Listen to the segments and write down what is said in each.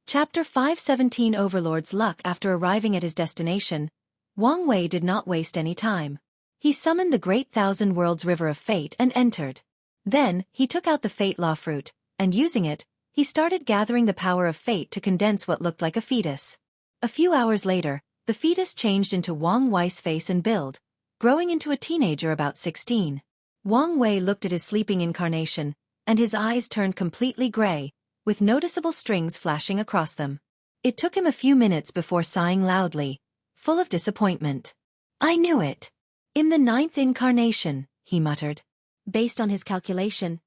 Chapter 517 Overlord's Luck. After arriving at his destination, Wang Wei did not waste any time. He summoned the Great Thousand Worlds River of Fate and entered. Then, he took out the Fate Law Fruit, and using it, he started gathering the power of fate to condense what looked like a fetus. A few hours later, the fetus changed into Wang Wei's face and build, growing into a teenager about 16. Wang Wei looked at his sleeping incarnation, and his eyes turned completely gray, with noticeable strings flashing across them. It took him a few minutes before sighing loudly, full of disappointment. "I knew it. In the 9th incarnation," he muttered. Based on his calculation,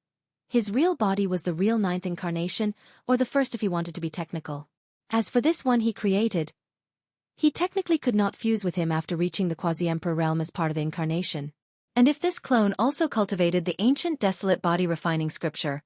his real body was the real 9th incarnation, or the first if he wanted to be technical. As for this one he created, he technically could not fuse with him after reaching the Quasi-Emperor realm as part of the incarnation. And if this clone also cultivated the ancient desolate body refining scripture,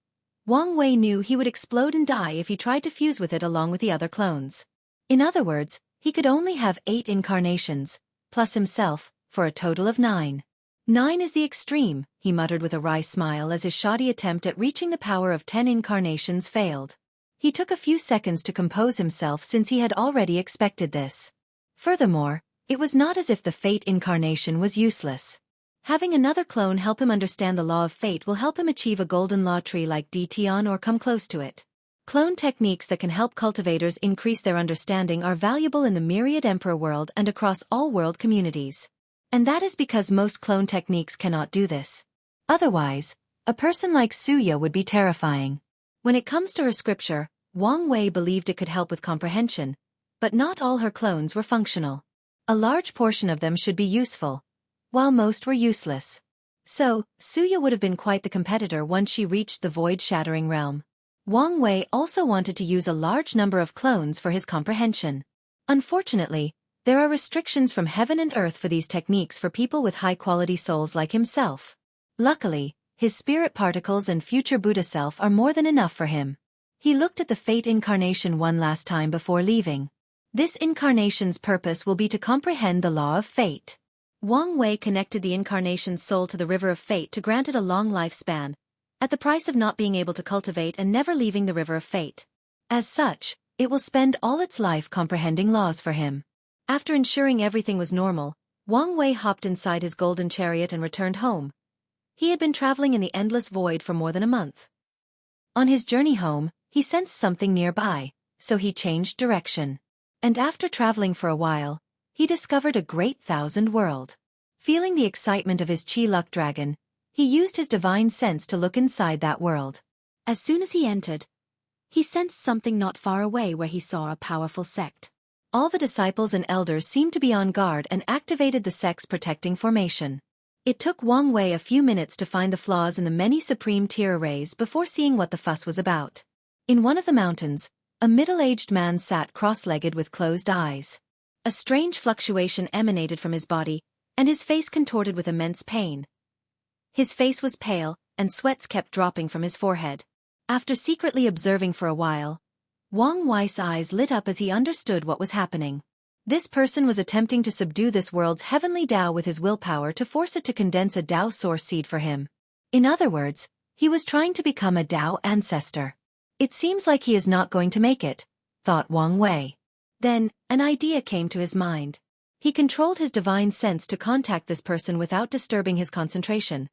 Wang Wei knew he would explode and die if he tried to fuse with it along with the other clones. In other words, he could only have 8 incarnations, plus himself, for a total of 9. 9 is the extreme, he muttered with a wry smile as his shoddy attempt at reaching the power of 10 incarnations failed. He took a few seconds to compose himself since he had already expected this. Furthermore, it was not as if the fate incarnation was useless. Having another clone help him understand the law of fate will help him achieve a golden law tree like Dtion or come close to it. Clone techniques that can help cultivators increase their understanding are valuable in the myriad emperor world and across all world communities. And that is because most clone techniques cannot do this. Otherwise, a person like Xueqi would be terrifying. When it comes to her scripture, Wang Wei believed it could help with comprehension, but not all her clones were functional. A large portion of them should be useful, while most were useless. So, Xueqi would have been quite the competitor once she reached the void-shattering realm. Wang Wei also wanted to use a large number of clones for his comprehension. Unfortunately, there are restrictions from heaven and earth for these techniques for people with high-quality souls like himself. Luckily, his spirit particles and future Buddha self are more than enough for him. He looked at the Fate incarnation one last time before leaving. This incarnation's purpose will be to comprehend the law of fate. Wang Wei connected the incarnation's soul to the river of fate to grant it a long lifespan, at the price of not being able to cultivate and never leaving the river of fate. As such, it will spend all its life comprehending laws for him. After ensuring everything was normal, Wang Wei hopped inside his golden chariot and returned home. He had been traveling in the endless void for more than a month. On his journey home, he sensed something nearby, so he changed direction. And after traveling for a while, he discovered a great thousand world. Feeling the excitement of his Qi Luck Dragon, he used his divine sense to look inside that world. As soon as he entered, he sensed something not far away where he saw a powerful sect. All the disciples and elders seemed to be on guard and activated the sect's protecting formation. It took Wang Wei a few minutes to find the flaws in the many supreme tier arrays before seeing what the fuss was about. In one of the mountains, a middle-aged man sat cross-legged with closed eyes. A strange fluctuation emanated from his body, and his face contorted with immense pain. His face was pale, and sweats kept dropping from his forehead. After secretly observing for a while, Wang Wei's eyes lit up as he understood what was happening. This person was attempting to subdue this world's heavenly Tao with his willpower to force it to condense a Tao source seed for him. In other words, he was trying to become a Tao ancestor. It seems like he is not going to make it, thought Wang Wei. Then, an idea came to his mind. He controlled his divine sense to contact this person without disturbing his concentration.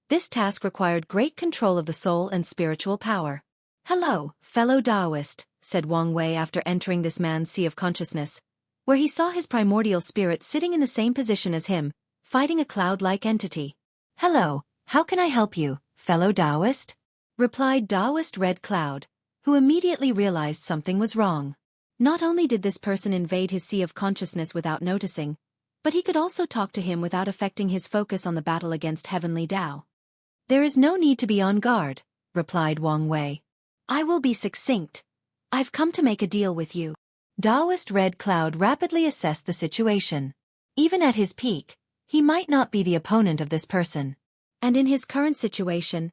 This task required great control of the soul and spiritual power. "Hello, fellow Taoist," said Wang Wei after entering this man's sea of consciousness, where he saw his primordial spirit sitting in the same position as him, fighting a cloud-like entity. "Hello, how can I help you, fellow Taoist?" replied Taoist Red Cloud, who immediately realized something was wrong. Not only did this person invade his sea of consciousness without noticing, but he could also talk to him without affecting his focus on the battle against heavenly Tao. "There is no need to be on guard," replied Wang Wei. "I will be succinct. I've come to make a deal with you." Taoist Red Cloud rapidly assessed the situation. Even at his peak, he might not be the opponent of this person. And in his current situation,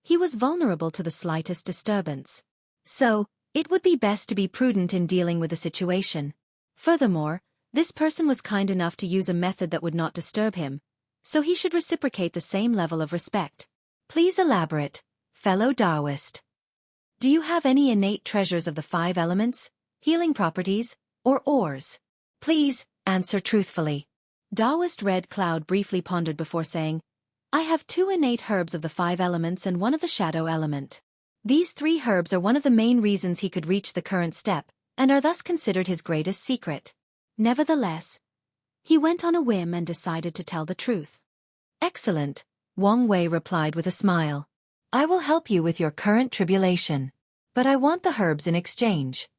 he was vulnerable to the slightest disturbance. So, it would be best to be prudent in dealing with the situation. Furthermore, this person was kind enough to use a method that would not disturb him, so he should reciprocate the same level of respect. "Please elaborate, fellow Taoist." Do you have any innate treasures of the 5 elements, healing properties, or ores? Please, answer truthfully. Taoist Red Cloud briefly pondered before saying, I have 2 innate herbs of the 5 elements and 1 of the shadow element. These 3 herbs are one of the main reasons he could reach the current step, and are thus considered his greatest secret. Nevertheless, he went on a whim and decided to tell the truth. Excellent, Wang Wei replied with a smile. I will help you with your current tribulation. But I want the herbs in exchange.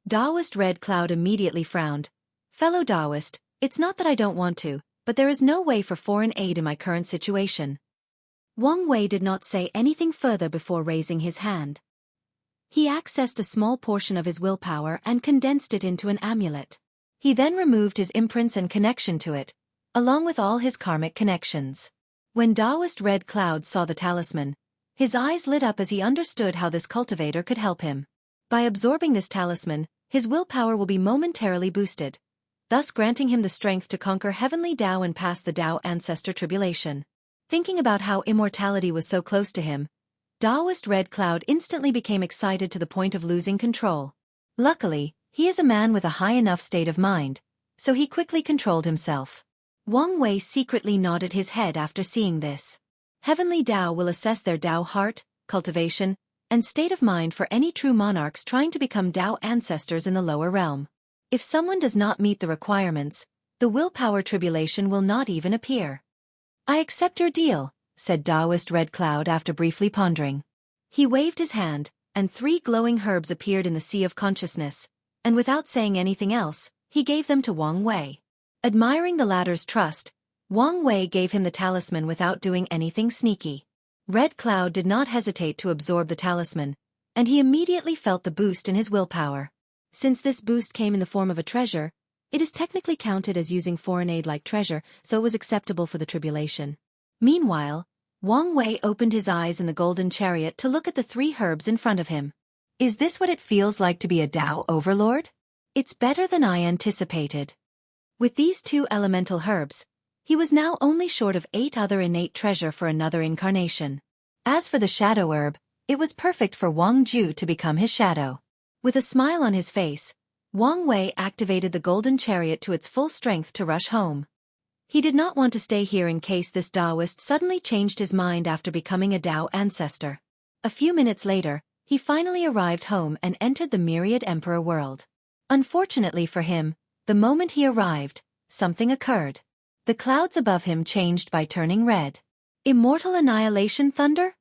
Taoist Red Cloud immediately frowned. Fellow Taoist, it's not that I don't want to, but there is no way for foreign aid in my current situation. Wang Wei did not say anything further before raising his hand. He accessed a small portion of his willpower and condensed it into an amulet. He then removed his imprints and connection to it, along with all his karmic connections. When Taoist Red Cloud saw the talisman, his eyes lit up as he understood how this cultivator could help him. By absorbing this talisman, his willpower will be momentarily boosted, thus granting him the strength to conquer heavenly Tao and pass the Tao ancestor tribulation. Thinking about how immortality was so close to him, Taoist Red Cloud instantly became excited to the point of losing control. Luckily, he is a man with a high enough state of mind, so he quickly controlled himself. Wang Wei secretly nodded his head after seeing this. Heavenly Tao will assess their Tao heart, cultivation, and state of mind for any true monarchs trying to become Tao ancestors in the lower realm. If someone does not meet the requirements, the willpower tribulation will not even appear. I accept your deal, said Taoist Red Cloud after briefly pondering. He waved his hand, and 3 glowing herbs appeared in the sea of consciousness, and without saying anything else, he gave them to Wang Wei. Admiring the latter's trust, Wang Wei gave him the talisman without doing anything sneaky. Red Cloud did not hesitate to absorb the talisman, and he immediately felt the boost in his willpower. Since this boost came in the form of a treasure, it is technically counted as using foreign aid-like treasure, so it was acceptable for the tribulation. Meanwhile, Wang Wei opened his eyes in the golden chariot to look at the 3 herbs in front of him. Is this what it feels like to be a Tao overlord? It's better than I anticipated. With these 2 elemental herbs, he was now only short of 8 other innate treasure for another incarnation. As for the shadow herb, it was perfect for Wang Ju to become his shadow. With a smile on his face, Wang Wei activated the golden chariot to its full strength to rush home. He did not want to stay here in case this Taoist suddenly changed his mind after becoming a Tao ancestor. A few minutes later, he finally arrived home and entered the Myriad Emperor world. Unfortunately for him, the moment he arrived, something occurred. The clouds above him changed by turning red. Immortal annihilation thunder?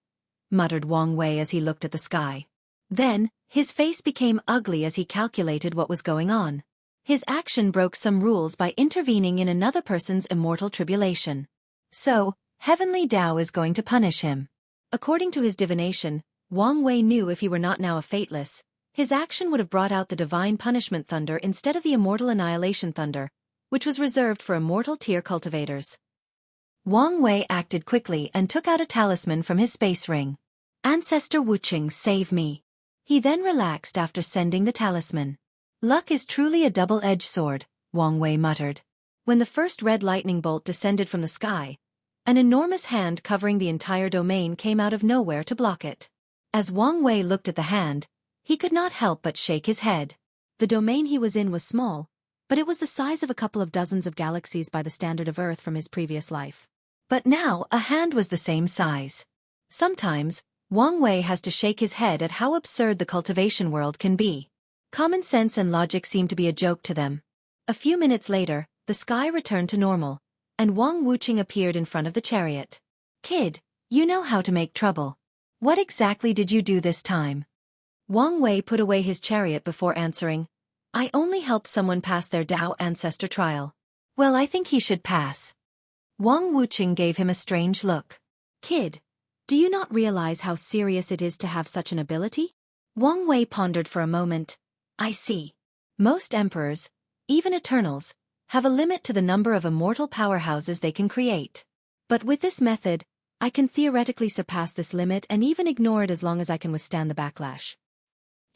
Muttered Wang Wei as he looked at the sky. Then, his face became ugly as he calculated what was going on. His action broke some rules by intervening in another person's immortal tribulation. So, Heavenly Tao is going to punish him. According to his divination, Wang Wei knew if he were not now a fateless, his action would have brought out the divine punishment thunder instead of the immortal annihilation thunder, which was reserved for immortal tier cultivators. Wang Wei acted quickly and took out a talisman from his space ring. Ancestor Wucheng, save me. He then relaxed after sending the talisman. Luck is truly a double-edged sword, Wang Wei muttered. When the first red lightning bolt descended from the sky, an enormous hand covering the entire domain came out of nowhere to block it. As Wang Wei looked at the hand, he could not help but shake his head. The domain he was in was small, but it was the size of a couple of dozens of galaxies by the standard of Earth from his previous life. But now a hand was the same size. Sometimes, Wang Wei has to shake his head at how absurd the cultivation world can be. Common sense and logic seemed to be a joke to them. A few minutes later, the sky returned to normal, and Wang Wucheng appeared in front of the chariot. Kid, you know how to make trouble. What exactly did you do this time? Wang Wei put away his chariot before answering. I only helped someone pass their Tao ancestor trial. Well, I think he should pass. Wang Wucheng gave him a strange look. Kid, do you not realize how serious it is to have such an ability? Wang Wei pondered for a moment. I see. Most emperors, even eternals, have a limit to the number of immortal powerhouses they can create. But with this method, I can theoretically surpass this limit and even ignore it as long as I can withstand the backlash.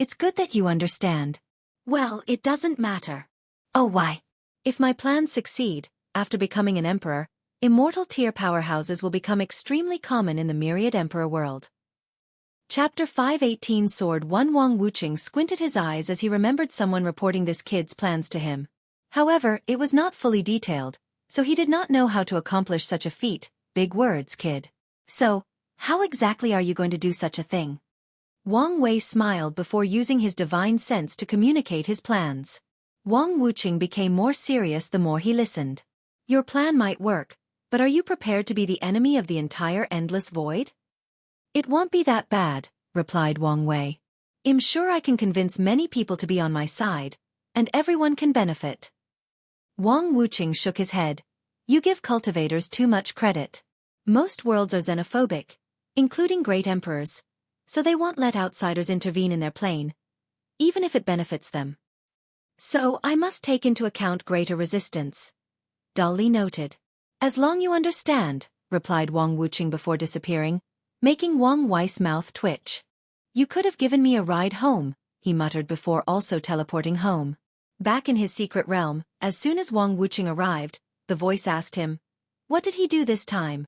It's good that you understand. Well, it doesn't matter. Oh, why? If my plans succeed, after becoming an emperor, immortal tier powerhouses will become extremely common in the Myriad Emperor world. Chapter 518 Sword 1 Wang Wuqing squinted his eyes as he remembered someone reporting this kid's plans to him. However, it was not fully detailed, so he did not know how to accomplish such a feat. Big words, kid. So, how exactly are you going to do such a thing? Wang Wei smiled before using his divine sense to communicate his plans. Wang Wuqing became more serious the more he listened. Your plan might work, but are you prepared to be the enemy of the entire endless void? It won't be that bad, replied Wang Wei. I'm sure I can convince many people to be on my side, and everyone can benefit. Wang Wuqing shook his head. You give cultivators too much credit. Most worlds are xenophobic, including great emperors, so they won't let outsiders intervene in their plane, even if it benefits them. So I must take into account greater resistance. Dully noted. As long you understand, replied Wang Wuqing before disappearing, making Wang Wei's mouth twitch. You could have given me a ride home, he muttered before also teleporting home. Back in his secret realm, as soon as Wang Wuqing arrived, the voice asked him, what did he do this time?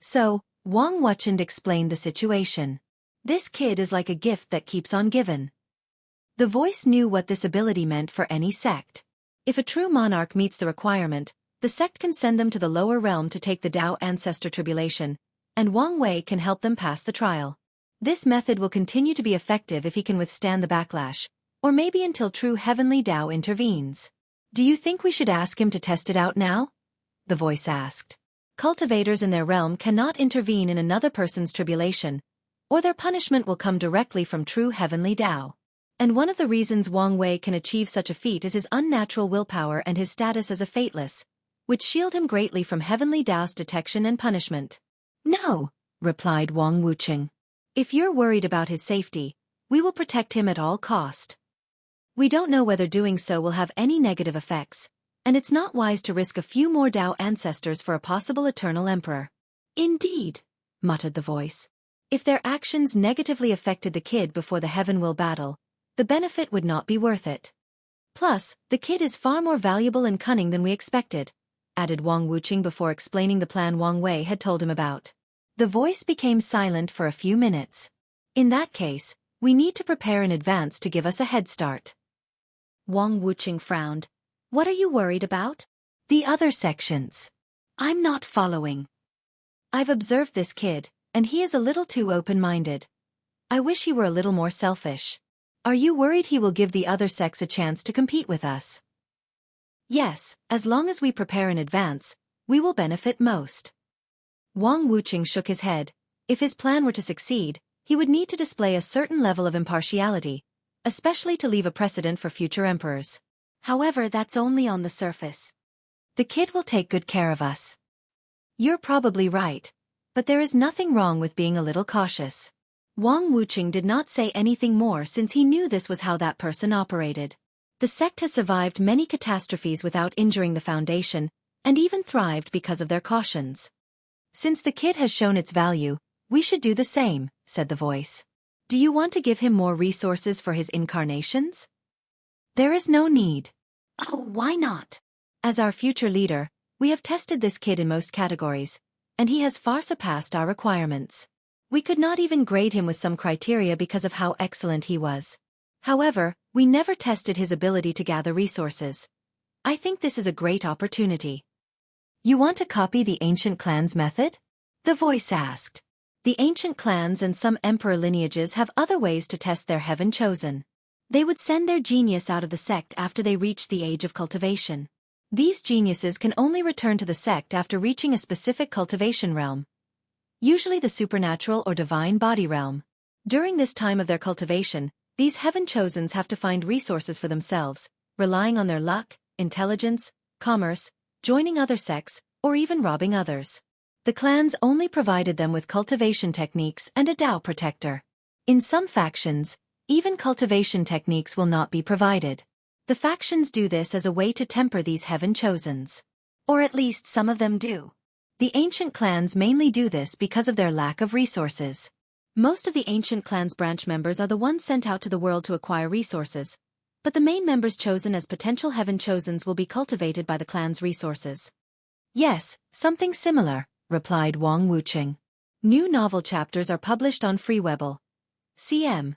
So, Wang Wuqing explained the situation. This kid is like a gift that keeps on giving. The voice knew what this ability meant for any sect. If a true monarch meets the requirement, the sect can send them to the lower realm to take the Tao Ancestor Tribulation, and Wang Wei can help them pass the trial. This method will continue to be effective if he can withstand the backlash, or maybe until true heavenly Tao intervenes. Do you think we should ask him to test it out now? The voice asked. Cultivators in their realm cannot intervene in another person's tribulation, or their punishment will come directly from true heavenly Tao. And one of the reasons Wang Wei can achieve such a feat is his unnatural willpower and his status as a fateless, which shield him greatly from heavenly Tao's detection and punishment. No, replied Wang Wuqing. If you're worried about his safety, we will protect him at all cost. We don't know whether doing so will have any negative effects, and it's not wise to risk a few more Tao ancestors for a possible eternal emperor. Indeed, muttered the voice. If their actions negatively affected the kid before the heaven will battle, the benefit would not be worth it. Plus, the kid is far more valuable and cunning than we expected, added Wang Wuqing before explaining the plan Wang Wei had told him about. The voice became silent for a few minutes. In that case, we need to prepare in advance to give us a head start. Wang Wuqing frowned. What are you worried about? The other sections. I'm not following. I've observed this kid, and he is a little too open-minded. I wish he were a little more selfish. Are you worried he will give the other sects a chance to compete with us? Yes, as long as we prepare in advance, we will benefit most. Wang Wuqing shook his head. If his plan were to succeed, he would need to display a certain level of impartiality, especially to leave a precedent for future emperors. However, that's only on the surface. The kid will take good care of us. You're probably right, but there is nothing wrong with being a little cautious. Wang Wuqing did not say anything more since he knew this was how that person operated. The sect has survived many catastrophes without injuring the foundation, and even thrived because of their cautions. Since the kid has shown its value, we should do the same, said the voice. Do you want to give him more resources for his incarnations? There is no need. Oh, why not? As our future leader, we have tested this kid in most categories, and he has far surpassed our requirements. We could not even grade him with some criteria because of how excellent he was. However, we never tested his ability to gather resources. I think this is a great opportunity. You want to copy the ancient clans method? The voice asked. The ancient clans and some emperor lineages have other ways to test their heaven chosen. They would send their genius out of the sect after they reach the age of cultivation. These geniuses can only return to the sect after reaching a specific cultivation realm, usually the supernatural or divine body realm. During this time of their cultivation, these heaven-chosens have to find resources for themselves, relying on their luck, intelligence, commerce, joining other sects, or even robbing others. The clans only provided them with cultivation techniques and a Tao protector. In some factions, even cultivation techniques will not be provided. The factions do this as a way to temper these heaven-chosens. Or at least some of them do. The ancient clans mainly do this because of their lack of resources. Most of the ancient clans' branch members are the ones sent out to the world to acquire resources, but the main members chosen as potential heaven-chosens will be cultivated by the clan's resources. Yes, something similar, replied Wang Wuqing. New novel chapters are published on Freewebble. cm.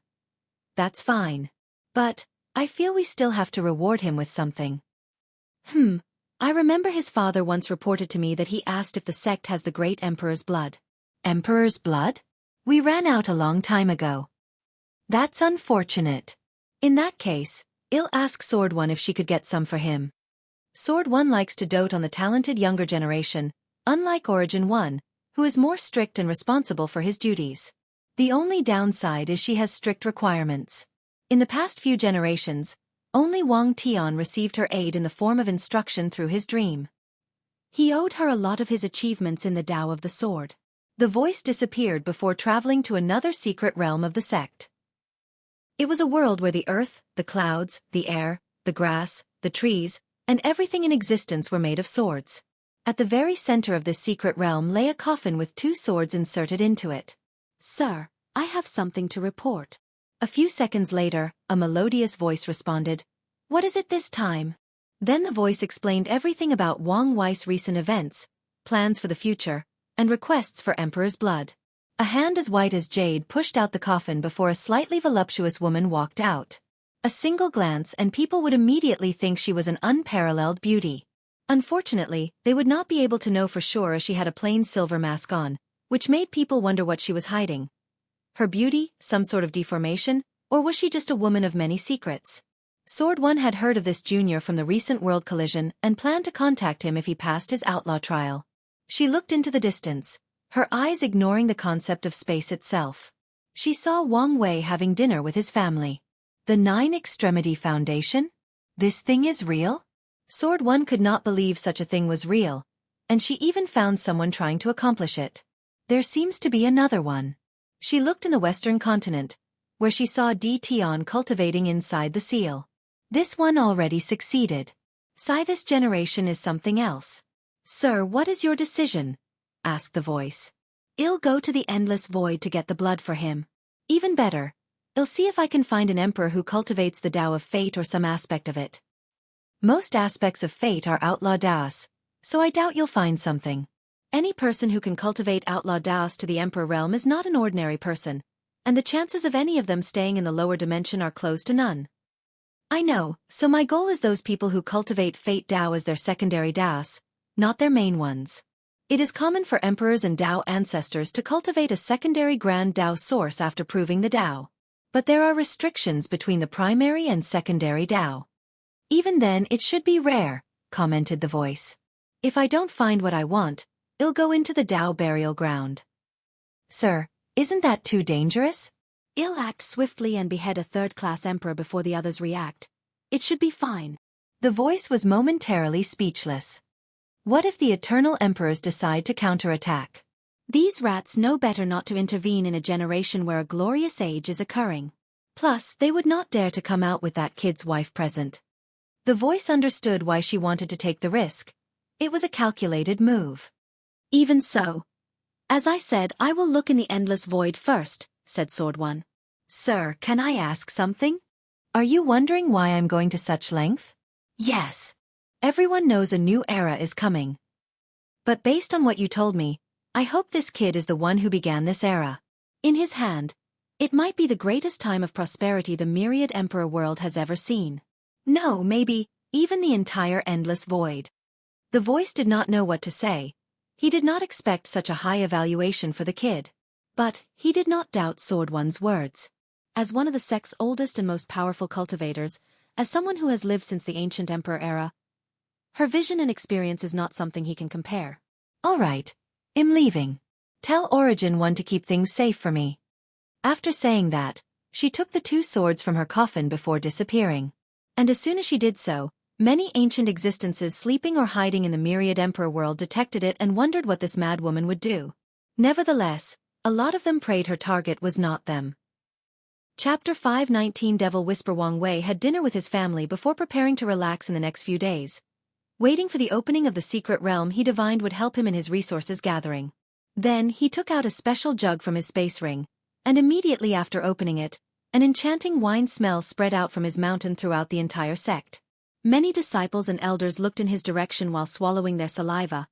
That's fine. But, I feel we still have to reward him with something. I remember his father once reported to me that he asked if the sect has the great emperor's blood. Emperor's blood? We ran out a long time ago. That's unfortunate. In that case, I'll ask Sword One if she could get some for him. Sword One likes to dote on the talented younger generation, unlike Origin One, who is more strict and responsible for his duties. The only downside is she has strict requirements. In the past few generations, only Wang Tian received her aid in the form of instruction through his dream. He owed her a lot of his achievements in the Tao of the Sword. The voice disappeared before traveling to another secret realm of the sect. It was a world where the earth, the clouds, the air, the grass, the trees, and everything in existence were made of swords. At the very center of this secret realm lay a coffin with 2 swords inserted into it. Sir, I have something to report. A few seconds later, a melodious voice responded, What is it this time? Then the voice explained everything about Wang Wei's recent events, plans for the future, and requests for Emperor's blood. A hand as white as jade pushed out the coffin before a slightly voluptuous woman walked out. A single glance and people would immediately think she was an unparalleled beauty. Unfortunately, they would not be able to know for sure as she had a plain silver mask on, which made people wonder what she was hiding. Her beauty, some sort of deformation, or was she just a woman of many secrets? Sword One had heard of this junior from the recent world collision and planned to contact him if he passed his outlaw trial. She looked into the distance, her eyes ignoring the concept of space itself. She saw Wang Wei having dinner with his family. The Nine Extremity Foundation? This thing is real? Sword One could not believe such a thing was real, and she even found someone trying to accomplish it. There seems to be another one. She looked in the western continent, where she saw Di Tian cultivating inside the seal. This one already succeeded. This generation is something else. Sir, what is your decision? Asked the voice. I'll go to the endless void to get the blood for him. Even better, I'll see if I can find an emperor who cultivates the Tao of Fate or some aspect of it. Most aspects of fate are outlaw Daos, so I doubt you'll find something. Any person who can cultivate outlaw Daos to the emperor realm is not an ordinary person, and the chances of any of them staying in the lower dimension are close to none. I know, so my goal is those people who cultivate Fate Tao as their secondary Daos, not their main ones. It is common for emperors and Tao ancestors to cultivate a secondary grand Tao source after proving the Tao. But there are restrictions between the primary and secondary Tao. Even then it should be rare, commented the voice. If I don't find what I want, I'll go into the Tao burial ground. Sir, isn't that too dangerous? I'll act swiftly and behead a third-class emperor before the others react. It should be fine. The voice was momentarily speechless. What if the eternal emperors decide to counterattack? These rats know better not to intervene in a generation where a glorious age is occurring. Plus, they would not dare to come out with that kid's wife present. The voice understood why she wanted to take the risk. It was a calculated move. Even so. As I said, I will look in the endless void first, said Sword One. Sir, can I ask something? Are you wondering why I'm going to such length? Yes. Everyone knows a new era is coming. But based on what you told me, I hope this kid is the one who began this era. In his hand, it might be the greatest time of prosperity the myriad emperor world has ever seen. No, maybe, even the entire endless void. The voice did not know what to say. He did not expect such a high evaluation for the kid. But he did not doubt Sword One's words. As one of the sect's oldest and most powerful cultivators, as someone who has lived since the ancient emperor era, her vision and experience is not something he can compare. All right, I'm leaving. Tell Origin One to keep things safe for me. After saying that, she took the 2 swords from her coffin before disappearing. And as soon as she did so, many ancient existences sleeping or hiding in the myriad emperor world detected it and wondered what this mad woman would do. Nevertheless, a lot of them prayed her target was not them. Chapter 519 Devil Whisper. Wang Wei had dinner with his family before preparing to relax in the next few days. Waiting for the opening of the secret realm he divined would help him in his resources gathering. Then he took out a special jug from his space ring, and immediately after opening it, an enchanting wine smell spread out from his mountain throughout the entire sect. Many disciples and elders looked in his direction while swallowing their saliva.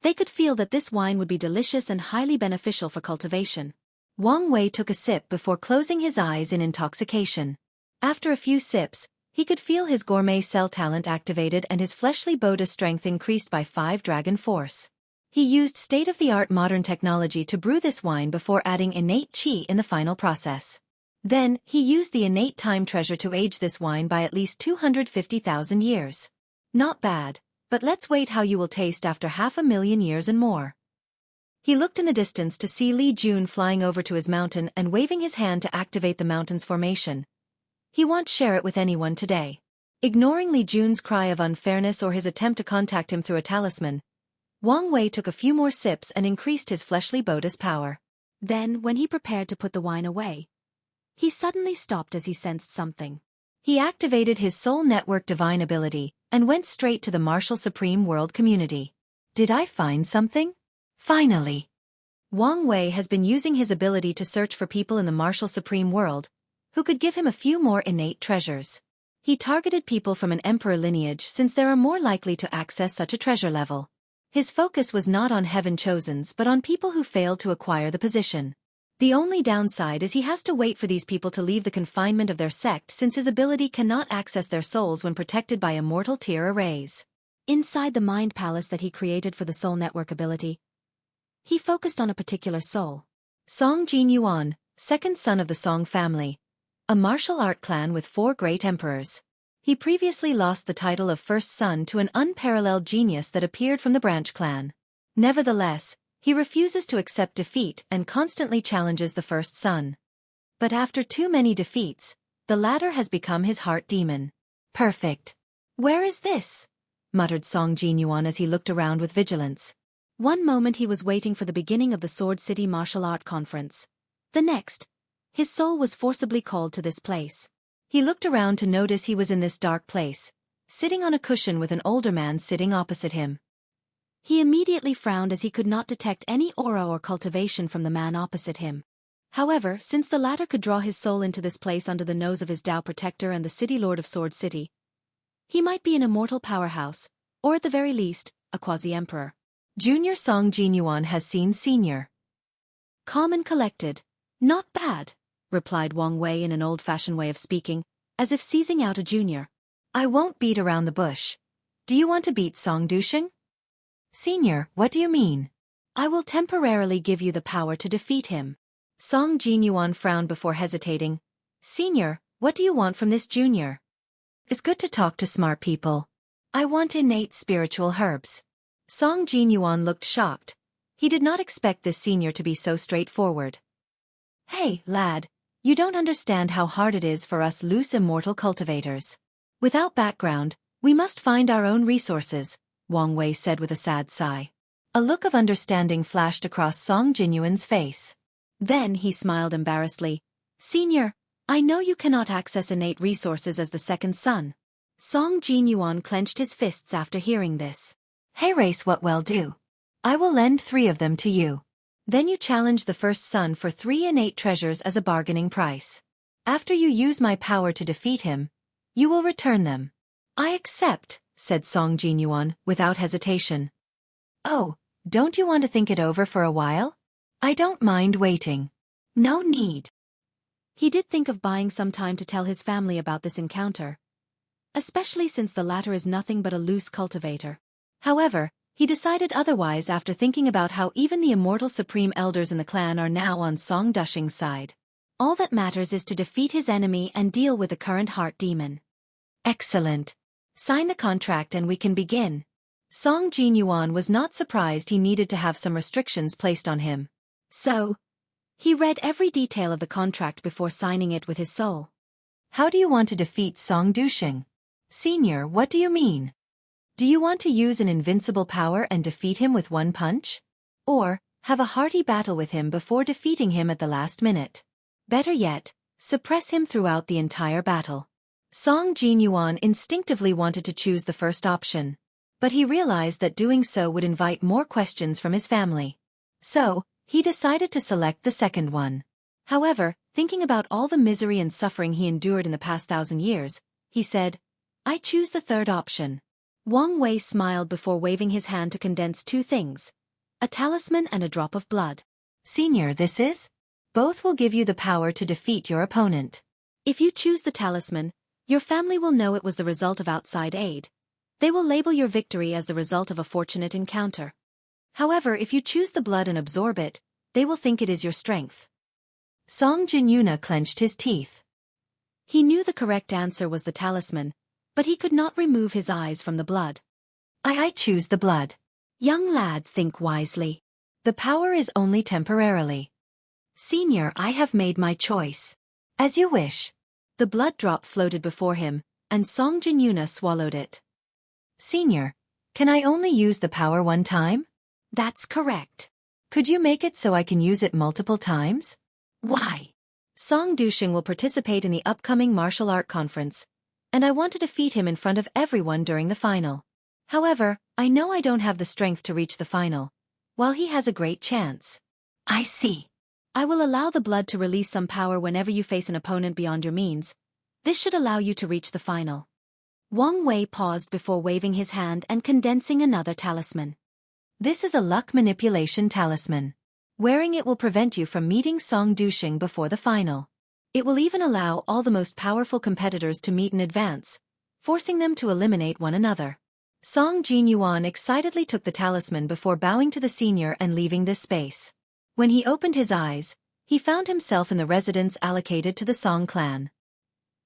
They could feel that this wine would be delicious and highly beneficial for cultivation. Wang Wei took a sip before closing his eyes in intoxication. After a few sips, he could feel his gourmet cell talent activated and his fleshly Boda strength increased by 5 dragon force. He used state-of-the-art modern technology to brew this wine before adding innate qi in the final process. Then, he used the innate time treasure to age this wine by at least 250,000 years. Not bad, but let's wait how you will taste after 500,000 years and more. He looked in the distance to see Li Jun flying over to his mountain and waving his hand to activate the mountain's formation. He won't share it with anyone today. Ignoring Li Jun's cry of unfairness or his attempt to contact him through a talisman, Wang Wei took a few more sips and increased his fleshly Boda's power. Then, when he prepared to put the wine away, he suddenly stopped as he sensed something. He activated his soul network divine ability and went straight to the Martial Supreme World community. Did I find something? Finally! Wang Wei has been using his ability to search for people in the Martial Supreme World who could give him a few more innate treasures. He targeted people from an emperor lineage since they are more likely to access such a treasure level. His focus was not on heaven chosens but on people who failed to acquire the position. The only downside is he has to wait for these people to leave the confinement of their sect since his ability cannot access their souls when protected by immortal tier arrays. Inside the mind palace that he created for the soul network ability, he focused on a particular soul. Song Jin Yuan, second son of the Song family, a martial art clan with 4 great emperors. He previously lost the title of first son to an unparalleled genius that appeared from the branch clan. Nevertheless, he refuses to accept defeat and constantly challenges the first son. But after too many defeats, the latter has become his heart demon. Perfect. Where is this? Muttered Song Jin Yuan as he looked around with vigilance. One moment he was waiting for the beginning of the Sword City Martial Art Conference. The next, his soul was forcibly called to this place. He looked around to notice he was in this dark place, sitting on a cushion with an older man sitting opposite him. He immediately frowned as he could not detect any aura or cultivation from the man opposite him. However, since the latter could draw his soul into this place under the nose of his Tao protector and the city lord of Sword City, he might be an immortal powerhouse, or at the very least, a quasi-emperor. Junior Song Jin Yuan has seen senior. Calm and collected. Not bad, replied Wang Wei in an old-fashioned way of speaking, as if seizing out a junior. I won't beat around the bush. Do you want to beat Song Dusheng? Senior, what do you mean? I will temporarily give you the power to defeat him. Song Jin Yuan frowned before hesitating. Senior, what do you want from this junior? It's good to talk to smart people. I want innate spiritual herbs. Song Jin Yuan looked shocked. He did not expect this senior to be so straightforward. Hey, lad. You don't understand how hard it is for us loose immortal cultivators. Without background, we must find our own resources, Wang Wei said with a sad sigh. A look of understanding flashed across Song Jinyuan's face. Then he smiled embarrassedly. Senior, I know you cannot access innate resources as the second son. Song Jin Yuan clenched his fists after hearing this. Hey race, what will do? I will lend 3 of them to you. Then you challenge the first son for 3 innate treasures as a bargaining price. After you use my power to defeat him, you will return them. I accept, said Song Jin Yuan, without hesitation. Oh, don't you want to think it over for a while? I don't mind waiting. No need. He did think of buying some time to tell his family about this encounter, especially since the latter is nothing but a loose cultivator. However, he decided otherwise after thinking about how even the immortal supreme elders in the clan are now on Song Dusheng's side. All that matters is to defeat his enemy and deal with the current heart demon. Excellent. Sign the contract and we can begin. Song Jin Yuan was not surprised he needed to have some restrictions placed on him. So, he read every detail of the contract before signing it with his soul. How do you want to defeat Song Dusheng? Senior, what do you mean? Do you want to use an invincible power and defeat him with one punch? Or, have a hearty battle with him before defeating him at the last minute? Better yet, suppress him throughout the entire battle. Song Jin Yuan instinctively wanted to choose the first option, but he realized that doing so would invite more questions from his family. So, he decided to select the second one. However, thinking about all the misery and suffering he endured in the past 1,000 years, he said, I choose the third option. Wang Wei smiled before waving his hand to condense 2 things, a talisman and a drop of blood. Senior, this is? Both will give you the power to defeat your opponent. If you choose the talisman, your family will know it was the result of outside aid. They will label your victory as the result of a fortunate encounter. However, if you choose the blood and absorb it, they will think it is your strength. Song Jinyuna clenched his teeth. He knew the correct answer was the talisman, but he could not remove his eyes from the blood. I choose the blood. Young lad, think wisely. The power is only temporarily. Senior, I have made my choice. As you wish. The blood drop floated before him, and Song Jinyuna swallowed it. Senior, can I only use the power one time? That's correct. Could you make it so I can use it multiple times? Why? Song Dushing will participate in the upcoming martial art conference, and I want to defeat him in front of everyone during the final. However, I know I don't have the strength to reach the final, while he has a great chance. I see. I will allow the blood to release some power whenever you face an opponent beyond your means. This should allow you to reach the final. Wang Wei paused before waving his hand and condensing another talisman. This is a luck manipulation talisman. Wearing it will prevent you from meeting Song Dushing before the final. It will even allow all the most powerful competitors to meet in advance, forcing them to eliminate one another. Song Jinyuan excitedly took the talisman before bowing to the senior and leaving this space. When he opened his eyes, he found himself in the residence allocated to the Song clan.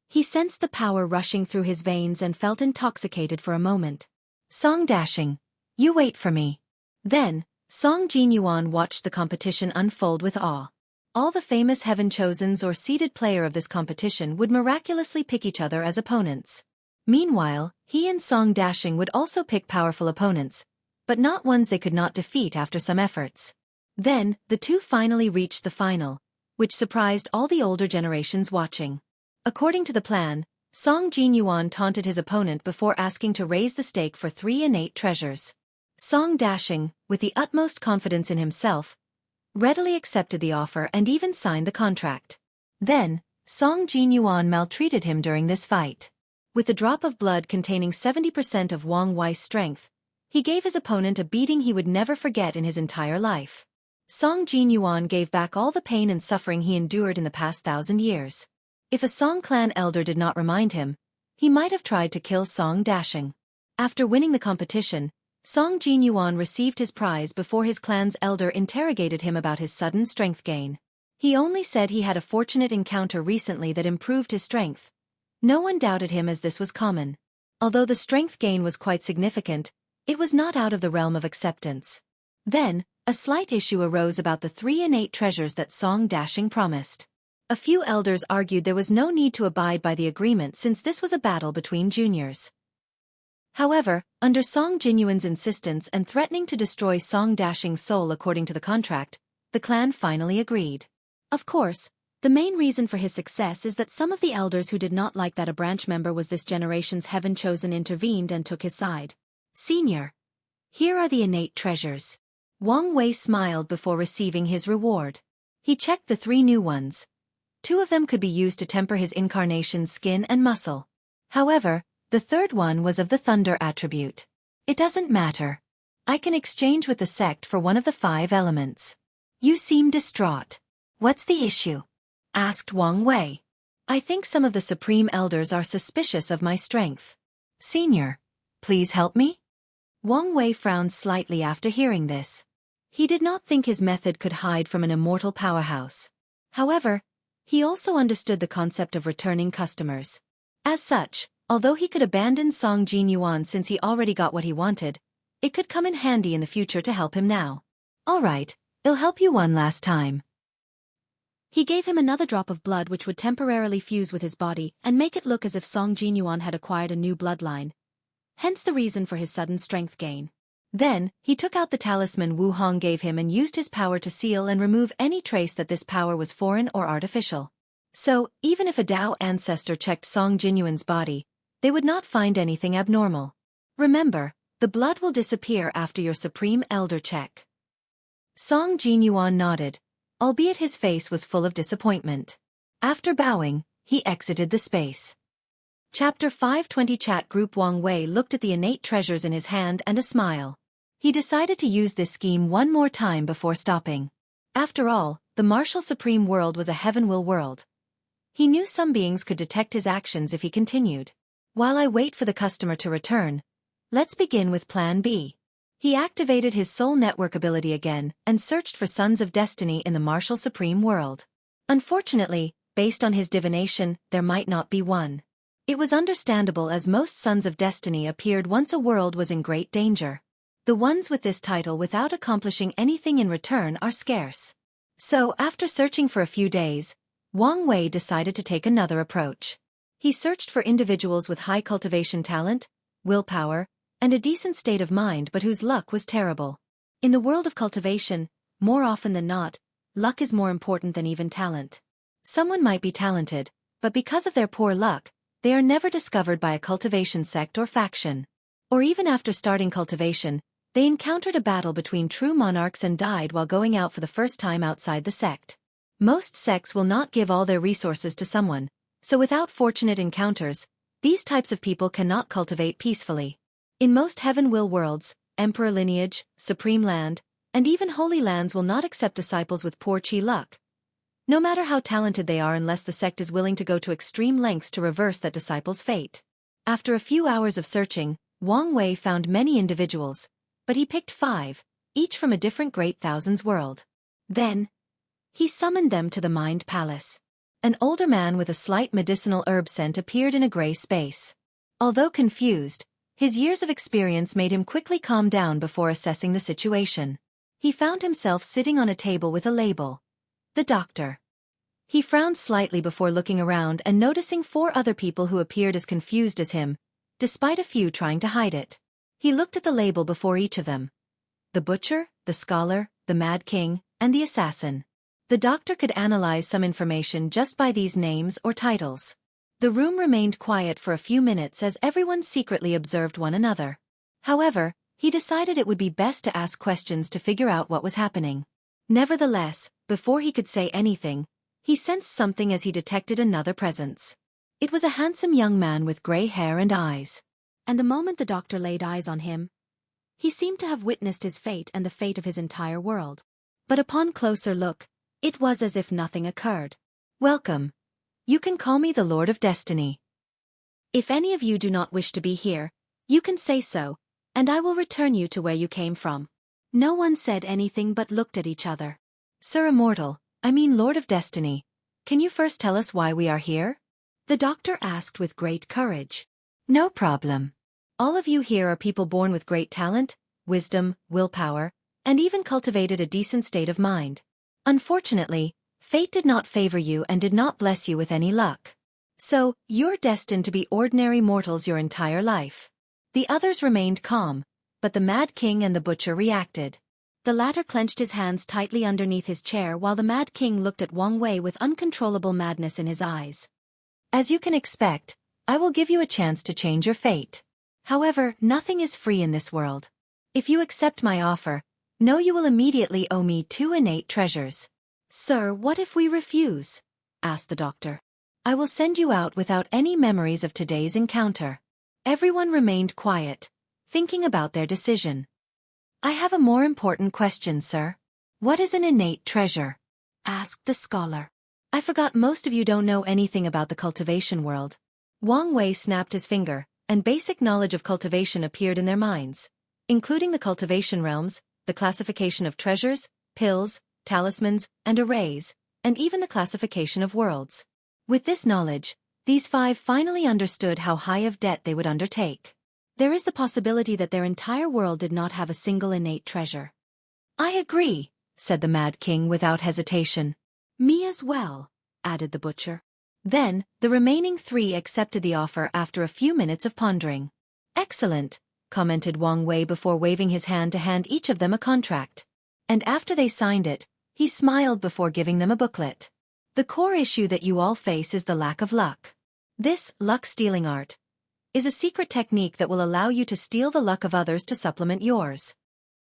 He sensed the power rushing through his veins and felt intoxicated for a moment. Song Dashing, you wait for me. Then, Song Jinyuan watched the competition unfold with awe. All the famous Heaven Chosens or seeded player of this competition would miraculously pick each other as opponents. Meanwhile, he and Song Dashing would also pick powerful opponents, but not ones they could not defeat after some efforts. Then, the two finally reached the final, which surprised all the older generations watching. According to the plan, Song Jinyuan taunted his opponent before asking to raise the stake for 3 innate treasures. Song Dashing, with the utmost confidence in himself, readily accepted the offer and even signed the contract. Then, Song Jinyuan maltreated him during this fight. With a drop of blood containing 70% of Wang Wei's strength, he gave his opponent a beating he would never forget in his entire life. Song Jinyuan gave back all the pain and suffering he endured in the past 1,000 years. If a Song clan elder did not remind him, he might have tried to kill Song Dashing. After winning the competition, Song Jinyuan received his prize before his clan's elder interrogated him about his sudden strength gain. He only said he had a fortunate encounter recently that improved his strength. No one doubted him as this was common. Although the strength gain was quite significant, it was not out of the realm of acceptance. Then, a slight issue arose about the 3 innate treasures that Song Dashing promised. A few elders argued there was no need to abide by the agreement since this was a battle between juniors. However, under Song Jinyuan's insistence and threatening to destroy Song Dashing's soul according to the contract, the clan finally agreed. Of course, the main reason for his success is that some of the elders who did not like that a branch member was this generation's Heaven Chosen intervened and took his side. Senior, here are the innate treasures. Wang Wei smiled before receiving his reward. He checked the 3 new ones. 2 of them could be used to temper his incarnation's skin and muscle. However, the 3rd one was of the thunder attribute. It doesn't matter. I can exchange with the sect for one of the 5 elements. You seem distraught. What's the issue? Asked Wang Wei. I think some of the supreme elders are suspicious of my strength. Senior, please help me? Wang Wei frowned slightly after hearing this. He did not think his method could hide from an immortal powerhouse. However, he also understood the concept of returning customers. As such, although he could abandon Song Jinyuan since he already got what he wanted, it could come in handy in the future to help him now. All right, I'll help you one last time. He gave him another drop of blood which would temporarily fuse with his body and make it look as if Song Jinyuan had acquired a new bloodline. Hence the reason for his sudden strength gain. Then, he took out the talisman Wu Hong gave him and used his power to seal and remove any trace that this power was foreign or artificial. So, even if a Dao ancestor checked Song Jinyuan's body, they would not find anything abnormal. Remember, the blood will disappear after your Supreme Elder check. Song Jinyuan nodded, albeit his face was full of disappointment. After bowing, he exited the space. Chapter 520 Chat Group Wang Wei looked at the innate treasures in his hand and a smile. He decided to use this scheme one more time before stopping. After all, the Martial Supreme World was a heaven-will world. He knew some beings could detect his actions if he continued. While I wait for the customer to return, let's begin with Plan B. He activated his soul network ability again and searched for Sons of Destiny in the Martial Supreme World. Unfortunately, based on his divination, there might not be one. It was understandable as most Sons of Destiny appeared once a world was in great danger. The ones with this title without accomplishing anything in return are scarce. So, after searching for a few days, Wang Wei decided to take another approach. He searched for individuals with high cultivation talent, willpower, and a decent state of mind but whose luck was terrible. In the world of cultivation, more often than not, luck is more important than even talent. Someone might be talented, but because of their poor luck, they are never discovered by a cultivation sect or faction. Or even after starting cultivation, they encountered a battle between true monarchs and died while going out for the first time outside the sect. Most sects will not give all their resources to someone, so without fortunate encounters, these types of people cannot cultivate peacefully. In most heaven-will worlds, emperor lineage, supreme land, and even holy lands will not accept disciples with poor chi luck, no matter how talented they are, unless the sect is willing to go to extreme lengths to reverse that disciple's fate. After a few hours of searching, Wang Wei found many individuals, but he picked 5, each from a different Great Thousands world. Then, he summoned them to the Mind Palace. An older man with a slight medicinal herb scent appeared in a gray space. Although confused, his years of experience made him quickly calm down before assessing the situation. He found himself sitting on a table with a label. The doctor. He frowned slightly before looking around and noticing 4 other people who appeared as confused as him, despite a few trying to hide it. He looked at the label before each of them. The butcher, the scholar, the mad king, and the assassin. The doctor could analyze some information just by these names or titles. The room remained quiet for a few minutes as everyone secretly observed one another. However, he decided it would be best to ask questions to figure out what was happening. Nevertheless, before he could say anything, he sensed something as he detected another presence. It was a handsome young man with gray hair and eyes. And the moment the doctor laid eyes on him, he seemed to have witnessed his fate and the fate of his entire world. But upon closer look, it was as if nothing occurred. Welcome. You can call me the Lord of Destiny. If any of you do not wish to be here, you can say so, and I will return you to where you came from. No one said anything but looked at each other. Sir Immortal, I mean Lord of Destiny, can you first tell us why we are here? The doctor asked with great courage. No problem. All of you here are people born with great talent, wisdom, willpower, and even cultivated a decent state of mind. Unfortunately, fate did not favor you and did not bless you with any luck. So, you're destined to be ordinary mortals your entire life. The others remained calm, but the Mad King and the Butcher reacted. The latter clenched his hands tightly underneath his chair while the Mad King looked at Wang Wei with uncontrollable madness in his eyes. As you can expect, I will give you a chance to change your fate. However, nothing is free in this world. If you accept my offer, know you will immediately owe me 2 innate treasures. Sir, what if we refuse? Asked the doctor. I will send you out without any memories of today's encounter. Everyone remained quiet, thinking about their decision. I have a more important question, sir. What is an innate treasure? Asked the scholar. I forgot most of you don't know anything about the cultivation world. Wang Wei snapped his finger, and basic knowledge of cultivation appeared in their minds, including the cultivation realms, the classification of treasures, pills, talismans, and arrays, and even the classification of worlds. With this knowledge, these 5 finally understood how high of debt they would undertake. There is the possibility that their entire world did not have a single innate treasure. I agree, said the Mad King without hesitation. Me as well, added the Butcher. Then, the remaining 3 accepted the offer after a few minutes of pondering. Excellent, commented Wang Wei before waving his hand to hand each of them a contract. And after they signed it, he smiled before giving them a booklet. The core issue that you all face is the lack of luck. This luck-stealing art is a secret technique that will allow you to steal the luck of others to supplement yours.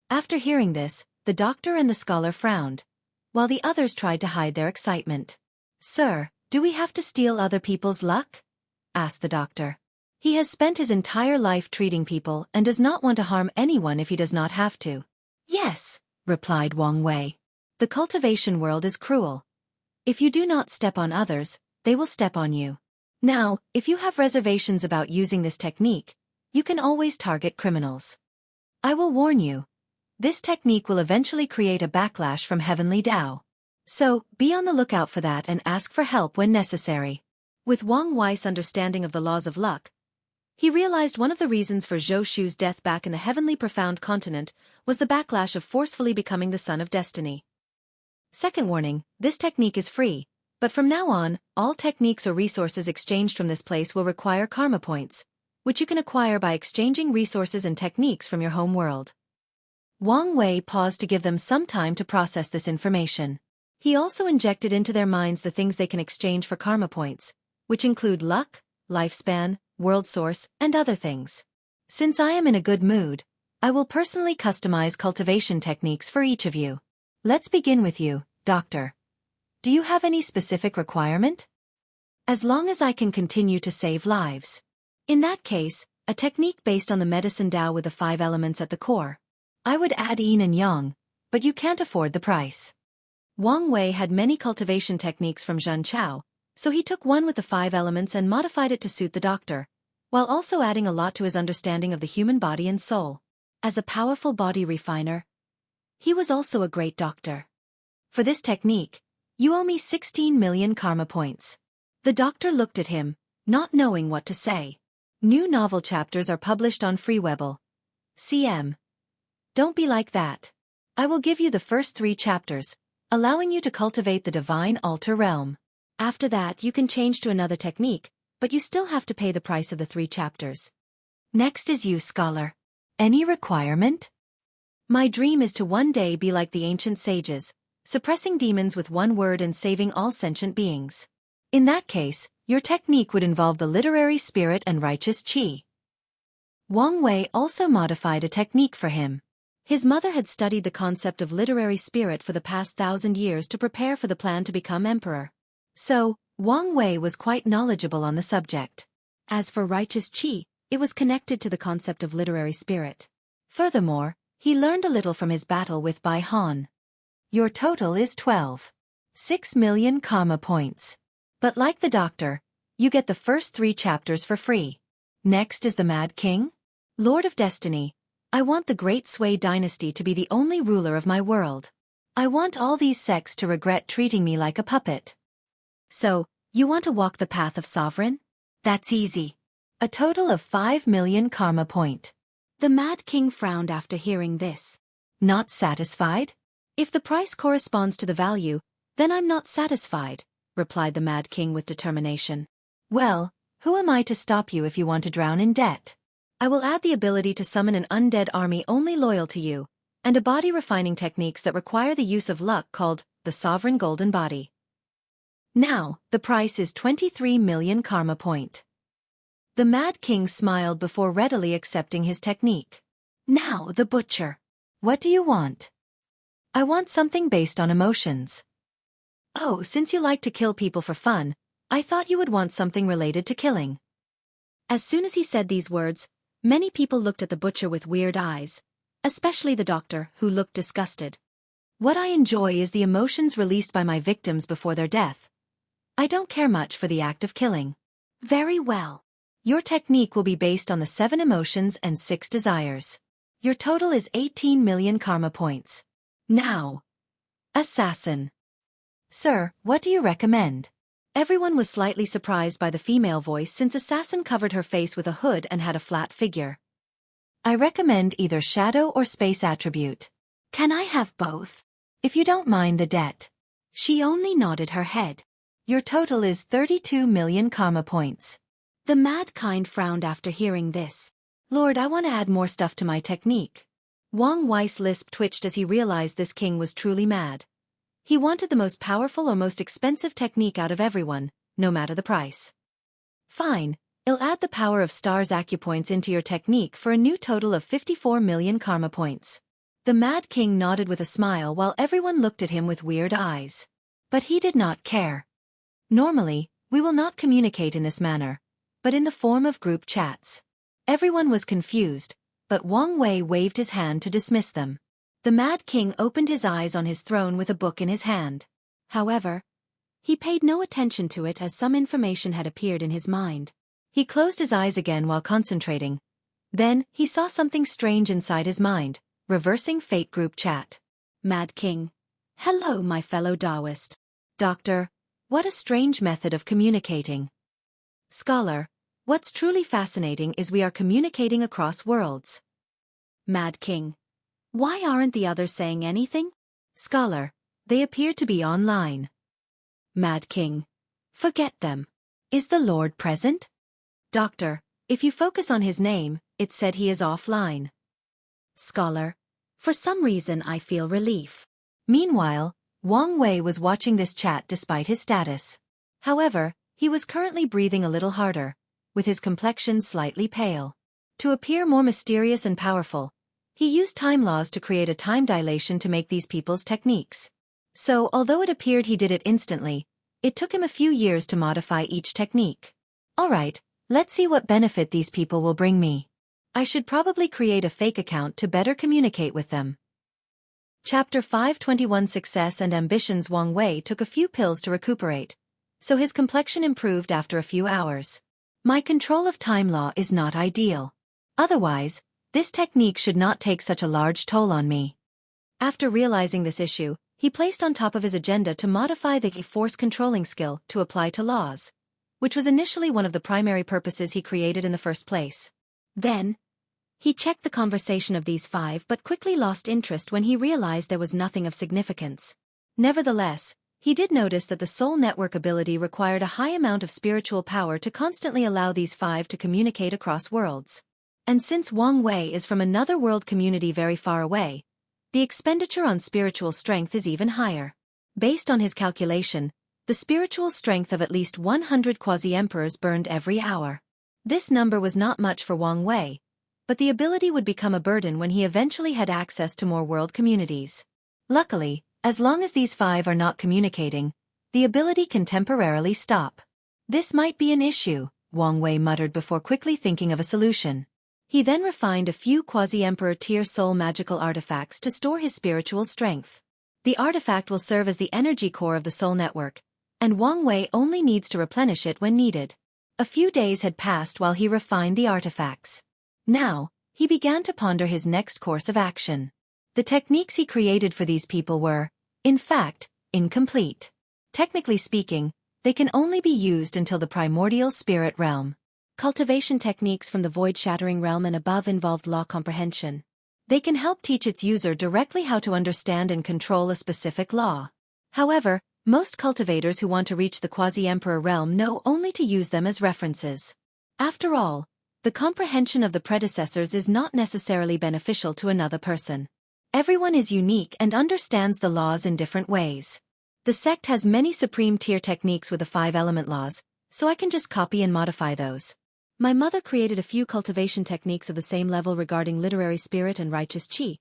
After hearing this, the doctor and the scholar frowned, while the others tried to hide their excitement. Sir, do we have to steal other people's luck? Asked the doctor. He has spent his entire life treating people and does not want to harm anyone if he does not have to. Yes, replied Wang Wei. The cultivation world is cruel. If you do not step on others, they will step on you. Now, if you have reservations about using this technique, you can always target criminals. I will warn you. This technique will eventually create a backlash from Heavenly Tao. So, be on the lookout for that and ask for help when necessary. With Wang Wei's understanding of the laws of luck, he realized one of the reasons for Zhou Shu's death back in the heavenly profound continent was the backlash of forcefully becoming the son of destiny. Second warning, this technique is free, but from now on, all techniques or resources exchanged from this place will require karma points, which you can acquire by exchanging resources and techniques from your home world. Wang Wei paused to give them some time to process this information. He also injected into their minds the things they can exchange for karma points, which include luck, lifespan, world source, and other things. Since I am in a good mood, I will personally customize cultivation techniques for each of you. Let's begin with you, Doctor. Do you have any specific requirement? As long as I can continue to save lives. In that case, a technique based on the medicine Tao with the 5 elements at the core. I would add yin and yang, but you can't afford the price. Wang Wei had many cultivation techniques from Zhen Chao, so he took one with the 5 elements and modified it to suit the doctor, while also adding a lot to his understanding of the human body and soul. As a powerful body refiner, he was also a great doctor. For this technique, you owe me 16 million karma points. The doctor looked at him, not knowing what to say. New novel chapters are published on Freewebble. CM. Don't be like that. I will give you the first 3 chapters, allowing you to cultivate the divine altar realm. After that you can change to another technique, but you still have to pay the price of the 3 chapters. Next is you, scholar. Any requirement? My dream is to one day be like the ancient sages, suppressing demons with one word and saving all sentient beings. In that case, your technique would involve the literary spirit and righteous qi. Wang Wei also modified a technique for him. His mother had studied the concept of literary spirit for the past 1,000 years to prepare for the plan to become emperor. So, Wang Wei was quite knowledgeable on the subject. As for righteous qi, it was connected to the concept of literary spirit. Furthermore, he learned a little from his battle with Bai Han. Your total is 12.6 million karma points. But like the doctor, you get the first 3 chapters for free. Next is the Mad King. Lord of Destiny, I want the great Sui dynasty to be the only ruler of my world. I want all these sects to regret treating me like a puppet. So, you want to walk the path of sovereign? That's easy. A total of 5 million karma point. The Mad King frowned after hearing this. Not satisfied? If the price corresponds to the value, then I'm not satisfied, replied the Mad King with determination. Well, who am I to stop you if you want to drown in debt? I will add the ability to summon an undead army only loyal to you, and a body refining techniques that require the use of luck called the Sovereign Golden Body. Now, the price is 23 million karma point. The Mad King smiled before readily accepting his technique. Now, the Butcher. What do you want? I want something based on emotions. Oh, since you like to kill people for fun, I thought you would want something related to killing. As soon as he said these words, many people looked at the Butcher with weird eyes, especially the doctor, who looked disgusted. What I enjoy is the emotions released by my victims before their death. I don't care much for the act of killing. Very well. Your technique will be based on the 7 emotions and 6 desires. Your total is 18 million karma points. Now. Assassin. Sir, what do you recommend? Everyone was slightly surprised by the female voice since Assassin covered her face with a hood and had a flat figure. I recommend either shadow or space attribute. Can I have both? If you don't mind the debt. She only nodded her head. Your total is 32 million karma points. The Mad Kind frowned after hearing this. Lord, I want to add more stuff to my technique. Wang Wei's lisp twitched as he realized this king was truly mad. He wanted the most powerful or most expensive technique out of everyone, no matter the price. Fine, I'll add the power of stars acupoints into your technique for a new total of 54 million karma points. The Mad King nodded with a smile while everyone looked at him with weird eyes. But he did not care. Normally, we will not communicate in this manner, but in the form of group chats. Everyone was confused, but Wang Wei waved his hand to dismiss them. The Mad King opened his eyes on his throne with a book in his hand. However, he paid no attention to it as some information had appeared in his mind. He closed his eyes again while concentrating. Then, he saw something strange inside his mind, reversing fate group chat. Mad King. Hello, my fellow Taoist. Doctor, what a strange method of communicating. Scholar, what's truly fascinating is we are communicating across worlds. Mad King. Why aren't the others saying anything? Scholar, they appear to be online. Mad King. Forget them. Is the Lord present? Doctor, if you focus on his name, it said he is offline. Scholar, for some reason I feel relief. Meanwhile, Wang Wei was watching this chat despite his status. However, he was currently breathing a little harder, with his complexion slightly pale. To appear more mysterious and powerful, he used time laws to create a time dilation to make these people's techniques. So, although it appeared he did it instantly, it took him a few years to modify each technique. Alright, let's see what benefit these people will bring me. I should probably create a fake account to better communicate with them. Chapter 521 Success and Ambitions. Wang Wei took a few pills to recuperate, so his complexion improved after a few hours. My control of time law is not ideal. Otherwise, this technique should not take such a large toll on me. After realizing this issue, he placed on top of his agenda to modify the force controlling skill to apply to laws, which was initially one of the primary purposes he created in the first place. Then, he checked the conversation of these 5 but quickly lost interest when he realized there was nothing of significance. Nevertheless, he did notice that the soul network ability required a high amount of spiritual power to constantly allow these 5 to communicate across worlds. And since Wang Wei is from another world community very far away, the expenditure on spiritual strength is even higher. Based on his calculation, the spiritual strength of at least 100 quasi-emperors burned every hour. This number was not much for Wang Wei, but the ability would become a burden when he eventually had access to more world communities. Luckily, as long as these 5 are not communicating, the ability can temporarily stop. This might be an issue, Wang Wei muttered before quickly thinking of a solution. He then refined a few quasi-emperor tier soul magical artifacts to store his spiritual strength. The artifact will serve as the energy core of the soul network, and Wang Wei only needs to replenish it when needed. A few days had passed while he refined the artifacts. Now, he began to ponder his next course of action. The techniques he created for these people were, in fact, incomplete. Technically speaking, they can only be used until the primordial spirit realm. Cultivation techniques from the void-shattering realm and above involved law comprehension. They can help teach its user directly how to understand and control a specific law. However, most cultivators who want to reach the quasi-emperor realm know only to use them as references. After all, the comprehension of the predecessors is not necessarily beneficial to another person. Everyone is unique and understands the laws in different ways. The sect has many supreme tier techniques with the 5 element laws, so I can just copy and modify those. My mother created a few cultivation techniques of the same level regarding literary spirit and righteous chi,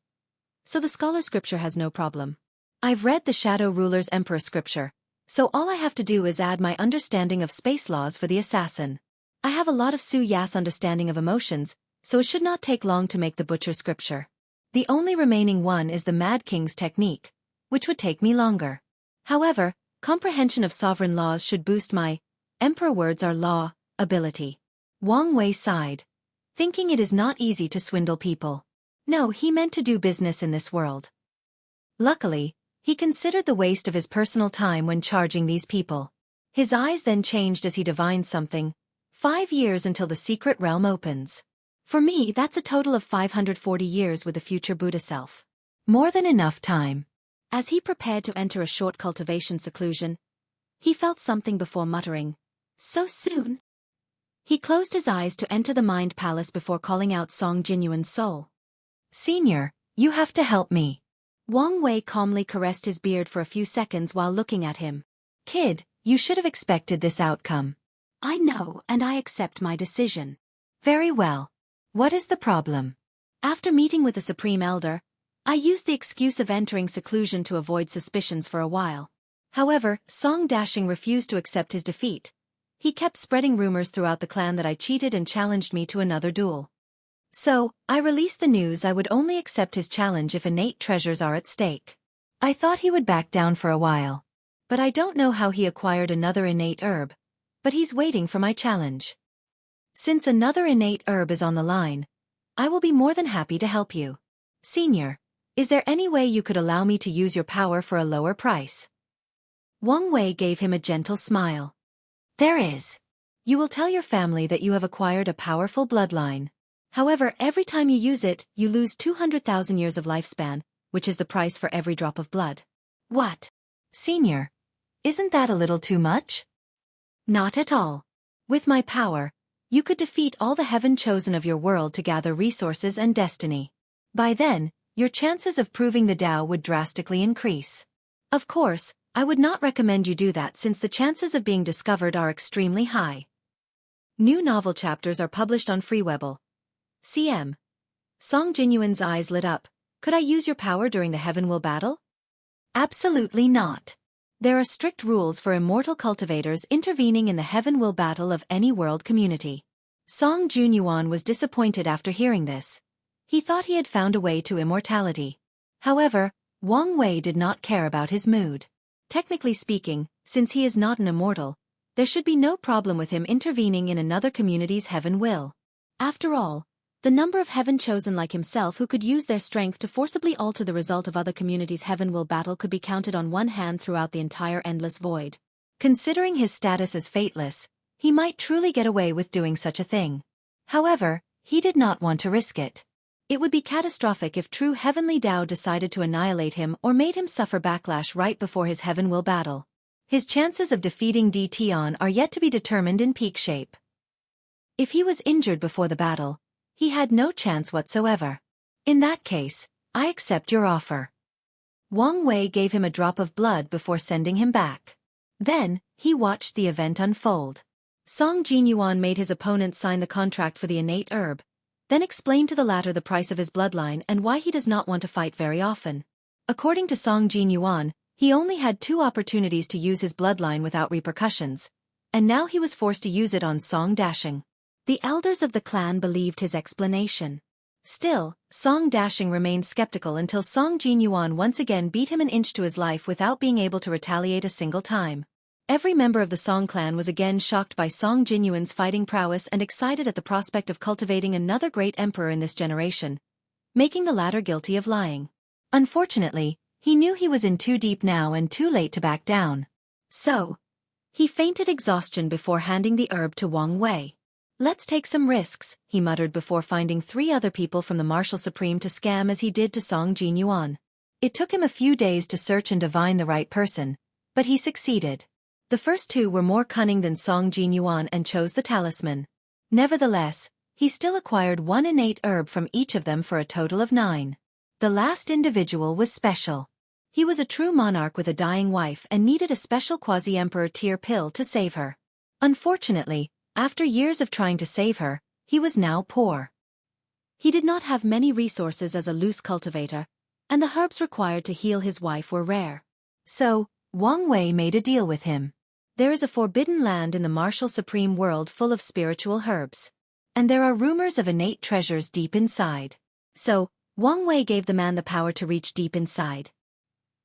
so the scholar scripture has no problem. I've read the Shadow Ruler's Emperor scripture, so all I have to do is add my understanding of space laws for the assassin. I have a lot of Su Yas understanding of emotions, so it should not take long to make the butcher scripture. The only remaining one is the Mad King's technique, which would take me longer. However, comprehension of sovereign laws should boost my emperor words are law ability. Wang Wei sighed, thinking it is not easy to swindle people. No, he meant to do business in this world. Luckily, he considered the waste of his personal time when charging these people. His eyes then changed as he divined something. 5 years until the secret realm opens. For me, that's a total of 540 years with the future Buddha self. More than enough time. As he prepared to enter a short cultivation seclusion, he felt something before muttering, "So soon?" He closed his eyes to enter the mind palace before calling out Song Jinyuan's soul. "Senior, you have to help me." Wang Wei calmly caressed his beard for a few seconds while looking at him. "Kid, you should have expected this outcome." "I know, and I accept my decision." "Very well. What is the problem?" "After meeting with the Supreme Elder, I used the excuse of entering seclusion to avoid suspicions for a while. However, Song Dashing refused to accept his defeat. He kept spreading rumors throughout the clan that I cheated and challenged me to another duel." So, I released the news I would only accept his challenge if innate treasures are at stake. I thought he would back down for a while. But I don't know how he acquired another innate herb, but he's waiting for my challenge. Since another innate herb is on the line, I will be more than happy to help you. Senior, is there any way you could allow me to use your power for a lower price? Wang Wei gave him a gentle smile. There is. You will tell your family that you have acquired a powerful bloodline. However, every time you use it, you lose 200,000 years of lifespan, which is the price for every drop of blood. What? Senior, isn't that a little too much? Not at all. With my power, you could defeat all the heaven chosen of your world to gather resources and destiny. By then, your chances of proving the Tao would drastically increase. Of course, I would not recommend you do that since the chances of being discovered are extremely high. New novel chapters are published on Freewebble. CM. Song Jinyuan's eyes lit up. Could I use your power during the Heaven Will battle? Absolutely not. There are strict rules for immortal cultivators intervening in the Heaven Will battle of any world community. Song Jinyuan was disappointed after hearing this. He thought he had found a way to immortality. However, Wang Wei did not care about his mood. Technically speaking, since he is not an immortal, there should be no problem with him intervening in another community's Heaven Will. After all, the number of heaven chosen like himself who could use their strength to forcibly alter the result of other communities' Heaven Will battle could be counted on one hand throughout the entire endless void. Considering his status as fateless, he might truly get away with doing such a thing. However, he did not want to risk it. It would be catastrophic if true Heavenly Tao decided to annihilate him or made him suffer backlash right before his Heaven Will battle. His chances of defeating D. Tian are yet to be determined in peak shape. If he was injured before the battle, he had no chance whatsoever. In that case, I accept your offer. Wang Wei gave him a drop of blood before sending him back. Then, he watched the event unfold. Song Jinyuan made his opponent sign the contract for the innate herb, then explained to the latter the price of his bloodline and why he does not want to fight very often. According to Song Jinyuan, he only had 2 opportunities to use his bloodline without repercussions, and now he was forced to use it on Song Dashing. The elders of the clan believed his explanation. Still, Song Dashing remained skeptical until Song Jinyuan once again beat him an inch to his life without being able to retaliate a single time. Every member of the Song clan was again shocked by Song Jinyuan's fighting prowess and excited at the prospect of cultivating another great emperor in this generation, making the latter guilty of lying. Unfortunately, he knew he was in too deep now and too late to back down. So, he fainted exhaustion before handing the herb to Wang Wei. Let's take some risks, he muttered before finding 3 other people from the Martial Supreme to scam as he did to Song Jinyuan. It took him a few days to search and divine the right person, but he succeeded. The first 2 were more cunning than Song Jinyuan and chose the talisman. Nevertheless, he still acquired 1 innate herb from each of them for a total of 9. The last individual was special. He was a true monarch with a dying wife and needed a special quasi-emperor tier pill to save her. Unfortunately, after years of trying to save her, he was now poor. He did not have many resources as a loose cultivator, and the herbs required to heal his wife were rare. So, Wang Wei made a deal with him. There is a forbidden land in the Martial Supreme world full of spiritual herbs. And there are rumors of innate treasures deep inside. So, Wang Wei gave the man the power to reach deep inside.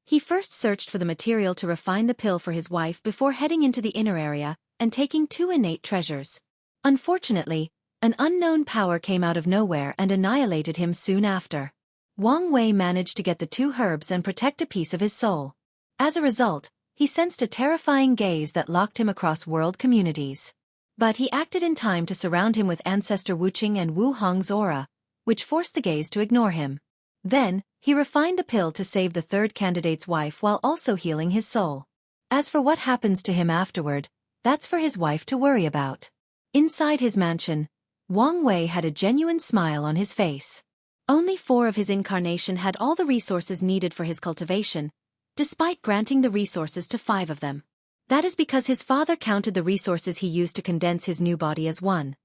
He first searched for the material to refine the pill for his wife before heading into the inner area and taking 2 innate treasures. Unfortunately, an unknown power came out of nowhere and annihilated him soon after. Wang Wei managed to get the 2 herbs and protect a piece of his soul. As a result, he sensed a terrifying gaze that locked him across world communities. But he acted in time to surround him with Ancestor Wuqing and Wu Hong's aura, which forced the gaze to ignore him. Then, he refined the pill to save the 3rd candidate's wife while also healing his soul. As for what happens to him afterward, that's for his wife to worry about. Inside his mansion, Wang Wei had a genuine smile on his face. Only 4 of his incarnation had all the resources needed for his cultivation, despite granting the resources to 5 of them. That is because his father counted the resources he used to condense his new body as 1.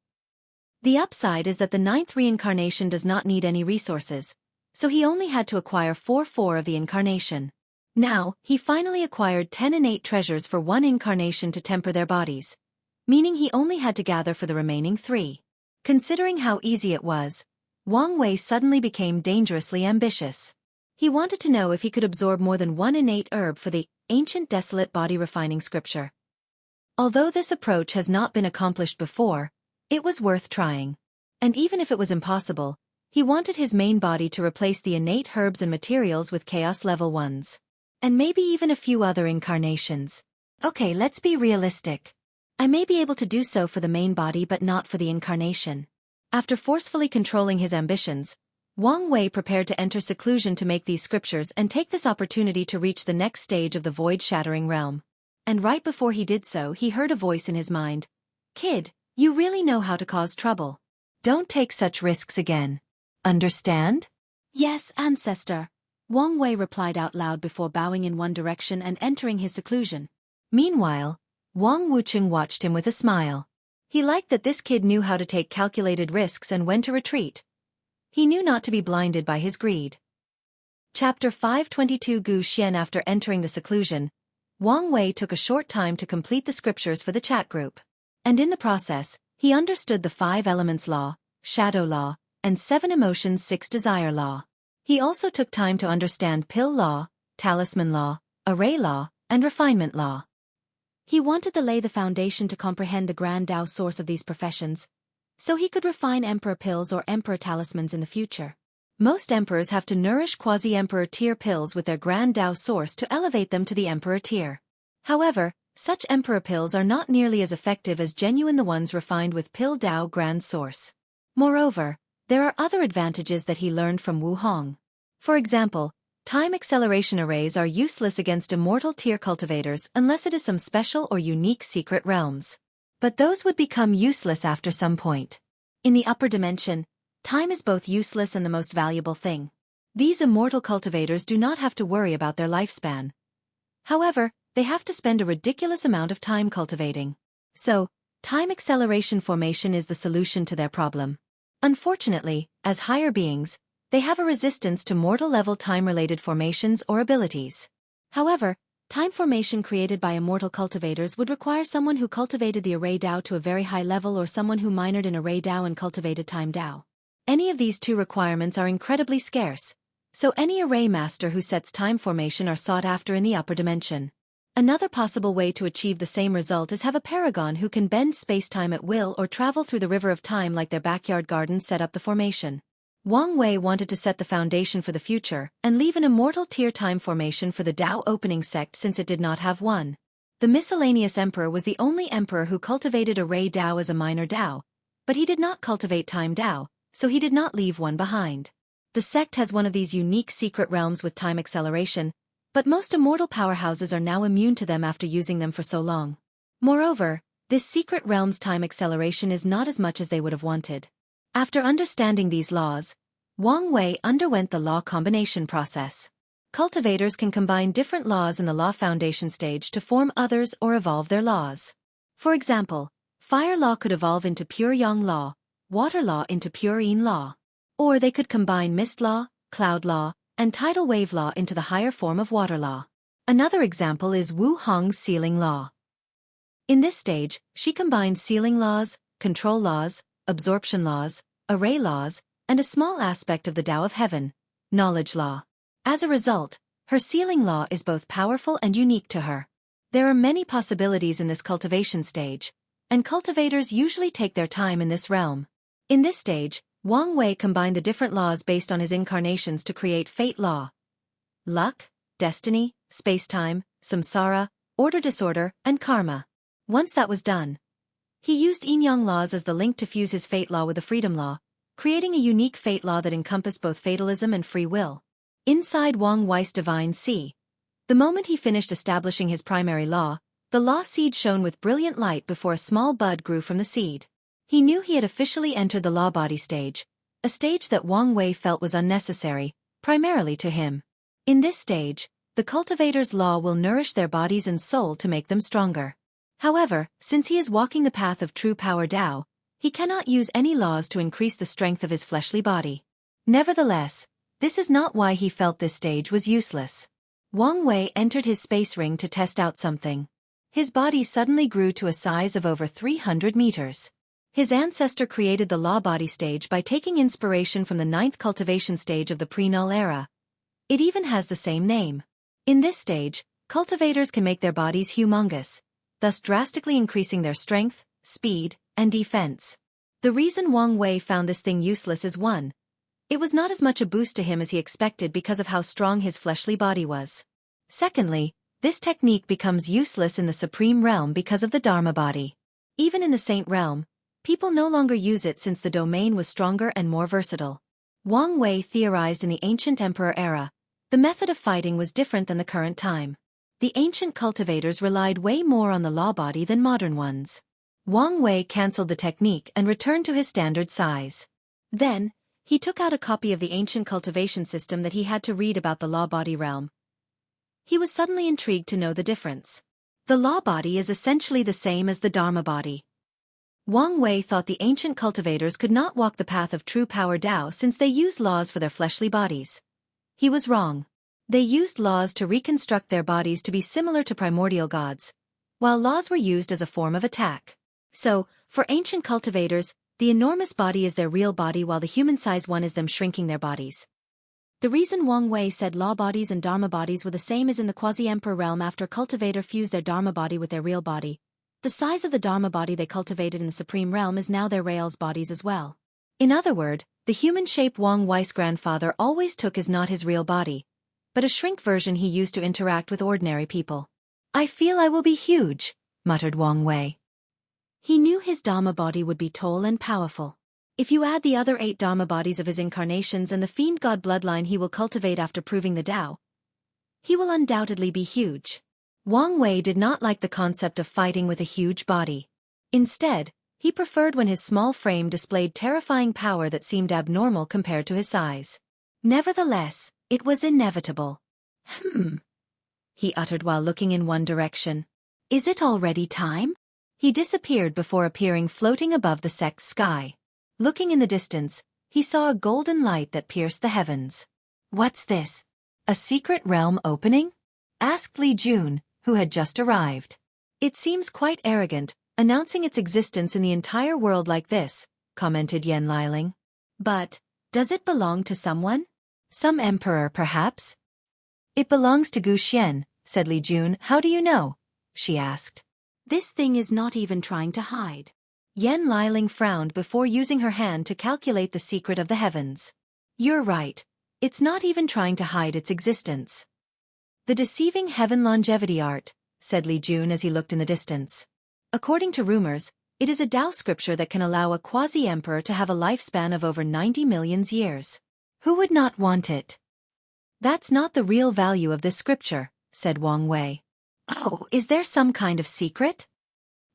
The upside is that the 9th reincarnation does not need any resources, so he only had to acquire 4 of the incarnation. Now, he finally acquired 10 innate treasures for 1 incarnation to temper their bodies, meaning he only had to gather for the remaining 3. Considering how easy it was, Wang Wei suddenly became dangerously ambitious. He wanted to know if he could absorb more than one innate herb for the ancient desolate body refining scripture. Although this approach has not been accomplished before, it was worth trying. And even if it was impossible, he wanted his main body to replace the innate herbs and materials with chaos level ones. And maybe even a few other incarnations. Okay, let's be realistic. I may be able to do so for the main body but not for the incarnation. After forcefully controlling his ambitions, Wang Wei prepared to enter seclusion to make these scriptures and take this opportunity to reach the next stage of the void-shattering realm. And right before he did so, he heard a voice in his mind. Kid, you really know how to cause trouble. Don't take such risks again. Understand? Yes, ancestor. Wang Wei replied out loud before bowing in one direction and entering his seclusion. Meanwhile, Wang Wucheng watched him with a smile. He liked that this kid knew how to take calculated risks and when to retreat. He knew not to be blinded by his greed. Chapter 522 Gu Xian. After entering the seclusion, Wang Wei took a short time to complete the scriptures for the chat group. And in the process, he understood the 5 elements law, shadow law, and 7 emotions 6 desire law. He also took time to understand pill law, talisman law, array law, and refinement law. He wanted to lay the foundation to comprehend the grand Tao source of these professions, so he could refine emperor pills or emperor talismans in the future. Most emperors have to nourish quasi-emperor tier pills with their grand Tao source to elevate them to the emperor tier. However, such emperor pills are not nearly as effective as genuine the ones refined with pill Tao grand source. Moreover, there are other advantages that he learned from Wu Hong. For example, time acceleration arrays are useless against immortal tier cultivators unless it is some special or unique secret realms. But those would become useless after some point. In the upper dimension, time is both useless and the most valuable thing. These immortal cultivators do not have to worry about their lifespan. However, they have to spend a ridiculous amount of time cultivating. So, time acceleration formation is the solution to their problem. Unfortunately, as higher beings, they have a resistance to mortal-level time-related formations or abilities. However, time formation created by immortal cultivators would require someone who cultivated the array Tao to a very high level or someone who minored in array Tao and cultivated time Tao. Any of these 2 requirements are incredibly scarce, so any array master who sets time formation are sought after in the upper dimension. Another possible way to achieve the same result is have a paragon who can bend space-time at will or travel through the river of time like their backyard gardens set up the formation. Wang Wei wanted to set the foundation for the future and leave an immortal tier time formation for the Tao opening sect since it did not have one. The miscellaneous emperor was the only emperor who cultivated array Tao as a minor Tao, but he did not cultivate time Tao, so he did not leave one behind. The sect has one of these unique secret realms with time acceleration, but most immortal powerhouses are now immune to them after using them for so long. Moreover, this secret realm's time acceleration is not as much as they would have wanted. After understanding these laws, Wang Wei underwent the law combination process. Cultivators can combine different laws in the law foundation stage to form others or evolve their laws. For example, fire law could evolve into pure yang law, water law into pure yin law. Or they could combine mist law, cloud law, and tidal wave law into the higher form of water law. Another example is Wu Hong's sealing law. In this stage, she combined sealing laws, control laws, absorption laws, array laws, and a small aspect of the Tao of Heaven, knowledge law. As a result, her sealing law is both powerful and unique to her. There are many possibilities in this cultivation stage, and cultivators usually take their time in this realm. In this stage, Wang Wei combined the different laws based on his incarnations to create fate law, luck, destiny, space-time, samsara, order-disorder, and karma. Once that was done, he used yin-yang laws as the link to fuse his fate law with the freedom law, creating a unique fate law that encompassed both fatalism and free will. Inside Wang Wei's divine sea, the moment he finished establishing his primary law, the law seed shone with brilliant light before a small bud grew from the seed. He knew he had officially entered the law body stage, a stage that Wang Wei felt was unnecessary, primarily to him. In this stage, the cultivator's law will nourish their bodies and soul to make them stronger. However, since he is walking the path of true power Tao, he cannot use any laws to increase the strength of his fleshly body. Nevertheless, this is not why he felt this stage was useless. Wang Wei entered his space ring to test out something. His body suddenly grew to a size of over 300 meters. His ancestor created the law body stage by taking inspiration from the 9th cultivation stage of the pre-null era. It even has the same name. In this stage, cultivators can make their bodies humongous, thus drastically increasing their strength, speed, and defense. The reason Wang Wei found this thing useless is 1. It was not as much a boost to him as he expected because of how strong his fleshly body was. Secondly, this technique becomes useless in the Supreme Realm because of the Dharma body. Even in the Saint Realm, people no longer use it since the domain was stronger and more versatile. Wang Wei theorized in the ancient emperor era. The method of fighting was different than the current time. The ancient cultivators relied way more on the law body than modern ones. Wang Wei cancelled the technique and returned to his standard size. Then, he took out a copy of the ancient cultivation system that he had to read about the law body realm. He was suddenly intrigued to know the difference. The law body is essentially the same as the Dharma body. Wang Wei thought the ancient cultivators could not walk the path of true power Tao since they used laws for their fleshly bodies. He was wrong. They used laws to reconstruct their bodies to be similar to primordial gods, while laws were used as a form of attack. So, for ancient cultivators, the enormous body is their real body while the human-sized one is them shrinking their bodies. The reason Wang Wei said law bodies and Dharma bodies were the same as in the quasi-emperor realm after cultivator fused their Dharma body with their real body. The size of the Dharma body they cultivated in the Supreme Realm is now their Real's bodies as well. In other words, the human shape Wang Wei's grandfather always took is not his real body, but a shrink version he used to interact with ordinary people. I feel I will be huge, muttered Wang Wei. He knew his Dharma body would be tall and powerful. If you add the other 8 Dharma bodies of his incarnations and the fiend god bloodline he will cultivate after proving the Tao, he will undoubtedly be huge. Wang Wei did not like the concept of fighting with a huge body. Instead, he preferred when his small frame displayed terrifying power that seemed abnormal compared to his size. Nevertheless, it was inevitable. He uttered while looking in one direction. Is it already time? He disappeared before appearing floating above the sect's sky. Looking in the distance, he saw a golden light that pierced the heavens. What's this? A secret realm opening? Asked Li Jun, who had just arrived. It seems quite arrogant, announcing its existence in the entire world like this, commented Yan Liling. But, does it belong to someone? Some emperor, perhaps? It belongs to Gu Xian, said Li Jun. How do you know? She asked. This thing is not even trying to hide. Yan Liling frowned before using her hand to calculate the secret of the heavens. You're right. It's not even trying to hide its existence. The deceiving heaven longevity art, said Li Jun as he looked in the distance. According to rumors, it is a Tao scripture that can allow a quasi-emperor to have a lifespan of over 90 million years. Who would not want it? That's not the real value of this scripture, said Wang Wei. Oh, is there some kind of secret?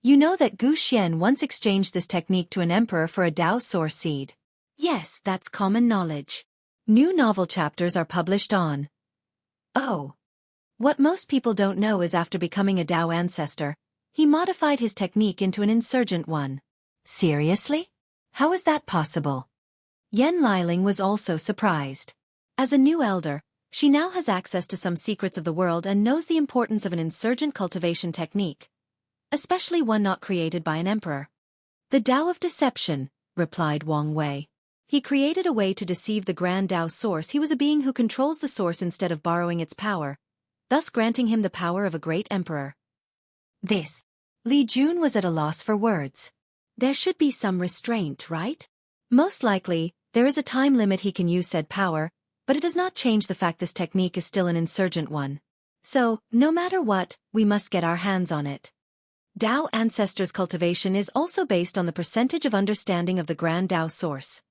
You know that Gu Xian once exchanged this technique to an emperor for a Tao source seed. Yes, that's common knowledge. New novel chapters are published on. Oh. What most people don't know is after becoming a Tao ancestor, he modified his technique into an insurgent one. Seriously? How is that possible? Yan Liling was also surprised. As a new elder, she now has access to some secrets of the world and knows the importance of an insurgent cultivation technique, especially one not created by an emperor. The Tao of deception, replied Wang Wei. He created a way to deceive the grand Tao source. He was a being who controls the source instead of borrowing its power, thus granting him the power of a great emperor. This. Li Jun was at a loss for words. There should be some restraint, right? Most likely, there is a time limit he can use said power, but it does not change the fact this technique is still an insurgent one. So, no matter what, we must get our hands on it. Tao ancestors cultivation is also based on the percentage of understanding of the grand Tao source.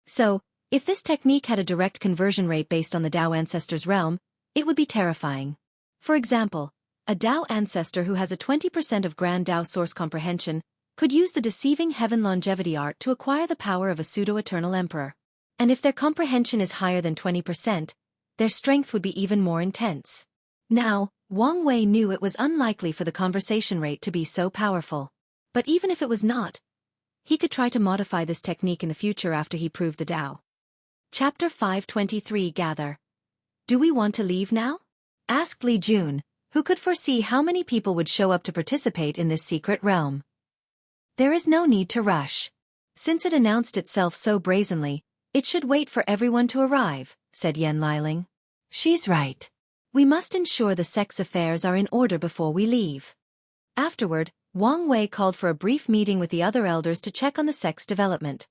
So, if this technique had a direct conversion rate based on the Tao ancestors realm, it would be terrifying. For example, a Tao ancestor who has a 20% of grand Tao source comprehension could use the deceiving heaven longevity art to acquire the power of a pseudo-eternal emperor. And if their comprehension is higher than 20%, their strength would be even more intense. Now, Wang Wei knew it was unlikely for the conversation rate to be so powerful. But even if it was not, he could try to modify this technique in the future after he proved the Tao. Chapter 523 Gather. Do we want to leave now? Asked Li Jun, who could foresee how many people would show up to participate in this secret realm. There is no need to rush. Since it announced itself so brazenly, it should wait for everyone to arrive, said Yen Liling. She's right. We must ensure the sex affairs are in order before we leave. Afterward, Wang Wei called for a brief meeting with the other elders to check on the sex development,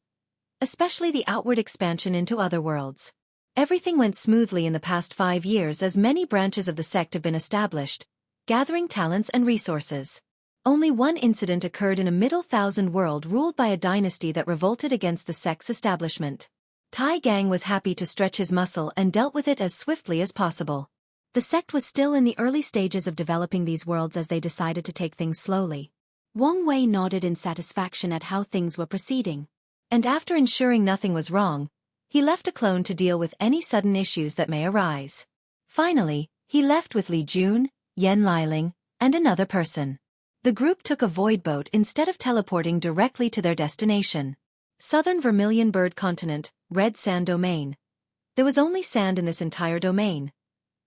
especially the outward expansion into other worlds. Everything went smoothly in the past 5 years as many branches of the sect have been established, gathering talents and resources. Only one incident occurred in a Middle Thousand world ruled by a dynasty that revolted against the sect's establishment. Tai Gang was happy to stretch his muscle and dealt with it as swiftly as possible. The sect was still in the early stages of developing these worlds as they decided to take things slowly. Wang Wei nodded in satisfaction at how things were proceeding. And after ensuring nothing was wrong, he left a clone to deal with any sudden issues that may arise. Finally, he left with Li Jun, Yen Liling, and another person. The group took a void boat instead of teleporting directly to their destination. Southern Vermilion Bird Continent, Red Sand Domain. There was only sand in this entire domain.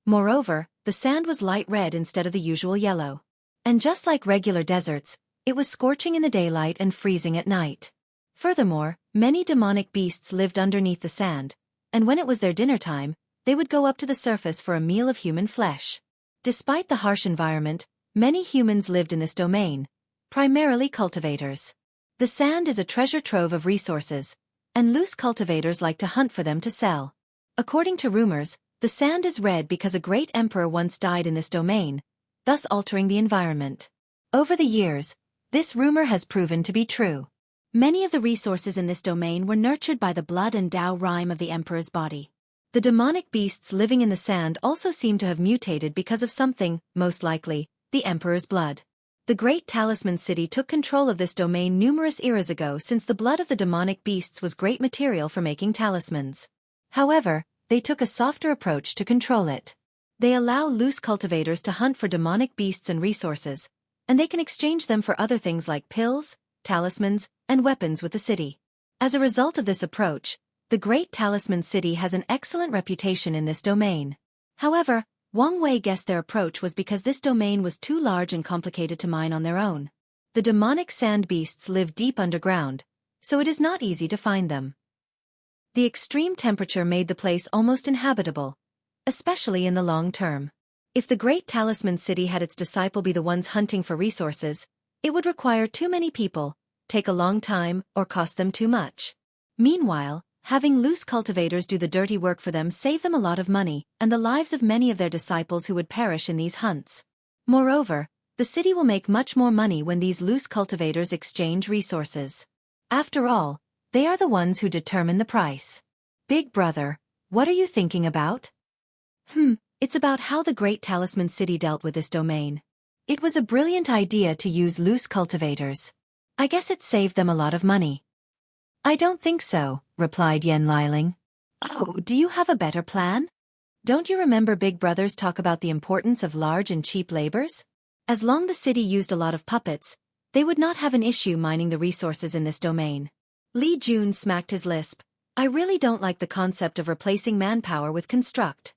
Moreover, the sand was light red instead of the usual yellow. And just like regular deserts, it was scorching in the daylight and freezing at night. Furthermore, many demonic beasts lived underneath the sand, and when it was their dinner time, they would go up to the surface for a meal of human flesh. Despite the harsh environment, many humans lived in this domain, primarily cultivators. The sand is a treasure trove of resources, and loose cultivators like to hunt for them to sell. According to rumors, the sand is red because a great emperor once died in this domain, thus altering the environment. Over the years, this rumor has proven to be true. Many of the resources in this domain were nurtured by the blood and Dao rhyme of the emperor's body. The demonic beasts living in the sand also seem to have mutated because of something, most likely, the emperor's blood. The Great Talisman City took control of this domain numerous eras ago since the blood of the demonic beasts was great material for making talismans. However, they took a softer approach to control it. They allow loose cultivators to hunt for demonic beasts and resources, and they can exchange them for other things like pills, talismans, and weapons with the city. As a result of this approach, the Great Talisman City has an excellent reputation in this domain. However, Wang Wei guessed their approach was because this domain was too large and complicated to mine on their own. The demonic sand beasts live deep underground, so it is not easy to find them. The extreme temperature made the place almost inhabitable, especially in the long term. If the Great Talisman City had its disciple be the ones hunting for resources, it would require too many people, take a long time, or cost them too much. Meanwhile, having loose cultivators do the dirty work for them saved them a lot of money and the lives of many of their disciples who would perish in these hunts. Moreover, the city will make much more money when these loose cultivators exchange resources. After all, they are the ones who determine the price. Big brother, what are you thinking about? It's about how the Great Talisman City dealt with this domain. It was a brilliant idea to use loose cultivators. I guess it saved them a lot of money. I don't think so, replied Yen Liling. Oh, do you have a better plan? Don't you remember big brothers talk about the importance of large and cheap labors? As long as the city used a lot of puppets, they would not have an issue mining the resources in this domain. Li Jun smacked his lisp. I really don't like the concept of replacing manpower with construct.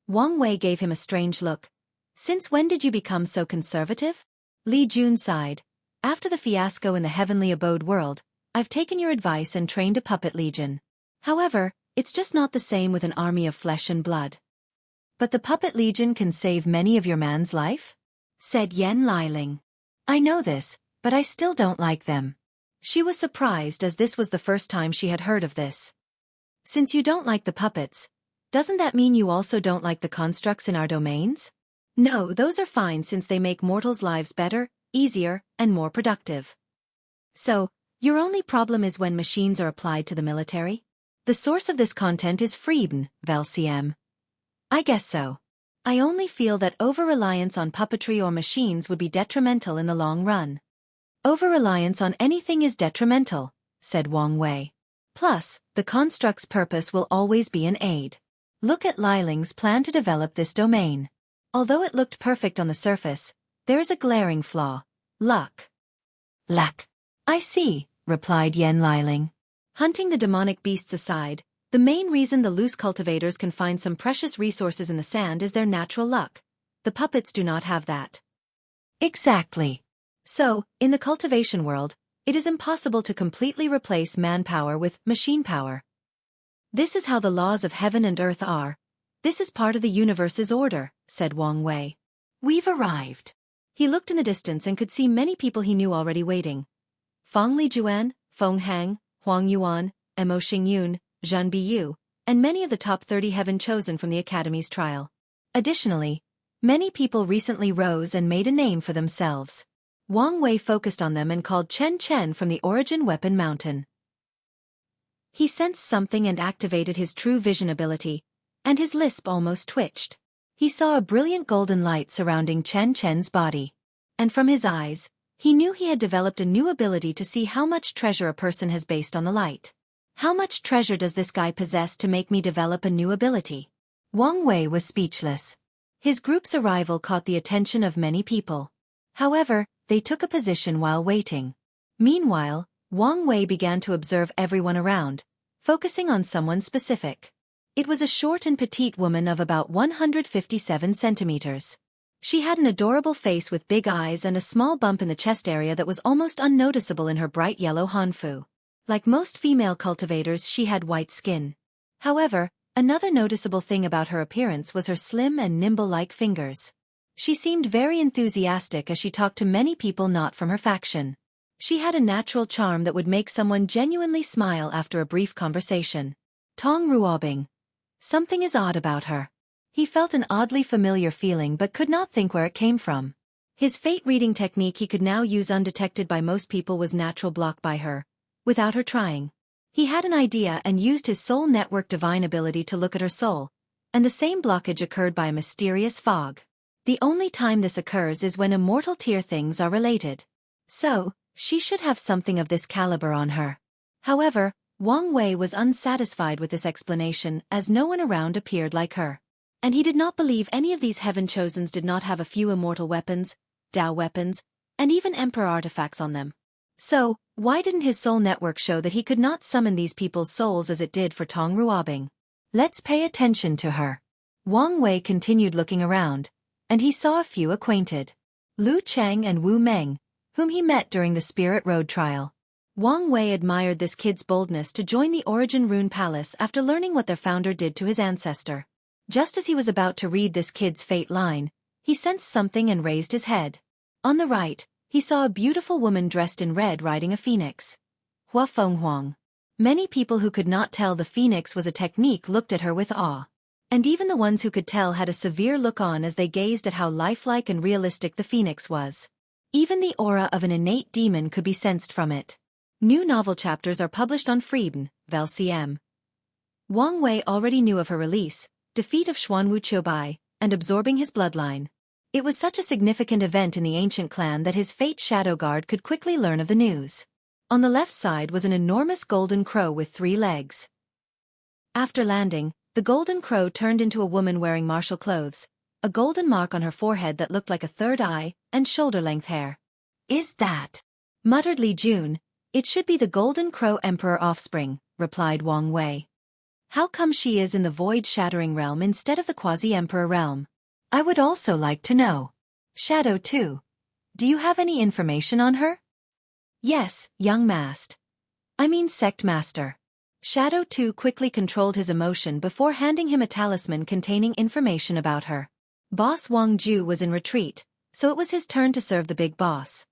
Wang Wei gave him a strange look. Since when did you become so conservative? Li Jun sighed. After the fiasco in the Heavenly Abode world, I've taken your advice and trained a puppet legion. However, it's just not the same with an army of flesh and blood. But the puppet legion can save many of your man's life? Said Yen Liling. I know this, but I still don't like them. She was surprised as this was the first time she had heard of this. Since you don't like the puppets, doesn't that mean you also don't like the constructs in our domains? No, those are fine since they make mortals' lives better, easier, and more productive. So, your only problem is when machines are applied to the military? The source of this content is Frieden, Velcm. I guess so. I only feel that over-reliance on puppetry or machines would be detrimental in the long run. Over-reliance on anything is detrimental, said Wang Wei. Plus, the construct's purpose will always be an aid. Look at Liling's plan to develop this domain. Although it looked perfect on the surface, there is a glaring flaw. Luck. Luck. I see, replied Yen Liling. Hunting the demonic beasts aside, the main reason the loose cultivators can find some precious resources in the sand is their natural luck. The puppets do not have that. Exactly. So, in the cultivation world, It is impossible to completely replace manpower with machine power. This is how the laws of heaven and earth are. This is part of the universe's order, said Wang Wei. We've arrived. He looked in the distance and could see many people he knew already waiting. Fang Lijuan, Feng Hang, Huang Yuan, Mo Xingyun, Zhan Biyu, and many of the top 30 heaven chosen from the Academy's trial. Additionally, many people recently rose and made a name for themselves. Wang Wei focused on them and called Chen Chen from the Origin Weapon Mountain. He sensed something and activated his true vision ability, and his lisp almost twitched. He saw a brilliant golden light surrounding Chen Chen's body. And from his eyes, he knew he had developed a new ability to see how much treasure a person has based on the light. How much treasure does this guy possess to make me develop a new ability? Wang Wei was speechless. His group's arrival caught the attention of many people. However, they took a position while waiting. Meanwhile, Wang Wei began to observe everyone around, focusing on someone specific. It was a short and petite woman of about 157 centimeters. She had an adorable face with big eyes and a small bump in the chest area that was almost unnoticeable in her bright yellow hanfu. Like most female cultivators, she had white skin. However, another noticeable thing about her appearance was her slim and nimble-like fingers. She seemed very enthusiastic as she talked to many people not from her faction. She had a natural charm that would make someone genuinely smile after a brief conversation. Tong Ruobing. Something is odd about her. He felt an oddly familiar feeling but could not think where it came from. His fate-reading technique he could now use undetected by most people was natural block by her, without her trying. He had an idea and used his soul network divine ability to look at her soul, and the same blockage occurred by a mysterious fog. The only time this occurs is when immortal tier things are related. So, she should have something of this caliber on her. However, Wang Wei was unsatisfied with this explanation as no one around appeared like her. And he did not believe any of these heaven chosens did not have a few immortal weapons, Dao weapons, and even emperor artifacts on them. So, why didn't his soul network show that he could not summon these people's souls as it did for Tong Ruobing? Let's pay attention to her. Wang Wei continued looking around, and he saw a few acquainted. Lu Cheng and Wu Meng, whom he met during the Spirit Road trial. Wang Wei admired this kid's boldness to join the Origin Rune Palace after learning what their founder did to his ancestor. Just as he was about to read this kid's fate line, he sensed something and raised his head. On the right, he saw a beautiful woman dressed in red riding a phoenix. Hua Fenghuang. Many people who could not tell the phoenix was a technique looked at her with awe. And even the ones who could tell had a severe look on as they gazed at how lifelike and realistic the phoenix was. Even the aura of an innate demon could be sensed from it. New novel chapters are published on Freeben, Vel CM. Wang Wei already knew of her release, defeat of Xuanwu Qiubai, and absorbing his bloodline. It was such a significant event in the ancient clan that his fate shadow guard could quickly learn of the news. On the left side was an enormous golden crow with 3 legs. After landing, the golden crow turned into a woman wearing martial clothes, a golden mark on her forehead that looked like a third eye, and shoulder-length hair. Is that? Muttered Li Jun. It should be the Golden Crow Emperor offspring, replied Wang Wei. How come she is in the void-shattering realm instead of the quasi-emperor realm? I would also like to know. Shadow 2. Do you have any information on her? Yes, young Mast. I mean Sect Master. Shadow 2 quickly controlled his emotion before handing him a talisman containing information about her. Boss Wang Ju was in retreat, so it was his turn to serve the big boss.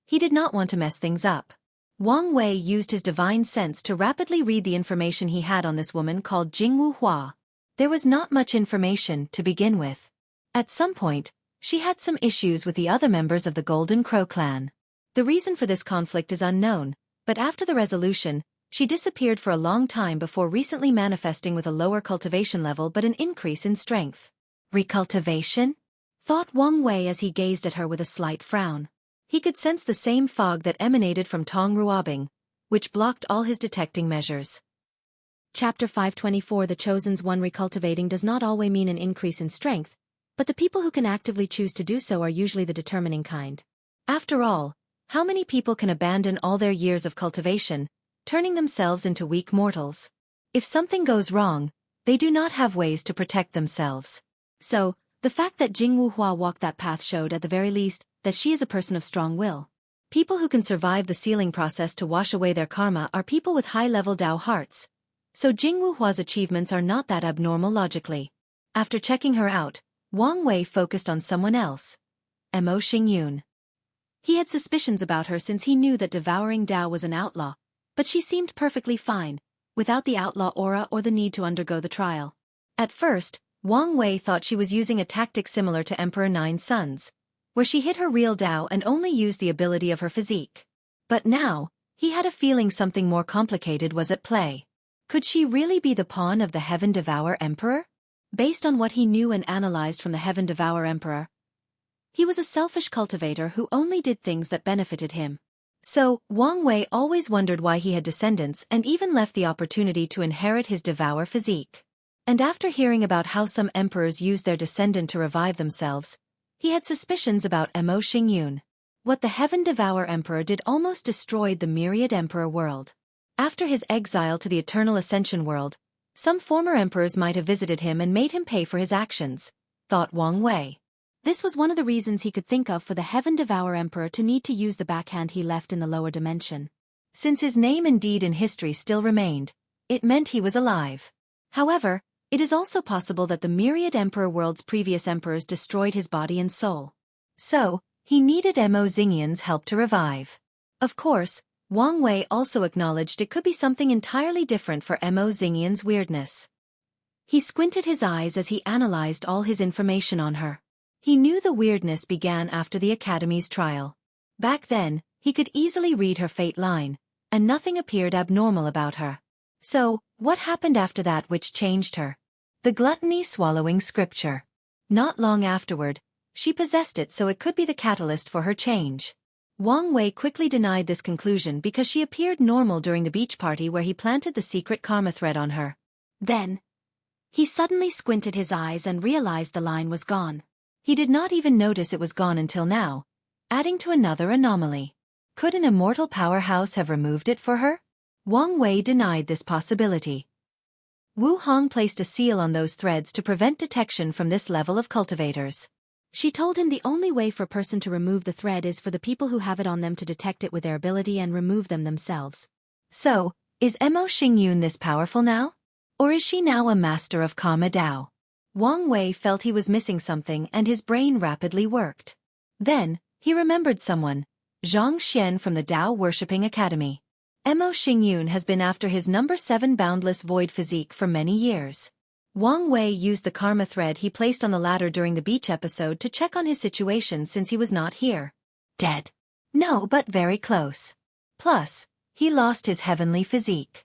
He did not want to mess things up. Wang Wei used his divine sense to rapidly read the information he had on this woman called Jingwu Hua. There was not much information to begin with. At some point, she had some issues with the other members of the Golden Crow clan. The reason for this conflict is unknown, but after the resolution, she disappeared for a long time before recently manifesting with a lower cultivation level but an increase in strength. Recultivation? Thought Wang Wei as he gazed at her with a slight frown. He could sense the same fog that emanated from Tong Ruobing, which blocked all his detecting measures. Chapter 524 The Chosen's One recultivating does not always mean an increase in strength, but the people who can actively choose to do so are usually the determining kind. After all, how many people can abandon all their years of cultivation, turning themselves into weak mortals? If something goes wrong, they do not have ways to protect themselves. So, the fact that Jingwu Hua walked that path showed at the very least that she is a person of strong will. People who can survive the sealing process to wash away their karma are people with high-level Dao hearts. So Jing Wuhua's achievements are not that abnormal logically. After checking her out, Wang Wei focused on someone else. Mo Xingyun. He had suspicions about her since he knew that devouring Dao was an outlaw, but she seemed perfectly fine, without the outlaw aura or the need to undergo the trial. At first, Wang Wei thought she was using a tactic similar to Emperor Nine Suns, where she hid her real Dao and only used the ability of her physique. But now, he had a feeling something more complicated was at play. Could she really be the pawn of the Heaven Devourer Emperor? Based on what he knew and analyzed from the Heaven Devourer Emperor, he was a selfish cultivator who only did things that benefited him. So, Wang Wei always wondered why he had descendants and even left the opportunity to inherit his Devour physique. And after hearing about how some emperors use their descendant to revive themselves, he had suspicions about Mo Xingyun. What the Heaven Devourer Emperor did almost destroyed the Myriad Emperor world. After his exile to the Eternal Ascension world, some former emperors might have visited him and made him pay for his actions, thought Wang Wei. This was one of the reasons he could think of for the Heaven Devourer Emperor to need to use the backhand he left in the lower dimension. Since his name and deed in history still remained, it meant he was alive. However, it is also possible that the Myriad Emperor world's previous emperors destroyed his body and soul. So, he needed Mo Xingyun's help to revive. Of course, Wang Wei also acknowledged it could be something entirely different for Mo Xingyun's weirdness. He squinted his eyes as he analyzed all his information on her. He knew the weirdness began after the Academy's trial. Back then, he could easily read her fate line, and nothing appeared abnormal about her. So, what happened after that which changed her? The gluttony swallowing scripture. Not long afterward, she possessed it so it could be the catalyst for her change. Wang Wei quickly denied this conclusion because she appeared normal during the beach party where he planted the secret karma thread on her. Then, he suddenly squinted his eyes and realized the line was gone. He did not even notice it was gone until now, adding to another anomaly. Could an immortal powerhouse have removed it for her? Wang Wei denied this possibility. Wu Hong placed a seal on those threads to prevent detection from this level of cultivators. She told him the only way for a person to remove the thread is for the people who have it on them to detect it with their ability and remove them themselves. So, is Mo Xingyun this powerful now? Or is she now a master of Karma Dao? Wang Wei felt he was missing something and his brain rapidly worked. Then, he remembered someone, Zhang Xian from the Dao Worshipping Academy. Mo Xingyun has been after his number 7 boundless void physique for many years. Wang Wei used the karma thread he placed on the ladder during the beach episode to check on his situation since he was not here. Dead? No, but very close. Plus, he lost his heavenly physique.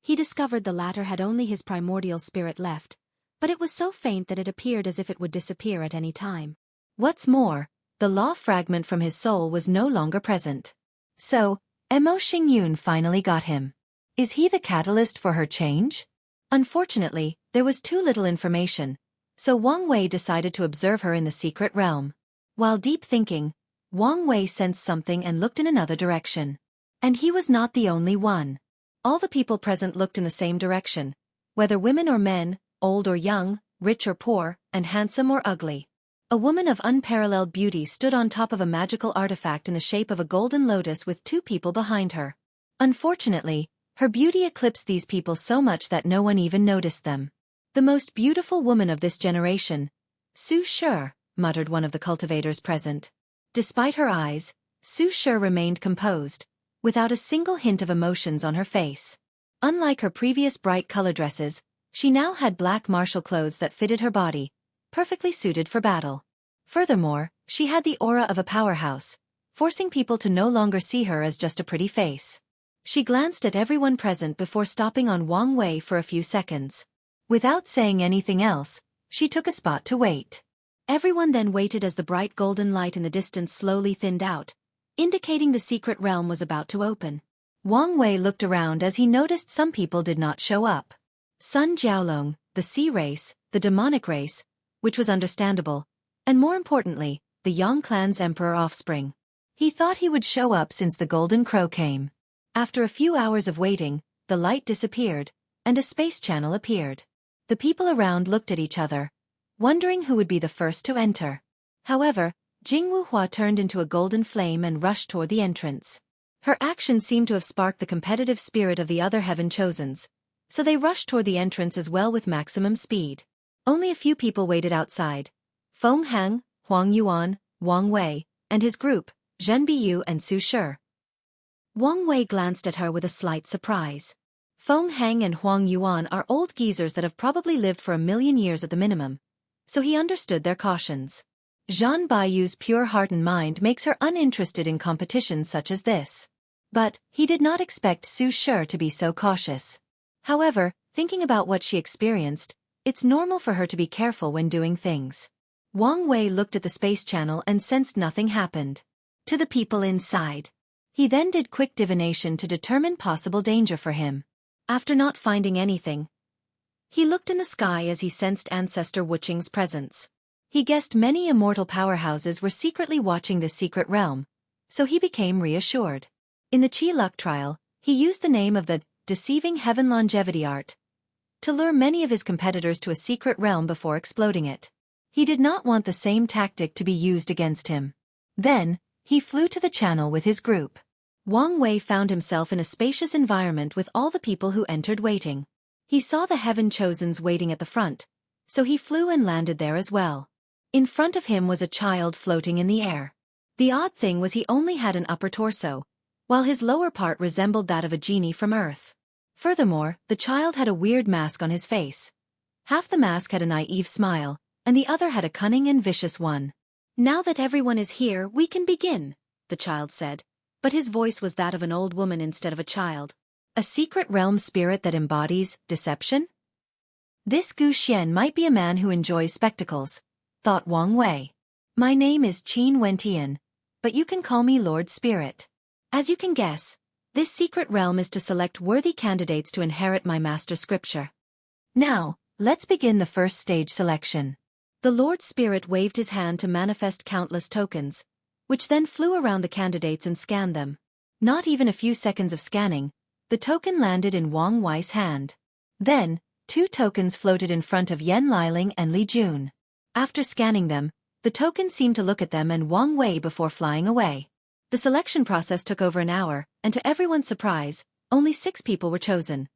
He discovered the latter had only his primordial spirit left, but it was so faint that it appeared as if it would disappear at any time. What's more, the law fragment from his soul was no longer present. So, Mo Xingyun finally got him. Is he the catalyst for her change? Unfortunately, there was too little information, so Wang Wei decided to observe her in the secret realm. While deep thinking, Wang Wei sensed something and looked in another direction. And he was not the only one. All the people present looked in the same direction, whether women or men, old or young, rich or poor, and handsome or ugly. A woman of unparalleled beauty stood on top of a magical artifact in the shape of a golden lotus with 2 people behind her. Unfortunately, her beauty eclipsed these people so much that no one even noticed them. The most beautiful woman of this generation, Su Shi, muttered one of the cultivators present. Despite her eyes, Su Shi remained composed, without a single hint of emotions on her face. Unlike her previous bright color dresses, she now had black martial clothes that fitted her body, perfectly suited for battle. Furthermore, she had the aura of a powerhouse, forcing people to no longer see her as just a pretty face. She glanced at everyone present before stopping on Wang Wei for a few seconds. Without saying anything else, she took a spot to wait. Everyone then waited as the bright golden light in the distance slowly thinned out, indicating the secret realm was about to open. Wang Wei looked around as he noticed some people did not show up. Sun Jiaolong, the sea race, the demonic race, which was understandable, and more importantly, the Yang clan's emperor offspring. He thought he would show up since the golden crow came. After a few hours of waiting, the light disappeared, and a space channel appeared. The people around looked at each other, wondering who would be the first to enter. However, Jingwuhua turned into a golden flame and rushed toward the entrance. Her action seemed to have sparked the competitive spirit of the other Heaven Chosens, so they rushed toward the entrance as well with maximum speed. Only a few people waited outside. Feng Hang, Huang Yuan, Wang Wei, and his group, Zhen Biyu and Su Shi. Wang Wei glanced at her with a slight surprise. Feng Hang and Huang Yuan are old geezers that have probably lived for 1,000,000 years at the minimum, so he understood their cautions. Zhan Biyu's pure heart and mind makes her uninterested in competitions such as this. But he did not expect Su Shi to be so cautious. However, thinking about what she experienced, it's normal for her to be careful when doing things. Wang Wei looked at the space channel and sensed nothing happened. To the people inside. He then did quick divination to determine possible danger for him. After not finding anything, he looked in the sky as he sensed Ancestor Wuqing's presence. He guessed many immortal powerhouses were secretly watching this secret realm, so he became reassured. In the Qi Luck trial, he used the name of the Deceiving Heaven Longevity Art to lure many of his competitors to a secret realm before exploding it. He did not want the same tactic to be used against him. Then, he flew to the channel with his group. Wang Wei found himself in a spacious environment with all the people who entered waiting. He saw the Heaven Chosens waiting at the front, so he flew and landed there as well. In front of him was a child floating in the air. The odd thing was he only had an upper torso, while his lower part resembled that of a genie from Earth. Furthermore, the child had a weird mask on his face. Half the mask had a naive smile, and the other had a cunning and vicious one. "Now that everyone is here, we can begin," the child said, but his voice was that of an old woman instead of a child. A secret realm spirit that embodies deception? This Gu Xian might be a man who enjoys spectacles, thought Wang Wei. "My name is Qin Wentian, but you can call me Lord Spirit. As you can guess, this secret realm is to select worthy candidates to inherit my master scripture. Now, let's begin the first stage selection." The Lord Spirit waved his hand to manifest countless tokens, which then flew around the candidates and scanned them. Not even a few seconds of scanning, the token landed in Wang Wei's hand. Then, 2 tokens floated in front of Yan Liling and Li Jun. After scanning them, the token seemed to look at them and Wang Wei before flying away. The selection process took over an hour, and to everyone's surprise, only 6 people were chosen.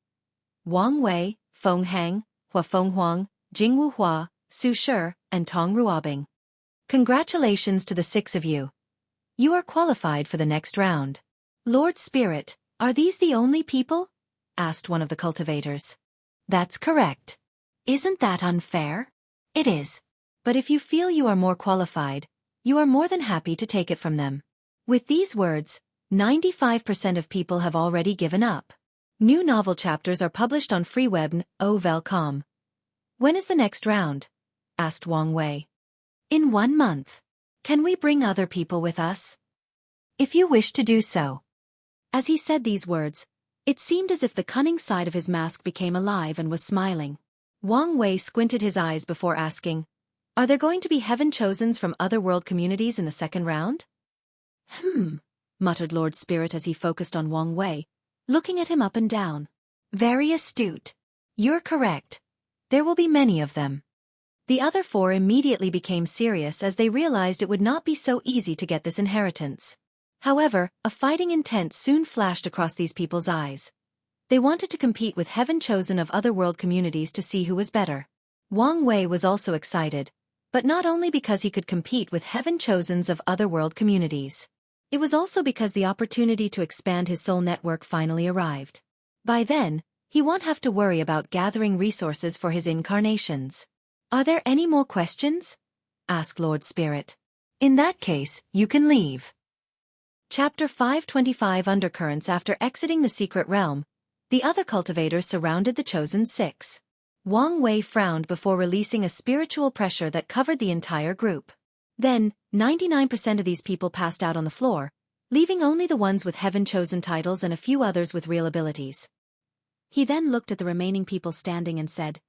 Wang Wei, Feng Hang, Hua Fenghuang, Jingwu Hua, Su Shi, and Tong Ruobing. Congratulations to the 6 of you. You are qualified for the next round. Lord Spirit, are these the only people? Asked one of the cultivators. That's correct. Isn't that unfair? It is. But if you feel you are more qualified, you are more than happy to take it from them. With these words, 95% of people have already given up. New novel chapters are published on freewebn.com. When is the next round? Asked Wang Wei. In 1 month. Can we bring other people with us? If you wish to do so. As he said these words, it seemed as if the cunning side of his mask became alive and was smiling. Wang Wei squinted his eyes before asking, "Are there going to be Heaven Chosens from other world communities in the second round?" Muttered Lord Spirit as he focused on Wang Wei, looking at him up and down. Very astute. You're correct. There will be many of them. The other 4 immediately became serious as they realized it would not be so easy to get this inheritance. However, a fighting intent soon flashed across these people's eyes. They wanted to compete with Heaven Chosen of other world communities to see who was better. Wang Wei was also excited, but not only because he could compete with Heaven Chosens of other world communities. It was also because the opportunity to expand his soul network finally arrived. By then, he won't have to worry about gathering resources for his incarnations. Are there any more questions? Asked Lord Spirit. In that case, you can leave. Chapter 525 Undercurrents. After exiting the secret realm, the other cultivators surrounded the chosen 6. Wang Wei frowned before releasing a spiritual pressure that covered the entire group. Then, 99% of these people passed out on the floor, leaving only the ones with Heaven-chosen titles and a few others with real abilities. He then looked at the remaining people standing and said,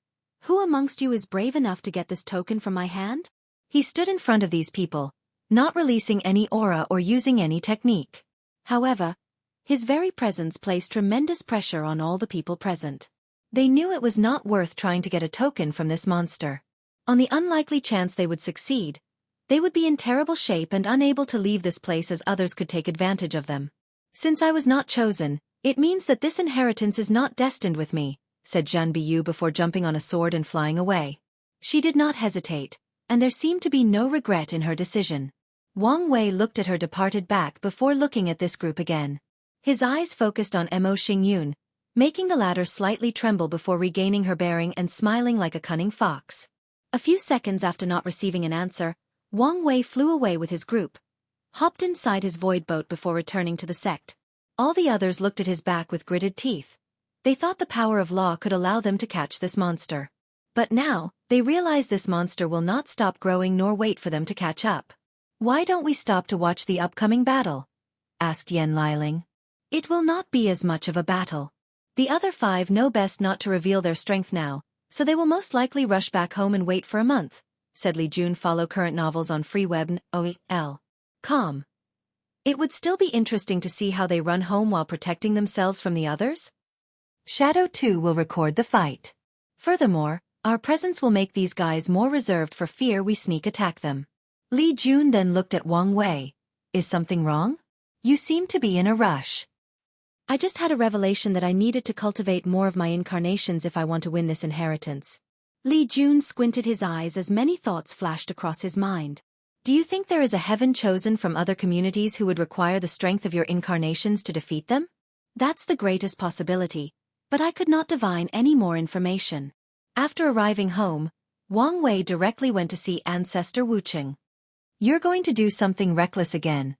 "Who amongst you is brave enough to get this token from my hand?" He stood in front of these people, not releasing any aura or using any technique. However, his very presence placed tremendous pressure on all the people present. They knew it was not worth trying to get a token from this monster. On the unlikely chance they would succeed, They would be in terrible shape and unable to leave this place as others could take advantage of them. Since I was not chosen, it means that this inheritance is not destined with me, said Zhan Biyu before jumping on a sword and flying away. She did not hesitate, and there seemed to be no regret in her decision. Wang Wei looked at her departed back before looking at this group again. His eyes focused on Mo Xingyun, making the latter slightly tremble before regaining her bearing and smiling like a cunning fox. A few seconds after not receiving an answer, Wang Wei flew away with his group, hopped inside his void boat before returning to the sect. All the others looked at his back with gritted teeth. They thought the power of law could allow them to catch this monster. But now, they realize this monster will not stop growing nor wait for them to catch up. Why don't we stop to watch the upcoming battle? Asked Yan Liling. It will not be as much of a battle. The other 5 know best not to reveal their strength now, so they will most likely rush back home and wait for a month, said Li Jun. Follow current novels on freeweb.com. It would still be interesting to see how they run home while protecting themselves from the others. Shadow 2 will record the fight. Furthermore, our presence will make these guys more reserved for fear we sneak attack them. Li Jun then looked at Wang Wei. Is something wrong? You seem to be in a rush. I just had a revelation that I needed to cultivate more of my incarnations if I want to win this inheritance. Li Jun squinted his eyes as many thoughts flashed across his mind. Do you think there is a heaven chosen from other communities who would require the strength of your incarnations to defeat them? That's the greatest possibility, but I could not divine any more information. After arriving home, Wang Wei directly went to see Ancestor Wucheng. You're going to do something reckless again,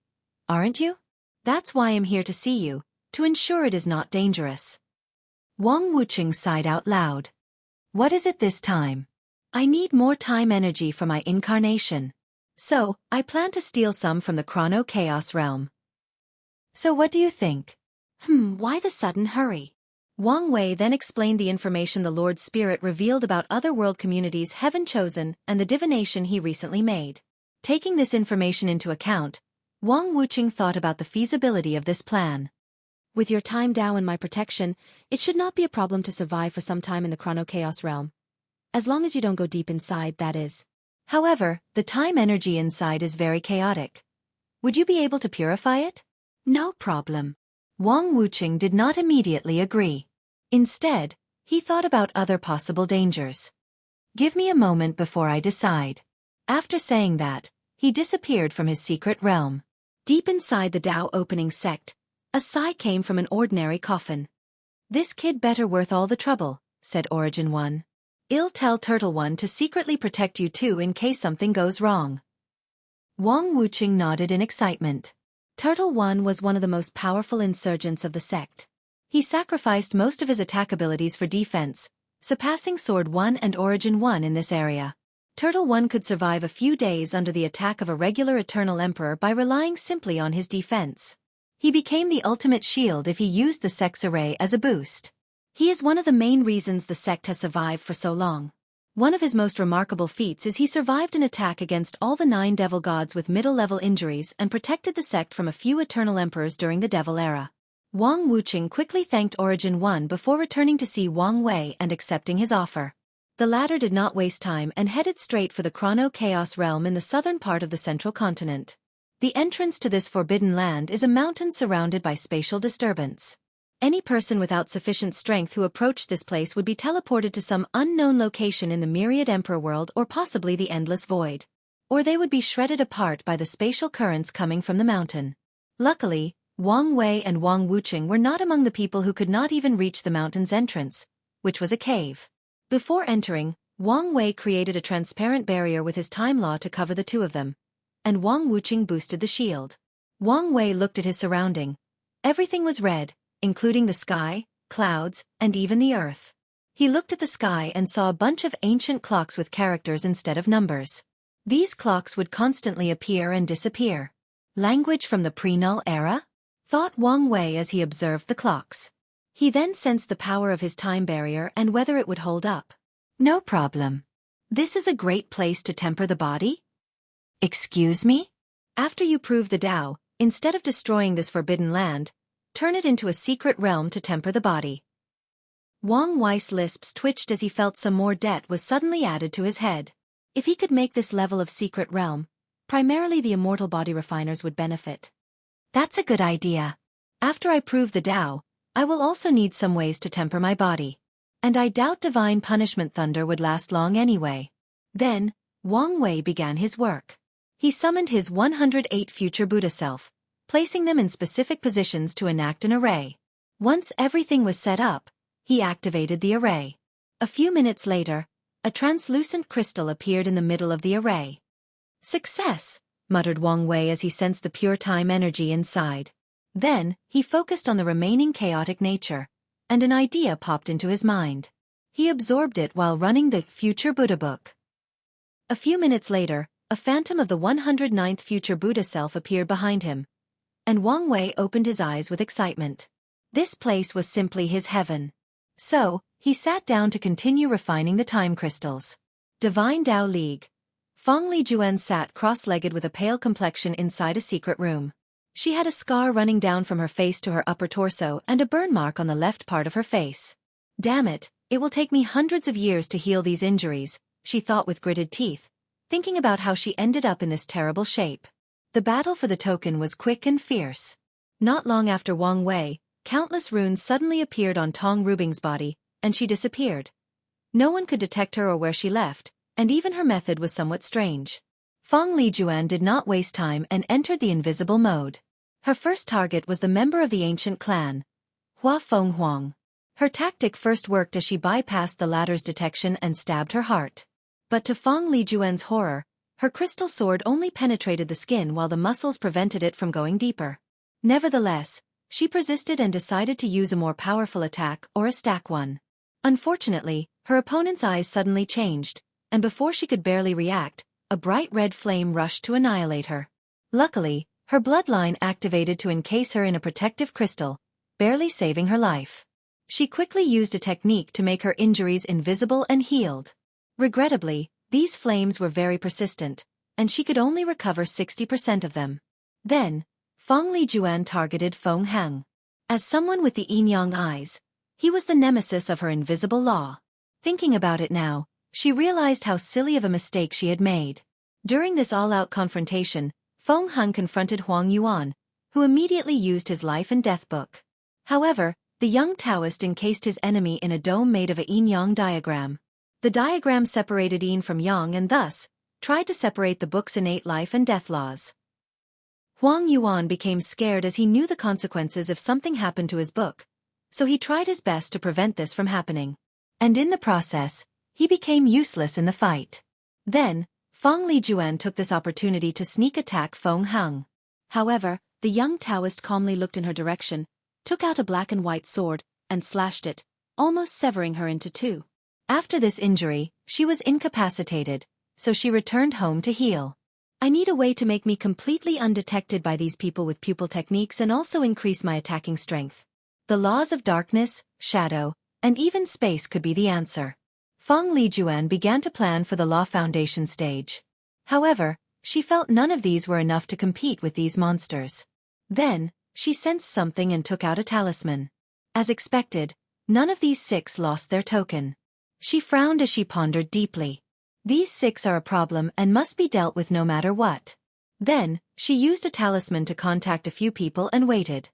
aren't you? That's why I'm here to see you, to ensure it is not dangerous. Wang Wucheng sighed out loud. What is it this time? I need more time energy for my incarnation. So, I plan to steal some from the Chrono Chaos realm. So what do you think? Why the sudden hurry? Wang Wei then explained the information the Lord Spirit revealed about other world communities heaven chosen and the divination he recently made. Taking this information into account, Wang Wucheng thought about the feasibility of this plan. With your time Dao in my protection, it should not be a problem to survive for some time in the Chrono Chaos realm. As long as you don't go deep inside, that is. However, the time energy inside is very chaotic. Would you be able to purify it? No problem. Wang Wucheng did not immediately agree. Instead, he thought about other possible dangers. Give me a moment before I decide. After saying that, he disappeared from his secret realm. Deep inside the Dao opening sect, a sigh came from an ordinary coffin. This kid better worth all the trouble, said Origin 1. I'll tell Turtle 1 to secretly protect you too in case something goes wrong. Wang Wucheng nodded in excitement. Turtle 1 was one of the most powerful insurgents of the sect. He sacrificed most of his attack abilities for defense, surpassing Sword 1 and Origin 1 in this area. Turtle 1 could survive a few days under the attack of a regular Eternal Emperor by relying simply on his defense. He became the ultimate shield if he used the sect's array as a boost. He is one of the main reasons the sect has survived for so long. One of his most remarkable feats is he survived an attack against all the 9 devil gods with middle-level injuries and protected the sect from a few Eternal Emperors during the Devil Era. Wang Wucheng quickly thanked Origin 1 before returning to see Wang Wei and accepting his offer. The latter did not waste time and headed straight for the Chrono Chaos realm in the southern part of the central continent. The entrance to this forbidden land is a mountain surrounded by spatial disturbance. Any person without sufficient strength who approached this place would be teleported to some unknown location in the Myriad Emperor world or possibly the Endless Void. Or they would be shredded apart by the spatial currents coming from the mountain. Luckily, Wang Wei and Wang Wucheng were not among the people who could not even reach the mountain's entrance, which was a cave. Before entering, Wang Wei created a transparent barrier with his time law to cover the two of them, and Wang Wucheng boosted the shield. Wang Wei looked at his surrounding. Everything was red, including the sky, clouds, and even the earth. He looked at the sky and saw a bunch of ancient clocks with characters instead of numbers. These clocks would constantly appear and disappear. Language from the pre-null era? Thought Wang Wei as he observed the clocks. He then sensed the power of his time barrier and whether it would hold up. No problem. This is a great place to temper the body? Excuse me? After you prove the Tao, instead of destroying this forbidden land, turn it into a secret realm to temper the body. Wang Wei's lips twitched as he felt some more debt was suddenly added to his head. If he could make this level of secret realm, primarily the immortal body refiners would benefit. That's a good idea. After I prove the Tao, I will also need some ways to temper my body. And I doubt divine punishment thunder would last long anyway. Then, Wang Wei began his work. He summoned his 108 future Buddha self, placing them in specific positions to enact an array. Once everything was set up, he activated the array. A few minutes later, a translucent crystal appeared in the middle of the array. Success, muttered Wang Wei as he sensed the pure time energy inside. Then, he focused on the remaining chaotic nature, and an idea popped into his mind. He absorbed it while running the Future Buddha book. A few minutes later, a phantom of the 109th future Buddha self appeared behind him, and Wang Wei opened his eyes with excitement. This place was simply his heaven. So, he sat down to continue refining the time crystals. Divine Tao League. Feng Lijuan sat cross-legged with a pale complexion inside a secret room. She had a scar running down from her face to her upper torso and a burn mark on the left part of her face. Damn it, it will take me hundreds of years to heal these injuries, she thought with gritted teeth, thinking about how she ended up in this terrible shape. The battle for the token was quick and fierce. Not long after Wang Wei, countless runes suddenly appeared on Tong Rubing's body, and she disappeared. No one could detect her or where she left, and even her method was somewhat strange. Feng Lijuan did not waste time and entered the invisible mode. Her first target was the member of the ancient clan, Hua Feng Huang. Her tactic first worked as she bypassed the latter's detection and stabbed her heart. But to Feng Lijuan's horror, her crystal sword only penetrated the skin while the muscles prevented it from going deeper. Nevertheless, she persisted and decided to use a more powerful attack or a stack one. Unfortunately, her opponent's eyes suddenly changed, and before she could barely react, a bright red flame rushed to annihilate her. Luckily, her bloodline activated to encase her in a protective crystal, barely saving her life. She quickly used a technique to make her injuries invisible and healed. Regrettably, these flames were very persistent, and she could only recover 60% of them. Then, Feng Lijuan targeted Feng Hang. As someone with the yin-yang eyes, he was the nemesis of her invisible law. Thinking about it now, she realized how silly of a mistake she had made. During this all-out confrontation, Feng Hang confronted Huang Yuan, who immediately used his life and death book. However, the young Taoist encased his enemy in a dome made of a yin-yang diagram. The diagram separated yin from yang and thus, tried to separate the book's innate life and death laws. Huang Yuan became scared as he knew the consequences if something happened to his book, so he tried his best to prevent this from happening. And in the process, he became useless in the fight. Then, Feng Lijuan took this opportunity to sneak attack Feng Hang. However, the young Taoist calmly looked in her direction, took out a black and white sword, and slashed it, almost severing her into two. After this injury, she was incapacitated, so she returned home to heal. I need a way to make me completely undetected by these people with pupil techniques and also increase my attacking strength. The laws of darkness, shadow, and even space could be the answer. Feng Lijuan began to plan for the Law Foundation stage. However, she felt none of these were enough to compete with these monsters. Then, she sensed something and took out a talisman. As expected, none of these 6 lost their token. She frowned as she pondered deeply. These 6 are a problem and must be dealt with no matter what. Then, she used a talisman to contact a few people and waited.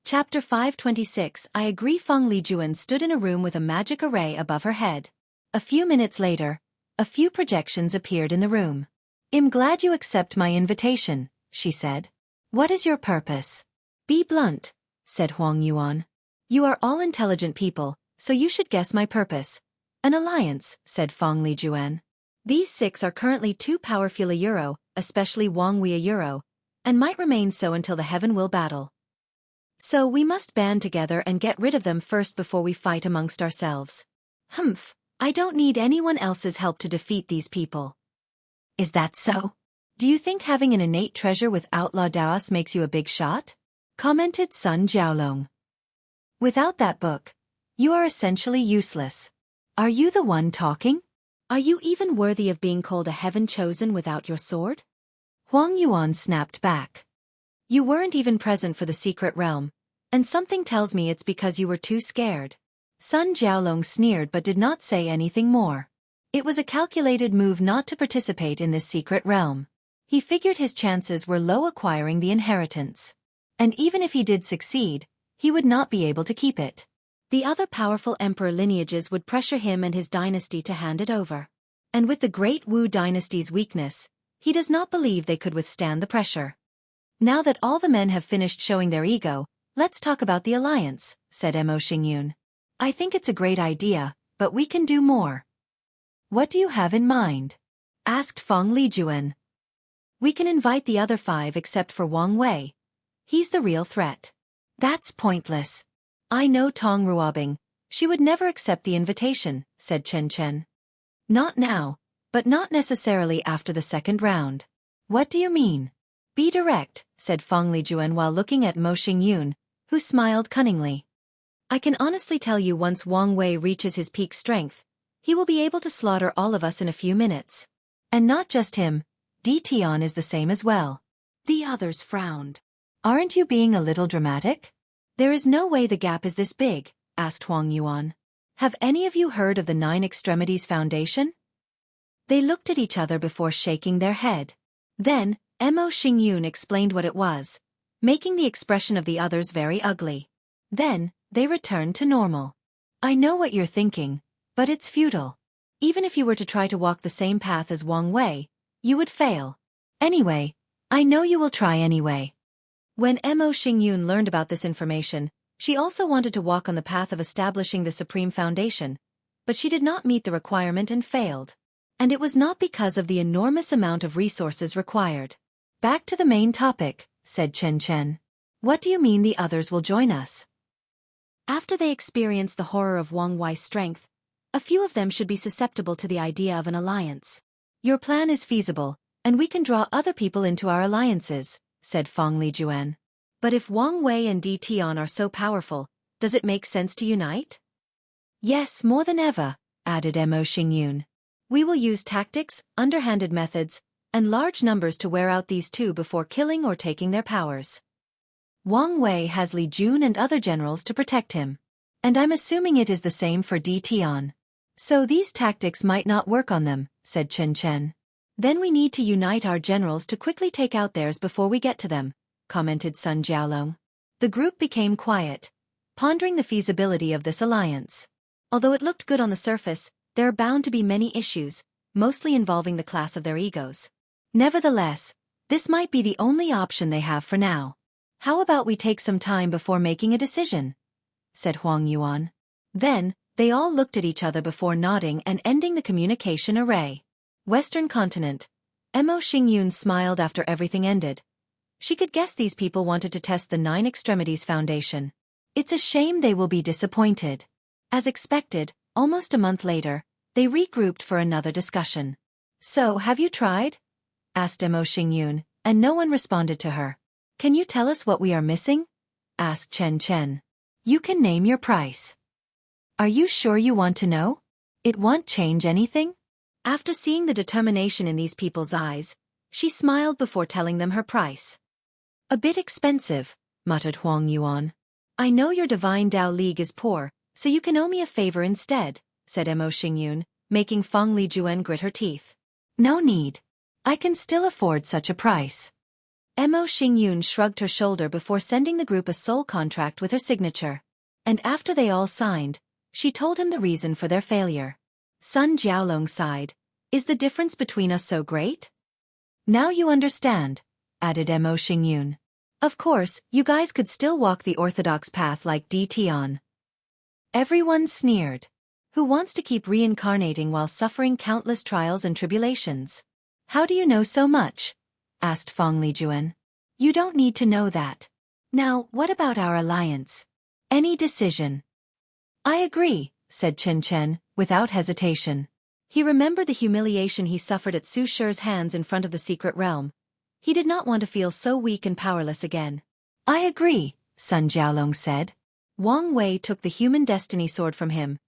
Chapter 526 I agree. Feng Lijuan stood in a room with a magic array above her head. A few minutes later, a few projections appeared in the room. I'm glad you accept my invitation, she said. What is your purpose? Be blunt, said Huang Yuan. You are all intelligent people, so you should guess my purpose. An alliance, said Feng Lijuan. These 6 are currently too powerful a euro, especially Wang Wei a euro, and might remain so until the heaven will battle. So we must band together and get rid of them first before we fight amongst ourselves. Humph, I don't need anyone else's help to defeat these people. Is that so? Do you think having an innate treasure with outlaw Daos makes you a big shot? Commented Sun Jiaolong. Without that book, you are essentially useless. Are you the one talking? Are you even worthy of being called a heaven chosen without your sword? Huang Yuan snapped back. You weren't even present for the secret realm, and something tells me it's because you were too scared. Sun Jiaolong sneered but did not say anything more. It was a calculated move not to participate in this secret realm. He figured his chances were low acquiring the inheritance. And even if he did succeed, he would not be able to keep it. The other powerful emperor lineages would pressure him and his dynasty to hand it over. And with the great Wu dynasty's weakness, he does not believe they could withstand the pressure. Now that all the men have finished showing their ego, let's talk about the alliance, said Mo Xingyun. I think it's a great idea, but we can do more. What do you have in mind? Asked Feng Lijuan. We can invite the other 5 except for Wang Wei. He's the real threat. That's pointless. I know Tong Ruobing. She would never accept the invitation, said Chen Chen. Not now, but not necessarily after the second round. What do you mean? Be direct, said Feng Lijuan while looking at Mo Xingyun, who smiled cunningly. I can honestly tell you once Wang Wei reaches his peak strength, he will be able to slaughter all of us in a few minutes. And not just him, Di Tian is the same as well. The others frowned. Aren't you being a little dramatic? There is no way the gap is this big, asked Huang Yuan. Have any of you heard of the 9 Extremities Foundation? They looked at each other before shaking their head. Then, Mo Xingyun explained what it was, making the expression of the others very ugly. Then, they returned to normal. I know what you're thinking, but it's futile. Even if you were to try to walk the same path as Wang Wei, you would fail. Anyway, I know you will try anyway. When Mo Xingyun learned about this information, she also wanted to walk on the path of establishing the Supreme Foundation, but she did not meet the requirement and failed. And it was not because of the enormous amount of resources required. Back to the main topic, said Chen Chen. What do you mean the others will join us? After they experience the horror of Wang Wei's strength, a few of them should be susceptible to the idea of an alliance. Your plan is feasible, and we can draw other people into our alliances, said Feng Lijuan. But if Wang Wei and Di Tian are so powerful, does it make sense to unite? Yes, more than ever, added Mo Xingyun. We will use tactics, underhanded methods, and large numbers to wear out these 2 before killing or taking their powers. Wang Wei has Li Jun and other generals to protect him. And I'm assuming it is the same for Di Tian. So these tactics might not work on them, said Chen Chen. Then we need to unite our generals to quickly take out theirs before we get to them, commented Sun Jiaolong. The group became quiet, pondering the feasibility of this alliance. Although it looked good on the surface, there are bound to be many issues, mostly involving the class of their egos. Nevertheless, this might be the only option they have for now. How about we take some time before making a decision? Said Huang Yuan. Then, they all looked at each other before nodding and ending the communication array. Western Continent. Mo Xingyun smiled after everything ended. She could guess these people wanted to test the 9 Extremities Foundation. It's a shame they will be disappointed. As expected, almost a month later, they regrouped for another discussion. So, have you tried? Asked Mo Xingyun, and no one responded to her. Can you tell us what we are missing? Asked Chen Chen. You can name your price. Are you sure you want to know? It won't change anything? After seeing the determination in these people's eyes, she smiled before telling them her price. A bit expensive, muttered Huang Yuan. I know your Divine Tao League is poor, so you can owe me a favor instead, said Mo Xingyun, making Feng Lijuan grit her teeth. No need. I can still afford such a price. Mo Xingyun shrugged her shoulder before sending the group a soul contract with her signature. And after they all signed, she told him the reason for their failure. Sun Jiaolong sighed. Is the difference between us so great? Now you understand, added Mo Xingyun. Of course, you guys could still walk the orthodox path like Di Tian. Everyone sneered. Who wants to keep reincarnating while suffering countless trials and tribulations? How do you know so much? Asked Feng Lijuan. You don't need to know that. Now, what about our alliance? Any decision? I agree, said Chen Chen, without hesitation. He remembered the humiliation he suffered at Su Shi's hands in front of the secret realm. He did not want to feel so weak and powerless again. I agree, Sun Jiaolong said. Wang Wei took the human destiny sword from him,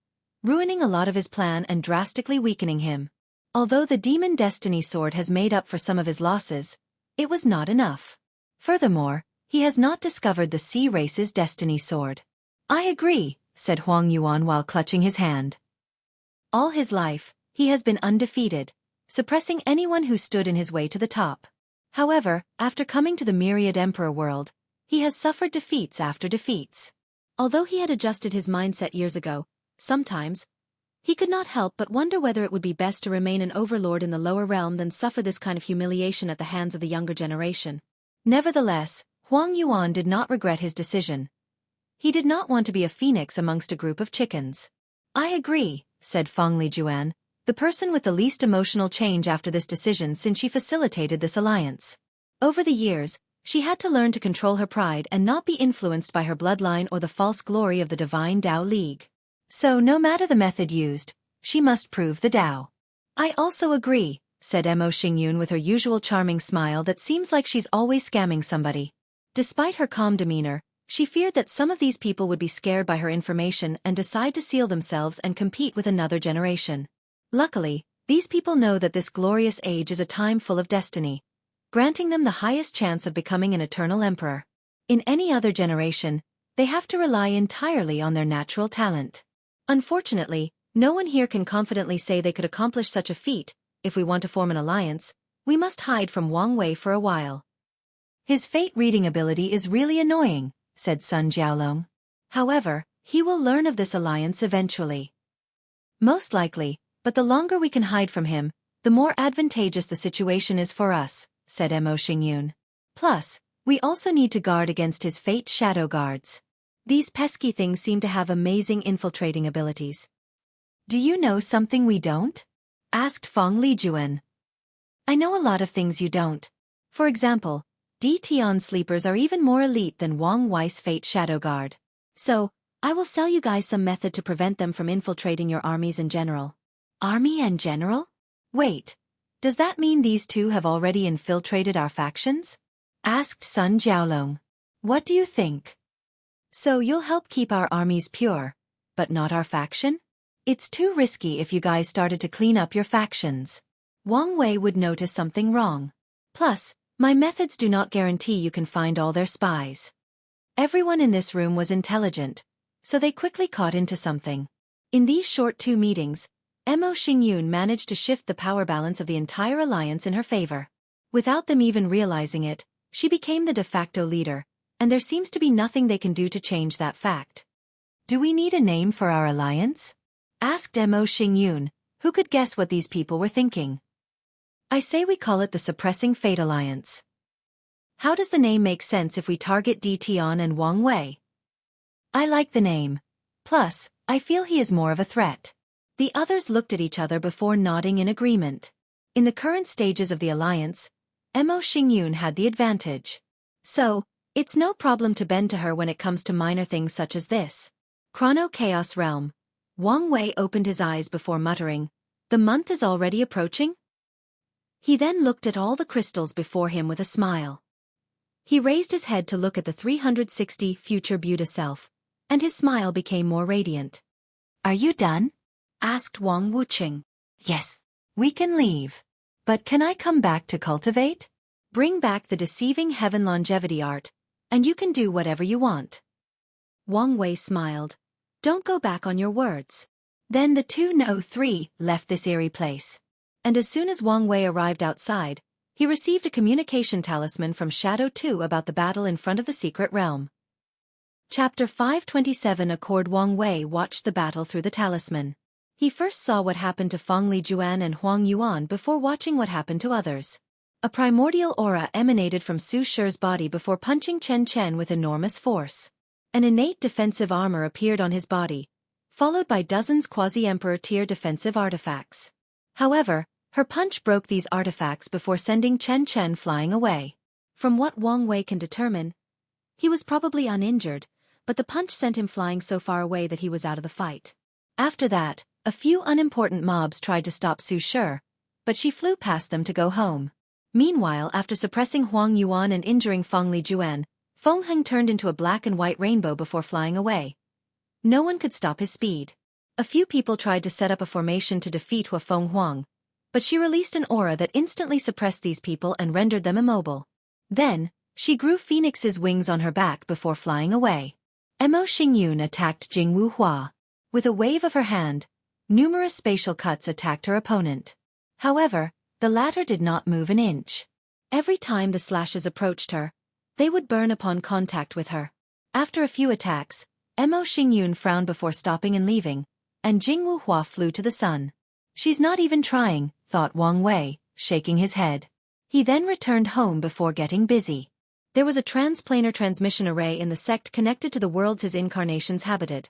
ruining a lot of his plan and drastically weakening him. Although the demon destiny sword has made up for some of his losses, it was not enough. Furthermore, he has not discovered the sea race's destiny sword. I agree, said Huang Yuan while clutching his hand. All his life, he has been undefeated, suppressing anyone who stood in his way to the top. However, after coming to the Myriad Emperor world, he has suffered defeats after defeats. Although he had adjusted his mindset years ago, sometimes, he could not help but wonder whether it would be best to remain an overlord in the lower realm than suffer this kind of humiliation at the hands of the younger generation. Nevertheless, Huang Yuan did not regret his decision. He did not want to be a phoenix amongst a group of chickens. I agree, said Feng Lijuan, the person with the least emotional change after this decision since she facilitated this alliance. Over the years, she had to learn to control her pride and not be influenced by her bloodline or the false glory of the Divine Tao League. So no matter the method used, she must prove the Tao. I also agree, said Mo Xingyun with her usual charming smile that seems like she's always scamming somebody. Despite her calm demeanor, she feared that some of these people would be scared by her information and decide to seal themselves and compete with another generation. Luckily, these people know that this glorious age is a time full of destiny, granting them the highest chance of becoming an eternal emperor. In any other generation, they have to rely entirely on their natural talent. Unfortunately, no one here can confidently say they could accomplish such a feat. If we want to form an alliance, we must hide from Wang Wei for a while. His fate-reading ability is really annoying, said Sun Jiaolong. However, he will learn of this alliance eventually. Most likely, but the longer we can hide from him, the more advantageous the situation is for us, said Mo Xingyun. Plus, we also need to guard against his fate shadow guards. These pesky things seem to have amazing infiltrating abilities. Do you know something we don't? Asked Feng Lijuan. I know a lot of things you don't. For example, DTON sleepers are even more elite than Wang Wei's fate shadow guard. So, I will sell you guys some method to prevent them from infiltrating your armies in general. Army and general? Wait, does that mean these two have already infiltrated our factions? Asked Sun Jiaolong. What do you think? So you'll help keep our armies pure, but not our faction? It's too risky if you guys started to clean up your factions. Wang Wei would notice something wrong. Plus, my methods do not guarantee you can find all their spies. Everyone in this room was intelligent, so they quickly caught into something. In these short 2 meetings, Mo Xingyun managed to shift the power balance of the entire alliance in her favor. Without them even realizing it, she became the de facto leader, and there seems to be nothing they can do to change that fact. Do we need a name for our alliance? Asked Mo Xingyun, who could guess what these people were thinking. I say we call it the Suppressing Fate Alliance. How does the name make sense if we target DTON and Wang Wei? I like the name. Plus, I feel he is more of a threat. The others looked at each other before nodding in agreement. In the current stages of the alliance, Mo Xingyun had the advantage. So, it's no problem to bend to her when it comes to minor things such as this. Chrono Chaos Realm. Wang Wei opened his eyes before muttering, "The month is already approaching?" He then looked at all the crystals before him with a smile. He raised his head to look at the 360 future Buddha self, and his smile became more radiant. Are you done? Asked Wang Wuqing. Yes. We can leave. But can I come back to cultivate? Bring back the deceiving heaven longevity art, and you can do whatever you want. Wang Wei smiled. Don't go back on your words. Then the 203 left this eerie place. And as soon as Wang Wei arrived outside, he received a communication talisman from Shadow 2 about the battle in front of the secret realm. Chapter 527 Accord Wang Wei watched the battle through the talisman. He first saw what happened to Feng Lijuan and Huang Yuan before watching what happened to others. A primordial aura emanated from Su Shi's body before punching Chen Chen with enormous force. An innate defensive armor appeared on his body, followed by dozens quasi-emperor tier defensive artifacts. However, her punch broke these artifacts before sending Chen Chen flying away. From what Wang Wei can determine, he was probably uninjured, but the punch sent him flying so far away that he was out of the fight. After that, a few unimportant mobs tried to stop Su Shi, but she flew past them to go home. Meanwhile, after suppressing Huang Yuan and injuring Feng Lijuan, Feng Heng turned into a black and white rainbow before flying away. No one could stop his speed. A few people tried to set up a formation to defeat Feng Huang, but she released an aura that instantly suppressed these people and rendered them immobile. Then, she grew Phoenix's wings on her back before flying away. Mo Xingyun attacked Jing Wuhua. With a wave of her hand, numerous spatial cuts attacked her opponent. However, the latter did not move an inch. Every time the slashes approached her, they would burn upon contact with her. After a few attacks, Mo Xingyun frowned before stopping and leaving, and Jingwu Hua flew to the sun. She's not even trying, thought Wang Wei, shaking his head. He then returned home before getting busy. There was a transplanar transmission array in the sect connected to the worlds his incarnations habited.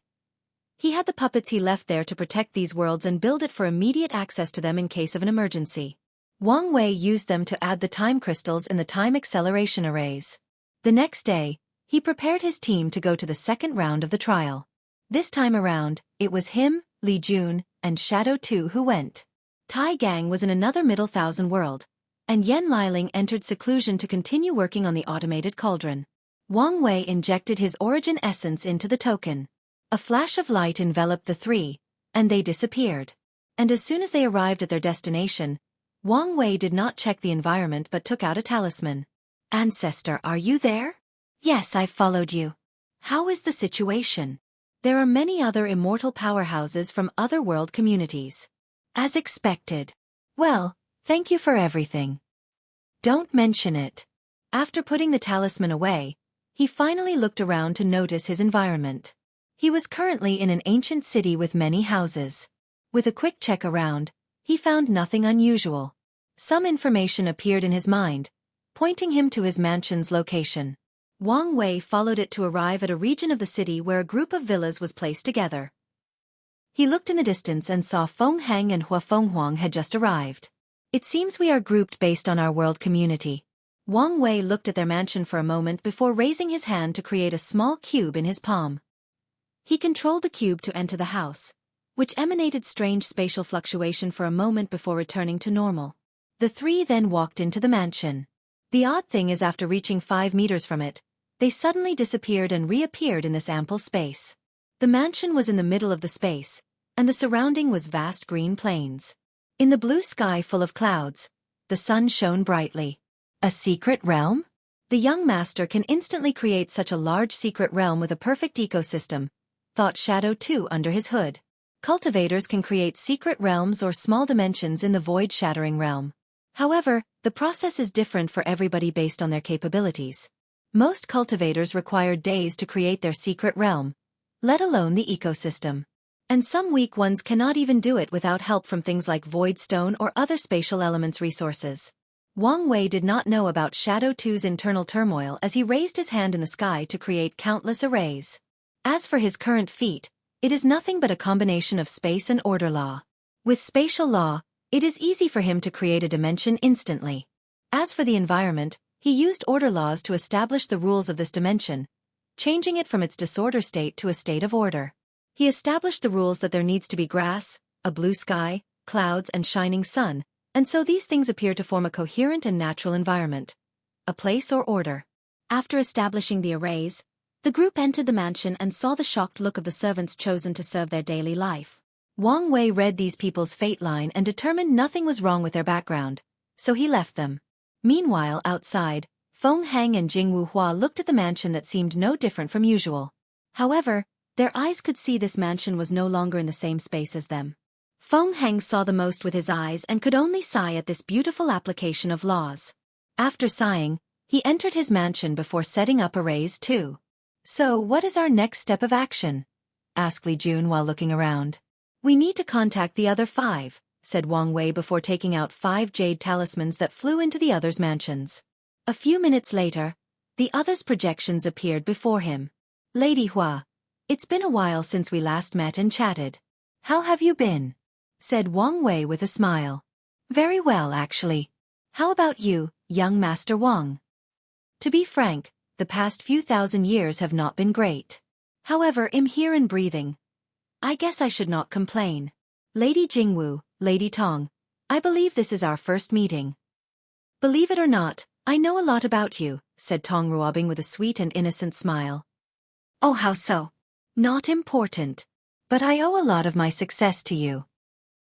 He had the puppets he left there to protect these worlds and build it for immediate access to them in case of an emergency. Wang Wei used them to add the time crystals in the time acceleration arrays. The next day, he prepared his team to go to the second round of the trial. This time around, it was him, Li Jun, and Shadow 2 who went. Tai Gang was in another Middle Thousand world, and Yen Liling entered seclusion to continue working on the automated cauldron. Wang Wei injected his origin essence into the token. A flash of light enveloped the three, and they disappeared. And as soon as they arrived at their destination, Wang Wei did not check the environment but took out a talisman. "Ancestor, are you there?" "Yes, I've followed you." "How is the situation?" "There are many other immortal powerhouses from other world communities." "As expected." "Well, thank you for everything." "Don't mention it." After putting the talisman away, he finally looked around to notice his environment. He was currently in an ancient city with many houses. With a quick check around, he found nothing unusual. Some information appeared in his mind, pointing him to his mansion's location. Wang Wei followed it to arrive at a region of the city where a group of villas was placed together. He looked in the distance and saw Feng Heng and Hua Fenghuang had just arrived. "It seems we are grouped based on our world community." Wang Wei looked at their mansion for a moment before raising his hand to create a small cube in his palm. He controlled the cube to enter the house, which emanated strange spatial fluctuation for a moment before returning to normal. The three then walked into the mansion. The odd thing is after reaching 5 meters from it, they suddenly disappeared and reappeared in this ample space. The mansion was in the middle of the space, and the surrounding was vast green plains. In the blue sky full of clouds, the sun shone brightly. A secret realm? The young master can instantly create such a large secret realm with a perfect ecosystem, thought Shadow 2 under his hood. Cultivators can create secret realms or small dimensions in the void-shattering realm. However, the process is different for everybody based on their capabilities. Most cultivators require days to create their secret realm, let alone the ecosystem. And some weak ones cannot even do it without help from things like void stone or other spatial elements resources. Wang Wei did not know about Shadow 2's internal turmoil as he raised his hand in the sky to create countless arrays. As for his current feat, it is nothing but a combination of space and order law. With spatial law, it is easy for him to create a dimension instantly. As for the environment, he used order laws to establish the rules of this dimension, changing it from its disorder state to a state of order. He established the rules that there needs to be grass, a blue sky, clouds and shining sun, and so these things appear to form a coherent and natural environment, a place or order. After establishing the arrays, the group entered the mansion and saw the shocked look of the servants chosen to serve their daily life. Wang Wei read these people's fate line and determined nothing was wrong with their background, so he left them. Meanwhile, outside, Feng Heng and Jingwu Hua looked at the mansion that seemed no different from usual. However, their eyes could see this mansion was no longer in the same space as them. Feng Heng saw the most with his eyes and could only sigh at this beautiful application of laws. After sighing, he entered his mansion before setting up arrays too. "So, what is our next step of action?" asked Li Jun while looking around. "We need to contact the other 5, said Wang Wei before taking out 5 jade talismans that flew into the others' mansions. A few minutes later, the others' projections appeared before him. "Lady Hua, it's been a while since we last met and chatted. How have you been?" said Wang Wei with a smile. "Very well, actually. How about you, young Master Wang?" "To be frank, the past few thousand years have not been great. However, I'm here and breathing. I guess I should not complain. Lady Jingwu, Lady Tong, I believe this is our first meeting." "Believe it or not, I know a lot about you," said Tong Ruobing with a sweet and innocent smile. "Oh, how so?" "Not important. But I owe a lot of my success to you."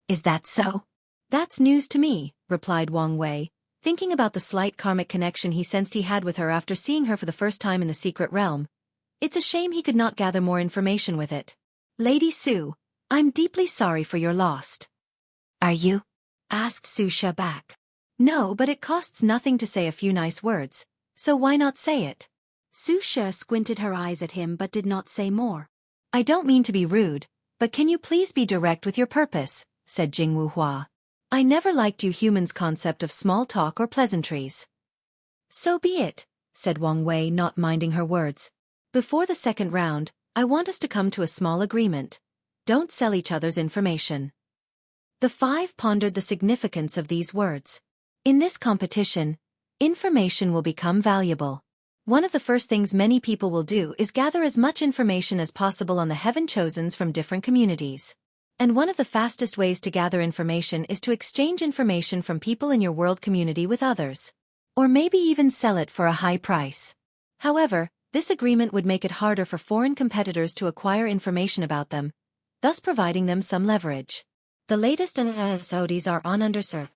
"Is that so?" "That's news to me," replied Wang Wei, thinking about the slight karmic connection he sensed he had with her after seeing her for the first time in the secret realm. It's a shame he could not gather more information with it. "Lady Su, I'm deeply sorry for your loss." "Are you?" asked Su Sha back. No, but it costs nothing to say a few nice words, so why not say it? Xueqi squinted her eyes at him but did not say more. I don't mean to be rude, but can you please be direct with your purpose, said Jingwu Hua. I never liked you humans' concept of small talk or pleasantries. So be it, said Wang Wei, not minding her words. Before the second round, I want us to come to a small agreement. Don't sell each other's information. The five pondered the significance of these words. In this competition, information will become valuable. One of the first things many people will do is gather as much information as possible on the Heaven Chosens from different communities. And one of the fastest ways to gather information is to exchange information from people in your world community with others. Or maybe even sell it for a high price. However, this agreement would make it harder for foreign competitors to acquire information about them, thus providing them some leverage. The latest episodes are on underserved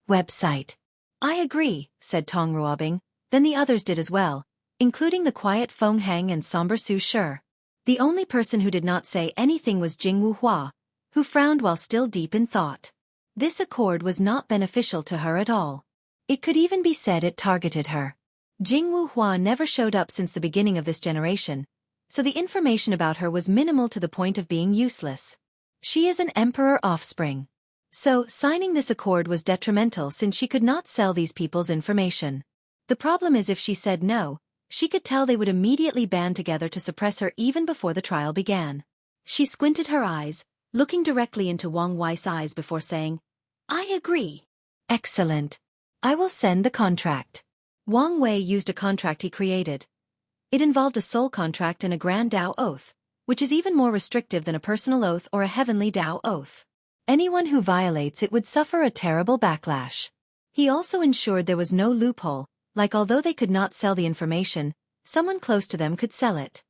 website. I agree, said Tong Ruobing, then the others did as well, including the quiet Feng Hang and somber Su Shi. The only person who did not say anything was Jingwu Hua, who frowned while still deep in thought. This accord was not beneficial to her at all. It could even be said it targeted her. Jingwu Hua never showed up since the beginning of this generation, so the information about her was minimal to the point of being useless. She is an emperor offspring. So, signing this accord was detrimental since she could not sell these people's information. The problem is if she said no, she could tell they would immediately band together to suppress her even before the trial began. She squinted her eyes, looking directly into Wang Wei's eyes before saying, I agree. Excellent. I will send the contract. Wang Wei used a contract he created. It involved a soul contract and a grand Dao oath, which is even more restrictive than a personal oath or a heavenly Dao oath. Anyone who violates it would suffer a terrible backlash. He also ensured there was no loophole, like although they could not sell the information, someone close to them could sell it.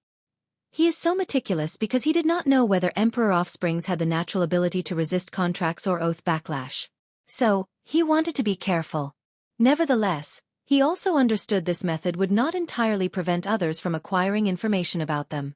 He is so meticulous because he did not know whether emperor offsprings had the natural ability to resist contracts or oath backlash. So, he wanted to be careful. Nevertheless, he also understood this method would not entirely prevent others from acquiring information about them.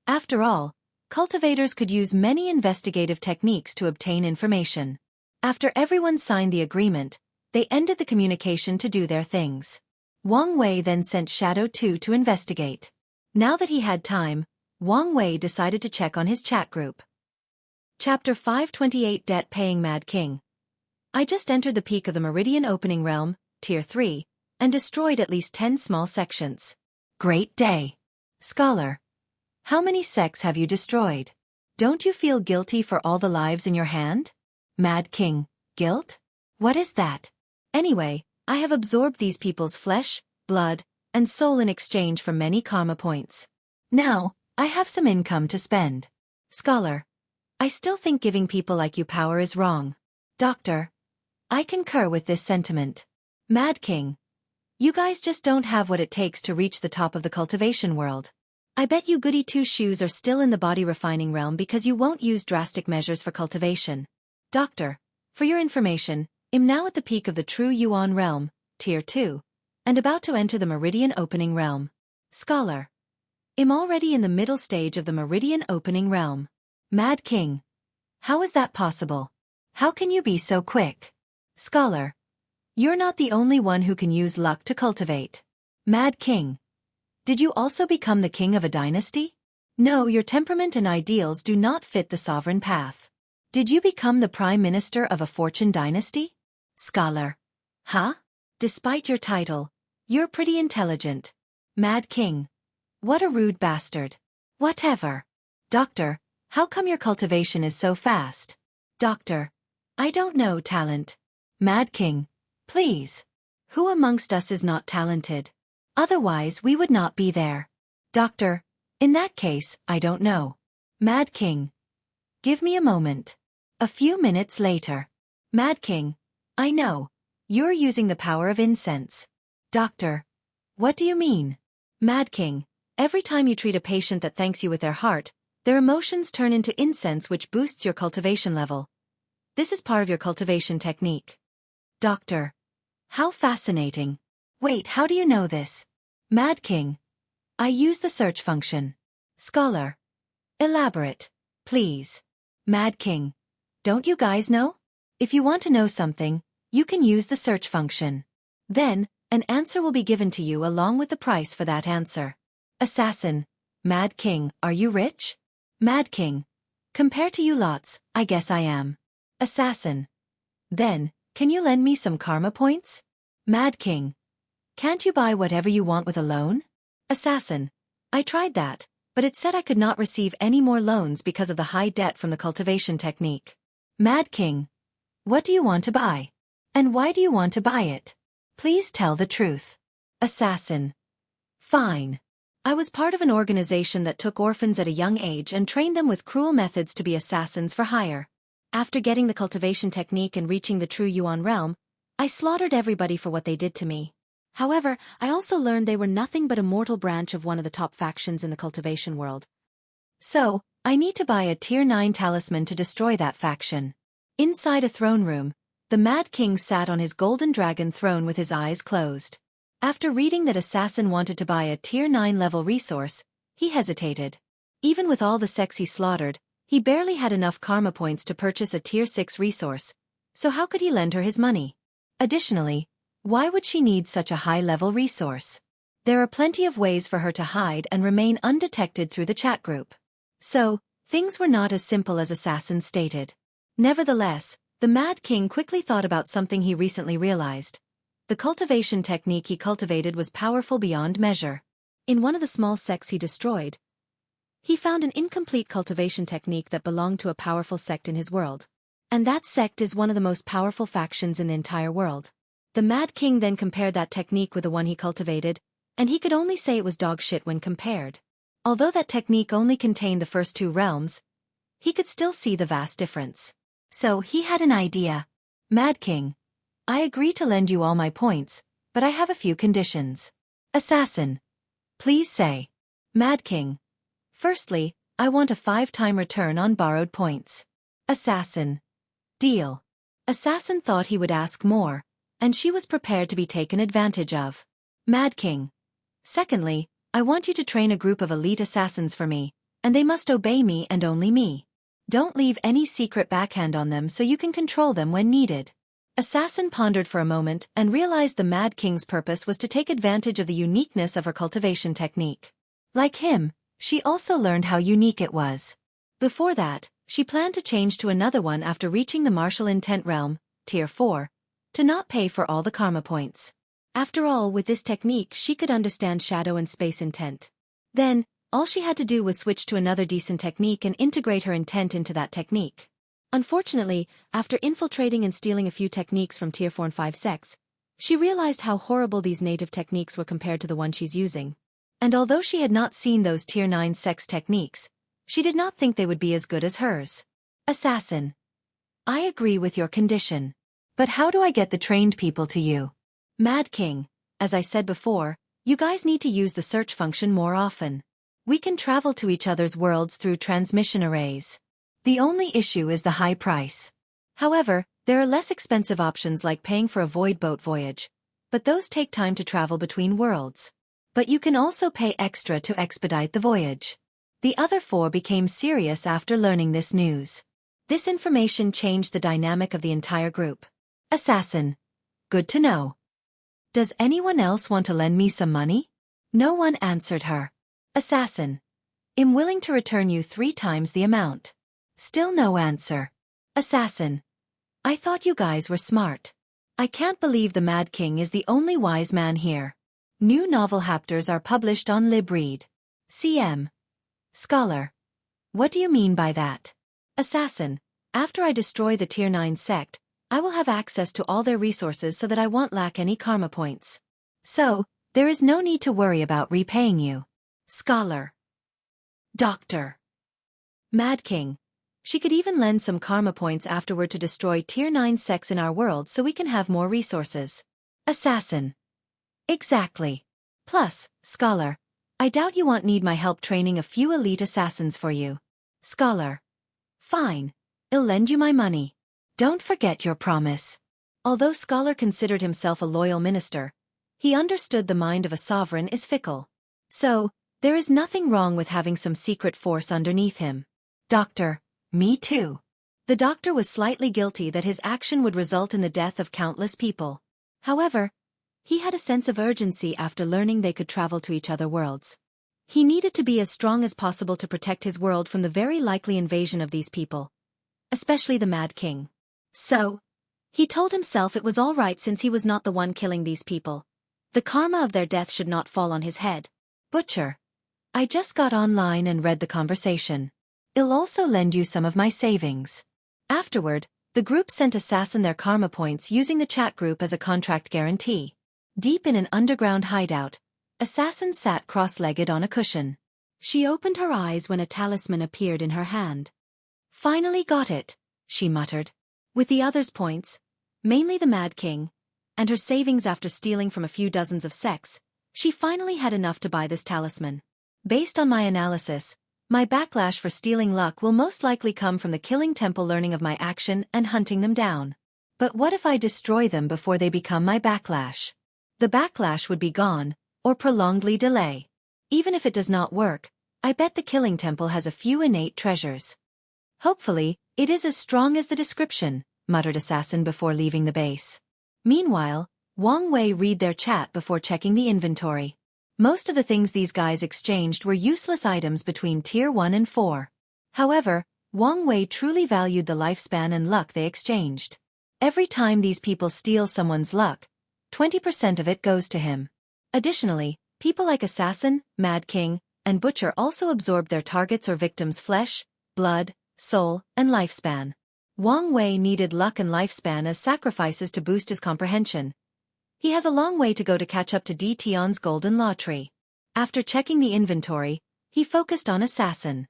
After all, cultivators could use many investigative techniques to obtain information. After everyone signed the agreement, they ended the communication to do their things. Wang Wei then sent Shadow 2 to investigate. Now that he had time, Wang Wei decided to check on his chat group. Chapter 528 Debt-Paying Mad King. I just entered the peak of the Meridian Opening Realm, Tier 3, and destroyed at least 10 small sections. Great day. Scholar. How many sects have you destroyed? Don't you feel guilty for all the lives in your hand? Mad King, guilt? What is that? Anyway, I have absorbed these people's flesh, blood, and soul in exchange for many karma points. Now, I have some income to spend. Scholar. I still think giving people like you power is wrong. Doctor. I concur with this sentiment. Mad King. You guys just don't have what it takes to reach the top of the cultivation world. I bet you goody two-shoes are still in the body refining realm because you won't use drastic measures for cultivation. Doctor, for your information, I'm now at the peak of the true Yuan realm, Tier 2, and about to enter the Meridian Opening realm. Scholar. I'm already in the middle stage of the Meridian Opening realm. Mad King. How is that possible? How can you be so quick? Scholar. You're not the only one who can use luck to cultivate. Mad King. Did you also become the king of a dynasty? No, your temperament and ideals do not fit the sovereign path. Did you become the prime minister of a fortune dynasty? Scholar. Huh? Despite your title, you're pretty intelligent. Mad King. What a rude bastard. Whatever. Doctor, how come your cultivation is so fast? Doctor. I don't know, talent. Mad King. Please. Who amongst us is not talented? Otherwise we would not be there. Doctor. In that case, I don't know. Mad King. Give me a moment. A few minutes later. Mad King. I know. You're using the power of incense. Doctor. What do you mean? Mad King. Every time you treat a patient that thanks you with their heart, their emotions turn into incense which boosts your cultivation level. This is part of your cultivation technique. Doctor. How fascinating. Wait, how do you know this? Mad King. I use the search function. Scholar. Elaborate, please. Mad King. Don't you guys know? If you want to know something, You can use the search function. Then, an answer will be given to you along with the price for that answer. Assassin. Mad King, are you rich? Mad King. Compared to you lots, I guess I am. Assassin. Then, can you lend me some karma points? Mad King. Can't you buy whatever you want with a loan? Assassin. I tried that, but it said I could not receive any more loans because of the high debt from the cultivation technique. Mad King. What do you want to buy? And why do you want to buy it? Please tell the truth. Assassin. Fine. I was part of an organization that took orphans at a young age and trained them with cruel methods to be assassins for hire. After getting the cultivation technique and reaching the true Yuan realm, I slaughtered everybody for what they did to me. However, I also learned they were nothing but a mortal branch of one of the top factions in the cultivation world. So, I need to buy a Tier 9 talisman to destroy that faction. Inside a throne room, the Mad King sat on his golden dragon throne with his eyes closed. After reading that Assassin wanted to buy a Tier 9 level resource, he hesitated. Even with all the sex he slaughtered, he barely had enough karma points to purchase a Tier 6 resource, so how could he lend her his money? Additionally, why would she need such a high-level resource? There are plenty of ways for her to hide and remain undetected through the chat group. So, things were not as simple as Assassin stated. Nevertheless, the Mad King quickly thought about something he recently realized. The cultivation technique he cultivated was powerful beyond measure. In one of the small sects he destroyed, he found an incomplete cultivation technique that belonged to a powerful sect in his world. And that sect is one of the most powerful factions in the entire world. The Mad King then compared that technique with the one he cultivated, and he could only say it was dog shit when compared. Although that technique only contained the first two realms, he could still see the vast difference. So he had an idea. Mad King. I agree to lend you all my points, but I have a few conditions. Assassin. Please say. Mad King. Firstly, I want a 5-time return on borrowed points. Assassin. Deal. Assassin thought he would ask more, and she was prepared to be taken advantage of. Mad King. Secondly, I want you to train a group of elite assassins for me, and they must obey me and only me. Don't leave any secret backhand on them so you can control them when needed. Assassin pondered for a moment and realized the Mad King's purpose was to take advantage of the uniqueness of her cultivation technique. Like him, she also learned how unique it was. Before that, she planned to change to another one after reaching the martial intent realm, Tier 4, to not pay for all the karma points. After all, with this technique she could understand shadow and space intent. Then, all she had to do was switch to another decent technique and integrate her intent into that technique. Unfortunately, after infiltrating and stealing a few techniques from Tier 4 and 5 sects, she realized how horrible these native techniques were compared to the one she's using. And although she had not seen those Tier 9 sects techniques, she did not think they would be as good as hers. Assassin. I agree with your condition. But how do I get the trained people to you? Mad King. As I said before, you guys need to use the search function more often. We can travel to each other's worlds through transmission arrays. The only issue is the high price. However, there are less expensive options like paying for a void boat voyage, but those take time to travel between worlds. But you can also pay extra to expedite the voyage. The other four became serious after learning this news. This information changed the dynamic of the entire group. Assassin. Good to know. Does anyone else want to lend me some money? No one answered her. Assassin. I'm willing to return you 3 times the amount. Still no answer. Assassin. I thought you guys were smart. I can't believe the Mad King is the only wise man here. New novel chapters are published on LibRead. CM. Scholar. What do you mean by that? Assassin. After I destroy the Tier 9 sect, I will have access to all their resources so that I won't lack any karma points. So, there is no need to worry about repaying you. Scholar. Doctor. Mad King. She could even lend some karma points afterward to destroy Tier 9 sects in our world so we can have more resources. Assassin. Exactly. Plus, Scholar, I doubt you won't need my help training a few elite assassins for you. Scholar. Fine. I'll lend you my money. Don't forget your promise. Although Scholar considered himself a loyal minister, he understood the mind of a sovereign is fickle. So, there is nothing wrong with having some secret force underneath him. Doctor. Me too. The doctor was slightly guilty that his action would result in the death of countless people. However, he had a sense of urgency after learning they could travel to each other worlds. He needed to be as strong as possible to protect his world from the very likely invasion of these people, especially the Mad King. So, he told himself it was all right since he was not the one killing these people. The karma of their death should not fall on his head. Butcher. I just got online and read the conversation. I'll also lend you some of my savings. Afterward, the group sent Assassin their karma points using the chat group as a contract guarantee. Deep in an underground hideout, Assassin sat cross-legged on a cushion. She opened her eyes when a talisman appeared in her hand. Finally got it, she muttered. With the others' points, mainly the Mad King, and her savings after stealing from a few dozens of sects, she finally had enough to buy this talisman. Based on my analysis, my backlash for stealing luck will most likely come from the Killing Temple learning of my action and hunting them down. But what if I destroy them before they become my backlash? The backlash would be gone, or prolongedly delay. Even if it does not work, I bet the Killing Temple has a few innate treasures. Hopefully, it is as strong as the description, muttered Assassin before leaving the base. Meanwhile, Wang Wei read their chat before checking the inventory. Most of the things these guys exchanged were useless items between Tier 1 and 4. However, Wang Wei truly valued the lifespan and luck they exchanged. Every time these people steal someone's luck, 20% of it goes to him. Additionally, people like Assassin, Mad King, and Butcher also absorb their targets' or victims' flesh, blood, soul, and lifespan. Wang Wei needed luck and lifespan as sacrifices to boost his comprehension. He has a long way to go to catch up to D. Tion's golden law tree. After checking the inventory, he focused on Assassin.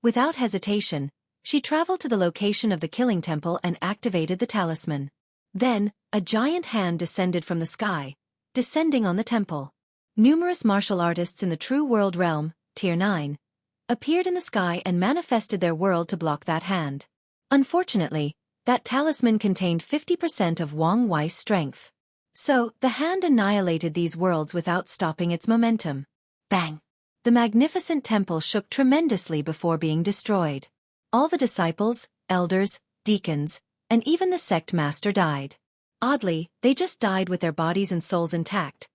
Without hesitation, she traveled to the location of the Killing Temple and activated the talisman. Then, a giant hand descended from the sky, descending on the temple. Numerous martial artists in the True World realm, Tier 9, appeared in the sky and manifested their world to block that hand. Unfortunately, that talisman contained 50% of Wang Wei's strength. So, the hand annihilated these worlds without stopping its momentum. Bang! The magnificent temple shook tremendously before being destroyed. All the disciples, elders, deacons, and even the sect master died. Oddly, they just died with their bodies and souls intact.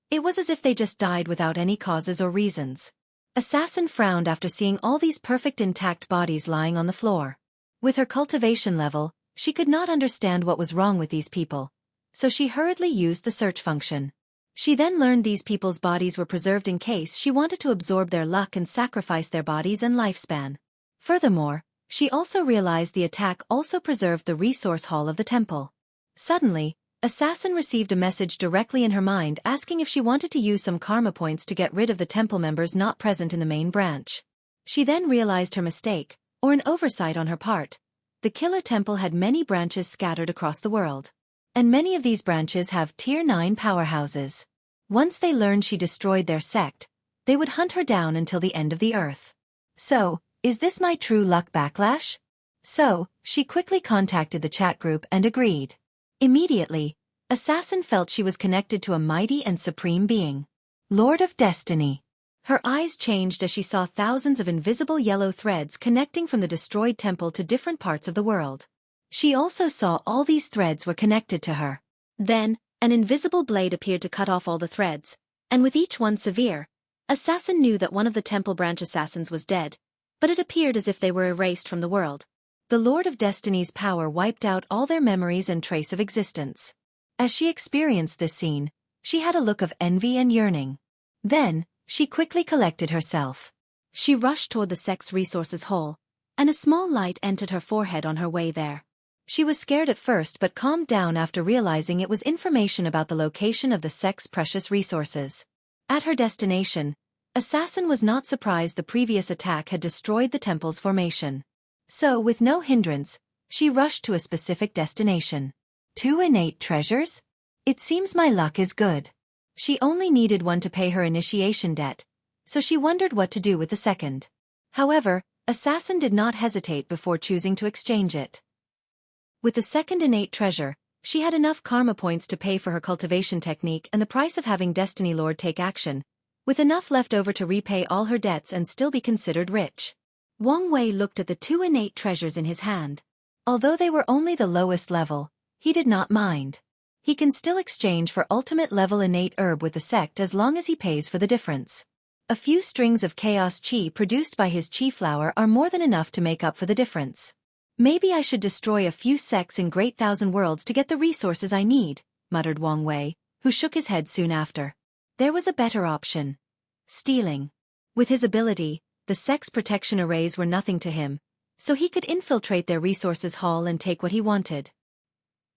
It was as if they just died without any causes or reasons. Assassin frowned after seeing all these perfect intact bodies lying on the floor. With her cultivation level, she could not understand what was wrong with these people, so she hurriedly used the search function. She then learned these people's bodies were preserved in case she wanted to absorb their luck and sacrifice their bodies and lifespan. Furthermore, she also realized the attack also preserved the resource hall of the temple. Suddenly, Assassin received a message directly in her mind asking if she wanted to use some karma points to get rid of the temple members not present in the main branch. She then realized her mistake, or an oversight on her part. The Killer Temple had many branches scattered across the world. And many of these branches have Tier 9 powerhouses. Once they learned she destroyed their sect, they would hunt her down until the end of the earth. So, is this my true luck backlash? So, she quickly contacted the chat group and agreed. Immediately, Assassin felt she was connected to a mighty and supreme being. Lord of Destiny. Her eyes changed as she saw thousands of invisible yellow threads connecting from the destroyed temple to different parts of the world. She also saw all these threads were connected to her. Then, an invisible blade appeared to cut off all the threads, and with each one severe, Assassin knew that one of the temple branch assassins was dead, but it appeared as if they were erased from the world. The Lord of Destiny's power wiped out all their memories and trace of existence. As she experienced this scene, she had a look of envy and yearning. Then, she quickly collected herself. She rushed toward the sect's resources hole, and a small light entered her forehead on her way there. She was scared at first but calmed down after realizing it was information about the location of the sect's precious resources. At her destination, Assassin was not surprised the previous attack had destroyed the temple's formation. So, with no hindrance, she rushed to a specific destination. 2 innate treasures? It seems my luck is good. She only needed one to pay her initiation debt, so she wondered what to do with the second. However, Assassin did not hesitate before choosing to exchange it. With the second innate treasure, she had enough karma points to pay for her cultivation technique and the price of having Destiny Lord take action, with enough left over to repay all her debts and still be considered rich. Wang Wei looked at the two innate treasures in his hand. Although they were only the lowest level, he did not mind. He can still exchange for ultimate level innate herb with the sect as long as he pays for the difference. A few strings of chaos chi produced by his chi flower are more than enough to make up for the difference. Maybe I should destroy a few sects in Great Thousand Worlds to get the resources I need, muttered Wang Wei, who shook his head soon after. There was a better option. Stealing. With his ability, the sect's protection arrays were nothing to him, so he could infiltrate their resources hall and take what he wanted.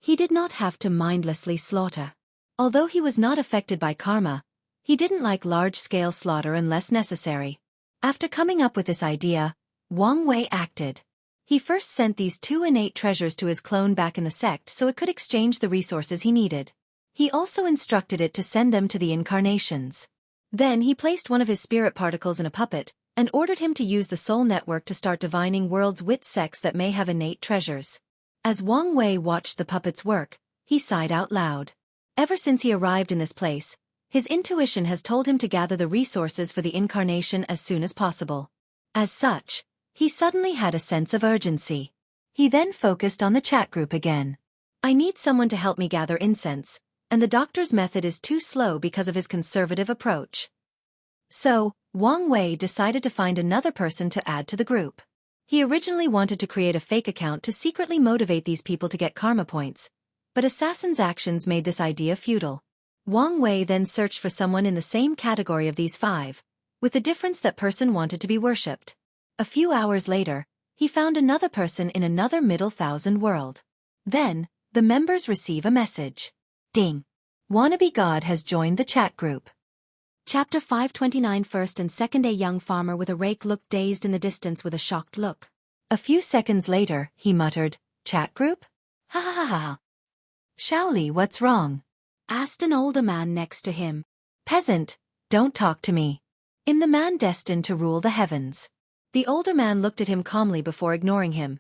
He did not have to mindlessly slaughter. Although he was not affected by karma, he didn't like large-scale slaughter unless necessary. After coming up with this idea, Wang Wei acted. He first sent these two innate treasures to his clone back in the sect so it could exchange the resources he needed. He also instructed it to send them to the incarnations. Then he placed one of his spirit particles in a puppet, and ordered him to use the soul network to start divining worlds with sects that may have innate treasures. As Wang Wei watched the puppets work, he sighed out loud. Ever since he arrived in this place, his intuition has told him to gather the resources for the incarnation as soon as possible. As such, he suddenly had a sense of urgency. He then focused on the chat group again. I need someone to help me gather incense, and the doctor's method is too slow because of his conservative approach. So, Wang Wei decided to find another person to add to the group. He originally wanted to create a fake account to secretly motivate these people to get karma points, but Assassin's actions made this idea futile. Wang Wei then searched for someone in the same category of these five, with the difference that person wanted to be worshipped. A few hours later, he found another person in another Middle Thousand world. Then, the members receive a message. Ding! Wannabe God has joined the chat group. Chapter 529. First and second. A young farmer with a rake looked dazed in the distance with a shocked look. A few seconds later, he muttered, "Chat group? Ha ha ha ha. Xueqi, what's wrong?" asked an older man next to him. "Peasant, don't talk to me. I'm the man destined to rule the heavens." The older man looked at him calmly before ignoring him.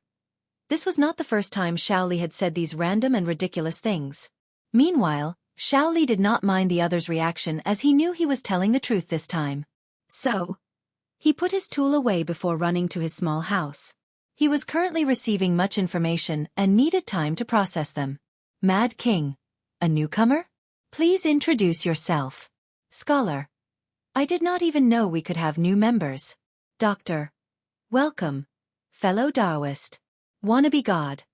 This was not the first time Xueqi had said these random and ridiculous things. Meanwhile, Xueqi did not mind the other's reaction as he knew he was telling the truth this time. So, he put his tool away before running to his small house. He was currently receiving much information and needed time to process them. Mad King. A newcomer? Please introduce yourself. Scholar. I did not even know we could have new members. Doctor. Welcome. Fellow Taoist. Wannabe God.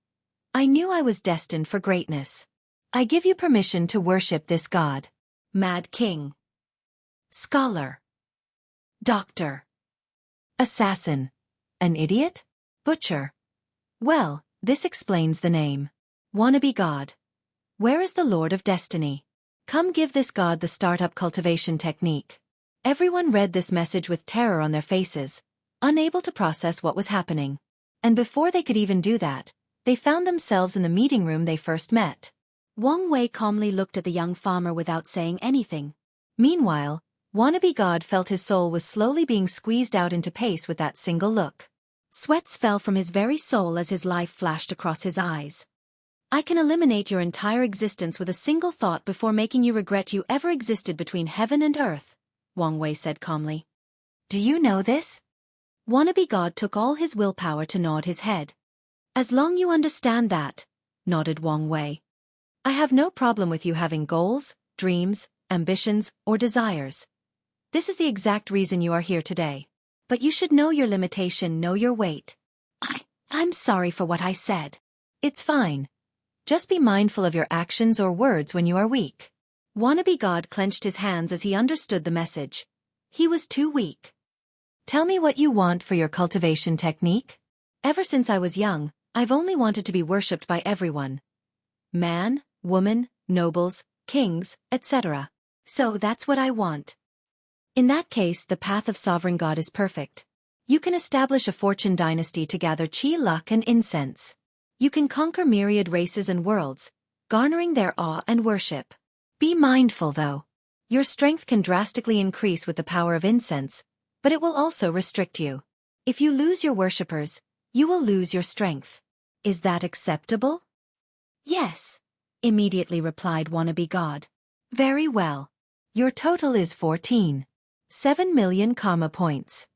I knew I was destined for greatness. I give you permission to worship this God. Mad King. Scholar. Doctor. Assassin. An idiot? Butcher. Well, this explains the name. Wannabe God. Where is the Lord of Destiny? Come give this God the startup cultivation technique. Everyone read this message with terror on their faces, unable to process what was happening. And before they could even do that, they found themselves in the meeting room they first met. Wang Wei calmly looked at the young farmer without saying anything. Meanwhile, Wannabe God felt his soul was slowly being squeezed out into pace with that single look. Sweats fell from his very soul as his life flashed across his eyes. I can eliminate your entire existence with a single thought before making you regret you ever existed between heaven and earth, Wang Wei said calmly. Do you know this? Wannabe God took all his willpower to nod his head. As long you understand that, nodded Wang Wei. I have no problem with you having goals, dreams, ambitions, or desires. This is the exact reason you are here today. But you should know your limitation, know your weight. I'm sorry for what I said. It's fine. Just be mindful of your actions or words when you are weak. Wannabe God clenched his hands as he understood the message. He was too weak. Tell me what you want for your cultivation technique. Ever since I was young, I've only wanted to be worshipped by everyone. Man, woman, nobles, kings, etc. So that's what I want. In that case, the path of sovereign God is perfect. You can establish a fortune dynasty to gather chi, luck, and incense. You can conquer myriad races and worlds, garnering their awe and worship. Be mindful though. Your strength can drastically increase with the power of incense, but it will also restrict you. If you lose your worshippers, you will lose your strength. Is that acceptable? Yes, immediately replied Wannabe God. Very well. Your total is 14. 7 million karma points.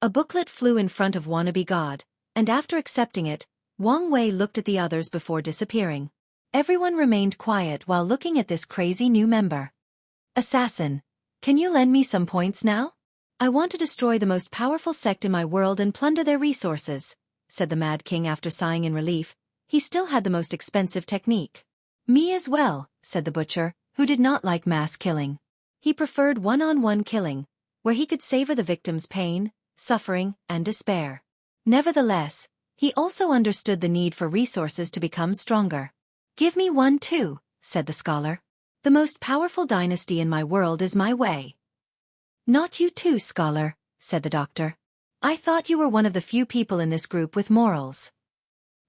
A booklet flew in front of Wannabe God, and after accepting it, Wang Wei looked at the others before disappearing. Everyone remained quiet while looking at this crazy new member. Assassin, can you lend me some points now? I want to destroy the most powerful sect in my world and plunder their resources, said the Mad King after sighing in relief. He still had the most expensive technique. Me as well, said the butcher, who did not like mass killing. He preferred one-on-one killing, where he could savor the victim's pain, suffering, and despair. Nevertheless, he also understood the need for resources to become stronger. Give me one too, said the scholar. The most powerful dynasty in my world is my way. Not you too, scholar, said the doctor. I thought you were one of the few people in this group with morals.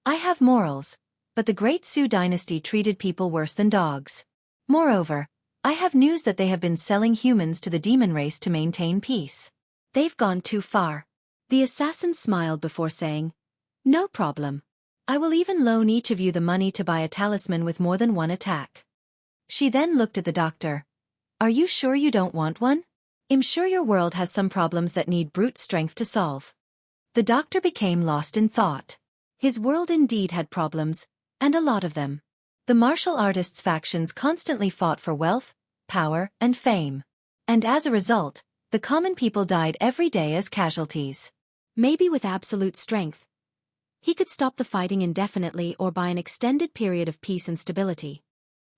I have morals, but the Great Su dynasty treated people worse than dogs. Moreover, I have news that they have been selling humans to the demon race to maintain peace. They've gone too far. The assassin smiled before saying, No problem. I will even loan each of you the money to buy a talisman with more than one attack. She then looked at the doctor. Are you sure you don't want one? I'm sure your world has some problems that need brute strength to solve. The doctor became lost in thought. His world indeed had problems, and a lot of them. The martial artists' factions constantly fought for wealth, power, and fame. And as a result, the common people died every day as casualties. Maybe with absolute strength, he could stop the fighting indefinitely or by an extended period of peace and stability.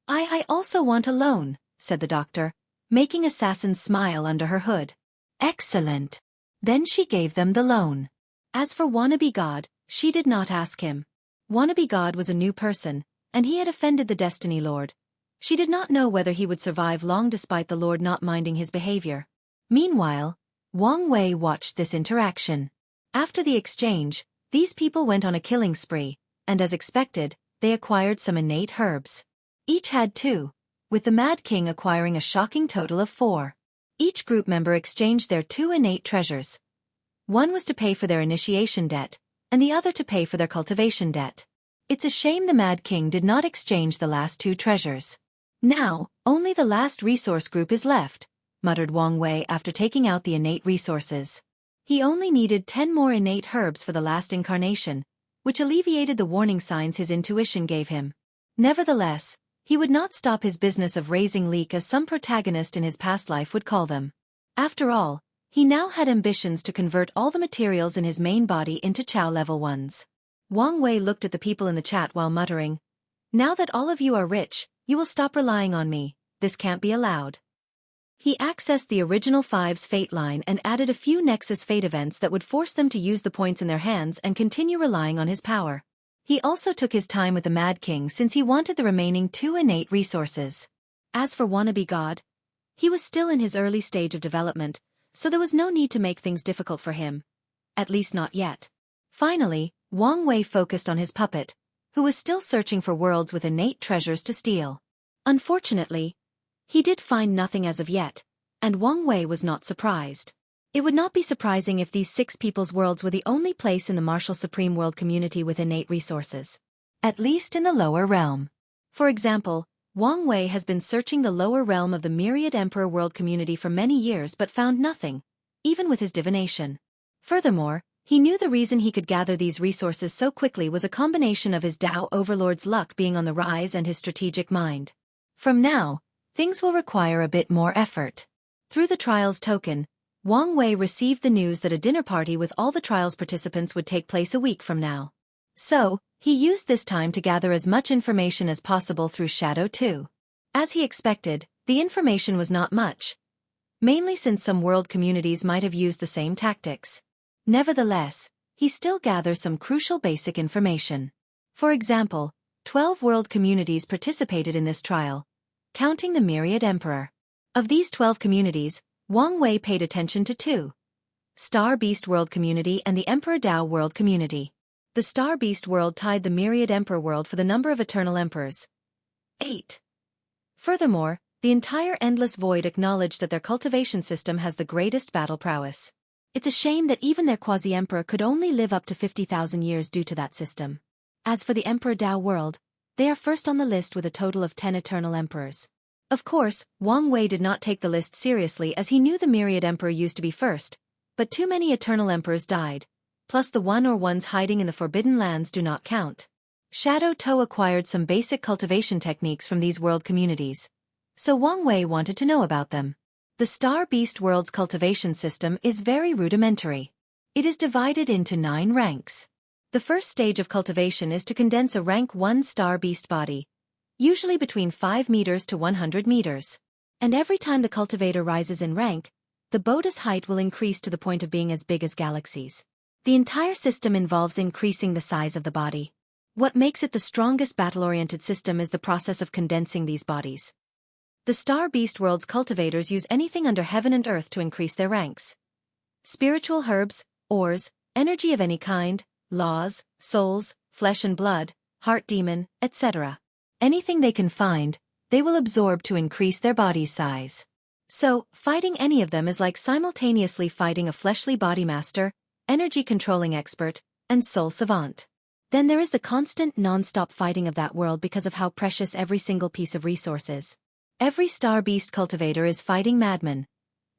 I also want a loan, said the doctor, making Assassin smile under her hood. Excellent. Then she gave them the loan. As for Wannabe God, she did not ask him. Wannabe God was a new person, and he had offended the Destiny Lord. She did not know whether he would survive long despite the Lord not minding his behavior. Meanwhile, Wang Wei watched this interaction. After the exchange, these people went on a killing spree, and as expected, they acquired some innate herbs. Each had 2, with the Mad King acquiring a shocking total of 4. Each group member exchanged their 2 innate treasures. One was to pay for their initiation debt, and the other to pay for their cultivation debt. It's a shame the Mad King did not exchange the last 2 treasures. Now, only the last resource group is left, muttered Wang Wei after taking out the innate resources. He only needed 10 more innate herbs for the last incarnation, which alleviated the warning signs his intuition gave him. Nevertheless, he would not stop his business of raising leek as some protagonist in his past life would call them. After all, he now had ambitions to convert all the materials in his main body into Chao level ones. Wang Wei looked at the people in the chat while muttering, Now that all of you are rich, you will stop relying on me. This can't be allowed. He accessed the original 5's fate line and added a few Nexus fate events that would force them to use the points in their hands and continue relying on his power. He also took his time with the Mad King since he wanted the remaining 2 innate resources. As for Wannabe God, he was still in his early stage of development, so there was no need to make things difficult for him. At least not yet. Finally, Wang Wei focused on his puppet, who was still searching for worlds with innate treasures to steal. Unfortunately, he did find nothing as of yet, and Wang Wei was not surprised. It would not be surprising if these 6 people's worlds were the only place in the Martial Supreme World community with innate resources. At least in the lower realm. For example, Wang Wei has been searching the lower realm of the Myriad Emperor world community for many years but found nothing, even with his divination. Furthermore, he knew the reason he could gather these resources so quickly was a combination of his Tao Overlord's luck being on the rise and his strategic mind. From now, things will require a bit more effort. Through the trials token, Wang Wei received the news that a dinner party with all the trials participants would take place a week from now. So, he used this time to gather as much information as possible through Shadow 2. As he expected, the information was not much, mainly since some world communities might have used the same tactics. Nevertheless, he still gathers some crucial basic information. For example, 12 world communities participated in this trial, counting the Myriad Emperor. Of these 12 communities, Wang Wei paid attention to 2. Star Beast World Community and the Emperor Tao World Community. The Star Beast World tied the Myriad Emperor World for the number of eternal emperors. 8. Furthermore, the entire Endless Void acknowledged that their cultivation system has the greatest battle prowess. It's a shame that even their quasi-emperor could only live up to 50,000 years due to that system. As for the Emperor Tao World, they are first on the list with a total of 10 eternal emperors. Of course, Wang Wei did not take the list seriously as he knew the Myriad Emperor used to be first, but too many eternal emperors died, plus the one or ones hiding in the Forbidden Lands do not count. Shadow Toe acquired some basic cultivation techniques from these world communities, so Wang Wei wanted to know about them. The Star Beast world's cultivation system is very rudimentary. It is divided into 9 ranks. The first stage of cultivation is to condense a rank 1 Star Beast body, usually between 5 meters to 100 meters. And every time the cultivator rises in rank, the boda's height will increase to the point of being as big as galaxies. The entire system involves increasing the size of the body. What makes it the strongest battle-oriented system is the process of condensing these bodies. The Star Beast world's cultivators use anything under heaven and earth to increase their ranks. Spiritual herbs, ores, energy of any kind, laws, souls, flesh and blood, heart demon, etc. Anything they can find, they will absorb to increase their body's size. So, fighting any of them is like simultaneously fighting a fleshly body master, energy-controlling expert, and soul savant. Then there is the constant non-stop fighting of that world because of how precious every single piece of resource is. Every Star Beast cultivator is fighting madmen.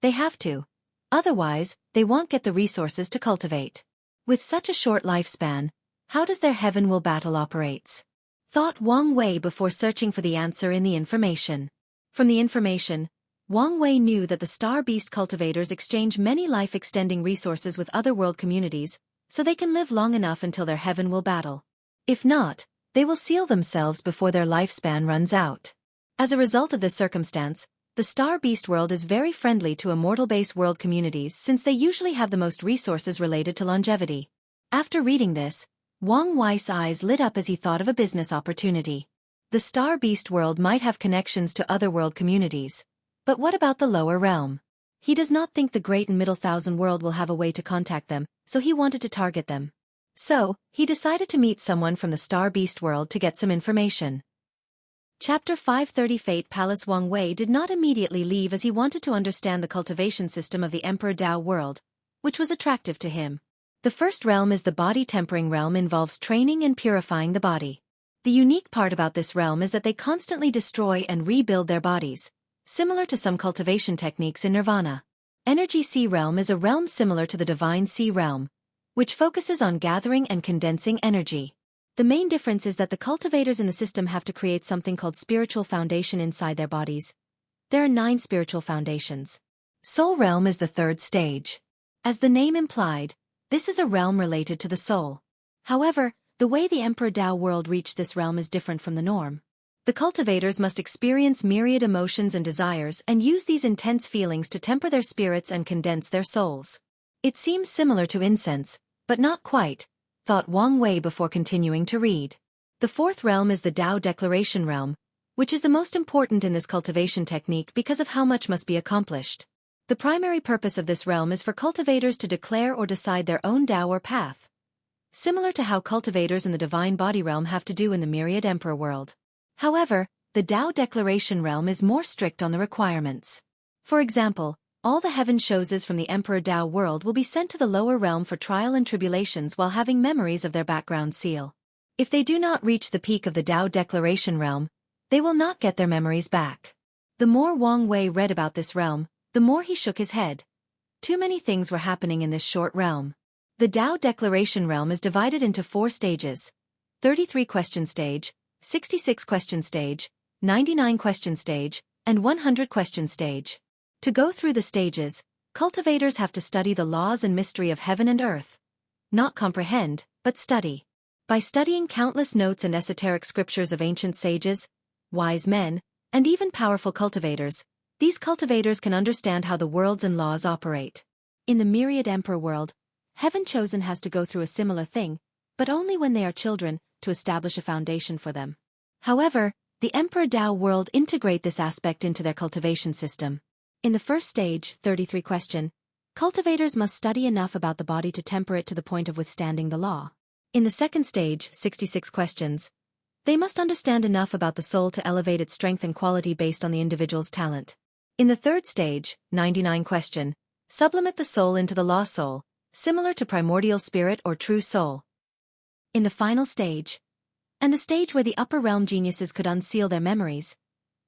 They have to. Otherwise, they won't get the resources to cultivate. With such a short lifespan, how does their heaven will battle operates? Thought Wang Wei before searching for the answer in the information. From the information, Wang Wei knew that the Star Beast cultivators exchange many life-extending resources with other world communities, so they can live long enough until their heaven will battle. If not, they will seal themselves before their lifespan runs out. As a result of this circumstance, the Star Beast world is very friendly to immortal-based world communities since they usually have the most resources related to longevity. After reading this, Wang Wei's eyes lit up as he thought of a business opportunity. The Star Beast world might have connections to other world communities, but what about the lower realm? He does not think the Great and Middle Thousand world will have a way to contact them, so he wanted to target them. So, he decided to meet someone from the Star Beast world to get some information. Chapter 530 Fate Palace. Wang Wei did not immediately leave as he wanted to understand the cultivation system of the Emperor Dao world, which was attractive to him. The first realm is the body tempering realm, involves training and purifying the body. The unique part about this realm is that they constantly destroy and rebuild their bodies, similar to some cultivation techniques in Nirvana. Energy Sea realm is a realm similar to the Divine Sea realm, which focuses on gathering and condensing energy. The main difference is that the cultivators in the system have to create something called spiritual foundation inside their bodies. There are 9 spiritual foundations. Soul realm is the third stage. As the name implied, this is a realm related to the soul. However, the way the Emperor Dao world reached this realm is different from the norm. The cultivators must experience myriad emotions and desires and use these intense feelings to temper their spirits and condense their souls. It seems similar to incense, but not quite, thought Wang Wei before continuing to read. The fourth realm is the Dao Declaration realm, which is the most important in this cultivation technique because of how much must be accomplished. The primary purpose of this realm is for cultivators to declare or decide their own Dao or path, similar to how cultivators in the Divine Body realm have to do in the Myriad Emperor world. However, the Dao Declaration realm is more strict on the requirements. For example, all the heaven choses from the Emperor Dao world will be sent to the lower realm for trial and tribulations while having memories of their background seal. If they do not reach the peak of the Dao Declaration realm, they will not get their memories back. The more Wang Wei read about this realm, the more he shook his head. Too many things were happening in this short realm. The Dao Declaration realm is divided into 4 stages: 33 question stage, 66 question stage, 99 question stage, and 100 question stage. To go through the stages, cultivators have to study the laws and mystery of heaven and earth. Not comprehend, but study. By studying countless notes and esoteric scriptures of ancient sages, wise men, and even powerful cultivators, these cultivators can understand how the worlds and laws operate. In the Myriad Emperor world, Heaven Chosen has to go through a similar thing, but only when they are children, to establish a foundation for them. However, the Emperor Dao world integrate this aspect into their cultivation system. In the first stage, 33 question, cultivators must study enough about the body to temper it to the point of withstanding the law. In the second stage, 66 questions, they must understand enough about the soul to elevate its strength and quality based on the individual's talent. In the third stage, 99 question, sublimate the soul into the law soul, similar to primordial spirit or true soul. In the final stage, and the stage where the upper realm geniuses could unseal their memories,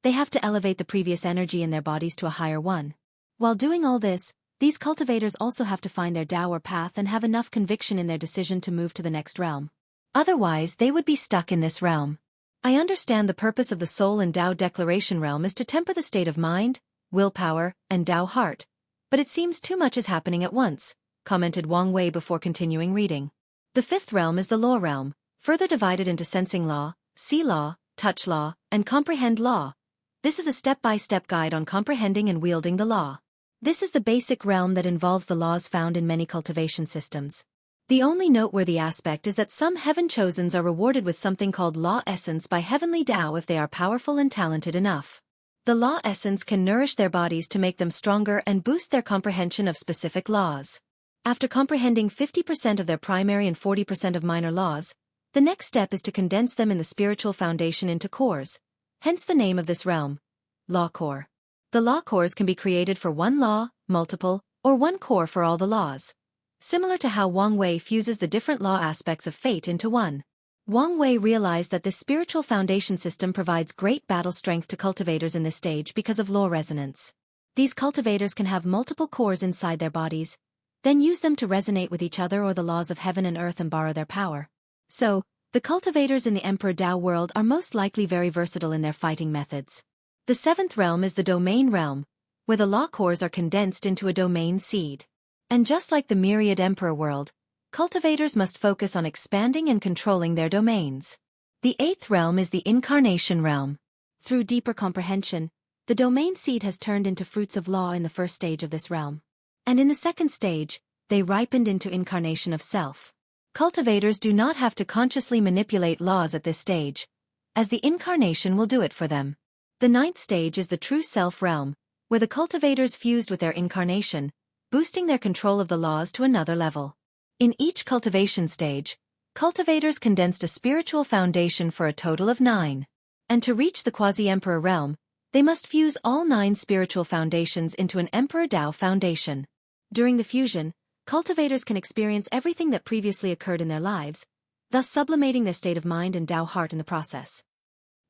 they have to elevate the previous energy in their bodies to a higher one. While doing all this, These cultivators also have to find their Tao or path and have enough conviction in their decision to move to the next realm. Otherwise, they would be stuck in this realm. I understand the purpose of the soul and Tao declaration realm is to temper the state of mind, willpower, and Tao heart, but it seems too much is happening at once, commented Wang Wei before continuing reading. The fifth realm is the law realm, further divided into sensing law, see law, touch law, and comprehend law. This is a step-by-step guide on comprehending and wielding the law. This is the basic realm that involves the laws found in many cultivation systems. The only noteworthy aspect is that some heaven-chosens are rewarded with something called law essence by heavenly Tao if they are powerful and talented enough. The law essence can nourish their bodies to make them stronger and boost their comprehension of specific laws. After comprehending 50% of their primary and 40% of minor laws, the next step is to condense them in the spiritual foundation into cores, hence the name of this realm, law core. The law cores can be created for one law, multiple, or one core for all the laws. Similar to how Wang Wei fuses the different law aspects of fate into one. Wang Wei realized that this spiritual foundation system provides great battle strength to cultivators in this stage because of law resonance. These cultivators can have multiple cores inside their bodies, then use them to resonate with each other or the laws of heaven and earth and borrow their power. So, the cultivators in the Emperor Tao world are most likely very versatile in their fighting methods. The seventh realm is the domain realm, where the law cores are condensed into a domain seed. And just like the myriad Emperor world, cultivators must focus on expanding and controlling their domains. The eighth realm is the incarnation realm. Through deeper comprehension, the domain seed has turned into fruits of law in the first stage of this realm. And in the second stage, they ripened into incarnation of self. Cultivators do not have to consciously manipulate laws at this stage, as the incarnation will do it for them. The ninth stage is the true self realm, where the cultivators fused with their incarnation, boosting their control of the laws to another level. In each cultivation stage, cultivators condensed a spiritual foundation for a total of 9. And to reach the quasi-emperor realm, they must fuse all 9 spiritual foundations into an Emperor Tao foundation. During the fusion, cultivators can experience everything that previously occurred in their lives, thus sublimating their state of mind and Tao heart in the process.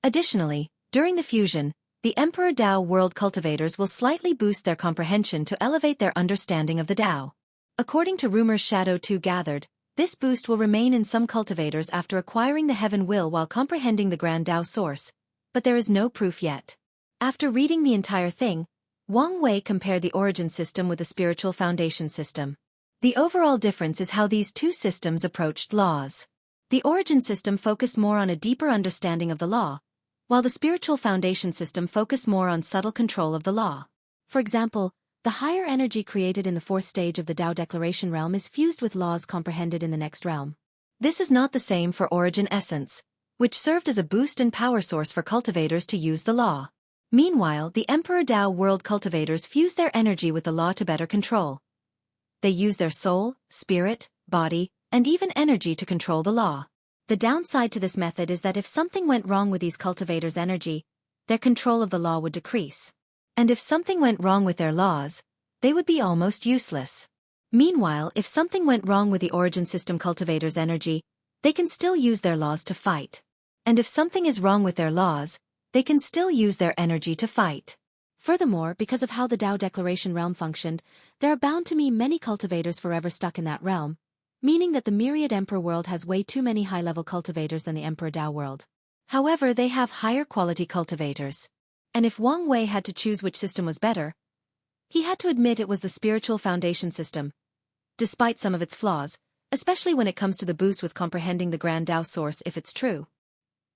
Additionally, during the fusion, the Emperor Tao world cultivators will slightly boost their comprehension to elevate their understanding of the Tao. According to rumors Shadow 2 gathered, this boost will remain in some cultivators after acquiring the heaven will while comprehending the grand Tao source, but there is no proof yet. After reading the entire thing, Wang Wei compared the origin system with the spiritual foundation system. The overall difference is how these two systems approached laws. The origin system focused more on a deeper understanding of the law, while the spiritual foundation system focused more on subtle control of the law. For example, the higher energy created in the fourth stage of the Tao declaration realm is fused with laws comprehended in the next realm. This is not the same for origin essence, which served as a boost and power source for cultivators to use the law. Meanwhile, the Emperor Tao world cultivators fuse their energy with the law to better control. They use their soul, spirit, body, and even energy to control the law. The downside to this method is that if something went wrong with these cultivators' energy, their control of the law would decrease. And if something went wrong with their laws, they would be almost useless. Meanwhile, if something went wrong with the origin system cultivators' energy, they can still use their laws to fight. And if something is wrong with their laws, they can still use their energy to fight. Furthermore, because of how the Tao declaration realm functioned, there are bound to be many cultivators forever stuck in that realm, meaning that the myriad Emperor world has way too many high-level cultivators than the Emperor Tao world. However, they have higher quality cultivators. And if Wang Wei had to choose which system was better, he had to admit it was the spiritual foundation system, despite some of its flaws, especially when it comes to the boost with comprehending the grand Tao source if it's true.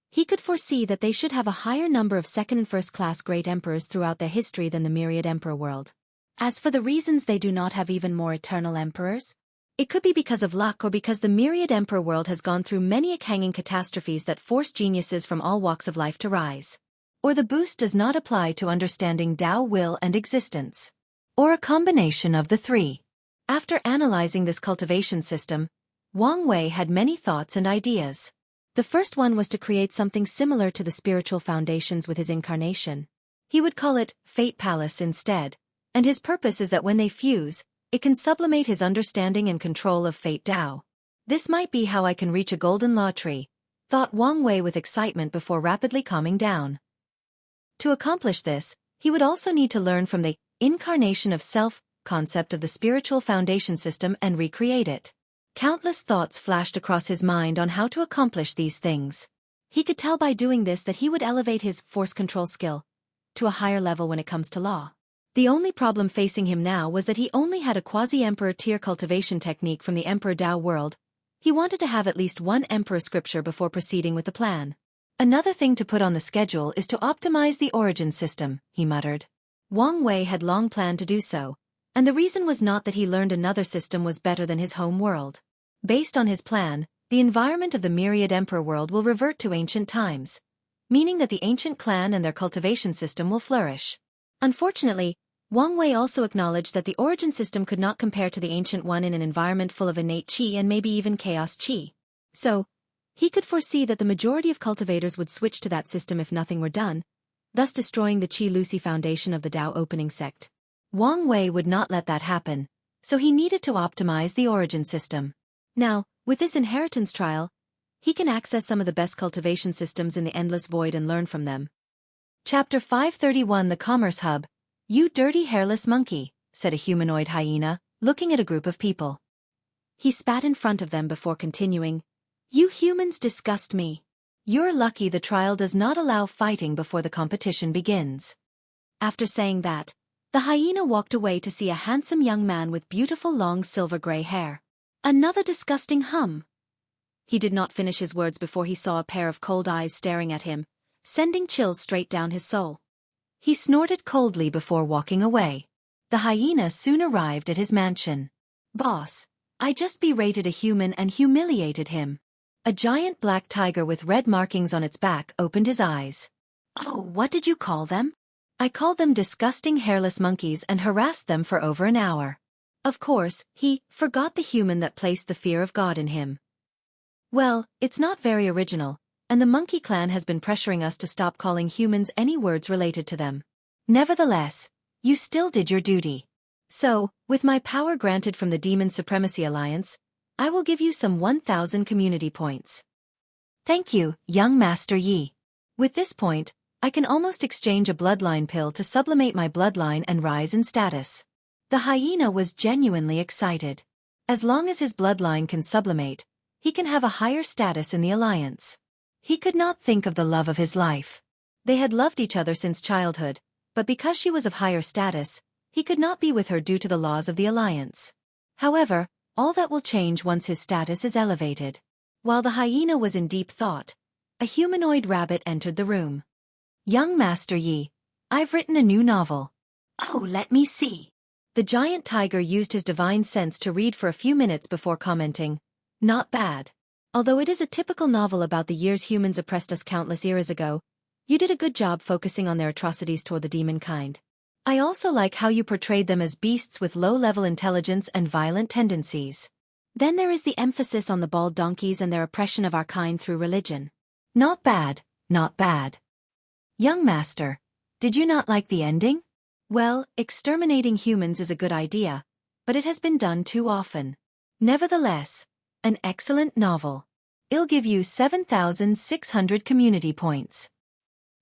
He could foresee that they should have a higher number of second and first-class great emperors throughout their history than the myriad Emperor world. As for the reasons they do not have even more eternal emperors, it could be because of luck or because the myriad Emperor world has gone through many hanging catastrophes that force geniuses from all walks of life to rise. Or the boost does not apply to understanding Tao will and existence. Or a combination of the three. After analyzing this cultivation system, Wang Wei had many thoughts and ideas. The first one was to create something similar to the spiritual foundations with his incarnation. He would call it Fate Palace instead, and his purpose is that when they fuse, it can sublimate his understanding and control of Fate Tao. This might be how I can reach a golden law tree, thought Wang Wei with excitement before rapidly calming down. To accomplish this, he would also need to learn from the incarnation of self concept of the spiritual foundation system and recreate it. Countless thoughts flashed across his mind on how to accomplish these things. He could tell by doing this that he would elevate his force control skill to a higher level when it comes to law. The only problem facing him now was that he only had a quasi-emperor tier cultivation technique from the Emperor Dao world. He wanted to have at least one emperor scripture before proceeding with the plan. Another thing to put on the schedule is to optimize the origin system, he muttered. Wang Wei had long planned to do so, and the reason was not that he learned another system was better than his home world. Based on his plan, the environment of the myriad emperor world will revert to ancient times, meaning that the ancient clan and their cultivation system will flourish. Unfortunately, Wang Wei also acknowledged that the origin system could not compare to the ancient one in an environment full of innate qi and maybe even chaos qi. So, he could foresee that the majority of cultivators would switch to that system if nothing were done, thus destroying the Qi-Lucy foundation of the Dao opening sect. Wang Wei would not let that happen, so he needed to optimize the origin system. Now, with this inheritance trial, he can access some of the best cultivation systems in the Endless Void and learn from them. Chapter 531 The Commerce Hub. "You dirty hairless monkey," said a humanoid hyena, looking at a group of people. He spat in front of them before continuing, "You humans disgust me. You're lucky the trial does not allow fighting before the competition begins." After saying that, the hyena walked away to see a handsome young man with beautiful long silver-gray hair. "Another disgusting hum." He did not finish his words before he saw a pair of cold eyes staring at him, sending chills straight down his soul. He snorted coldly before walking away. The hyena soon arrived at his mansion. "Boss, I just berated a human and humiliated him." A giant black tiger with red markings on its back opened his eyes. "Oh, what did you call them?" "I called them disgusting hairless monkeys and harassed them for over an hour." Of course, he forgot the human that placed the fear of God in him. "Well, it's not very original, and the monkey clan has been pressuring us to stop calling humans any words related to them. Nevertheless, you still did your duty. So, with my power granted from the Demon Supremacy Alliance, I will give you some 1,000 community points." "Thank you, young Master Yi. With this point, I can almost exchange a bloodline pill to sublimate my bloodline and rise in status." The hyena was genuinely excited. As long as his bloodline can sublimate, he can have a higher status in the alliance. He could not think of the love of his life. They had loved each other since childhood, but because she was of higher status, he could not be with her due to the laws of the alliance. However, all that will change once his status is elevated. While the hyena was in deep thought, a humanoid rabbit entered the room. "Young Master Yi, I've written a new novel." "Oh, let me see." The giant tiger used his divine sense to read for a few minutes before commenting, "Not bad. Although it is a typical novel about the years humans oppressed us countless eras ago, you did a good job focusing on their atrocities toward the demon kind. I also like how you portrayed them as beasts with low-level intelligence and violent tendencies. Then there is the emphasis on the bald donkeys and their oppression of our kind through religion. Not bad, not bad." "Young Master, did you not like the ending?" "Well, exterminating humans is a good idea, but it has been done too often. Nevertheless, an excellent novel. It'll give you 7,600 community points."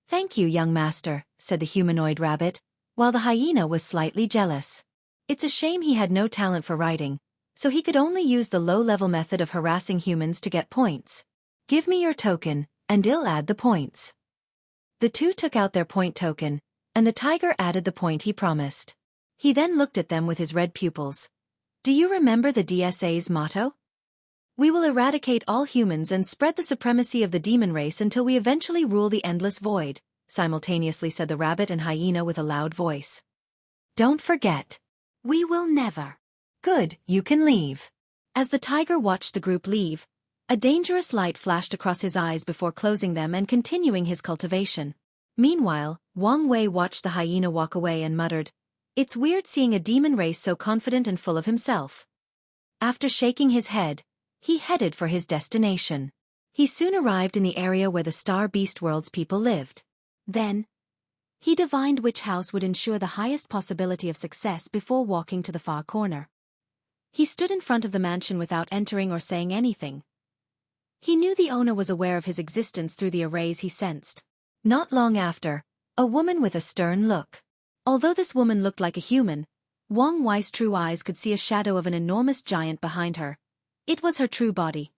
"Thank you, young master," said the humanoid rabbit, while the hyena was slightly jealous. It's a shame he had no talent for writing, so he could only use the low-level method of harassing humans to get points. "Give me your token, and I'll add the points." The two took out their point token, and the tiger added the point he promised. He then looked at them with his red pupils. "Do you remember the DSA's motto? We will eradicate all humans and spread the supremacy of the demon race until we eventually rule the endless void," simultaneously said the rabbit and hyena with a loud voice. "Don't forget. We will never." "Good, you can leave." As the tiger watched the group leave, a dangerous light flashed across his eyes before closing them and continuing his cultivation. Meanwhile, Wang Wei watched the hyena walk away and muttered, "It's weird seeing a demon race so confident and full of himself." After shaking his head, he headed for his destination. He soon arrived in the area where the Star Beast World's people lived. Then, he divined which house would ensure the highest possibility of success before walking to the far corner. He stood in front of the mansion without entering or saying anything. He knew the owner was aware of his existence through the arrays he sensed. Not long after, a woman with a stern look. Although this woman looked like a human, Wang Wei's true eyes could see a shadow of an enormous giant behind her. It was her true body.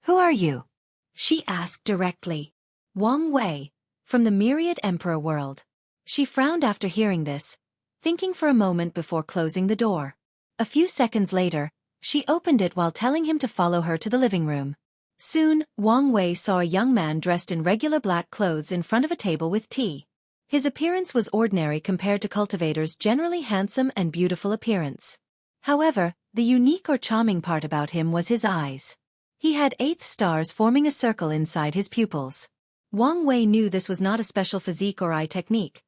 "Who are you?" she asked directly. Wang Wei, from the Myriad Emperor world. She frowned after hearing this, thinking for a moment before closing the door. A few seconds later, she opened it while telling him to follow her to the living room. Soon, Wang Wei saw a young man dressed in regular black clothes in front of a table with tea. His appearance was ordinary compared to cultivators' generally handsome and beautiful appearance. However, the unique or charming part about him was his eyes. He had 8 stars forming a circle inside his pupils. Wang Wei knew this was not a special physique or eye technique.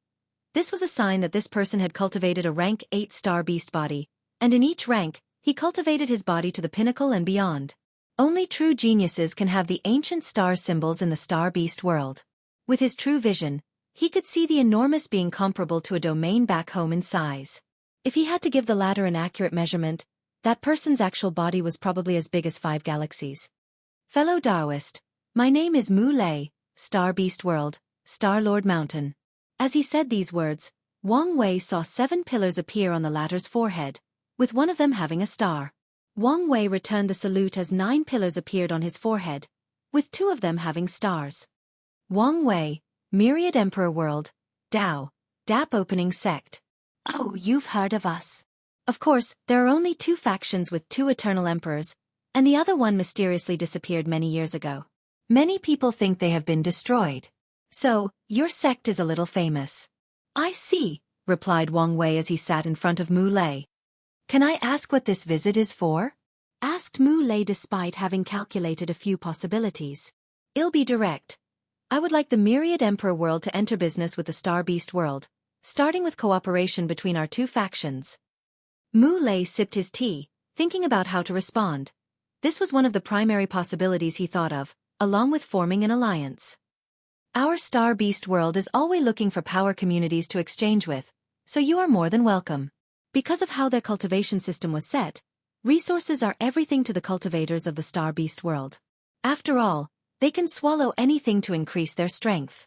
This was a sign that this person had cultivated a rank 8-star beast body, and in each rank, he cultivated his body to the pinnacle and beyond. Only true geniuses can have the ancient star symbols in the star beast world. With his true vision, he could see the enormous being comparable to a domain back home in size. If he had to give the latter an accurate measurement, that person's actual body was probably as big as 5 galaxies. Fellow Taoist, my name is Mu Lei, Star Beast World, Star Lord Mountain. As he said these words, Wang Wei saw 7 pillars appear on the latter's forehead, with one of them having a star. Wang Wei returned the salute as 9 pillars appeared on his forehead, with 2 of them having stars. Wang Wei, Myriad Emperor World, Dao, DAP Opening Sect. Oh, you've heard of us. Of course, there are only 2 factions with 2 eternal emperors, and the other one mysteriously disappeared many years ago. Many people think they have been destroyed. So, your sect is a little famous. I see, replied Wang Wei as he sat in front of Mu Lei. Can I ask what this visit is for? Asked Mu Lei despite having calculated a few possibilities. I'll be direct. I would like the Myriad Emperor world to enter business with the Star Beast world, starting with cooperation between our 2 factions. Mu Lei sipped his tea, thinking about how to respond. This was one of the primary possibilities he thought of, along with forming an alliance. Our Star Beast world is always looking for power communities to exchange with, so you are more than welcome. Because of how their cultivation system was set, resources are everything to the cultivators of the Star Beast world. After all, they can swallow anything to increase their strength.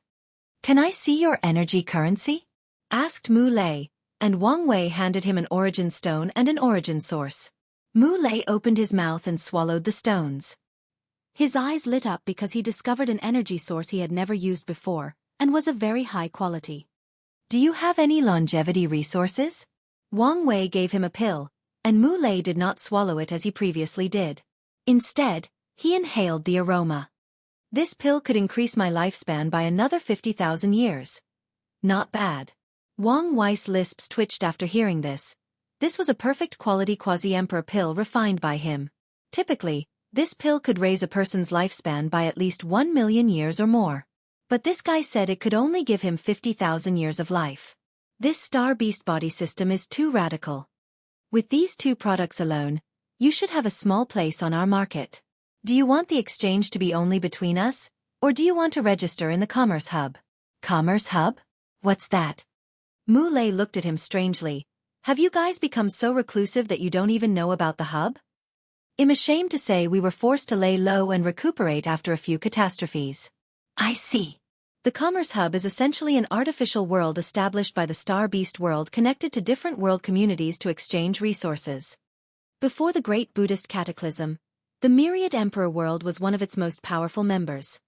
Can I see your energy currency? Asked Mu Lei, and Wang Wei handed him an origin stone and an origin source. Mu Lei opened his mouth and swallowed the stones. His eyes lit up because he discovered an energy source he had never used before, and was of very high quality. Do you have any longevity resources? Wang Wei gave him a pill, and Mu Lei did not swallow it as he previously did. Instead, he inhaled the aroma. This pill could increase my lifespan by another 50,000 years. Not bad. Wang Wei's lips twitched after hearing this. This was a perfect quality quasi-emperor pill refined by him. Typically, this pill could raise a person's lifespan by at least 1 million years or more. But this guy said it could only give him 50,000 years of life. This Star Beast body system is too radical. With these 2 products alone, you should have a small place on our market. Do you want the exchange to be only between us, or do you want to register in the Commerce Hub? Commerce Hub? What's that? Mu Lei looked at him strangely. Have you guys become so reclusive that you don't even know about the hub? I'm ashamed to say we were forced to lay low and recuperate after a few catastrophes. I see. The Commerce Hub is essentially an artificial world established by the Star Beast world connected to different world communities to exchange resources. Before the Great Buddhist Cataclysm, the Myriad Emperor world was one of its most powerful members.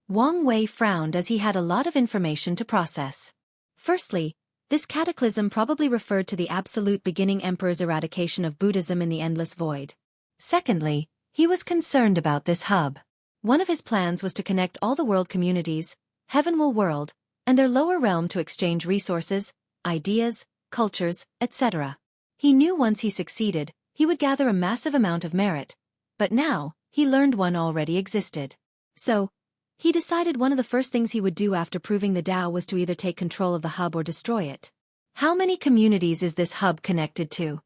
Wang Wei frowned as he had a lot of information to process. Firstly, this cataclysm probably referred to the absolute beginning emperor's eradication of Buddhism in the endless void. Secondly, he was concerned about this hub. One of his plans was to connect all the world communities, Heavenwell world, and their lower realm to exchange resources, ideas, cultures, etc. He knew once he succeeded, he would gather a massive amount of merit. But now, he learned one already existed. So, he decided one of the first things he would do after proving the Tao was to either take control of the hub or destroy it. How many communities is this hub connected to?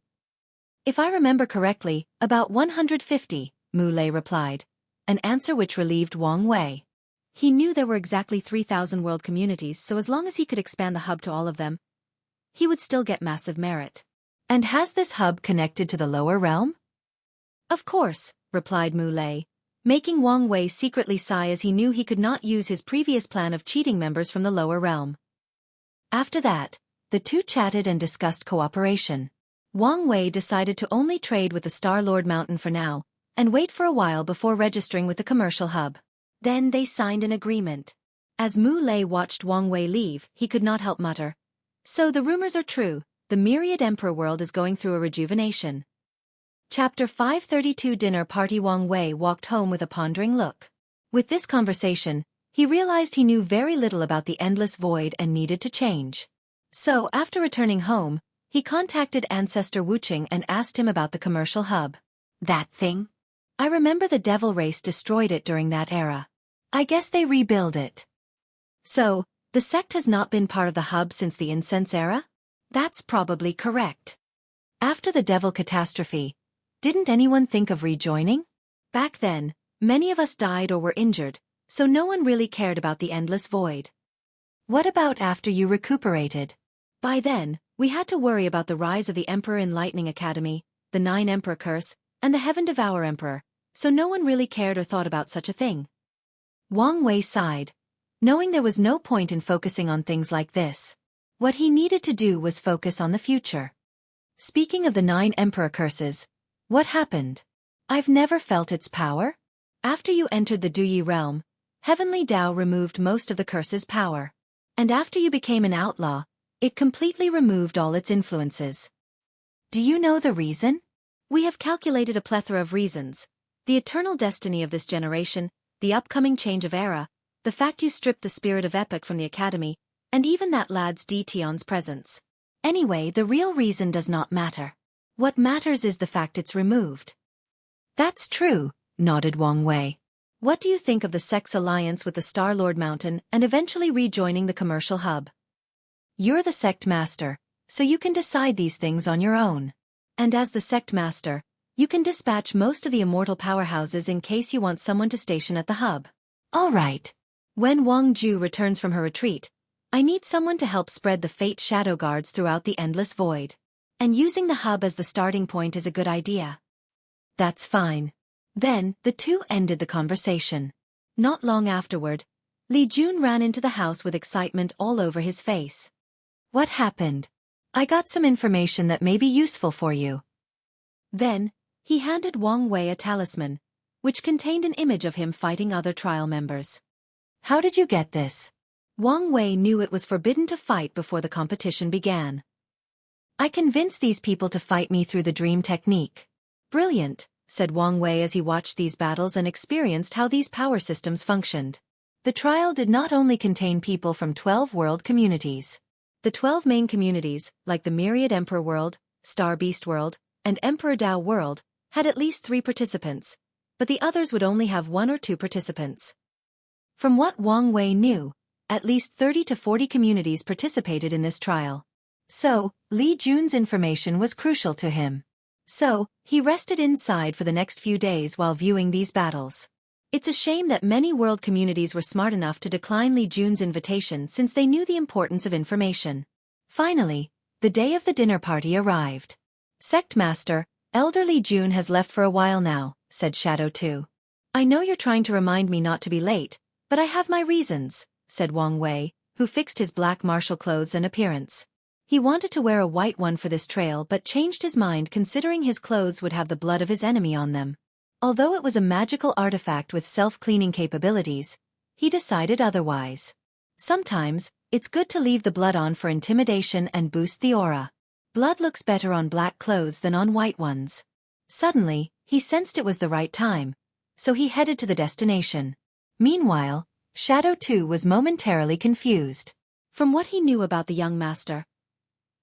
If I remember correctly, about 150, Mu Lei replied, an answer which relieved Wang Wei. He knew there were exactly 3,000 world communities, so as long as he could expand the hub to all of them, he would still get massive merit. And has this hub connected to the lower realm? Of course, replied Mu Lei, making Wang Wei secretly sigh as he knew he could not use his previous plan of cheating members from the lower realm. After that, the 2 chatted and discussed cooperation. Wang Wei decided to only trade with the Star-Lord Mountain for now, and wait for a while before registering with the commercial hub. Then they signed an agreement. As Mu Lei watched Wang Wei leave, he could not help mutter. So the rumors are true, the myriad emperor world is going through a rejuvenation. Chapter 532 Dinner Party. Wang Wei walked home with a pondering look. With this conversation, he realized he knew very little about the endless void and needed to change. So, after returning home, he contacted Ancestor Wuqing and asked him about the commercial hub. That thing? I remember the devil race destroyed it during that era. I guess they rebuild it. So, the sect has not been part of the hub since the incense era? That's probably correct. After the devil catastrophe, didn't anyone think of rejoining? Back then, many of us died or were injured, so no one really cared about the endless void. What about after you recuperated? By then, we had to worry about the rise of the Emperor Enlightening Academy, the 9 Emperor Curse, and the Heaven Devour Emperor, so no one really cared or thought about such a thing. Wang Wei sighed, knowing there was no point in focusing on things like this. What he needed to do was focus on the future. Speaking of the 9 Emperor Curses, what happened? I've never felt its power. After you entered the Duyi realm, Heavenly Tao removed most of the curse's power. And after you became an outlaw, it completely removed all its influences. Do you know the reason? We have calculated a plethora of reasons. The eternal destiny of this generation, the upcoming change of era, the fact you stripped the spirit of epic from the academy, and even that lad's Tion's presence. Anyway, the real reason does not matter. What matters is the fact it's removed. That's true, nodded Wang Wei. What do you think of the sect's alliance with the Star-Lord Mountain and eventually rejoining the commercial hub? You're the sect master, so you can decide these things on your own. And as the sect master, you can dispatch most of the immortal powerhouses in case you want someone to station at the hub. All right. When Wang Ju returns from her retreat, I need someone to help spread the fate shadow guards throughout the endless void. And using the hub as the starting point is a good idea. That's fine. Then, the two ended the conversation. Not long afterward, Li Jun ran into the house with excitement all over his face. What happened? I got some information that may be useful for you. Then, he handed Wang Wei a talisman, which contained an image of him fighting other trial members. How did you get this? Wang Wei knew it was forbidden to fight before the competition began. I convinced these people to fight me through the dream technique. Brilliant, said Wang Wei as he watched these battles and experienced how these power systems functioned. The trial did not only contain people from 12 world communities. The 12 main communities, like the Myriad Emperor World, Star Beast World, and Emperor Tao World, had at least 3 participants, but the others would only have 1 or 2 participants. From what Wang Wei knew, at least 30 to 40 communities participated in this trial. So, Li Jun's information was crucial to him. So, he rested inside for the next few days while viewing these battles. It's a shame that many world communities were smart enough to decline Li Jun's invitation since they knew the importance of information. Finally, the day of the dinner party arrived. Sect Master, Elder Li Jun has left for a while now, said Shadow 2. I know you're trying to remind me not to be late, but I have my reasons, said Wang Wei, who fixed his black martial clothes and appearance. He wanted to wear a white one for this trail but changed his mind considering his clothes would have the blood of his enemy on them. Although it was a magical artifact with self-cleaning capabilities, he decided otherwise. Sometimes, it's good to leave the blood on for intimidation and boost the aura. Blood looks better on black clothes than on white ones. Suddenly, he sensed it was the right time, so he headed to the destination. Meanwhile, Shadow 2 was momentarily confused. From what he knew about the young master,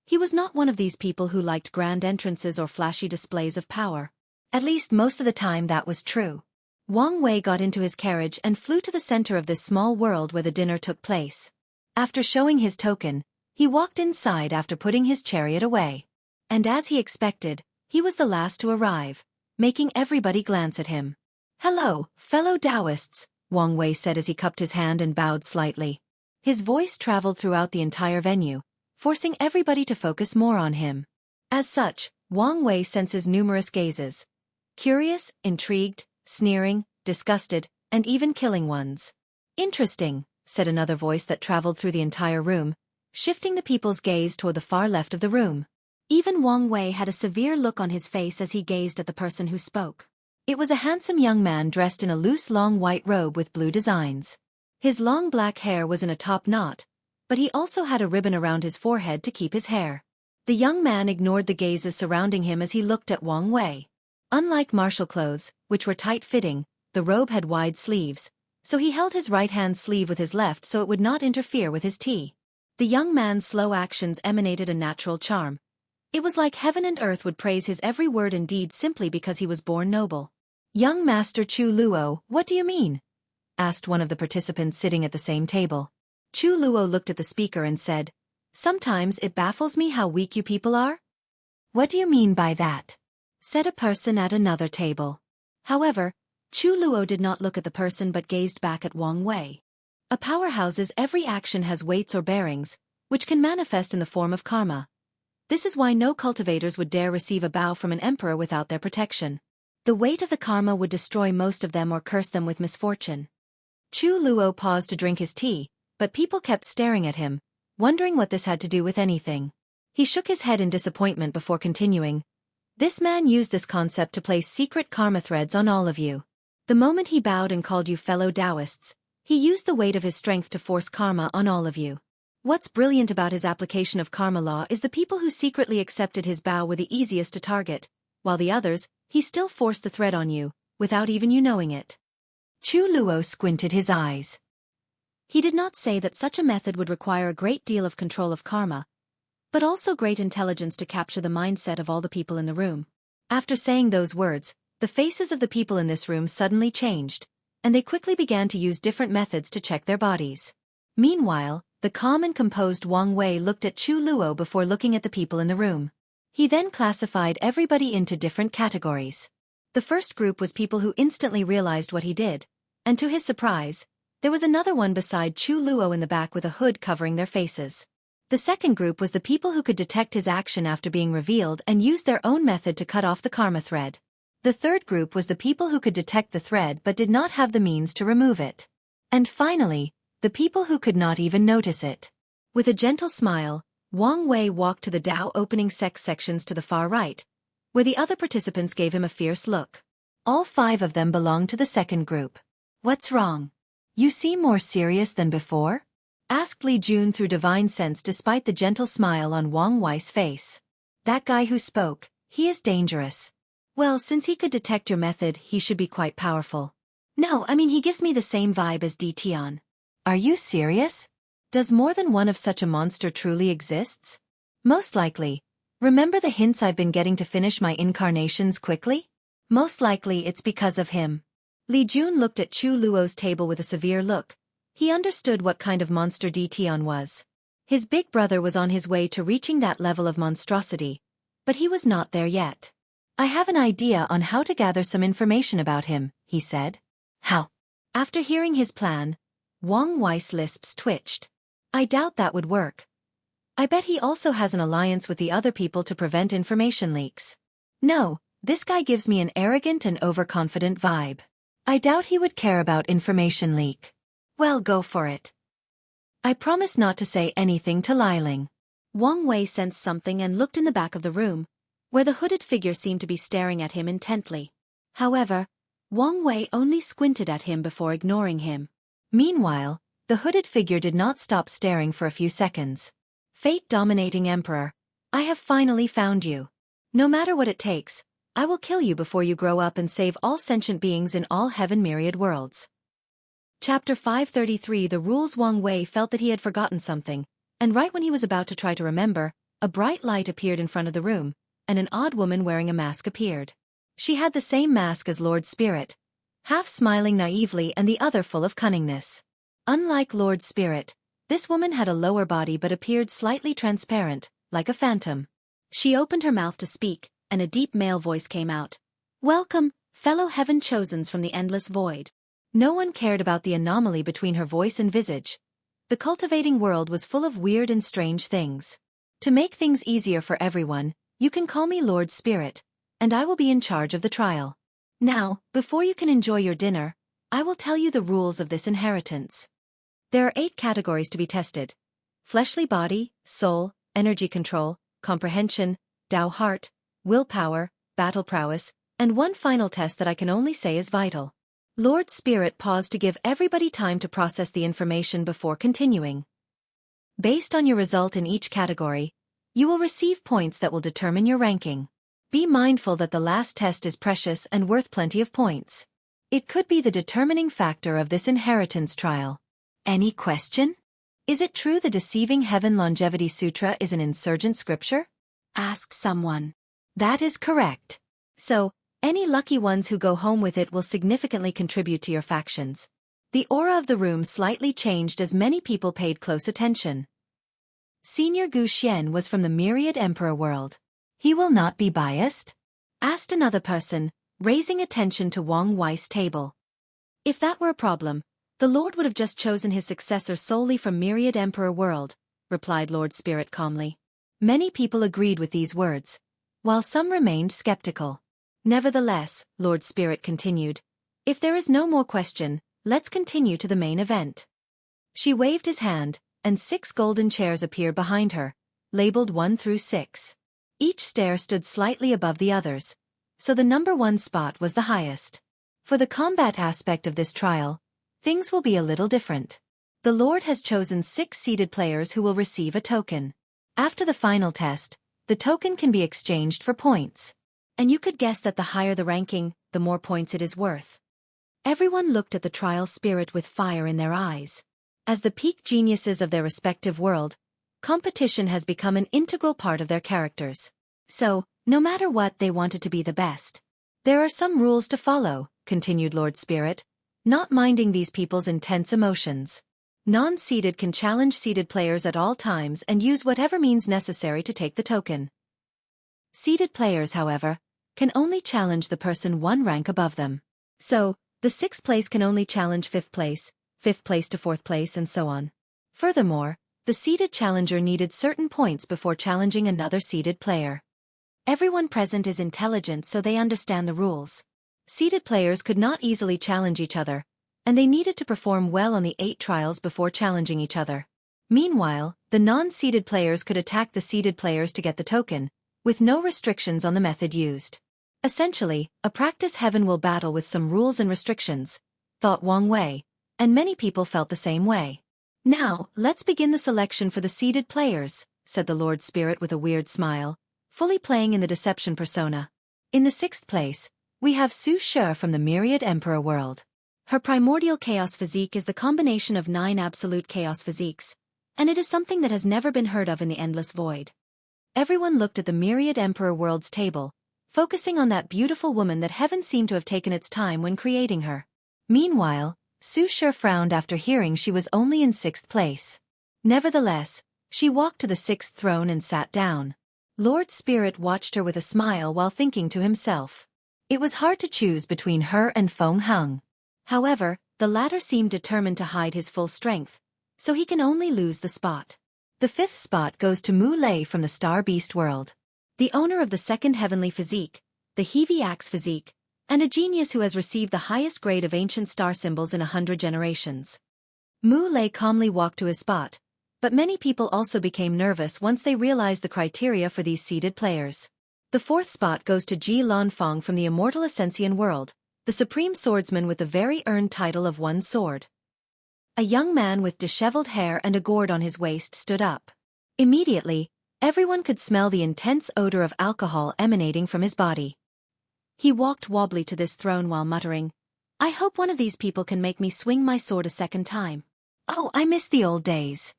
he was not one of these people who liked grand entrances or flashy displays of power. At least most of the time that was true. Wang Wei got into his carriage and flew to the center of this small world where the dinner took place. After showing his token, he walked inside after putting his chariot away. And as he expected, he was the last to arrive, making everybody glance at him. Hello, fellow Taoists, Wang Wei said as he cupped his hand and bowed slightly. His voice traveled throughout the entire venue, forcing everybody to focus more on him. As such, Wang Wei senses numerous gazes. Curious, intrigued, sneering, disgusted, and even killing ones. Interesting, said another voice that traveled through the entire room, shifting the people's gaze toward the far left of the room. Even Wang Wei had a severe look on his face as he gazed at the person who spoke. It was a handsome young man dressed in a loose long white robe with blue designs. His long black hair was in a top knot, but he also had a ribbon around his forehead to keep his hair. The young man ignored the gazes surrounding him as he looked at Wang Wei. Unlike martial clothes, which were tight-fitting, the robe had wide sleeves, so he held his right hand sleeve with his left so it would not interfere with his tea. The young man's slow actions emanated a natural charm. It was like heaven and earth would praise his every word and deed simply because he was born noble. "Young Master Chu Luo, what do you mean?" asked one of the participants sitting at the same table. Chu Luo looked at the speaker and said, "Sometimes it baffles me how weak you people are." "What do you mean by that?" said a person at another table. However, Chu Luo did not look at the person but gazed back at Wang Wei. A powerhouse's every action has weights or bearings, which can manifest in the form of karma. This is why no cultivators would dare receive a bow from an emperor without their protection. The weight of the karma would destroy most of them or curse them with misfortune. Chu Luo paused to drink his tea, but people kept staring at him, wondering what this had to do with anything. He shook his head in disappointment before continuing. "This man used this concept to place secret karma threads on all of you. The moment he bowed and called you fellow Taoists, he used the weight of his strength to force karma on all of you. What's brilliant about his application of karma law is the people who secretly accepted his bow were the easiest to target, while the others, he still forced the thread on you, without even you knowing it." Chu Luo squinted his eyes. He did not say that such a method would require a great deal of control of karma, but also great intelligence to capture the mindset of all the people in the room. After saying those words, the faces of the people in this room suddenly changed, and they quickly began to use different methods to check their bodies. Meanwhile, the calm and composed Wang Wei looked at Chu Luo before looking at the people in the room. He then classified everybody into different categories. The first group was people who instantly realized what he did, and to his surprise, there was another one beside Chu Luo in the back with a hood covering their faces. The second group was the people who could detect his action after being revealed and used their own method to cut off the karma thread. The third group was the people who could detect the thread but did not have the means to remove it. And finally, the people who could not even notice it. With a gentle smile, Wang Wei walked to the Dao opening sections to the far right, where the other participants gave him a fierce look. All 5 of them belonged to the second group. "What's wrong? You seem more serious than before?" asked Li Jun through divine sense despite the gentle smile on Wang Wei's face. "That guy who spoke, he is dangerous. Well, since he could detect your method, he should be quite powerful." "No, I mean he gives me the same vibe as Di Tian." "Are you serious? Does more than one of such a monster truly exists?" "Most likely. Remember the hints I've been getting to finish my incarnations quickly? Most likely it's because of him." Li Jun looked at Chu Luo's table with a severe look. He understood what kind of monster Di Tian was. His big brother was on his way to reaching that level of monstrosity, but he was not there yet. "I have an idea on how to gather some information about him," he said. "How?" After hearing his plan, Wang Wei's lips twitched. "I doubt that would work. I bet he also has an alliance with the other people to prevent information leaks. No, this guy gives me an arrogant and overconfident vibe. I doubt he would care about information leak." "Well, go for it. I promise not to say anything to Liling." Wang Wei sensed something and looked in the back of the room, where the hooded figure seemed to be staring at him intently. However, Wang Wei only squinted at him before ignoring him. Meanwhile, the hooded figure did not stop staring for a few seconds. "Fate-dominating Emperor, I have finally found you. No matter what it takes, I will kill you before you grow up and save all sentient beings in all heaven myriad worlds." Chapter 533. The Rules. Wang Wei felt that he had forgotten something, and right when he was about to try to remember, a bright light appeared in front of the room, and an odd woman wearing a mask appeared. She had the same mask as Lord Spirit, half smiling naively and the other full of cunningness. Unlike Lord Spirit, this woman had a lower body but appeared slightly transparent, like a phantom. She opened her mouth to speak, and a deep male voice came out. "Welcome, fellow heaven chosens from the endless void." No one cared about the anomaly between her voice and visage. The cultivating world was full of weird and strange things. To make things easier for everyone, you can call me Lord Spirit, and I will be in charge of the trial. Now, before you can enjoy your dinner, I will tell you the rules of this inheritance. There are 8 categories to be tested: fleshly body, soul, energy control, comprehension, Dao heart, willpower, battle prowess, and one final test that I can only say is vital. Lord Spirit paused to give everybody time to process the information before continuing. Based on your result in each category, you will receive points that will determine your ranking. Be mindful that the last test is precious and worth plenty of points. It could be the determining factor of this inheritance trial. Any question? Is it true the Deceiving Heaven Longevity Sutra is an insurgent scripture? Asked someone. That is correct. So, any lucky ones who go home with it will significantly contribute to your factions. The aura of the room slightly changed as many people paid close attention. Senior Gu Xian was from the Myriad Emperor world. He will not be biased? Asked another person, raising attention to Wang Wei's table. If that were a problem, the Lord would have just chosen his successor solely from Myriad Emperor world, replied Lord Spirit calmly. Many people agreed with these words, while some remained skeptical. Nevertheless, Lord Spirit continued, if there is no more question, let's continue to the main event. She waved his hand, and 6 golden chairs appeared behind her, labeled 1 through 6. Each stair stood slightly above the others, so the number 1 spot was the highest. For the combat aspect of this trial, things will be a little different. The Lord has chosen 6 seeded players who will receive a token. After the final test, the token can be exchanged for points. And you could guess that the higher the ranking, the more points it is worth. Everyone looked at the trial spirit with fire in their eyes. As the peak geniuses of their respective world, competition has become an integral part of their characters. So, no matter what, they wanted to be the best. There are some rules to follow, continued Lord Spirit, not minding these people's intense emotions. Non-seeded can challenge seeded players at all times and use whatever means necessary to take the token. Seeded players, however, can only challenge the person 1 rank above them. So, the 6th place can only challenge 5th place to 4th place, and so on. Furthermore, the seeded challenger needed certain points before challenging another seeded player. Everyone present is intelligent, so they understand the rules. Seeded players could not easily challenge each other, and they needed to perform well on the 8 trials before challenging each other. Meanwhile, the non-seeded players could attack the seeded players to get the token, with no restrictions on the method used. Essentially, a practice heaven will battle with some rules and restrictions, thought Wang Wei, and many people felt the same way. Now, let's begin the selection for the seeded players, said the Lord Spirit with a weird smile, fully playing in the deception persona. In the 6th place, we have Xueqi from the Myriad Emperor world. Her primordial chaos physique is the combination of 9 absolute chaos physiques, and it is something that has never been heard of in the endless void. Everyone looked at the Myriad Emperor world's table, focusing on that beautiful woman that heaven seemed to have taken its time when creating her. Meanwhile, Xueqi frowned after hearing she was only in 6th place. Nevertheless, she walked to the 6th throne and sat down. Lord Spirit watched her with a smile while thinking to himself. It was hard to choose between her and Feng Heng. However, the latter seemed determined to hide his full strength, so he can only lose the spot. The 5th spot goes to Mu Lei from the Star Beast world. The owner of the 2nd heavenly physique, the Heavy Axe physique, and a genius who has received the highest grade of ancient star symbols in 100 generations. Mu Lei calmly walked to his spot, but many people also became nervous once they realized the criteria for these seeded players. The 4th spot goes to Ji Lanfeng from the Immortal Ascension world, the supreme swordsman with the very earned title of 1 sword. A young man with disheveled hair and a gourd on his waist stood up. Immediately, everyone could smell the intense odor of alcohol emanating from his body. He walked wobbly to this throne while muttering, I hope one of these people can make me swing my sword a 2nd time. Oh, I miss the old days.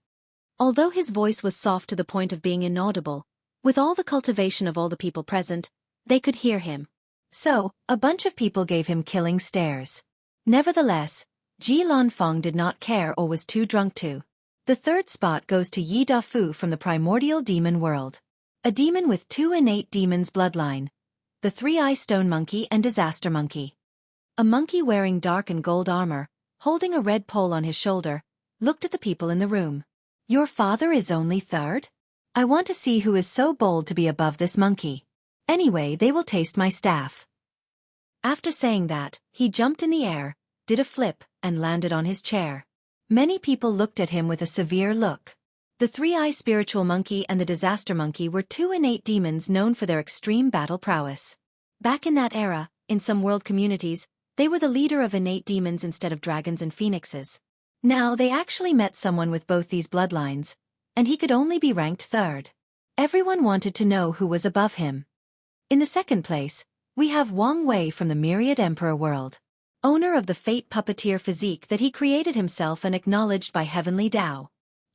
Although his voice was soft to the point of being inaudible, with all the cultivation of all the people present, they could hear him. So, a bunch of people gave him killing stares. Nevertheless, Ji Lanfeng did not care or was too drunk to. The 3rd spot goes to Yi Dafu from the Primordial Demon world. A demon with 2 innate demons bloodline, the 3-eye stone monkey and disaster monkey. A monkey wearing dark and gold armor, holding a red pole on his shoulder, looked at the people in the room. Your father is only 3rd? I want to see who is so bold to be above this monkey. Anyway, they will taste my staff. After saying that, he jumped in the air, did a flip, and landed on his chair. Many people looked at him with a severe look. The three-eye spiritual monkey and the disaster monkey were two innate demons known for their extreme battle prowess. Back in that era, in some world communities, they were the leader of innate demons instead of dragons and phoenixes. Now they actually met someone with both these bloodlines, and he could only be ranked third. Everyone wanted to know who was above him. In the second place, we have Wang Wei from the Myriad Emperor world. Owner of the fate puppeteer physique that he created himself and acknowledged by Heavenly Tao.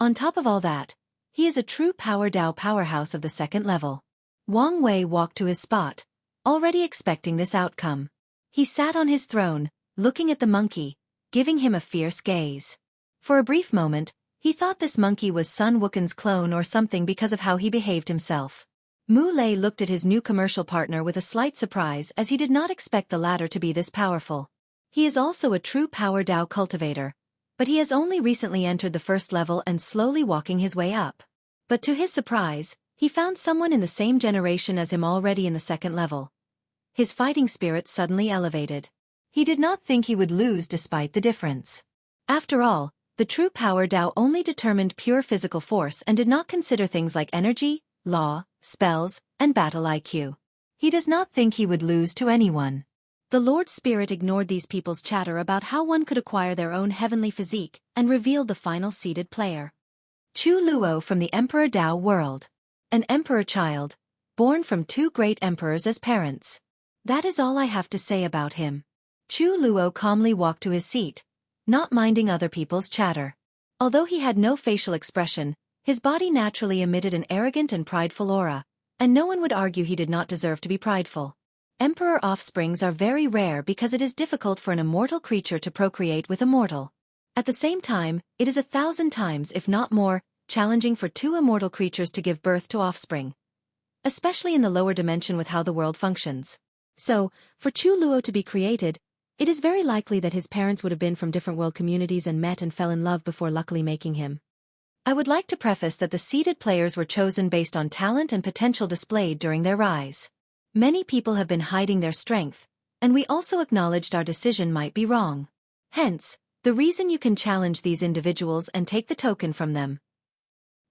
On top of all that, he is a true Power Tao powerhouse of the second level. Wang Wei walked to his spot, already expecting this outcome. He sat on his throne, looking at the monkey, giving him a fierce gaze. For a brief moment, he thought this monkey was Sun Wukon's clone or something because of how he behaved himself. Mu Lei looked at his new commercial partner with a slight surprise as he did not expect the latter to be this powerful. He is also a true Power Tao cultivator, but he has only recently entered the first level and slowly walking his way up. But to his surprise, he found someone in the same generation as him already in the second level. His fighting spirit suddenly elevated. He did not think he would lose despite the difference. After all, the true Power Tao only determined pure physical force and did not consider things like energy, law, spells, and battle IQ. He does not think he would lose to anyone. The Lord Spirit ignored these people's chatter about how one could acquire their own heavenly physique and revealed the final seeded player. Chu Luo from the Emperor Tao world. An emperor child, born from two great emperors as parents. That is all I have to say about him. Chu Luo calmly walked to his seat, not minding other people's chatter. Although he had no facial expression, his body naturally emitted an arrogant and prideful aura, and no one would argue he did not deserve to be prideful. Emperor offsprings are very rare because it is difficult for an immortal creature to procreate with a mortal. At the same time, it is 1,000 times, if not more, challenging for two immortal creatures to give birth to offspring, especially in the lower dimension with how the world functions. So, for Chu Luo to be created, it is very likely that his parents would have been from different world communities and met and fell in love before luckily making him. I would like to preface that the seeded players were chosen based on talent and potential displayed during their rise. Many people have been hiding their strength, and we also acknowledged our decision might be wrong. Hence, the reason you can challenge these individuals and take the token from them.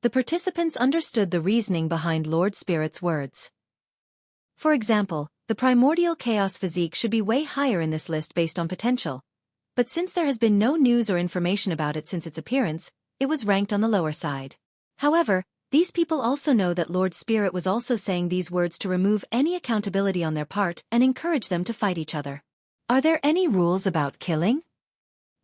The participants understood the reasoning behind Lord Spirit's words. For example, the primordial chaos physique should be way higher in this list based on potential. But since there has been no news or information about it since its appearance, it was ranked on the lower side. However, these people also know that Lord Spirit was also saying these words to remove any accountability on their part and encourage them to fight each other. Are there any rules about killing?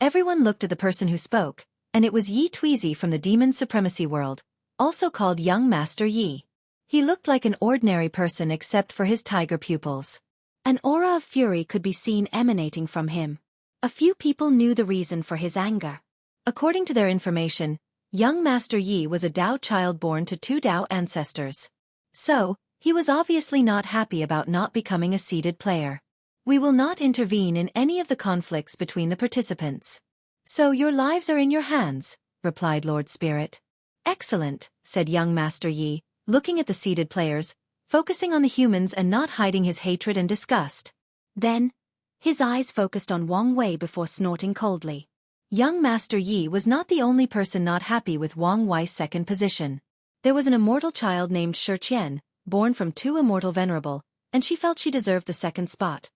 Everyone looked at the person who spoke, and it was Yi Tweezy from the Demon Supremacy world, also called Young Master Yi. He looked like an ordinary person except for his tiger pupils. An aura of fury could be seen emanating from him. A few people knew the reason for his anger. According to their information, Young Master Yi was a Tao child born to two Tao ancestors. So, he was obviously not happy about not becoming a seeded player. We will not intervene in any of the conflicts between the participants. So your lives are in your hands, replied Lord Spirit. Excellent, said Young Master Yi, looking at the seeded players, focusing on the humans and not hiding his hatred and disgust. Then, his eyes focused on Wang Wei before snorting coldly. Young Master Yi was not the only person not happy with Wang Wei's second position. There was an immortal child named Xueqi, born from two immortal venerable, and she felt she deserved the second spot.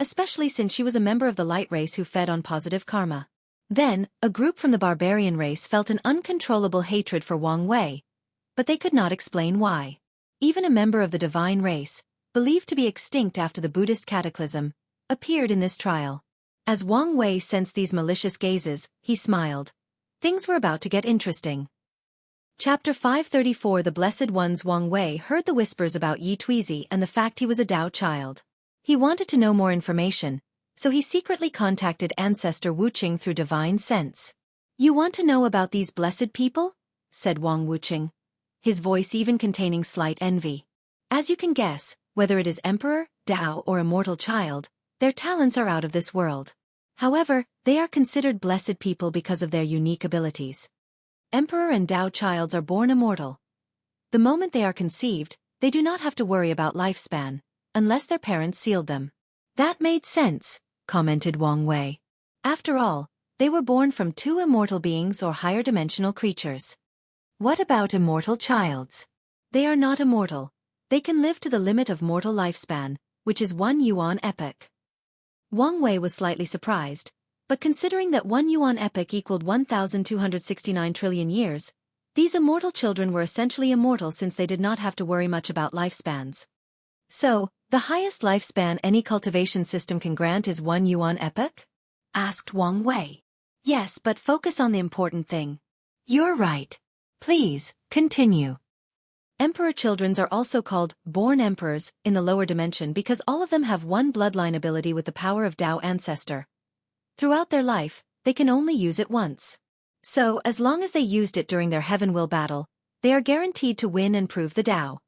Especially since she was a member of the light race who fed on positive karma. Then, a group from the barbarian race felt an uncontrollable hatred for Wang Wei, but they could not explain why. Even a member of the divine race, believed to be extinct after the Buddhist cataclysm, appeared in this trial. As Wang Wei sensed these malicious gazes, he smiled. Things were about to get interesting. Chapter 534 The Blessed Ones. Wang Wei heard the whispers about Yi Tweezy and the fact he was a Tao child. He wanted to know more information, so he secretly contacted Ancestor Wuqing through divine sense. You want to know about these blessed people? Said Wang Wuqing, his voice even containing slight envy. As you can guess, whether it is Emperor, Tao or Immortal Child, their talents are out of this world. However, they are considered blessed people because of their unique abilities. Emperor and Tao Childs are born immortal. The moment they are conceived, they do not have to worry about lifespan, unless their parents sealed them. That made sense, commented Wang Wei. After all, they were born from two immortal beings or higher dimensional creatures. What about immortal childs? They are not immortal. They can live to the limit of mortal lifespan, which is 1 yuan epoch. Wang Wei was slightly surprised, but considering that 1 yuan epoch equaled 1,269 trillion years, these immortal children were essentially immortal since they did not have to worry much about lifespans. So, the highest lifespan any cultivation system can grant is 1 yuan epoch? Asked Wang Wei. Yes, but focus on the important thing. You're right. Please, continue. Emperor children are also called born emperors in the lower dimension because all of them have one bloodline ability with the power of Tao ancestor. Throughout their life, they can only use it once. So, as long as they used it during their heaven will battle, they are guaranteed to win and prove the Tao.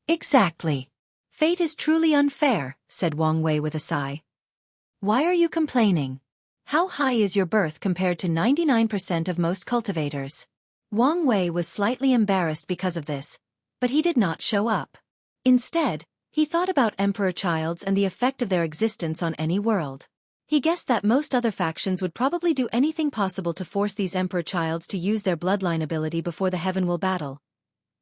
Exactly. Fate is truly unfair, said Wang Wei with a sigh. Why are you complaining? How high is your birth compared to 99% of most cultivators? Wang Wei was slightly embarrassed because of this, but he did not show up. Instead, he thought about emperor childs and the effect of their existence on any world. He guessed that most other factions would probably do anything possible to force these emperor childs to use their bloodline ability before the heaven will battle,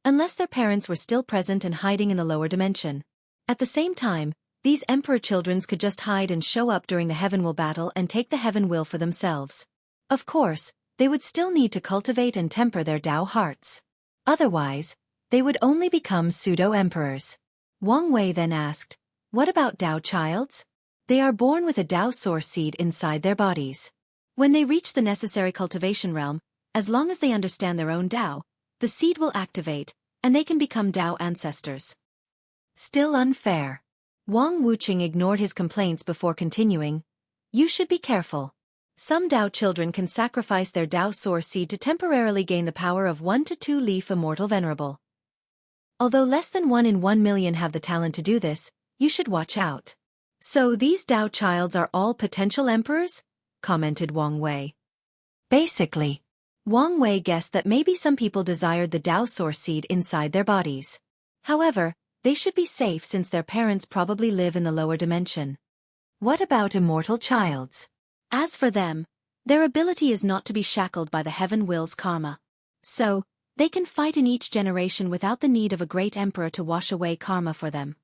unless their parents were still present and hiding in the lower dimension. At the same time, these emperor children could just hide and show up during the heaven will battle and take the heaven will for themselves. Of course, they would still need to cultivate and temper their Tao hearts. Otherwise, they would only become pseudo-emperors. Wang Wei then asked, what about Tao childs? They are born with a Tao source seed inside their bodies. When they reach the necessary cultivation realm, as long as they understand their own Tao, the seed will activate, and they can become Tao ancestors. Still unfair. Wang Wuqing ignored his complaints before continuing. You should be careful. Some Tao children can sacrifice their Tao source seed to temporarily gain the power of 1 to 2 leaf immortal venerable. Although less than 1 in 1 million have the talent to do this, you should watch out. So these Tao childs are all potential emperors? Commented Wang Wei. Basically. Wang Wei guessed that maybe some people desired the Tao source seed inside their bodies. However, they should be safe since their parents probably live in the lower dimension. What about immortal childs? As for them, their ability is not to be shackled by the heaven will's karma. So, they can fight in each generation without the need of a great emperor to wash away karma for them.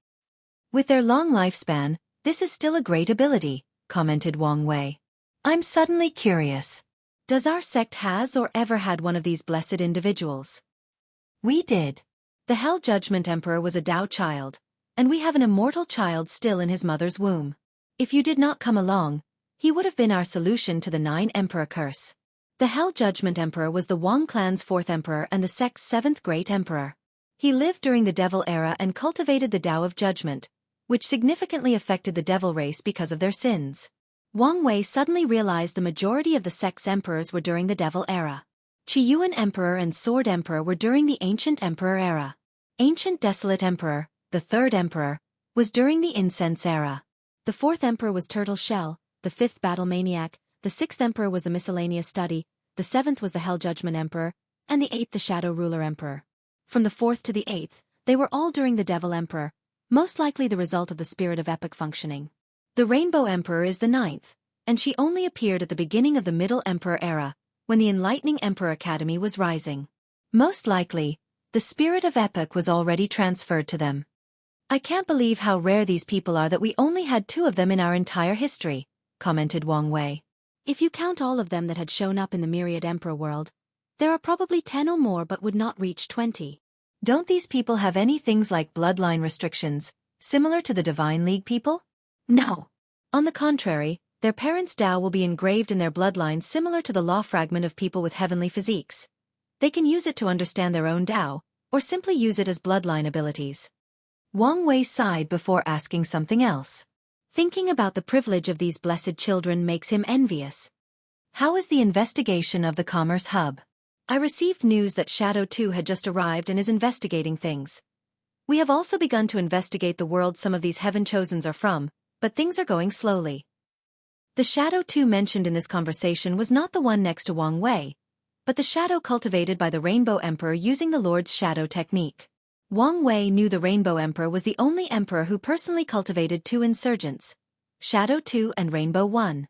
With their long lifespan, this is still a great ability, commented Wang Wei. I'm suddenly curious. Does our sect has or ever had one of these blessed individuals? We did. The Hell Judgment Emperor was a Tao child, and we have an immortal child still in his mother's womb. If you did not come along, he would have been our solution to the 9 Emperor curse. The Hell Judgment Emperor was the Wang clan's 4th Emperor and the sect's 7th Great Emperor. He lived during the Devil Era and cultivated the Tao of Judgment, which significantly affected the Devil race because of their sins. Wang Wei suddenly realized the majority of the sect's emperors were during the Devil Era. Qiyuan Emperor and Sword Emperor were during the Ancient Emperor Era. Ancient Desolate Emperor, the 3rd Emperor, was during the Incense Era. The 4th Emperor was Turtle Shell, the 5th Battle Maniac, the 6th Emperor was the Miscellaneous Study, the 7th was the Hell Judgment Emperor, and the 8th the Shadow Ruler Emperor. From the 4th to the 8th, they were all during the Devil Emperor, most likely the result of the spirit of epoch functioning. The Rainbow Emperor is the 9th, and she only appeared at the beginning of the Middle Emperor Era, when the Enlightening Emperor Academy was rising. Most likely, the spirit of epoch was already transferred to them. I can't believe how rare these people are that we only had 2 of them in our entire history, commented Wang Wei. If you count all of them that had shown up in the Myriad Emperor world, there are probably 10 or more but would not reach 20. Don't these people have any things like bloodline restrictions, similar to the Divine League people? No. On the contrary, their parents' Tao will be engraved in their bloodlines similar to the law fragment of people with heavenly physiques. They can use it to understand their own Tao, or simply use it as bloodline abilities. Wang Wei sighed before asking something else. Thinking about the privilege of these blessed children makes him envious. How is the investigation of the Commerce Hub? I received news that Shadow 2 had just arrived and is investigating things. We have also begun to investigate the world some of these heaven chosens are from, but things are going slowly. The Shadow 2 mentioned in this conversation was not the one next to Wang Wei, but the shadow cultivated by the Rainbow Emperor using the Lord's Shadow technique. Wang Wei knew the Rainbow Emperor was the only emperor who personally cultivated 2 insurgents, Shadow 2 and Rainbow 1.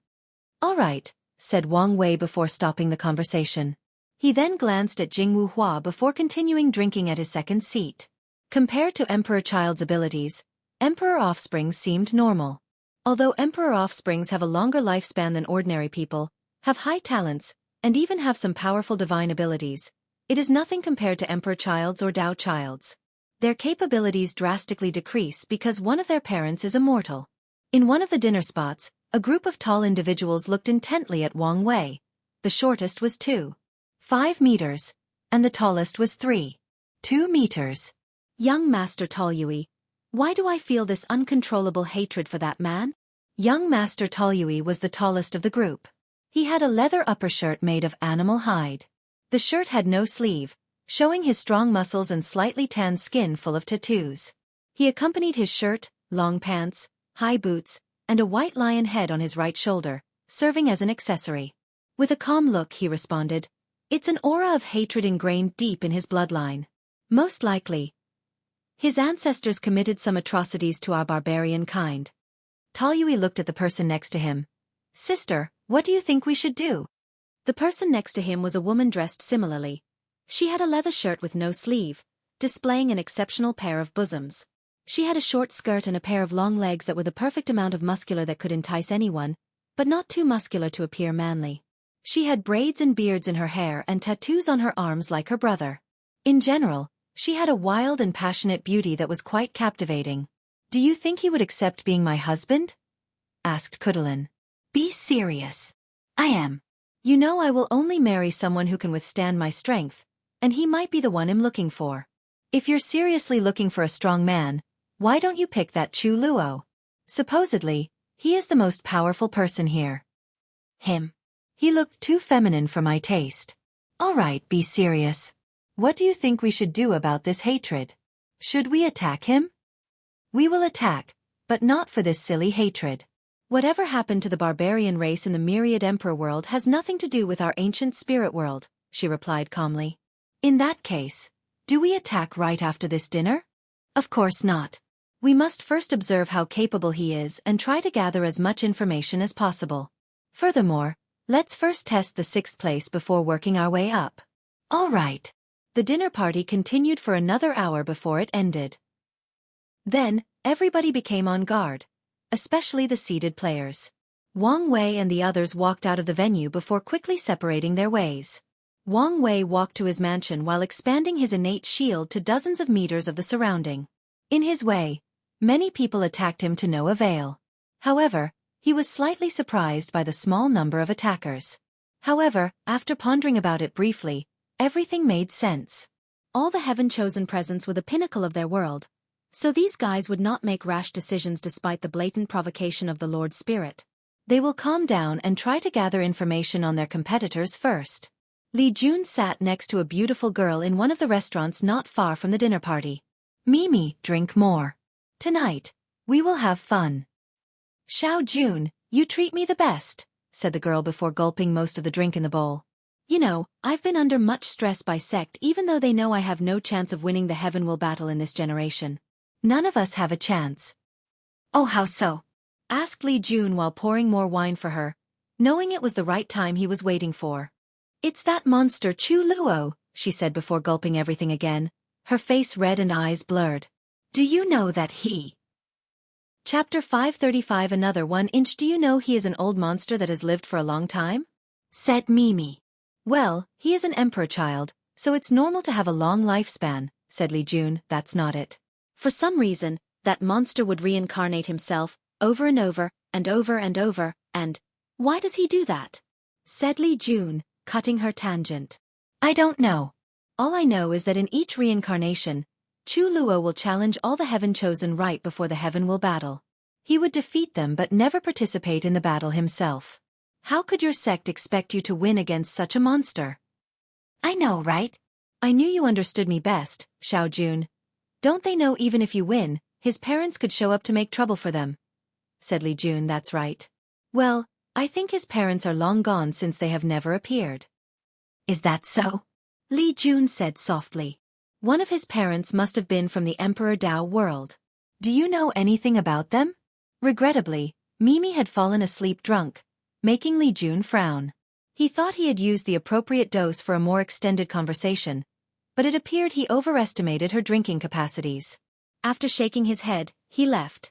All right, said Wang Wei before stopping the conversation. He then glanced at Jing Wuhua before continuing drinking at his second seat. Compared to Emperor Child's abilities, Emperor Offsprings seemed normal. Although Emperor Offsprings have a longer lifespan than ordinary people, have high talents, and even have some powerful divine abilities, it is nothing compared to Emperor Child's or Dao Child's. Their capabilities drastically decrease because one of their parents is immortal. In one of the dinner spots, a group of tall individuals looked intently at Wang Wei. The shortest was 2.5 meters, and the tallest was 3.2 meters. Young Master Taoyui, why do I feel this uncontrollable hatred for that man? Young Master Taoyui was the tallest of the group. He had a leather upper shirt made of animal hide. The shirt had no sleeve, showing his strong muscles and slightly tanned skin full of tattoos. He accompanied his shirt, long pants, high boots, and a white lion head on his right shoulder, serving as an accessory. With a calm look he responded, "It's an aura of hatred ingrained deep in his bloodline. Most likely, his ancestors committed some atrocities to our barbarian kind." Taoyui looked at the person next to him. "Sister, what do you think we should do?" The person next to him was a woman dressed similarly. She had a leather shirt with no sleeve, displaying an exceptional pair of bosoms. She had a short skirt and a pair of long legs that were the perfect amount of muscular that could entice anyone, but not too muscular to appear manly. She had braids and beards in her hair and tattoos on her arms like her brother. In general, she had a wild and passionate beauty that was quite captivating. "Do you think he would accept being my husband?" asked Kudalin. "Be serious." "I am. You know I will only marry someone who can withstand my strength, and he might be the one I'm looking for." "If you're seriously looking for a strong man, why don't you pick that Chu Luo? Supposedly, he is the most powerful person here." "Him. He looked too feminine for my taste." "All right, be serious. What do you think we should do about this hatred? Should we attack him?" "We will attack, but not for this silly hatred. Whatever happened to the barbarian race in the myriad emperor world has nothing to do with our ancient spirit world," she replied calmly. "In that case, do we attack right after this dinner?" "Of course not. We must first observe how capable he is and try to gather as much information as possible. Furthermore, let's first test the 6th place before working our way up." "All right." The dinner party continued for another hour before it ended. Then, everybody became on guard, especially the seated players. Wang Wei and the others walked out of the venue before quickly separating their ways. Wang Wei walked to his mansion while expanding his innate shield to dozens of meters of the surrounding. In his way, many people attacked him to no avail. However, he was slightly surprised by the small number of attackers. However, after pondering about it briefly, everything made sense. All the heaven-chosen presents were the pinnacle of their world, so these guys would not make rash decisions despite the blatant provocation of the Lord Spirit. They will calm down and try to gather information on their competitors first. Li Jun sat next to a beautiful girl in one of the restaurants not far from the dinner party. "Mimi, drink more. Tonight, we will have fun." "Xiao Jun, you treat me the best," said the girl before gulping most of the drink in the bowl. "You know, I've been under much stress by sect even though they know I have no chance of winning the Heaven Will battle in this generation." "None of us have a chance." "Oh, how so?" asked Li Jun while pouring more wine for her, knowing it was the right time he was waiting for. "It's that monster Chu Luo," she said before gulping everything again, her face red and eyes blurred. "Do you know that he—" Chapter 535 Another 1-inch. "Do you know he is an old monster that has lived for a long time?" said Mimi. "Well, he is an emperor child, so it's normal to have a long lifespan," said Li Jun. "That's not it. For some reason, that monster would reincarnate himself, over and over, and over and over, and—" "Why does he do that?" said Li Jun, cutting her tangent. "I don't know. All I know is that in each reincarnation, Chu Luo will challenge all the heaven-chosen right before the Heaven Will battle. He would defeat them but never participate in the battle himself. How could your sect expect you to win against such a monster?" "I know, right?" "I knew you understood me best, Xiao Jun. Don't they know even if you win, his parents could show up to make trouble for them?" said Li Jun. "That's right. Well, I think his parents are long gone since they have never appeared." "Is that so?" Li Jun said softly. "One of his parents must have been from the Emperor Dao world. Do you know anything about them?" Regrettably, Mimi had fallen asleep drunk, making Li Jun frown. He thought he had used the appropriate dose for a more extended conversation, but it appeared he overestimated her drinking capacities. After shaking his head, he left.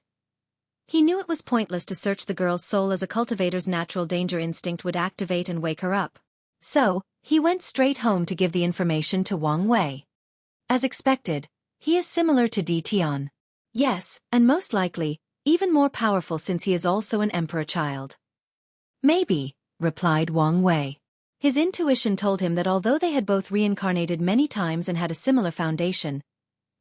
He knew it was pointless to search the girl's soul, as a cultivator's natural danger instinct would activate and wake her up. So, he went straight home to give the information to Wang Wei. As expected, he is similar to Di Tian. Yes, and most likely, even more powerful since he is also an emperor child. Maybe, replied Wang Wei. His intuition told him that although they had both reincarnated many times and had a similar foundation,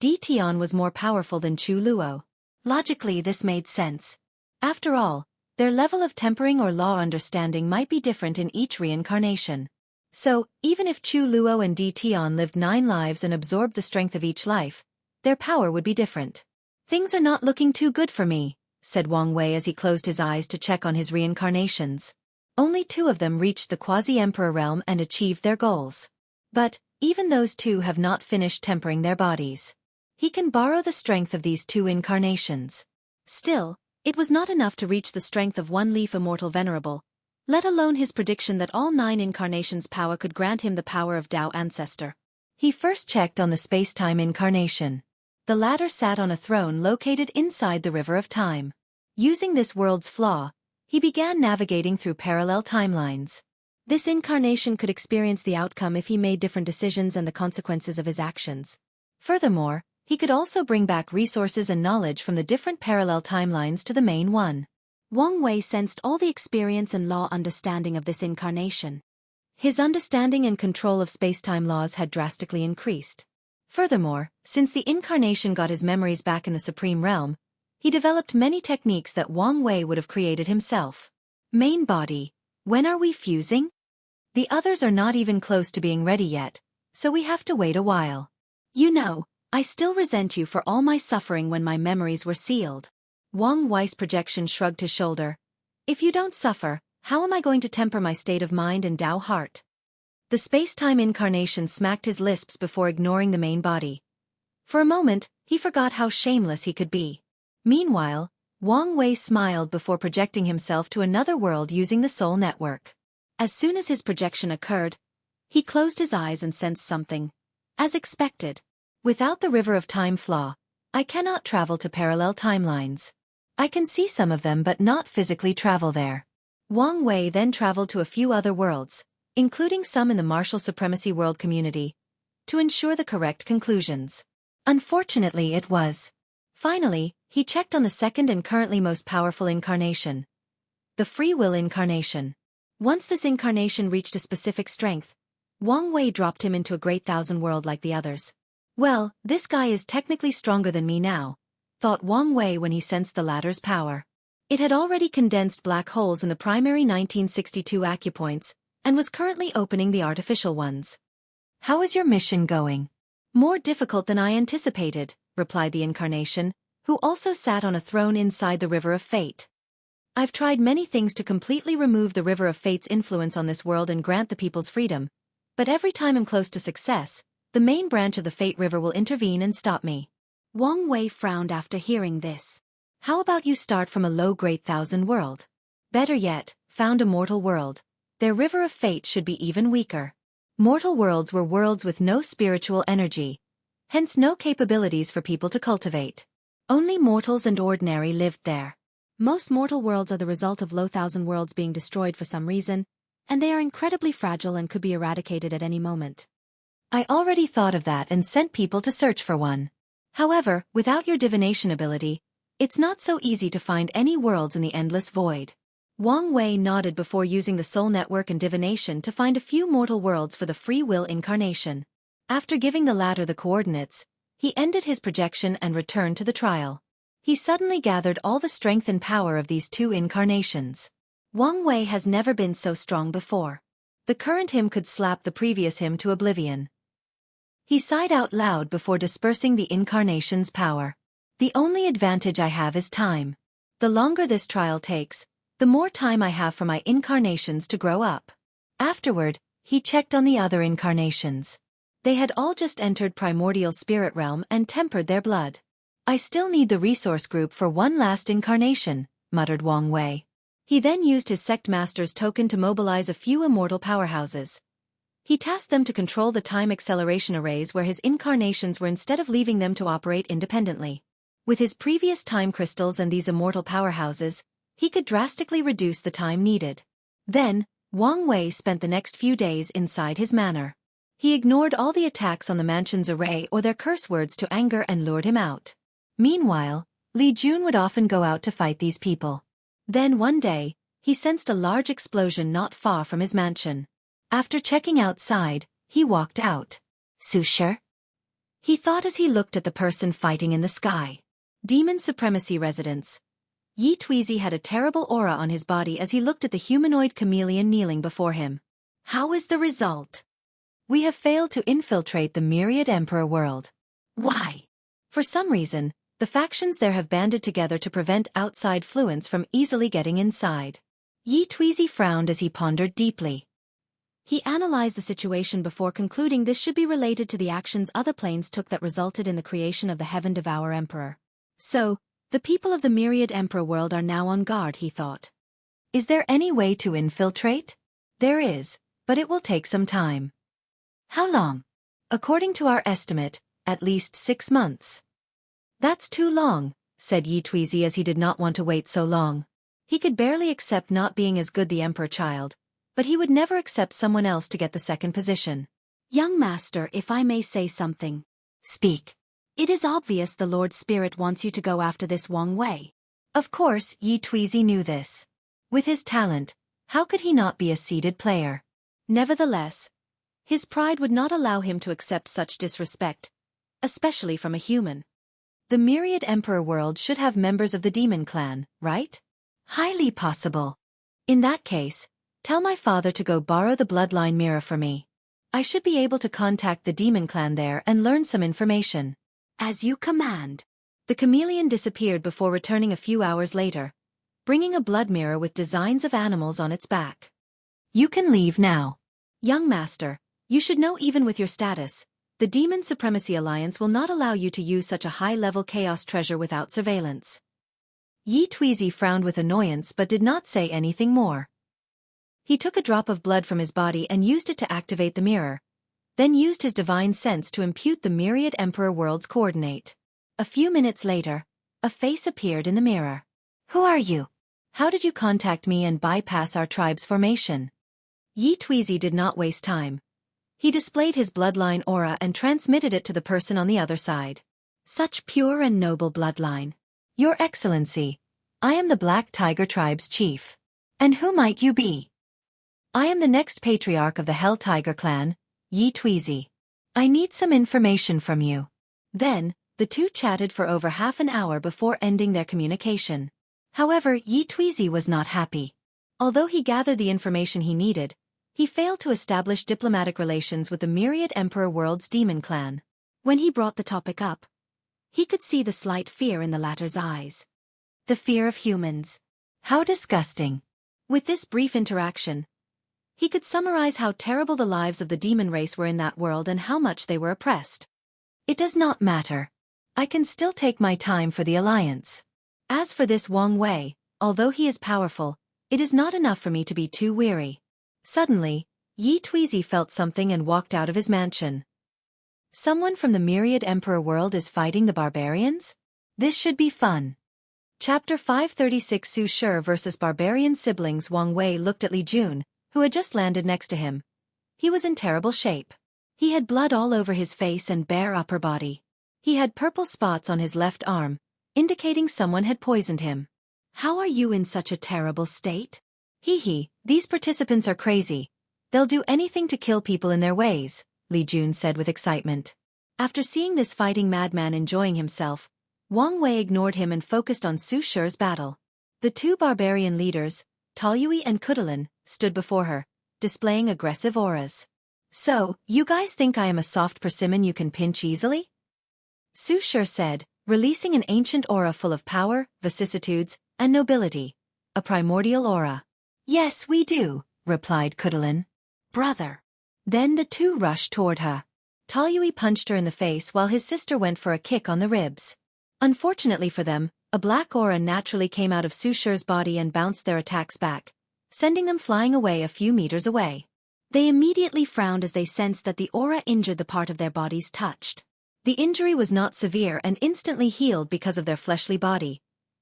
Di Tian was more powerful than Chu Luo. Logically, this made sense. After all, their level of tempering or law understanding might be different in each reincarnation. So, even if Chu Luo and Di Tian lived 9 lives and absorbed the strength of each life, their power would be different. Things are not looking too good for me, said Wang Wei as he closed his eyes to check on his reincarnations. Only 2 of them reached the quasi-emperor realm and achieved their goals. But, even those 2 have not finished tempering their bodies. He can borrow the strength of these 2 incarnations. Still, it was not enough to reach the strength of 1 leaf immortal venerable, let alone his prediction that all 9 incarnations' power could grant him the power of Tao ancestor. He first checked on the space-time incarnation. The latter sat on a throne located inside the river of time. Using this world's flaw, he began navigating through parallel timelines. This incarnation could experience the outcome if he made different decisions and the consequences of his actions. Furthermore, he could also bring back resources and knowledge from the different parallel timelines to the main one. Wang Wei sensed all the experience and law understanding of this incarnation. His understanding and control of space-time laws had drastically increased. Furthermore, since the incarnation got his memories back in the Supreme Realm, he developed many techniques that Wang Wei would have created himself. Main body, when are we fusing? The others are not even close to being ready yet, so we have to wait a while. You know, I still resent you for all my suffering when my memories were sealed. Wang Wei's projection shrugged his shoulder. If you don't suffer, how am I going to temper my state of mind and Tao heart? The space-time incarnation smacked his lips before ignoring the main body. For a moment, he forgot how shameless he could be. Meanwhile, Wang Wei smiled before projecting himself to another world using the soul network. As soon as his projection occurred, he closed his eyes and sensed something. As expected. Without the river of time flaw, I cannot travel to parallel timelines. I can see some of them but not physically travel there. Wang Wei then traveled to a few other worlds, including some in the martial supremacy world community, to ensure the correct conclusions. Unfortunately, it was. Finally, he checked on the second and currently most powerful incarnation. The free will incarnation. Once this incarnation reached a specific strength, Wang Wei dropped him into a great thousand world like the others. Well, this guy is technically stronger than me now, thought Wang Wei when he sensed the latter's power. It had already condensed black holes in the primary 1962 acupoints, and was currently opening the artificial ones. How is your mission going? More difficult than I anticipated, replied the incarnation, who also sat on a throne inside the River of Fate. I've tried many things to completely remove the River of Fate's influence on this world and grant the people's freedom, but every time I'm close to success, the main branch of the Fate River will intervene and stop me. Wang Wei frowned after hearing this. How about you start from a low-grade thousand world? Better yet, found a mortal world. Their River of Fate should be even weaker. Mortal worlds were worlds with no spiritual energy, hence no capabilities for people to cultivate. Only mortals and ordinary lived there. Most mortal worlds are the result of low thousand worlds being destroyed for some reason, and they are incredibly fragile and could be eradicated at any moment. I already thought of that and sent people to search for one. However, without your divination ability, it's not so easy to find any worlds in the endless void. Wang Wei nodded before using the soul network and divination to find a few mortal worlds for the free will incarnation. After giving the latter the coordinates, he ended his projection and returned to the trial. He suddenly gathered all the strength and power of these 2 incarnations. Wang Wei has never been so strong before. The current him could slap the previous him to oblivion. He sighed out loud before dispersing the incarnation's power. The only advantage I have is time. The longer this trial takes, the more time I have for my incarnations to grow up. Afterward, he checked on the other incarnations. They had all just entered primordial spirit realm and tempered their blood. I still need the resource group for one last incarnation, muttered Wang Wei. He then used his sect master's token to mobilize a few immortal powerhouses. He tasked them to control the time acceleration arrays where his incarnations were instead of leaving them to operate independently. With his previous time crystals and these immortal powerhouses, he could drastically reduce the time needed. Then, Wang Wei spent the next few days inside his manor. He ignored all the attacks on the mansion's array or their curse words to anger and lured him out. Meanwhile, Li Jun would often go out to fight these people. Then one day, he sensed a large explosion not far from his mansion. After checking outside, he walked out. Xueqi? He thought as he looked at the person fighting in the sky. Demon Supremacy Residence. Yi Tuizi had a terrible aura on his body as he looked at the humanoid chameleon kneeling before him. How is the result? We have failed to infiltrate the Myriad Emperor world. Why? For some reason, the factions there have banded together to prevent outside fluents from easily getting inside. Yi Tuizi frowned as he pondered deeply. He analyzed the situation before concluding this should be related to the actions other planes took that resulted in the creation of the Heaven Devourer Emperor. So, the people of the Myriad Emperor world are now on guard, he thought. Is there any way to infiltrate? There is, but it will take some time. How long? According to our estimate, at least 6 months. That's too long, said Yi Tuizi as he did not want to wait so long. He could barely accept not being as good the Emperor child, but he would never accept someone else to get the second position. Young master, if I may say something. Speak. It is obvious the Lord Spirit wants you to go after this Wang Wei. Of course, Yi Tuizi knew this. With his talent, how could he not be a seeded player? Nevertheless, his pride would not allow him to accept such disrespect, especially from a human. The Myriad Emperor world should have members of the demon clan, right? Highly possible. In that case, tell my father to go borrow the bloodline mirror for me. I should be able to contact the demon clan there and learn some information. As you command. The chameleon disappeared before returning a few hours later, bringing a blood mirror with designs of animals on its back. You can leave now. Young master, you should know even with your status, the Demon Supremacy Alliance will not allow you to use such a high-level chaos treasure without surveillance. Yi Tuizi frowned with annoyance but did not say anything more. He took a drop of blood from his body and used it to activate the mirror, then used his divine sense to impute the Myriad Emperor world's coordinate. A few minutes later, a face appeared in the mirror. Who are you? How did you contact me and bypass our tribe's formation? Yi Tuizi did not waste time. He displayed his bloodline aura and transmitted it to the person on the other side. Such pure and noble bloodline. Your Excellency, I am the Black Tiger tribe's chief. And who might you be? I am the next patriarch of the Hell Tiger clan, Yi Tuizi. I need some information from you. Then, the two chatted for over half an hour before ending their communication. However, Yi Tuizi was not happy. Although he gathered the information he needed, he failed to establish diplomatic relations with the Myriad Emperor world's demon clan. When he brought the topic up, he could see the slight fear in the latter's eyes. The fear of humans. How disgusting. With this brief interaction, he could summarize how terrible the lives of the demon race were in that world and how much they were oppressed. It does not matter. I can still take my time for the alliance. As for this Wang Wei, although he is powerful, it is not enough for me to be too weary. Suddenly, Yi Tuizi felt something and walked out of his mansion. Someone from the Myriad Emperor world is fighting the barbarians? This should be fun. Chapter 536 Xueqi vs. Barbarian Siblings. Wang Wei looked at Li Jun, who had just landed next to him. He was in terrible shape. He had blood all over his face and bare upper body. He had purple spots on his left arm, indicating someone had poisoned him. How are you in such a terrible state? Hee, these participants are crazy. They'll do anything to kill people in their ways, Li Jun said with excitement. After seeing this fighting madman enjoying himself, Wang Wei ignored him and focused on Xueqi's battle. The two barbarian leaders, Taoyui and Kudalin, stood before her, displaying aggressive auras. So, you guys think I am a soft persimmon you can pinch easily? Xueqi said, releasing an ancient aura full of power, vicissitudes, and nobility. A primordial aura. Yes, we do, replied Kudalin. Brother. Then the two rushed toward her. Taoyui punched her in the face while his sister went for a kick on the ribs. Unfortunately for them, A black aura naturally came out of Xueqi's body and bounced their attacks back, sending them flying away a few meters away. They immediately frowned as they sensed that the aura injured the part of their bodies touched. The injury was not severe and instantly healed because of their fleshly body.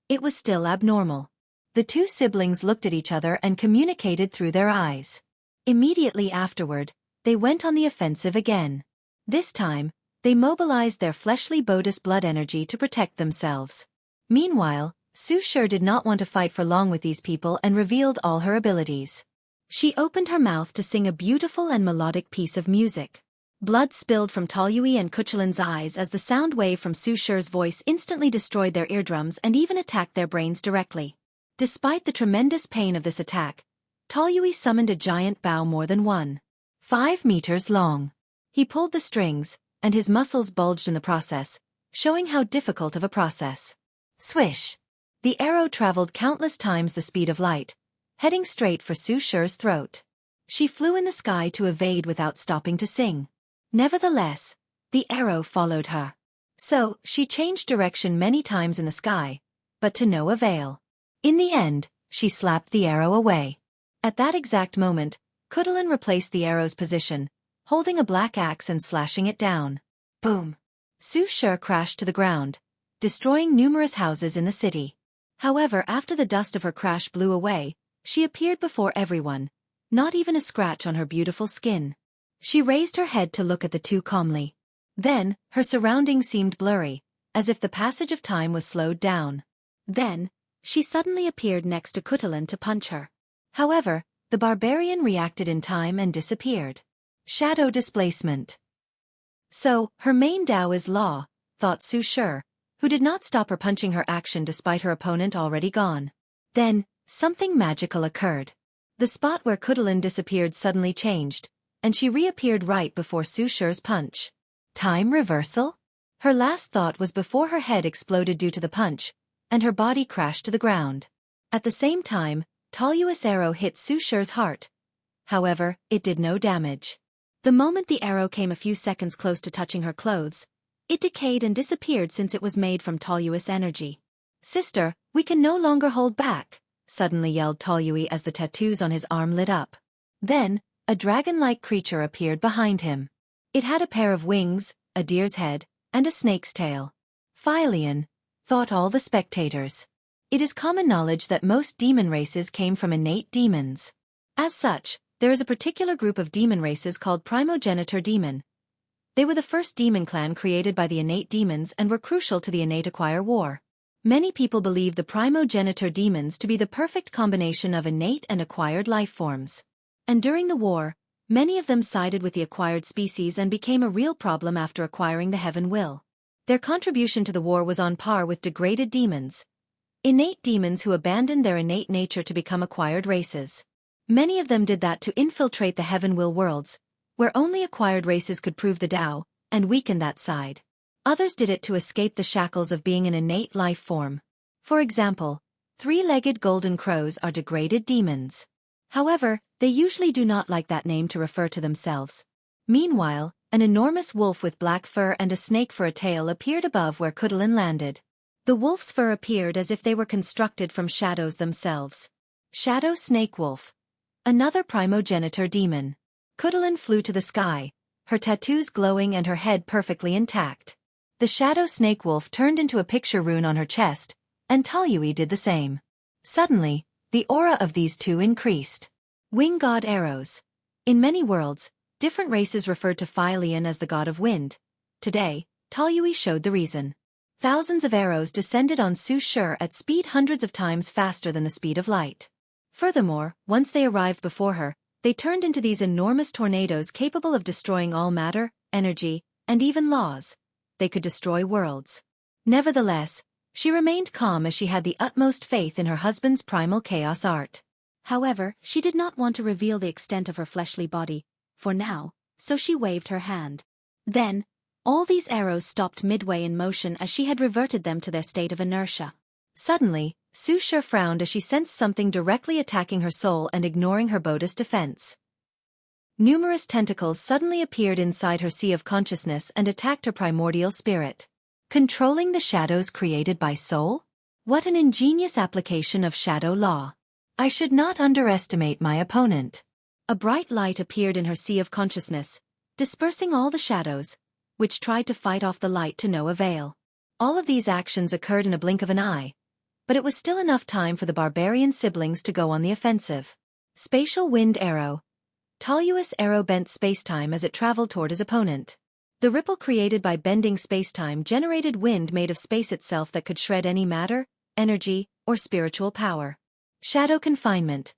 It was still abnormal. The two siblings looked at each other and communicated through their eyes. Immediately afterward, they went on the offensive again. This time, they mobilized their fleshly Bodis blood energy to protect themselves. Meanwhile, Xueqi did not want to fight for long with these people and revealed all her abilities. She opened her mouth to sing a beautiful and melodic piece of music. Blood spilled from Taoyui and Kuchelin's eyes as the sound wave from Xueqi's voice instantly destroyed their eardrums and even attacked their brains directly. Despite the tremendous pain of this attack, Taoyui summoned a giant bow more than 1.5 meters long. He pulled the strings, and his muscles bulged in the process, showing how difficult of a process. Swish! The arrow traveled countless times the speed of light, heading straight for Xueqi's throat. She flew in the sky to evade without stopping to sing. Nevertheless, the arrow followed her. So, she changed direction many times in the sky, but to no avail. In the end, she slapped the arrow away. At that exact moment, Kudelin replaced the arrow's position, holding a black axe and slashing it down. Boom! Xueqi crashed to the ground, destroying numerous houses in the city. However, after the dust of her crash blew away, she appeared before everyone, not even a scratch on her beautiful skin. She raised her head to look at the two calmly. Then, her surroundings seemed blurry, as if the passage of time was slowed down. Then, she suddenly appeared next to Kudelin to punch her. However, the barbarian reacted in time and disappeared. Shadow displacement. So, her main Dao is law, thought Xueqi, who did not stop her punching her action despite her opponent already gone. Then, something magical occurred. The spot where Kudelin disappeared suddenly changed, and she reappeared right before Xueqi's punch. Time reversal? Her last thought was before her head exploded due to the punch, and her body crashed to the ground. At the same time, Taoyui's arrow hit Xueqi's heart. However, it did no damage. The moment the arrow came a few seconds close to touching her clothes, it decayed and disappeared since it was made from Taoyui's energy. Sister, we can no longer hold back, suddenly yelled Taoyui as the tattoos on his arm lit up. Then, a dragon-like creature appeared behind him. It had a pair of wings, a deer's head, and a snake's tail. Philion, thought all the spectators. It is common knowledge that most demon races came from innate demons. As such, there is a particular group of demon races called primogenitor demon. They were the first demon clan created by the innate demons and were crucial to the innate acquire war. Many people believe the primogenitor demons to be the perfect combination of innate and acquired life forms. And during the war, many of them sided with the acquired species and became a real problem after acquiring the heaven will. Their contribution to the war was on par with degraded demons. Innate demons who abandoned their innate nature to become acquired races. Many of them did that to infiltrate the heaven will worlds, where only acquired races could prove the Tao, and weaken that side. Others did it to escape the shackles of being an innate life form. For example, three-legged golden crows are degraded demons. However, they usually do not like that name to refer to themselves. Meanwhile, an enormous wolf with black fur and a snake for a tail appeared above where Kudelin landed. The wolf's fur appeared as if they were constructed from shadows themselves. Shadow Snake Wolf. Another primogenitor demon. Kudelin flew to the sky, her tattoos glowing and her head perfectly intact. The Shadow Snake Wolf turned into a picture rune on her chest, and Taoyui did the same. Suddenly, the aura of these two increased. Wing God Arrows. In many worlds, different races referred to Philion as the god of wind. Today, Taoyui showed the reason. Thousands of arrows descended on Xueqi at speed hundreds of times faster than the speed of light. Furthermore, once they arrived before her, they turned into these enormous tornadoes capable of destroying all matter, energy, and even laws. They could destroy worlds. Nevertheless, she remained calm as she had the utmost faith in her husband's primal chaos art. However, she did not want to reveal the extent of her fleshly body, for now, so she waved her hand. Then, all these arrows stopped midway in motion as she had reverted them to their state of inertia. Suddenly, Xueqi frowned as she sensed something directly attacking her soul and ignoring her Bodis defense. Numerous tentacles suddenly appeared inside her sea of consciousness and attacked her primordial spirit. Controlling the shadows created by soul? What an ingenious application of shadow law. I should not underestimate my opponent. A bright light appeared in her sea of consciousness, dispersing all the shadows, which tried to fight off the light to no avail. All of these actions occurred in a blink of an eye, but it was still enough time for the barbarian siblings to go on the offensive. Spatial wind arrow. Toluous arrow bent spacetime as it traveled toward his opponent. The ripple created by bending spacetime generated wind made of space itself that could shred any matter, energy, or spiritual power. Shadow confinement.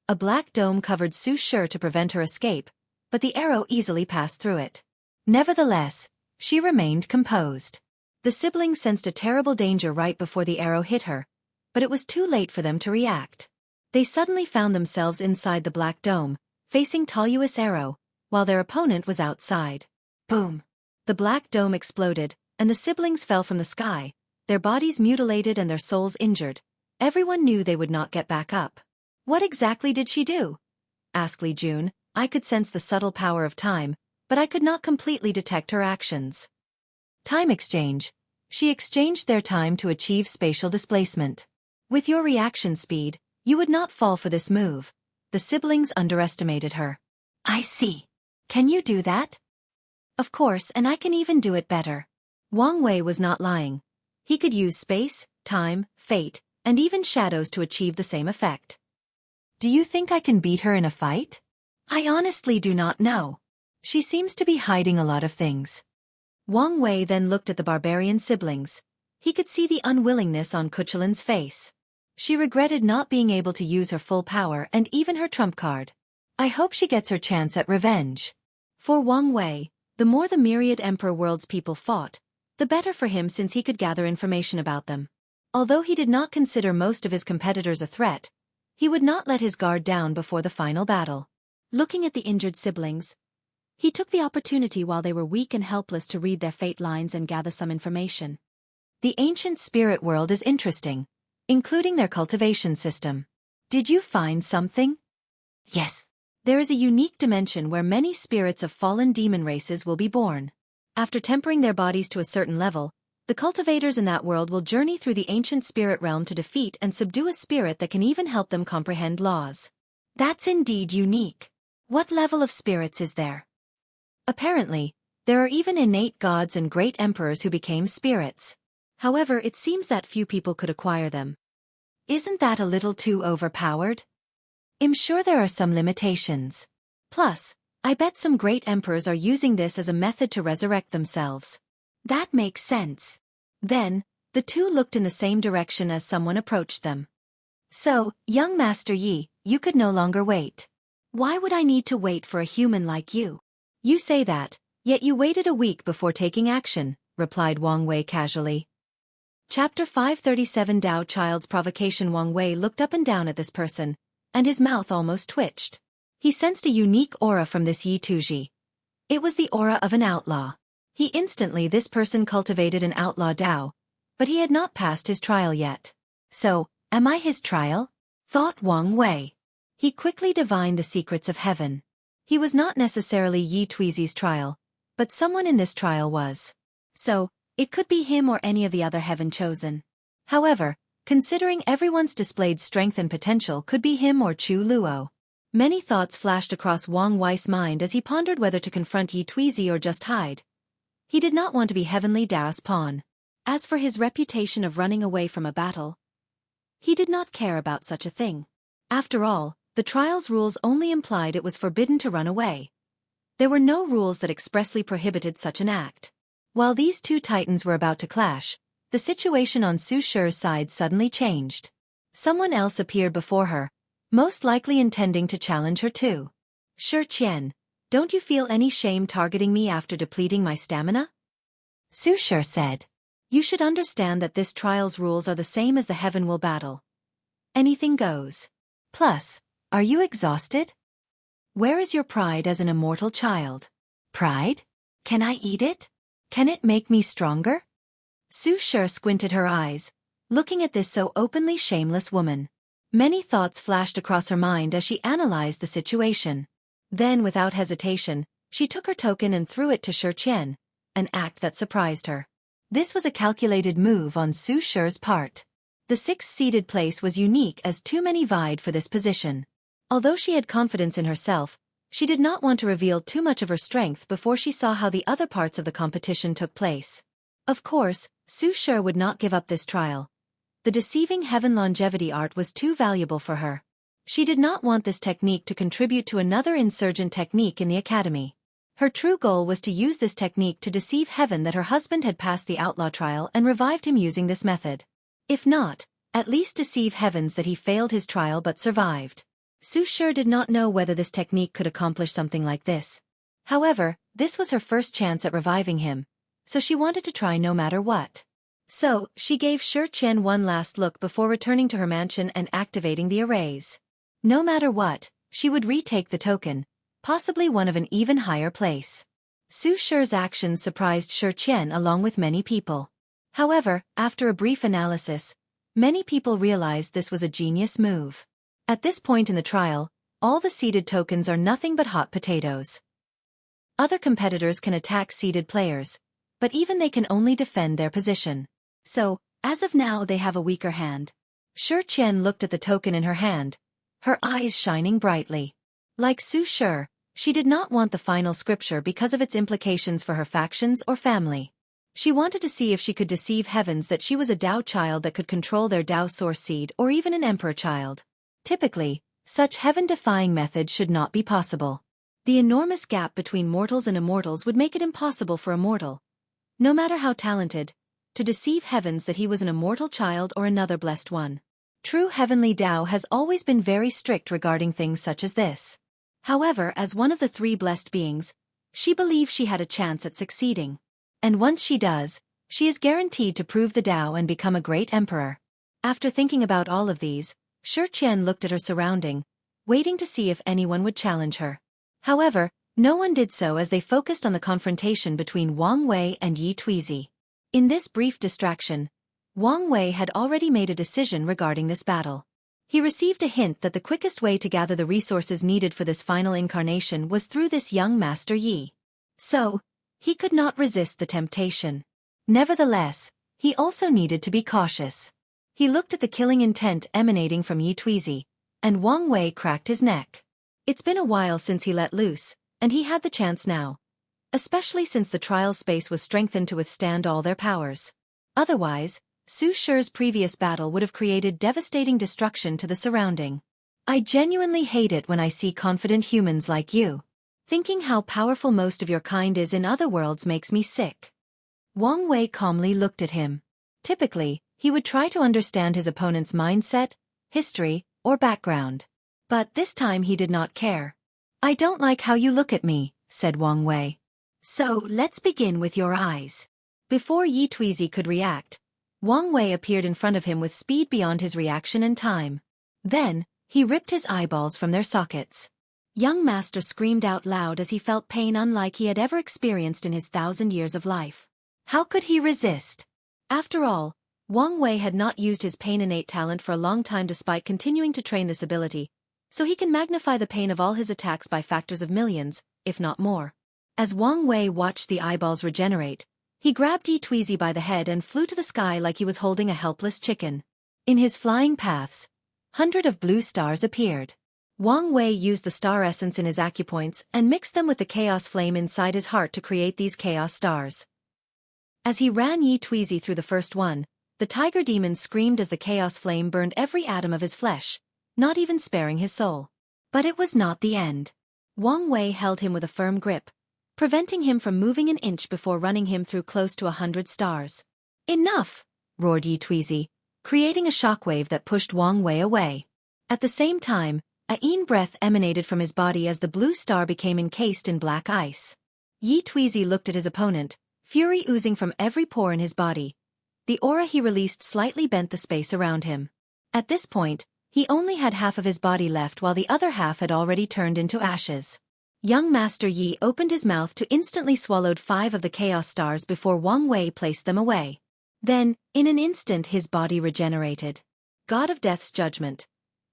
A black dome covered Xueqi to prevent her escape, but the arrow easily passed through it. Nevertheless, she remained composed. The siblings sensed a terrible danger right before the arrow hit her, but it was too late for them to react. They suddenly found themselves inside the black dome, facing Toluous arrow, while their opponent was outside. Boom! The black dome exploded, and the siblings fell from the sky, their bodies mutilated and their souls injured. Everyone knew they would not get back up. What exactly did she do? Asked Li Jun. I could sense the subtle power of time, but I could not completely detect her actions. Time exchange. She exchanged their time to achieve spatial displacement. With your reaction speed, you would not fall for this move. The siblings underestimated her. I see. Can you do that? Of course, and I can even do it better. Wang Wei was not lying. He could use space, time, fate, and even shadows to achieve the same effect. Do you think I can beat her in a fight? I honestly do not know. She seems to be hiding a lot of things. Wang Wei then looked at the barbarian siblings. He could see the unwillingness on Kuchelin's face. She regretted not being able to use her full power and even her trump card. I hope she gets her chance at revenge. For Wang Wei, the more the myriad Emperor World's people fought, the better for him since he could gather information about them. Although he did not consider most of his competitors a threat, he would not let his guard down before the final battle. Looking at the injured siblings, he took the opportunity while they were weak and helpless to read their fate lines and gather some information. The ancient spirit world is interesting, including their cultivation system. Did you find something? Yes. There is a unique dimension where many spirits of fallen demon races will be born. After tempering their bodies to a certain level, the cultivators in that world will journey through the ancient spirit realm to defeat and subdue a spirit that can even help them comprehend laws. That's indeed unique. What level of spirits is there? Apparently, there are even innate gods and great emperors who became spirits. However, it seems that few people could acquire them. Isn't that a little too overpowered? I'm sure there are some limitations. Plus, I bet some great emperors are using this as a method to resurrect themselves. That makes sense. Then, the two looked in the same direction as someone approached them. So, young Master Yi, you could no longer wait. Why would I need to wait for a human like you? You say that, yet you waited a week before taking action, replied Wang Wei casually. Chapter 537 Dao Child's Provocation. Wang Wei looked up and down at this person, and his mouth almost twitched. He sensed a unique aura from this Yi Tuji. It was the aura of an outlaw. This person cultivated an outlaw Dao, but he had not passed his trial yet. So, am I his trial? Thought Wang Wei. He quickly divined the secrets of heaven. He was not necessarily Yi Tuizi's trial, but someone in this trial was. So, it could be him or any of the other heaven chosen. However, considering everyone's displayed strength and potential, could be him or Chu Luo. Many thoughts flashed across Wang Wei's mind as he pondered whether to confront Yi Tuizi or just hide. He did not want to be Heavenly Dao's pawn. As for his reputation of running away from a battle, he did not care about such a thing. After all, the trial's rules only implied it was forbidden to run away. There were no rules that expressly prohibited such an act. While these two titans were about to clash, the situation on Xueqi's side suddenly changed. Someone else appeared before her, most likely intending to challenge her too. Xueqi, don't you feel any shame targeting me after depleting my stamina? Xueqi said. You should understand that this trial's rules are the same as the heaven will battle. Anything goes. Plus, are you exhausted? Where is your pride as an immortal child? Pride? Can I eat it? Can it make me stronger? Xueqi squinted her eyes, looking at this so openly shameless woman. Many thoughts flashed across her mind as she analyzed the situation. Then, without hesitation, she took her token and threw it to Xueqi, an act that surprised her. This was a calculated move on Xueqi's part. The The sixth-seeded place was unique as too many vied for this position. Although she had confidence in herself, she did not want to reveal too much of her strength before she saw how the other parts of the competition took place. Of course, Xueqi would not give up this trial. The deceiving heaven longevity art was too valuable for her. She did not want this technique to contribute to another insurgent technique in the academy. Her true goal was to use this technique to deceive heaven that her husband had passed the outlaw trial and revived him using this method. If not, at least deceive heavens that he failed his trial but survived. Xueqi did not know whether this technique could accomplish something like this. However, this was her first chance at reviving him, so she wanted to try no matter what. So, she gave Xueqi one last look before returning to her mansion and activating the arrays. No matter what, she would retake the token, possibly one of an even higher place. Xueqi's actions surprised Xueqi along with many people. However, after a brief analysis, many people realized this was a genius move. At this point in the trial, all the seeded tokens are nothing but hot potatoes. Other competitors can attack seeded players, but even they can only defend their position. So, as of now they have a weaker hand. Xueqi looked at the token in her hand, her eyes shining brightly. Like Xueqi, she did not want the final scripture because of its implications for her factions or family. She wanted to see if she could deceive heavens that she was a Tao child that could control their Tao source seed or even an emperor child. Typically, such heaven-defying methods should not be possible. The enormous gap between mortals and immortals would make it impossible for a mortal, no matter how talented, to deceive heavens that he was an immortal child or another blessed one. True heavenly Tao has always been very strict regarding things such as this. However, as one of the three blessed beings, she believed she had a chance at succeeding. And once she does, she is guaranteed to prove the Tao and become a great emperor. After thinking about all of these, Xueqi looked at her surrounding, waiting to see if anyone would challenge her. However, no one did so as they focused on the confrontation between Wang Wei and Yi Tuizi. In this brief distraction, Wang Wei had already made a decision regarding this battle. He received a hint that the quickest way to gather the resources needed for this final incarnation was through this young Master Yi. So, he could not resist the temptation. Nevertheless, he also needed to be cautious. He looked at the killing intent emanating from Yi Tuizi, and Wang Wei cracked his neck. It's been a while since he let loose, and he had the chance now. Especially since the trial space was strengthened to withstand all their powers. Otherwise, Xueqi's previous battle would have created devastating destruction to the surrounding. I genuinely hate it when I see confident humans like you. Thinking how powerful most of your kind is in other worlds makes me sick. Wang Wei calmly looked at him. Typically, he would try to understand his opponent's mindset, history, or background. But this time he did not care. I don't like how you look at me, said Wang Wei. So, let's begin with your eyes. Before Yi Tuizi could react, Wang Wei appeared in front of him with speed beyond his reaction and time. Then, he ripped his eyeballs from their sockets. Young Master screamed out loud as he felt pain unlike he had ever experienced in his 1,000 years of life. How could he resist? After all, Wang Wei had not used his pain innate talent for a long time despite continuing to train this ability, so he can magnify the pain of all his attacks by factors of millions, if not more. As Wang Wei watched the eyeballs regenerate, he grabbed Yi Tuizi by the head and flew to the sky like he was holding a helpless chicken. In his flying paths, hundreds of blue stars appeared. Wang Wei used the star essence in his acupoints and mixed them with the chaos flame inside his heart to create these chaos stars. As he ran Yi Tuizi through the first one, the tiger demon screamed as the chaos flame burned every atom of his flesh, not even sparing his soul. But it was not the end. Wang Wei held him with a firm grip, preventing him from moving an inch before running him through close to 100 stars. Enough! Roared Yi Tuizi, creating a shockwave that pushed Wang Wei away. At the same time, a yin breath emanated from his body as the blue star became encased in black ice. Yi Tuizi looked at his opponent, fury oozing from every pore in his body. The aura he released slightly bent the space around him. At this point, he only had half of his body left while the other half had already turned into ashes. Young Master Yi opened his mouth to instantly swallowed 5 of the chaos stars before Wang Wei placed them away. Then, in an instant his body regenerated. God of Death's Judgment.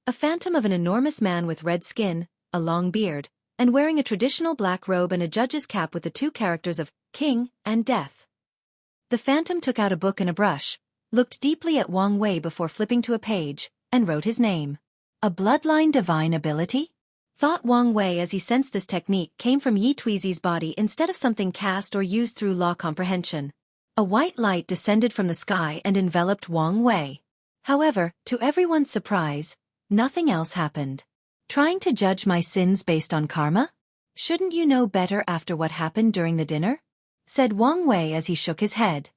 A phantom of an enormous man with red skin, a long beard, and wearing a traditional black robe and a judge's cap with the 2 characters of King and Death. The phantom took out a book and a brush, looked deeply at Wang Wei before flipping to a page, and wrote his name. A bloodline divine ability? Thought Wang Wei as he sensed this technique came from Yi Tuizi's body instead of something cast or used through law comprehension. A white light descended from the sky and enveloped Wang Wei. However, to everyone's surprise, nothing else happened. Trying to judge my sins based on karma? Shouldn't you know better after what happened during the dinner? Said Wang Wei as he shook his head.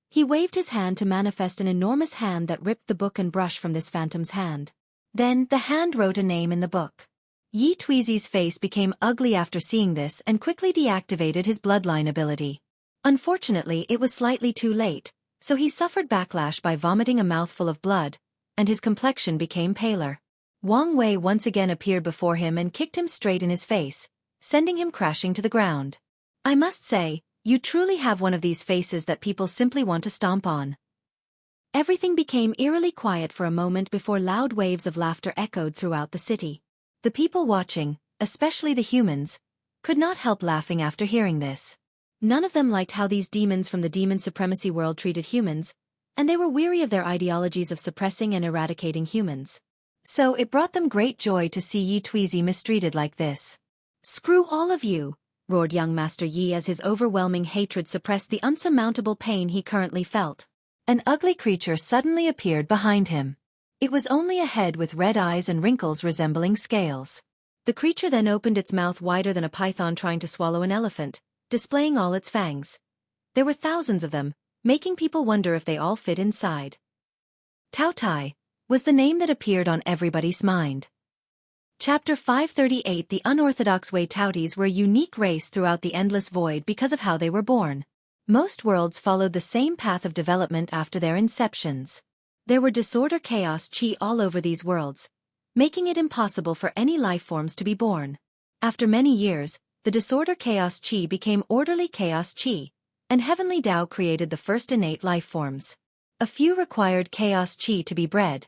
He waved his hand to manifest an enormous hand that ripped the book and brush from this phantom's hand. Then, the hand wrote a name in the book. Yi Tuizi's face became ugly after seeing this and quickly deactivated his bloodline ability. Unfortunately, it was slightly too late, so he suffered backlash by vomiting a mouthful of blood, and his complexion became paler. Wang Wei once again appeared before him and kicked him straight in his face, sending him crashing to the ground. I must say, you truly have one of these faces that people simply want to stomp on. Everything became eerily quiet for a moment before loud waves of laughter echoed throughout the city. The people watching, especially the humans, could not help laughing after hearing this. None of them liked how these demons from the demon supremacy world treated humans, and they were weary of their ideologies of suppressing and eradicating humans. So it brought them great joy to see Yi Tuizi mistreated like this. Screw all of you, roared young Master Yi as his overwhelming hatred suppressed the unsurmountable pain he currently felt. An ugly creature suddenly appeared behind him. It was only a head with red eyes and wrinkles resembling scales. The creature then opened its mouth wider than a python trying to swallow an elephant, displaying all its fangs. There were thousands of them, making people wonder if they all fit inside. Tao Tai was the name that appeared on everybody's mind. Chapter 538 The unorthodox Wei Taoties were a unique race throughout the endless void because of how they were born. Most worlds followed the same path of development after their inceptions. There were disorder chaos chi all over these worlds, making it impossible for any life forms to be born. After many years, the disorder chaos chi became orderly chaos chi, and heavenly Tao created the first innate life forms. A few required chaos chi to be bred,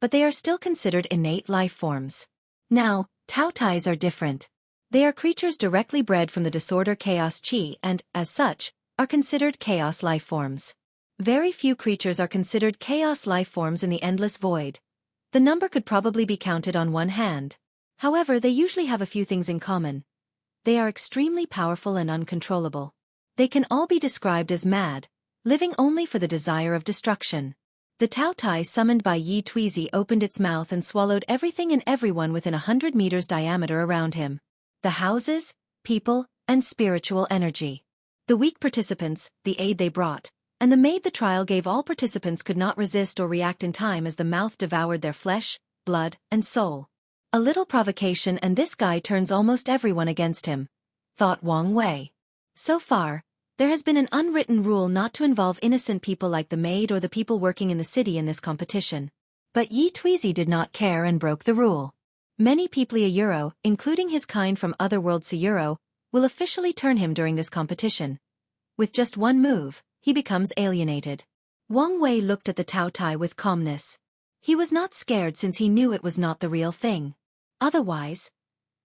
but they are still considered innate life forms. Now, Tao Tais are different. They are creatures directly bred from the disorder chaos chi and, as such, are considered chaos life forms. Very few creatures are considered chaos life forms in the endless void. The number could probably be counted on one hand. However, they usually have a few things in common. They are extremely powerful and uncontrollable. They can all be described as mad, living only for the desire of destruction. The Tao Tai summoned by Yi Tuizi opened its mouth and swallowed everything and everyone within 100 meters diameter around him. The houses, people, and spiritual energy. The weak participants, the aid they brought, and the maid the trial gave all participants could not resist or react in time as the mouth devoured their flesh, blood, and soul. A little provocation and this guy turns almost everyone against him, thought Wang Wei. So far, there has been an unwritten rule not to involve innocent people like the maid or the people working in the city in this competition. But Yi Tuizi did not care and broke the rule. Many people a Euro, including his kind from other worlds Euro, will officially turn him during this competition. With just one move, he becomes alienated. Wang Wei looked at the Tao Tai with calmness. He was not scared since he knew it was not the real thing. Otherwise,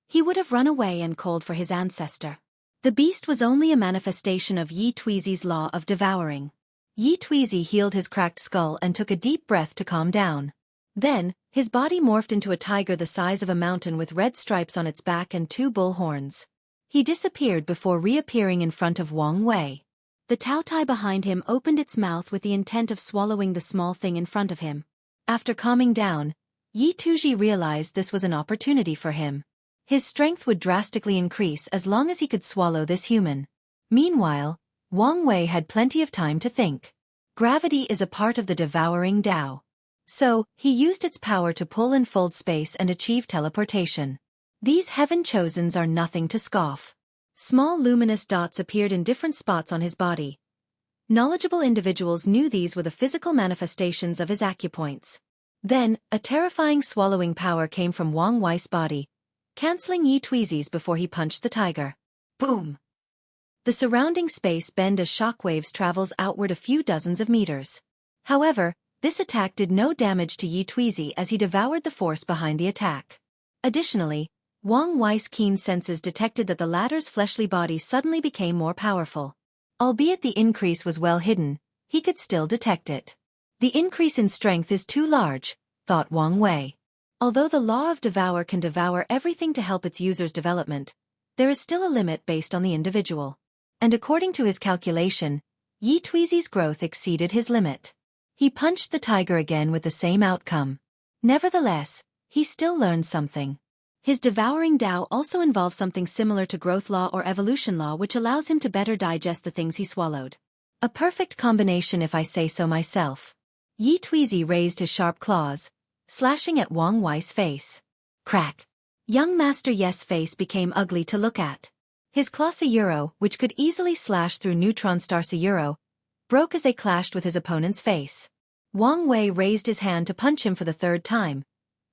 he would have run away and called for his ancestor. The beast was only a manifestation of Yi Tuizi's law of devouring. Yi Tuizi healed his cracked skull and took a deep breath to calm down. Then, his body morphed into a tiger the size of a mountain with red stripes on its back and 2 bull horns. He disappeared before reappearing in front of Wang Wei. The Tao Tai behind him opened its mouth with the intent of swallowing the small thing in front of him. After calming down, Yi Tuizi realized this was an opportunity for him. His strength would drastically increase as long as he could swallow this human. Meanwhile, Wang Wei had plenty of time to think. Gravity is a part of the devouring Tao. So, he used its power to pull and fold space and achieve teleportation. These heaven-chosens are nothing to scoff. Small luminous dots appeared in different spots on his body. Knowledgeable individuals knew these were the physical manifestations of his acupoints. Then, a terrifying swallowing power came from Wang Wei's body, canceling Yi Tuizi's before he punched the tiger. Boom! The surrounding space bent as shockwaves travels outward a few dozens of meters. However, this attack did no damage to Yi Tuizi as he devoured the force behind the attack. Additionally, Wang Wei's keen senses detected that the latter's fleshly body suddenly became more powerful. Albeit the increase was well hidden, he could still detect it. The increase in strength is too large, thought Wang Wei. Although the law of devour can devour everything to help its user's development, there is still a limit based on the individual. And according to his calculation, Yi Tuizi's growth exceeded his limit. He punched the tiger again with the same outcome. Nevertheless, he still learned something. His devouring Tao also involves something similar to growth law or evolution law, which allows him to better digest the things he swallowed. A perfect combination, if I say so myself. Yi Tuizi raised his sharp claws, slashing at Wang Wei's face. Crack! Young Master Ye's face became ugly to look at. His claw Sayuro, which could easily slash through neutron star Sayuro, broke as they clashed with his opponent's face. Wang Wei raised his hand to punch him for the third time,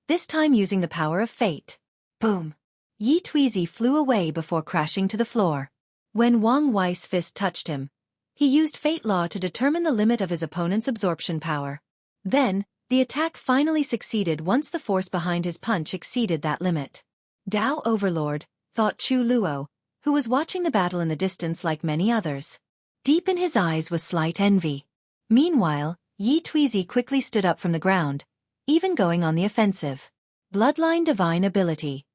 this time using the power of fate. Boom! Yi Tuizi flew away before crashing to the floor. When Wang Wei's fist touched him, he used fate law to determine the limit of his opponent's absorption power. Then, the attack finally succeeded once the force behind his punch exceeded that limit. Tao Overlord, thought Chu Luo, who was watching the battle in the distance like many others. Deep in his eyes was slight envy. Meanwhile, Yi Tuizi quickly stood up from the ground, even going on the offensive. Bloodline Divine Ability.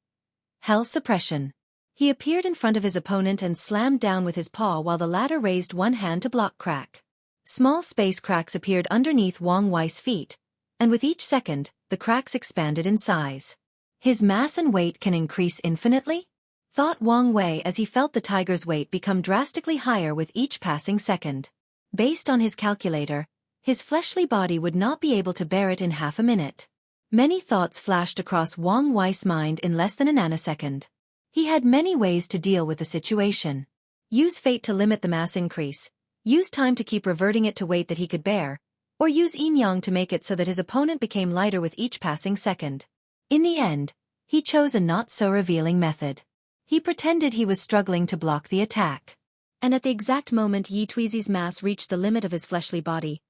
Hell Suppression. He appeared in front of his opponent and slammed down with his paw while the latter raised one hand to block crack. Small space cracks appeared underneath Wang Wei's feet, and with each second, the cracks expanded in size. His mass and weight can increase infinitely? Thought Wang Wei as he felt the tiger's weight become drastically higher with each passing second. Based on his calculator, his fleshly body would not be able to bear it in half a minute. Many thoughts flashed across Wang Wei's mind in less than a nanosecond. He had many ways to deal with the situation. Use fate to limit the mass increase, use time to keep reverting it to weight that he could bear, or use yin-yang to make it so that his opponent became lighter with each passing second. In the end, he chose a not-so-revealing method. He pretended he was struggling to block the attack. And at the exact moment Yi Tuizi's mass reached the limit of his fleshly body,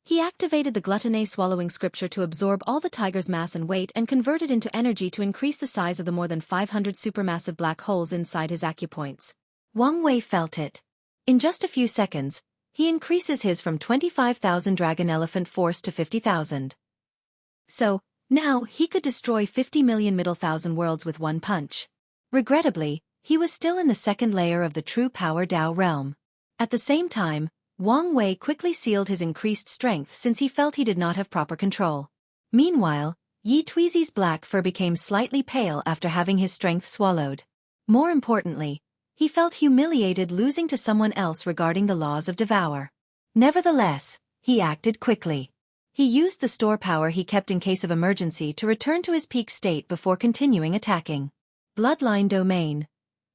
he activated the gluttony swallowing scripture to absorb all the tiger's mass and weight and convert it into energy to increase the size of the more than 500 supermassive black holes inside his acupoints. Wang Wei felt it. In just a few seconds, he increases his from 25,000 dragon elephant force to 50,000. So, now he could destroy 50 million middle thousand worlds with one punch. Regrettably, he was still in the second layer of the true power Tao realm. At the same time, Wang Wei quickly sealed his increased strength since he felt he did not have proper control. Meanwhile, Yi Tuizi's black fur became slightly pale after having his strength swallowed. More importantly, he felt humiliated losing to someone else regarding the laws of devour. Nevertheless, he acted quickly. He used the store power he kept in case of emergency to return to his peak state before continuing attacking. Bloodline Domain.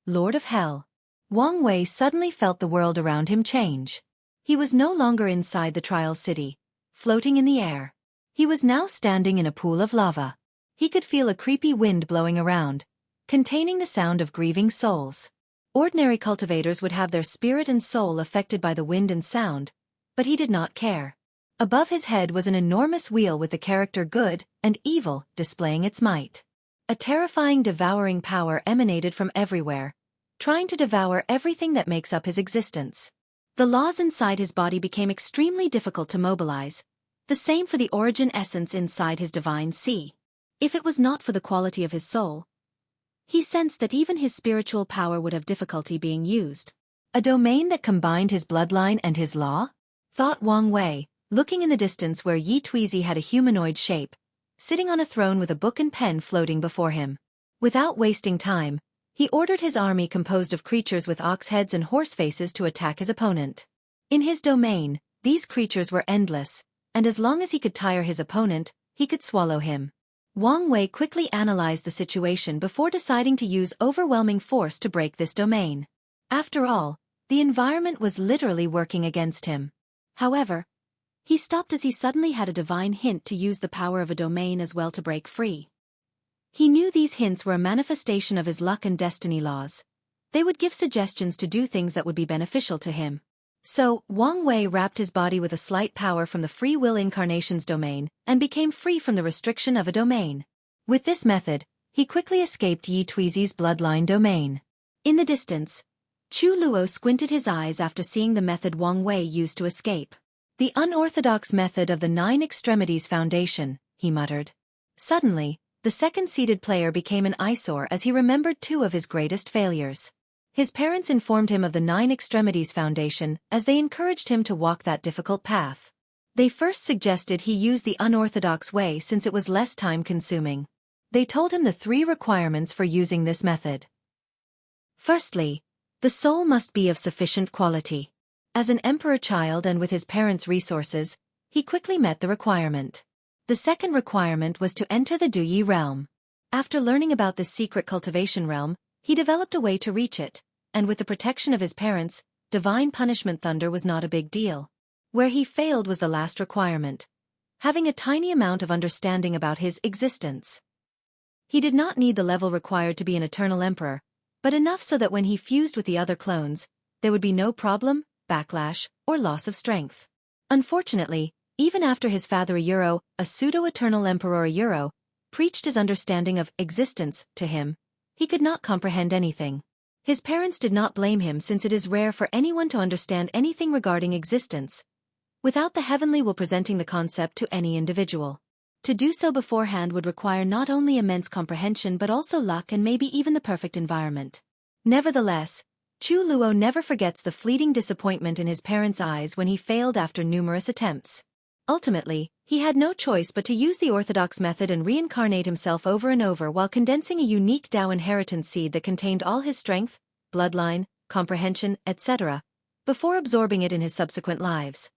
Lord of Hell. Wang Wei suddenly felt the world around him change. He was no longer inside the trial city, floating in the air. He was now standing in a pool of lava. He could feel a creepy wind blowing around, containing the sound of grieving souls. Ordinary cultivators would have their spirit and soul affected by the wind and sound, but he did not care. Above his head was an enormous wheel with the character good and evil displaying its might. A terrifying devouring power emanated from everywhere, trying to devour everything that makes up his existence. The laws inside his body became extremely difficult to mobilize, the same for the origin essence inside his divine sea. If it was not for the quality of his soul, he sensed that even his spiritual power would have difficulty being used. A domain that combined his bloodline and his law? Thought Wang Wei, looking in the distance where Yi Tuizi had a humanoid shape, sitting on a throne with a book and pen floating before him. Without wasting time, he ordered his army composed of creatures with ox heads and horse faces to attack his opponent. In his domain, these creatures were endless, and as long as he could tire his opponent, he could swallow him. Wang Wei quickly analyzed the situation before deciding to use overwhelming force to break this domain. After all, the environment was literally working against him. However, he stopped as he suddenly had a divine hint to use the power of a domain as well to break free. He knew these hints were a manifestation of his luck and destiny laws. They would give suggestions to do things that would be beneficial to him. So, Wang Wei wrapped his body with a slight power from the free will incarnation's domain and became free from the restriction of a domain. With this method, he quickly escaped Yi Tuizi's bloodline domain. In the distance, Chu Luo squinted his eyes after seeing the method Wang Wei used to escape. The unorthodox method of the Nine Extremities Foundation, he muttered. Suddenly, the second-seated player became an eyesore as he remembered two of his greatest failures. His parents informed him of the Nine Extremities Foundation as they encouraged him to walk that difficult path. They first suggested he use the unorthodox way since it was less time-consuming. They told him the 3 requirements for using this method. Firstly, the soul must be of sufficient quality. As an emperor child and with his parents' resources, he quickly met the requirement. The second requirement was to enter the Duyi realm. After learning about this secret cultivation realm, he developed a way to reach it, and with the protection of his parents, divine punishment thunder was not a big deal. Where he failed was the last requirement, having a tiny amount of understanding about his existence. He did not need the level required to be an eternal emperor, but enough so that when he fused with the other clones, there would be no problem, backlash, or loss of strength. Unfortunately, even after his father a pseudo-eternal emperor preached his understanding of existence to him, he could not comprehend anything. His parents did not blame him since it is rare for anyone to understand anything regarding existence, without the heavenly will presenting the concept to any individual. To do so beforehand would require not only immense comprehension but also luck and maybe even the perfect environment. Nevertheless, Chu Luo never forgets the fleeting disappointment in his parents' eyes when he failed after numerous attempts. Ultimately, he had no choice but to use the orthodox method and reincarnate himself over and over while condensing a unique Tao inheritance seed that contained all his strength, bloodline, comprehension, etc., before absorbing it in his subsequent lives.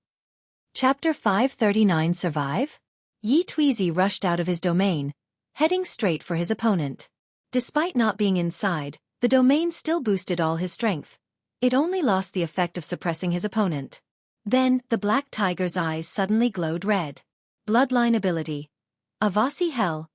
Chapter 539 Survive? Yi Tuizi rushed out of his domain, heading straight for his opponent. Despite not being inside, the domain still boosted all his strength. It only lost the effect of suppressing his opponent. Then, the black tiger's eyes suddenly glowed red. Bloodline ability. Avasi Hell.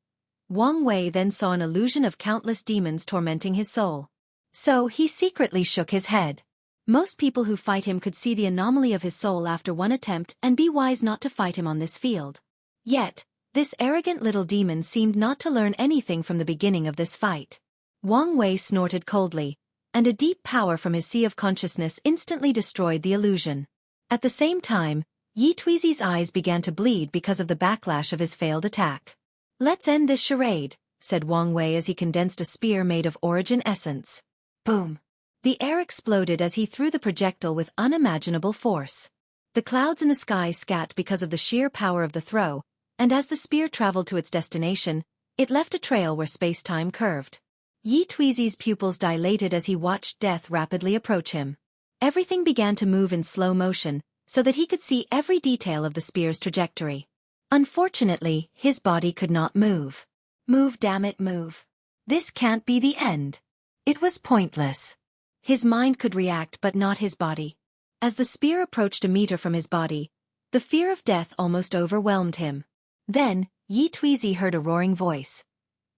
Wang Wei then saw an illusion of countless demons tormenting his soul. So he secretly shook his head. Most people who fight him could see the anomaly of his soul after one attempt and be wise not to fight him on this field. Yet, this arrogant little demon seemed not to learn anything from the beginning of this fight. Wang Wei snorted coldly, and a deep power from his sea of consciousness instantly destroyed the illusion. At the same time, Yi Tuizi's eyes began to bleed because of the backlash of his failed attack. "Let's end this charade," said Wang Wei as he condensed a spear made of origin essence. Boom! The air exploded as he threw the projectile with unimaginable force. The clouds in the sky scat because of the sheer power of the throw, and as the spear traveled to its destination, it left a trail where space-time curved. Yi Tuizi's pupils dilated as he watched death rapidly approach him. Everything began to move in slow motion, so that he could see every detail of the spear's trajectory. Unfortunately, his body could not move. Move, damn it, move. This can't be the end. It was pointless. His mind could react but not his body. As the spear approached a meter from his body, the fear of death almost overwhelmed him. Then, Yi Tuizi heard a roaring voice.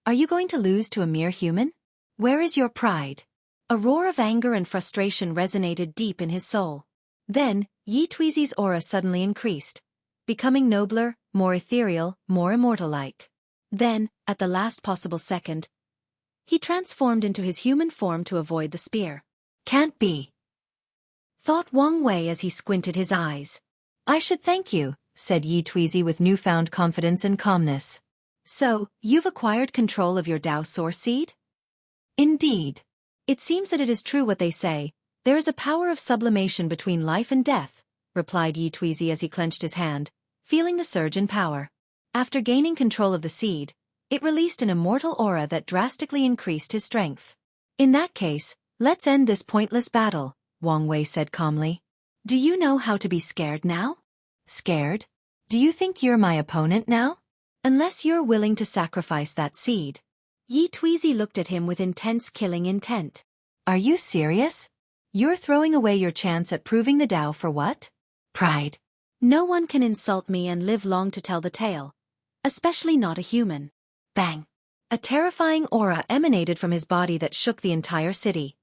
"Are you going to lose to a mere human? Where is your pride?" A roar of anger and frustration resonated deep in his soul. Then, Yi Tuizi's aura suddenly increased, becoming nobler, more ethereal, more immortal-like. Then, at the last possible second, he transformed into his human form to avoid the spear. "Can't be," thought Wang Wei as he squinted his eyes. "I should thank you," said Yi Tuizi with newfound confidence and calmness. "So, you've acquired control of your Tao Source Seed?" "Indeed. It seems that it is true what they say, there is a power of sublimation between life and death," replied Yi Tuizi as he clenched his hand, feeling the surge in power. After gaining control of the seed, it released an immortal aura that drastically increased his strength. "In that case, let's end this pointless battle," Wang Wei said calmly. "Do you know how to be scared now?" "Scared? Do you think you're my opponent now? Unless you're willing to sacrifice that seed." Yi Tuizi looked at him with intense killing intent. "Are you serious? You're throwing away your chance at proving the Tao for what? Pride. No one can insult me and live long to tell the tale. Especially not a human." Bang! A terrifying aura emanated from his body that shook the entire city.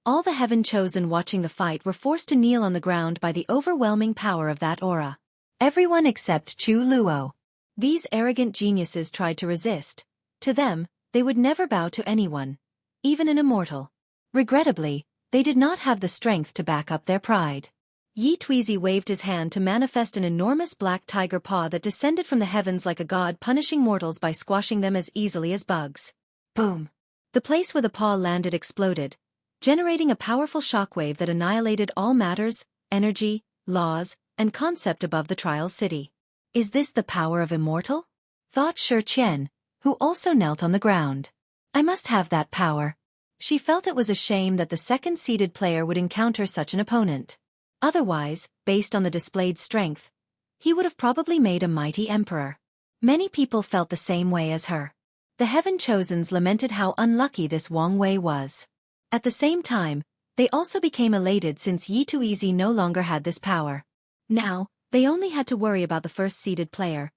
All the heaven chosen watching the fight were forced to kneel on the ground by the overwhelming power of that aura. Everyone except Chu Luo. These arrogant geniuses tried to resist. To them, they would never bow to anyone, even an immortal. Regrettably, they did not have the strength to back up their pride. Yi Tuizi waved his hand to manifest an enormous black tiger paw that descended from the heavens like a god punishing mortals by squashing them as easily as bugs. Boom! The place where the paw landed exploded, generating a powerful shockwave that annihilated all matters, energy, laws, and concept above the trial city. Is this the power of immortal? Thought Xueqi, who also knelt on the ground. I must have that power. She felt it was a shame that the second-seeded player would encounter such an opponent. Otherwise, based on the displayed strength, he would have probably made a mighty emperor. Many people felt the same way as her. The Heaven Chosens lamented how unlucky this Wang Wei was. At the same time, they also became elated since Yi Tuizi no longer had this power. Now, they only had to worry about the first-seeded player.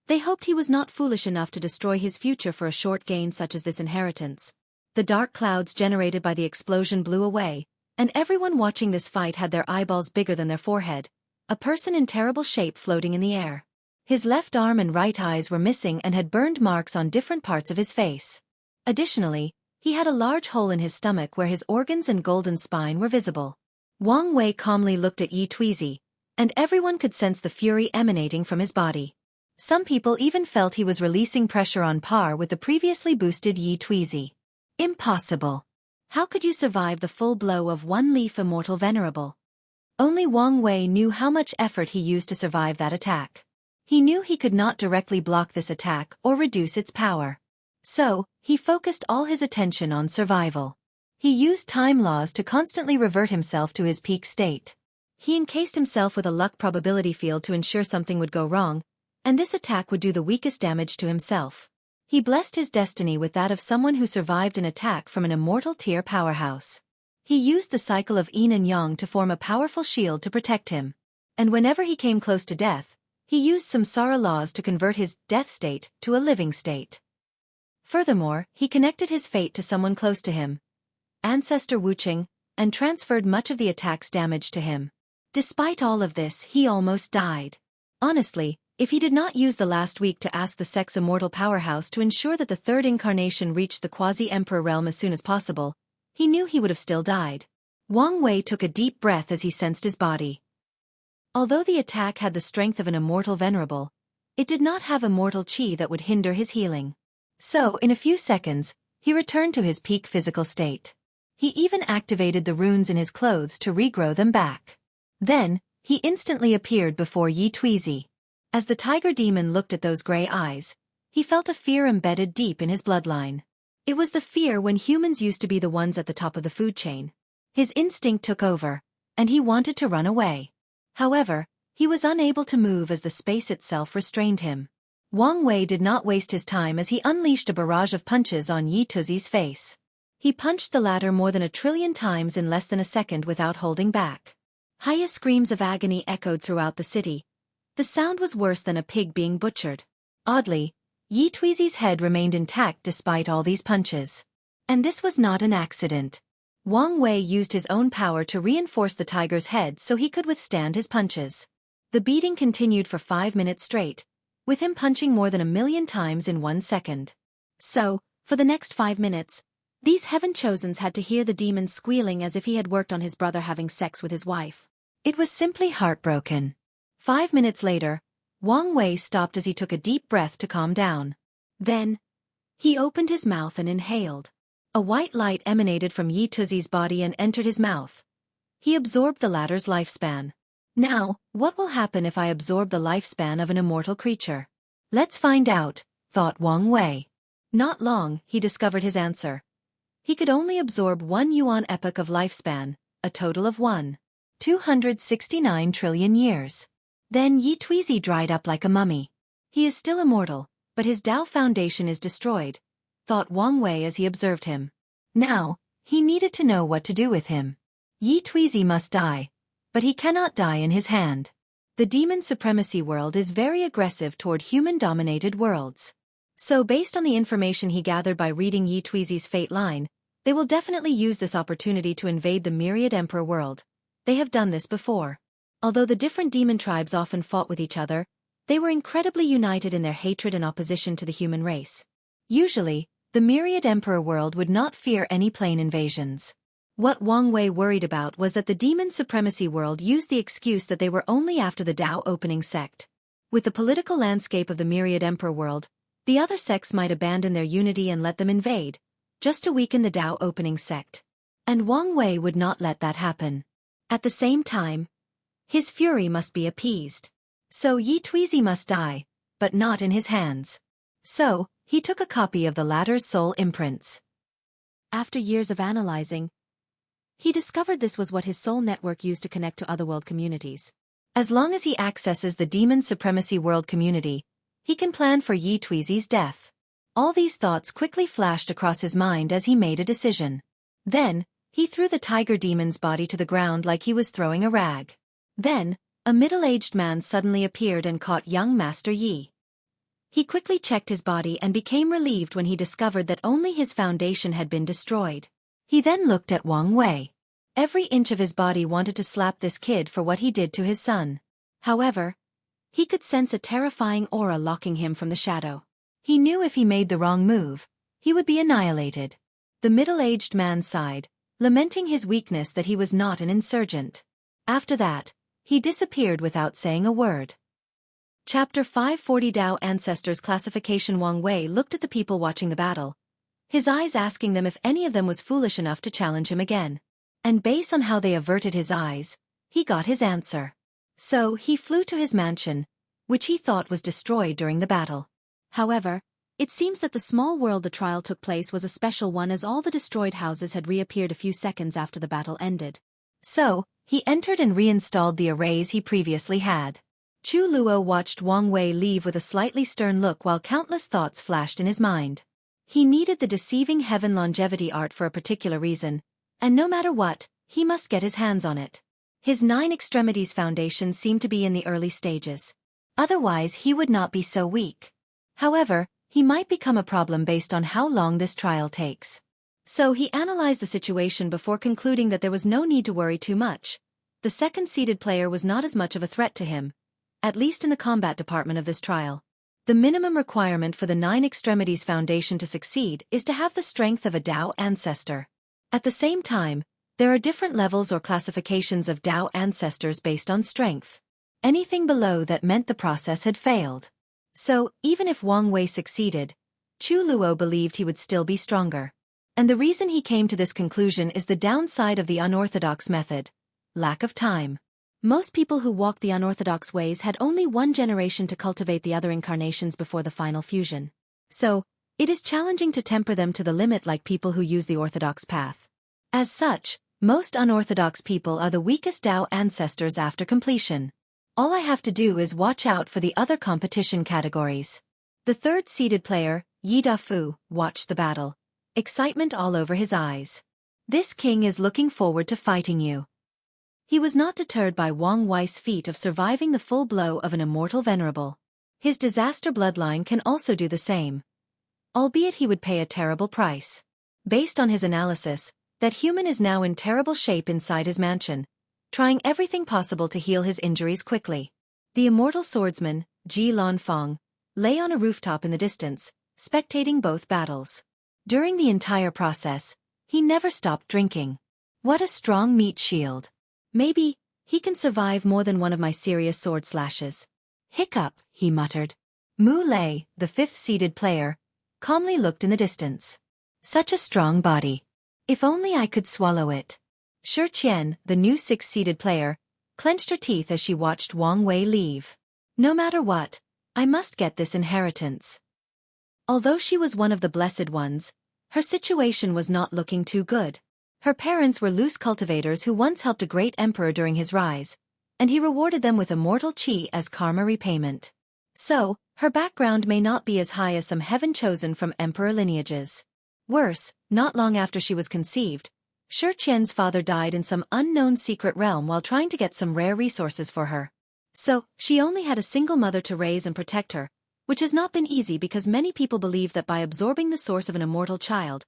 They hoped he was not foolish enough to destroy his future for a short gain such as this inheritance. The dark clouds generated by the explosion blew away, and everyone watching this fight had their eyeballs bigger than their forehead, a person in terrible shape floating in the air. His left arm and right eyes were missing and had burned marks on different parts of his face. Additionally, he had a large hole in his stomach where his organs and golden spine were visible. Wang Wei calmly looked at Yi Tuizi, and everyone could sense the fury emanating from his body. Some people even felt he was releasing pressure on par with the previously boosted Yi Tuizi. Impossible. How could you survive the full blow of one leaf immortal venerable? Only Wang Wei knew how much effort he used to survive that attack. He knew he could not directly block this attack or reduce its power. So, he focused all his attention on survival. He used time laws to constantly revert himself to his peak state. He encased himself with a luck probability field to ensure something would go wrong, and this attack would do the weakest damage to himself. He blessed his destiny with that of someone who survived an attack from an immortal tier powerhouse. He used the cycle of yin and yang to form a powerful shield to protect him. And whenever he came close to death, he used samsara laws to convert his death state to a living state. Furthermore, he connected his fate to someone close to him, Ancestor Wuqing, and transferred much of the attack's damage to him. Despite all of this, he almost died. Honestly, if he did not use the last week to ask the Sex Immortal Powerhouse to ensure that the third incarnation reached the Quasi-Emperor realm as soon as possible, he knew he would have still died. Wang Wei took a deep breath as he sensed his body. Although the attack had the strength of an immortal venerable, it did not have immortal qi that would hinder his healing. So, in a few seconds, he returned to his peak physical state. He even activated the runes in his clothes to regrow them back. Then, he instantly appeared before Yi Tuizi. As the tiger demon looked at those gray eyes, he felt a fear embedded deep in his bloodline. It was the fear when humans used to be the ones at the top of the food chain. His instinct took over, and he wanted to run away. However, he was unable to move as the space itself restrained him. Wang Wei did not waste his time as he unleashed a barrage of punches on Yi Tuizi's face. He punched the latter more than 1,000,000,000 times in less than a second without holding back. Highest screams of agony echoed throughout the city. The sound was worse than a pig being butchered. Oddly, Yi Tuizi's head remained intact despite all these punches. And this was not an accident. Wang Wei used his own power to reinforce the tiger's head so he could withstand his punches. The beating continued for 5 minutes straight, with him punching more than 1,000,000 times in 1 second. So, for the next 5 minutes, these Heaven Chosens had to hear the demon squealing as if he had worked on his brother having sex with his wife. It was simply heartbroken. 5 minutes later, Wang Wei stopped as he took a deep breath to calm down. Then, he opened his mouth and inhaled. A white light emanated from Yi Tuizi's body and entered his mouth. He absorbed the latter's lifespan. Now, what will happen if I absorb the lifespan of an immortal creature? Let's find out, thought Wang Wei. Not long, he discovered his answer. He could only absorb 1 yuan epoch of lifespan, a total of 1,269 trillion years. Then Yi Tuizi dried up like a mummy. He is still immortal, but his Tao foundation is destroyed, thought Wang Wei as he observed him. Now, he needed to know what to do with him. Yi Tuizi must die, but he cannot die in his hand. The demon supremacy world is very aggressive toward human-dominated worlds. So based on the information he gathered by reading Yi Tuizi's fate line, they will definitely use this opportunity to invade the Myriad Emperor world. They have done this before. Although the different demon tribes often fought with each other, they were incredibly united in their hatred and opposition to the human race. Usually, the Myriad Emperor world would not fear any plain invasions. What Wang Wei worried about was that the demon supremacy world used the excuse that they were only after the Dao opening sect. With the political landscape of the myriad emperor world, the other sects might abandon their unity and let them invade, just to weaken the Dao opening sect. And Wang Wei would not let that happen. At the same time, his fury must be appeased. So Yi Tuizi must die, but not in his hands. So, he took a copy of the latter's soul imprints. After years of analyzing, he discovered this was what his soul network used to connect to otherworld communities. As long as he accesses the demon supremacy world community, he can plan for Yi Tuizi's death. All these thoughts quickly flashed across his mind as he made a decision. Then, he threw the tiger demon's body to the ground like he was throwing a rag. Then, a middle-aged man suddenly appeared and caught young Master Yi. He quickly checked his body and became relieved when he discovered that only his foundation had been destroyed. He then looked at Wang Wei. Every inch of his body wanted to slap this kid for what he did to his son. However, he could sense a terrifying aura locking him from the shadow. He knew if he made the wrong move, he would be annihilated. The middle-aged man sighed, lamenting his weakness that he was not an insurgent. After that, he disappeared without saying a word. Chapter 540 Dao Ancestors Classification. Wang Wei looked at the people watching the battle, his eyes asking them if any of them was foolish enough to challenge him again. And based on how they averted his eyes, he got his answer. So he flew to his mansion, which he thought was destroyed during the battle. However, it seems that the small world the trial took place was a special one, as all the destroyed houses had reappeared a few seconds after the battle ended. So, he entered and reinstalled the arrays he previously had. Chu Luo watched Wang Wei leave with a slightly stern look while countless thoughts flashed in his mind. He needed the deceiving heaven longevity art for a particular reason, and no matter what, he must get his hands on it. His 9 extremities foundation seemed to be in the early stages. Otherwise he would not be so weak. However, he might become a problem based on how long this trial takes. So he analyzed the situation before concluding that there was no need to worry too much. The second-seeded player was not as much of a threat to him, at least in the combat department of this trial. The minimum requirement for the 9 extremities foundation to succeed is to have the strength of a Dao ancestor. At the same time, there are different levels or classifications of Dao ancestors based on strength. Anything below that meant the process had failed. So, even if Wang Wei succeeded, Chu Luo believed he would still be stronger. And the reason he came to this conclusion is the downside of the unorthodox method: lack of time. Most people who walked the unorthodox ways had only one generation to cultivate the other incarnations before the final fusion. So, it is challenging to temper them to the limit like people who use the orthodox path. As such, most unorthodox people are the weakest Dao ancestors after completion. All I have to do is watch out for the other competition categories. The third-seeded player, Yi Dafu, watched the battle, excitement all over his eyes. This king is looking forward to fighting you. He was not deterred by Wang Wei's feat of surviving the full blow of an immortal venerable. His disaster bloodline can also do the same. Albeit he would pay a terrible price. Based on his analysis, that human is now in terrible shape inside his mansion, trying everything possible to heal his injuries quickly. The immortal swordsman, Ji Lanfeng, lay on a rooftop in the distance, spectating both battles. During the entire process, he never stopped drinking. What a strong meat shield. Maybe he can survive more than one of my serious sword slashes. Hiccup, he muttered. Mu Lei, the 5th-seeded player, calmly looked in the distance. Such a strong body. If only I could swallow it. Xueqi, the new 6th-seeded player, clenched her teeth as she watched Wang Wei leave. No matter what, I must get this inheritance. Although she was one of the blessed ones, her situation was not looking too good. Her parents were loose cultivators who once helped a great emperor during his rise, and he rewarded them with immortal qi as karma repayment. So, her background may not be as high as some heaven-chosen from emperor lineages. Worse, not long after she was conceived, Xueqi's father died in some unknown secret realm while trying to get some rare resources for her. So, she only had a single mother to raise and protect her, which has not been easy because many people believe that by absorbing the source of an immortal child,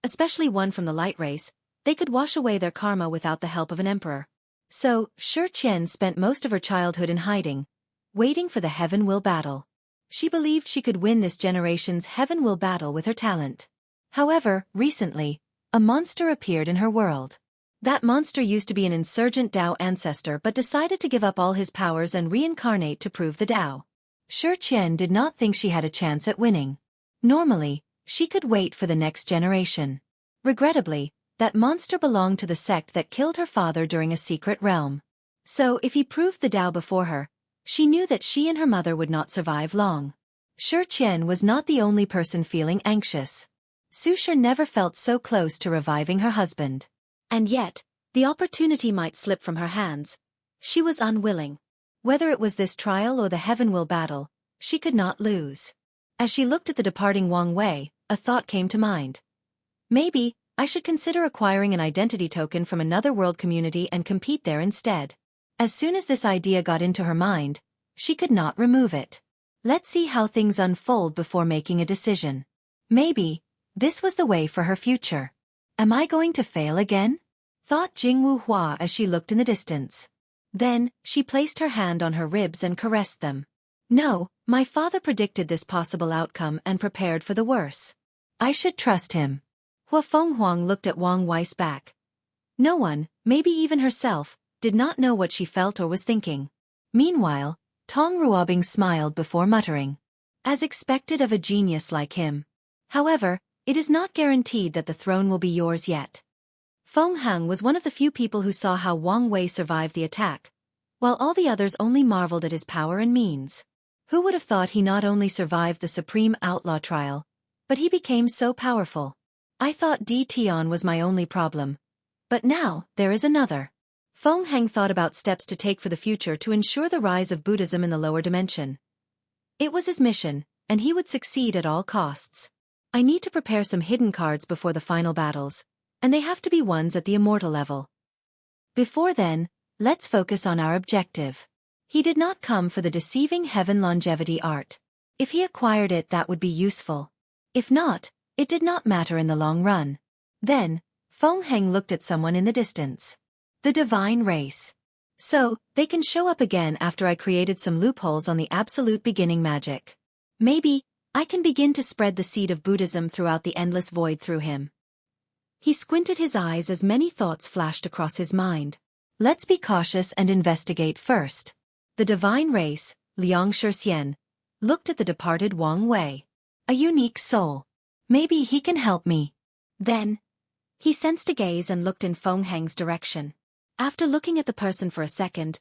especially one from the light race, they could wash away their karma without the help of an emperor. So, Xueqi spent most of her childhood in hiding, waiting for the Heaven Will battle. She believed she could win this generation's Heaven Will battle with her talent. However, recently, a monster appeared in her world. That monster used to be an insurgent Dao ancestor but decided to give up all his powers and reincarnate to prove the Dao. Xueqi did not think she had a chance at winning. Normally, she could wait for the next generation. Regrettably, that monster belonged to the sect that killed her father during a secret realm. So if he proved the Dao before her, she knew that she and her mother would not survive long. Xueqi was not the only person feeling anxious. Xueqi never felt so close to reviving her husband. And yet, the opportunity might slip from her hands. She was unwilling. Whether it was this trial or the heaven will battle, she could not lose. As she looked at the departing Wang Wei, a thought came to mind. Maybe, I should consider acquiring an identity token from another world community and compete there instead. As soon as this idea got into her mind, she could not remove it. Let's see how things unfold before making a decision. Maybe, this was the way for her future. Am I going to fail again? Thought Jingwu Hua as she looked in the distance. Then, she placed her hand on her ribs and caressed them. No, my father predicted this possible outcome and prepared for the worse. I should trust him. Hua Fenghuang looked at Wang Wei's back. No one, maybe even herself, did not know what she felt or was thinking. Meanwhile, Tong Ruobing smiled before muttering. As expected of a genius like him. However, it is not guaranteed that the throne will be yours yet. Feng Hang was one of the few people who saw how Wang Wei survived the attack, while all the others only marveled at his power and means. Who would have thought he not only survived the Supreme Outlaw trial, but he became so powerful? I thought Di Tian was my only problem. But now, there is another. Feng Hang thought about steps to take for the future to ensure the rise of Buddhism in the lower dimension. It was his mission, and he would succeed at all costs. I need to prepare some hidden cards before the final battles, and they have to be ones at the immortal level. Before then, let's focus on our objective. He did not come for the deceiving heaven longevity art. If he acquired it, that would be useful. If not, it did not matter in the long run. Then, Feng Hang looked at someone in the distance. The divine race. So, they can show up again after I created some loopholes on the absolute beginning magic. Maybe, I can begin to spread the seed of Buddhism throughout the endless void through him. He squinted his eyes as many thoughts flashed across his mind. Let's be cautious and investigate first. The divine race, Liang Shixian, looked at the departed Wang Wei. A unique soul. Maybe he can help me. Then, he sensed a gaze and looked in Feng Hang's direction. After looking at the person for a second,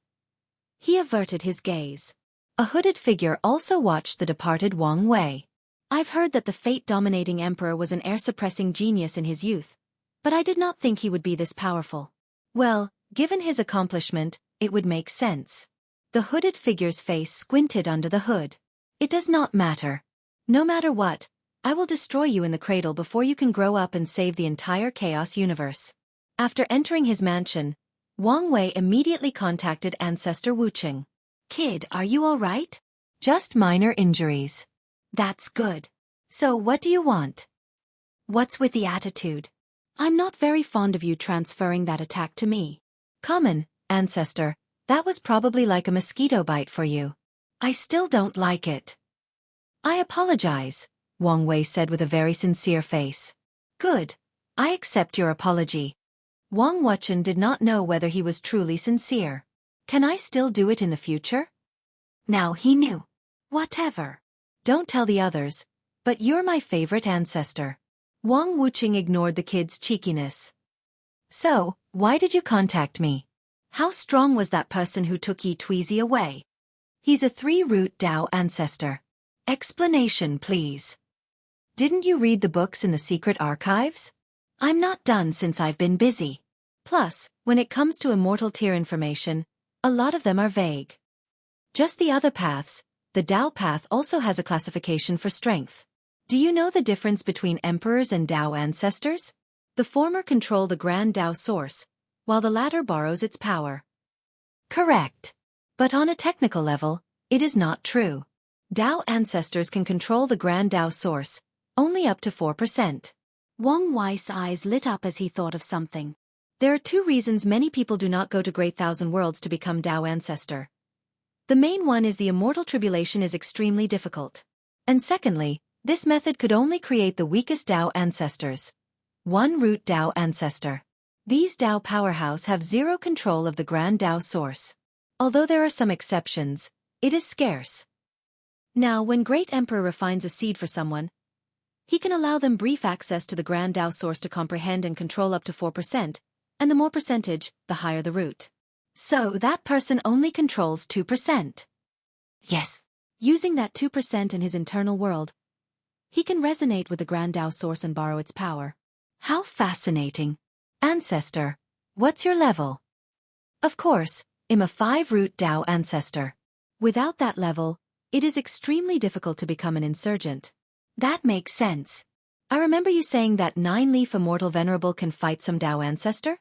he averted his gaze. A hooded figure also watched the departed Wang Wei. I've heard that the fate-dominating emperor was an air-suppressing genius in his youth, but I did not think he would be this powerful. Well, given his accomplishment, it would make sense. The hooded figure's face squinted under the hood. It does not matter. No matter what, I will destroy you in the cradle before you can grow up and save the entire chaos universe. After entering his mansion, Wang Wei immediately contacted Ancestor Wucheng. Kid, are you all right? Just minor injuries. That's good. So what do you want? What's with the attitude? I'm not very fond of you transferring that attack to me. Common, Ancestor, that was probably like a mosquito bite for you. I still don't like it. I apologize, Wang Wei said with a very sincere face. Good. I accept your apology. Wang Wuchen did not know whether he was truly sincere. Can I still do it in the future? Now he knew. Whatever. Don't tell the others, but you're my favorite ancestor. Wang Wucheng ignored the kid's cheekiness. So, why did you contact me? How strong was that person who took Yi Tweezy away? He's a 3-root Dao ancestor. Explanation, please. Didn't you read the books in the secret archives? I'm not done since I've been busy. Plus, when it comes to immortal tier information, a lot of them are vague. Just the other paths, the Dao path also has a classification for strength. Do you know the difference between emperors and Dao ancestors? The former control the grand Dao source, while the latter borrows its power. Correct. But on a technical level, it is not true. Dao ancestors can control the grand Dao source, only up to 4%. Wang Wei's eyes lit up as he thought of something. There are 2 reasons many people do not go to Great Thousand Worlds to become Dao ancestor. The main one is the immortal tribulation is extremely difficult. And secondly, this method could only create the weakest Dao ancestors. 1 root Dao ancestor. These Tao powerhouse have zero control of the Grand Tao source. Although there are some exceptions, it is scarce. Now, when Great Emperor refines a seed for someone, he can allow them brief access to the Grand Tao source to comprehend and control up to 4%, and the more percentage, the higher the root. So that person only controls 2%. Yes. Using that 2% in his internal world, he can resonate with the Grand Tao source and borrow its power. How fascinating. Ancestor, what's your level? Of course, I'm a 5-root Tao ancestor. Without that level, it is extremely difficult to become an insurgent. That makes sense. I remember you saying that 9-leaf immortal venerable can fight some Tao ancestor?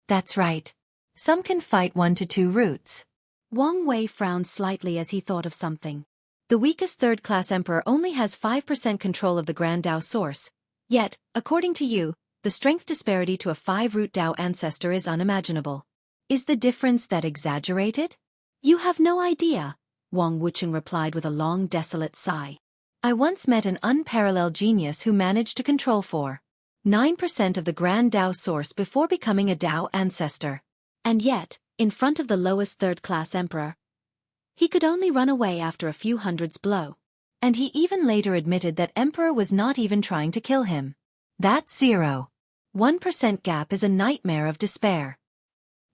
That's right. Some can fight 1 to 2 roots. Wang Wei frowned slightly as he thought of something. The weakest third-class emperor only has 5% control of the Grand Tao source. Yet, according to you, the strength disparity to a 5-root Tao ancestor is unimaginable. Is the difference that exaggerated? You have no idea, Wang Wucheng replied with a long desolate sigh. I once met an unparalleled genius who managed to control 9% of the Grand Tao source before becoming a Tao ancestor. And yet, in front of the lowest third-class emperor, he could only run away after a few hundreds blow. And he even later admitted that emperor was not even trying to kill him. That's 1% gap is a nightmare of despair.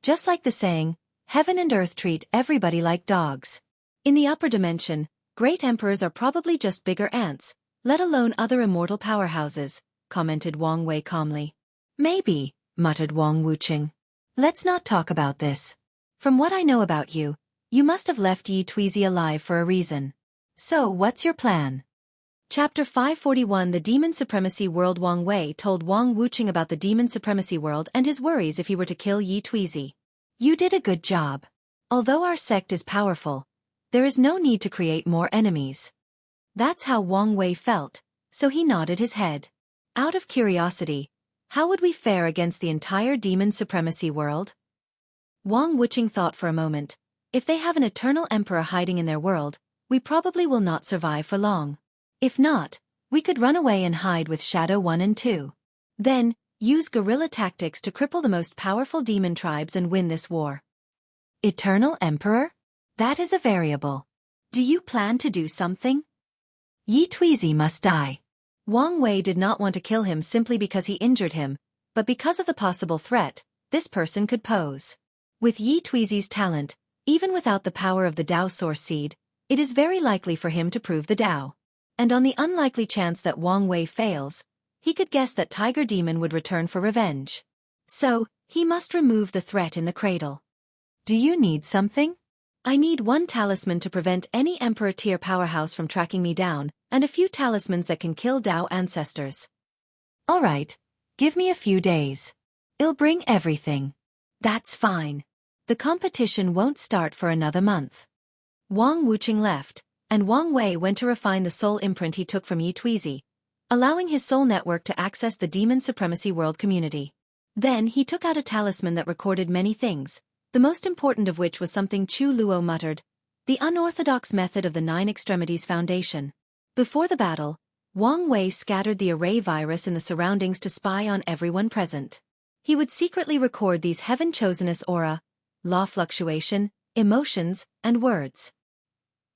Just like the saying, heaven and earth treat everybody like dogs. In the upper dimension, great emperors are probably just bigger ants, let alone other immortal powerhouses, commented Wang Wei calmly. Maybe, muttered Wang Wucheng. Let's not talk about this. From what I know about you, you must have left Yi Tuizi alive for a reason. So what's your plan? Chapter 541 The Demon Supremacy World. Wang Wei told Wang Wucheng about the Demon Supremacy World and his worries if he were to kill Yi Tuizi. You did a good job. Although our sect is powerful, there is no need to create more enemies. That's how Wang Wei felt, so he nodded his head. Out of curiosity, how would we fare against the entire Demon Supremacy World? Wang Wucheng thought for a moment. If they have an eternal emperor hiding in their world, we probably will not survive for long. If not, we could run away and hide with Shadow 1 and 2. Then, use guerrilla tactics to cripple the most powerful demon tribes and win this war. Eternal emperor? That is a variable. Do you plan to do something? Yi Tuizi must die. Wang Wei did not want to kill him simply because he injured him, but because of the possible threat this person could pose. With Yi Tuizi's talent, even without the power of the Tao source seed, it is very likely for him to prove the Tao. And on the unlikely chance that Wang Wei fails, he could guess that Tiger Demon would return for revenge. So, he must remove the threat in the cradle. Do you need something? I need 1 talisman to prevent any Emperor tier powerhouse from tracking me down, and a few talismans that can kill Tao ancestors. Alright, give me a few days. I'll bring everything. That's fine. The competition won't start for another month. Wang Wucheng left, and Wang Wei went to refine the soul imprint he took from Yi Tuizi, allowing his soul network to access the Demon Supremacy World community. Then he took out a talisman that recorded many things, the most important of which was something Chu Luo muttered, the unorthodox method of the 9 Extremities Foundation. Before the battle, Wang Wei scattered the array virus in the surroundings to spy on everyone present. He would secretly record these heaven-choseness aura, law fluctuation, emotions, and words.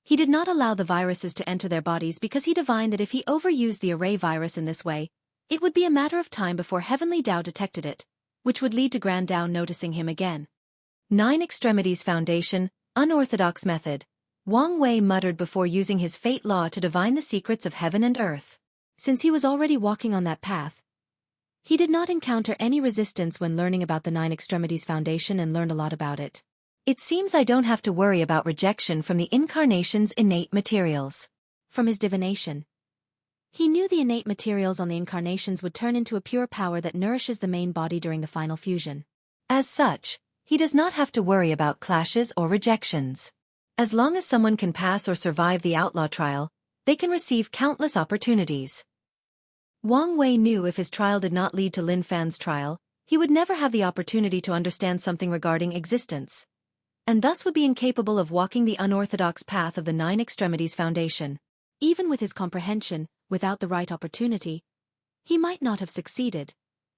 He did not allow the viruses to enter their bodies because he divined that if he overused the array virus in this way, it would be a matter of time before Heavenly Tao detected it, which would lead to Grand Tao noticing him again. 9 Extremities Foundation, unorthodox method. Wang Wei muttered before using his fate law to divine the secrets of heaven and earth. Since he was already walking on that path, he did not encounter any resistance when learning about the 9 Extremities Foundation and learned a lot about it. It seems I don't have to worry about rejection from the incarnation's innate materials. From his divination, he knew the innate materials on the incarnations would turn into a pure power that nourishes the main body during the final fusion. As such, he does not have to worry about clashes or rejections. As long as someone can pass or survive the outlaw trial, they can receive countless opportunities. Wang Wei knew if his trial did not lead to Lin Fan's trial, he would never have the opportunity to understand something regarding existence, and thus would be incapable of walking the unorthodox path of the 9 Extremities Foundation. Even with his comprehension, without the right opportunity, he might not have succeeded.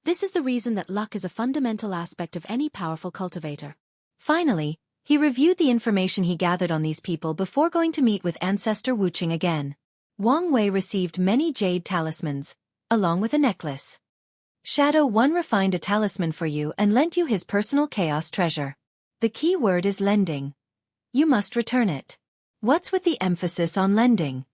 This is the reason that luck is a fundamental aspect of any powerful cultivator. Finally, he reviewed the information he gathered on these people before going to meet with Ancestor Wuqing again. Wang Wei received many jade talismans, along with a necklace. Shadow 1 refined a talisman for you and lent you his personal chaos treasure. The key word is lending. You must return it. What's with the emphasis on lending?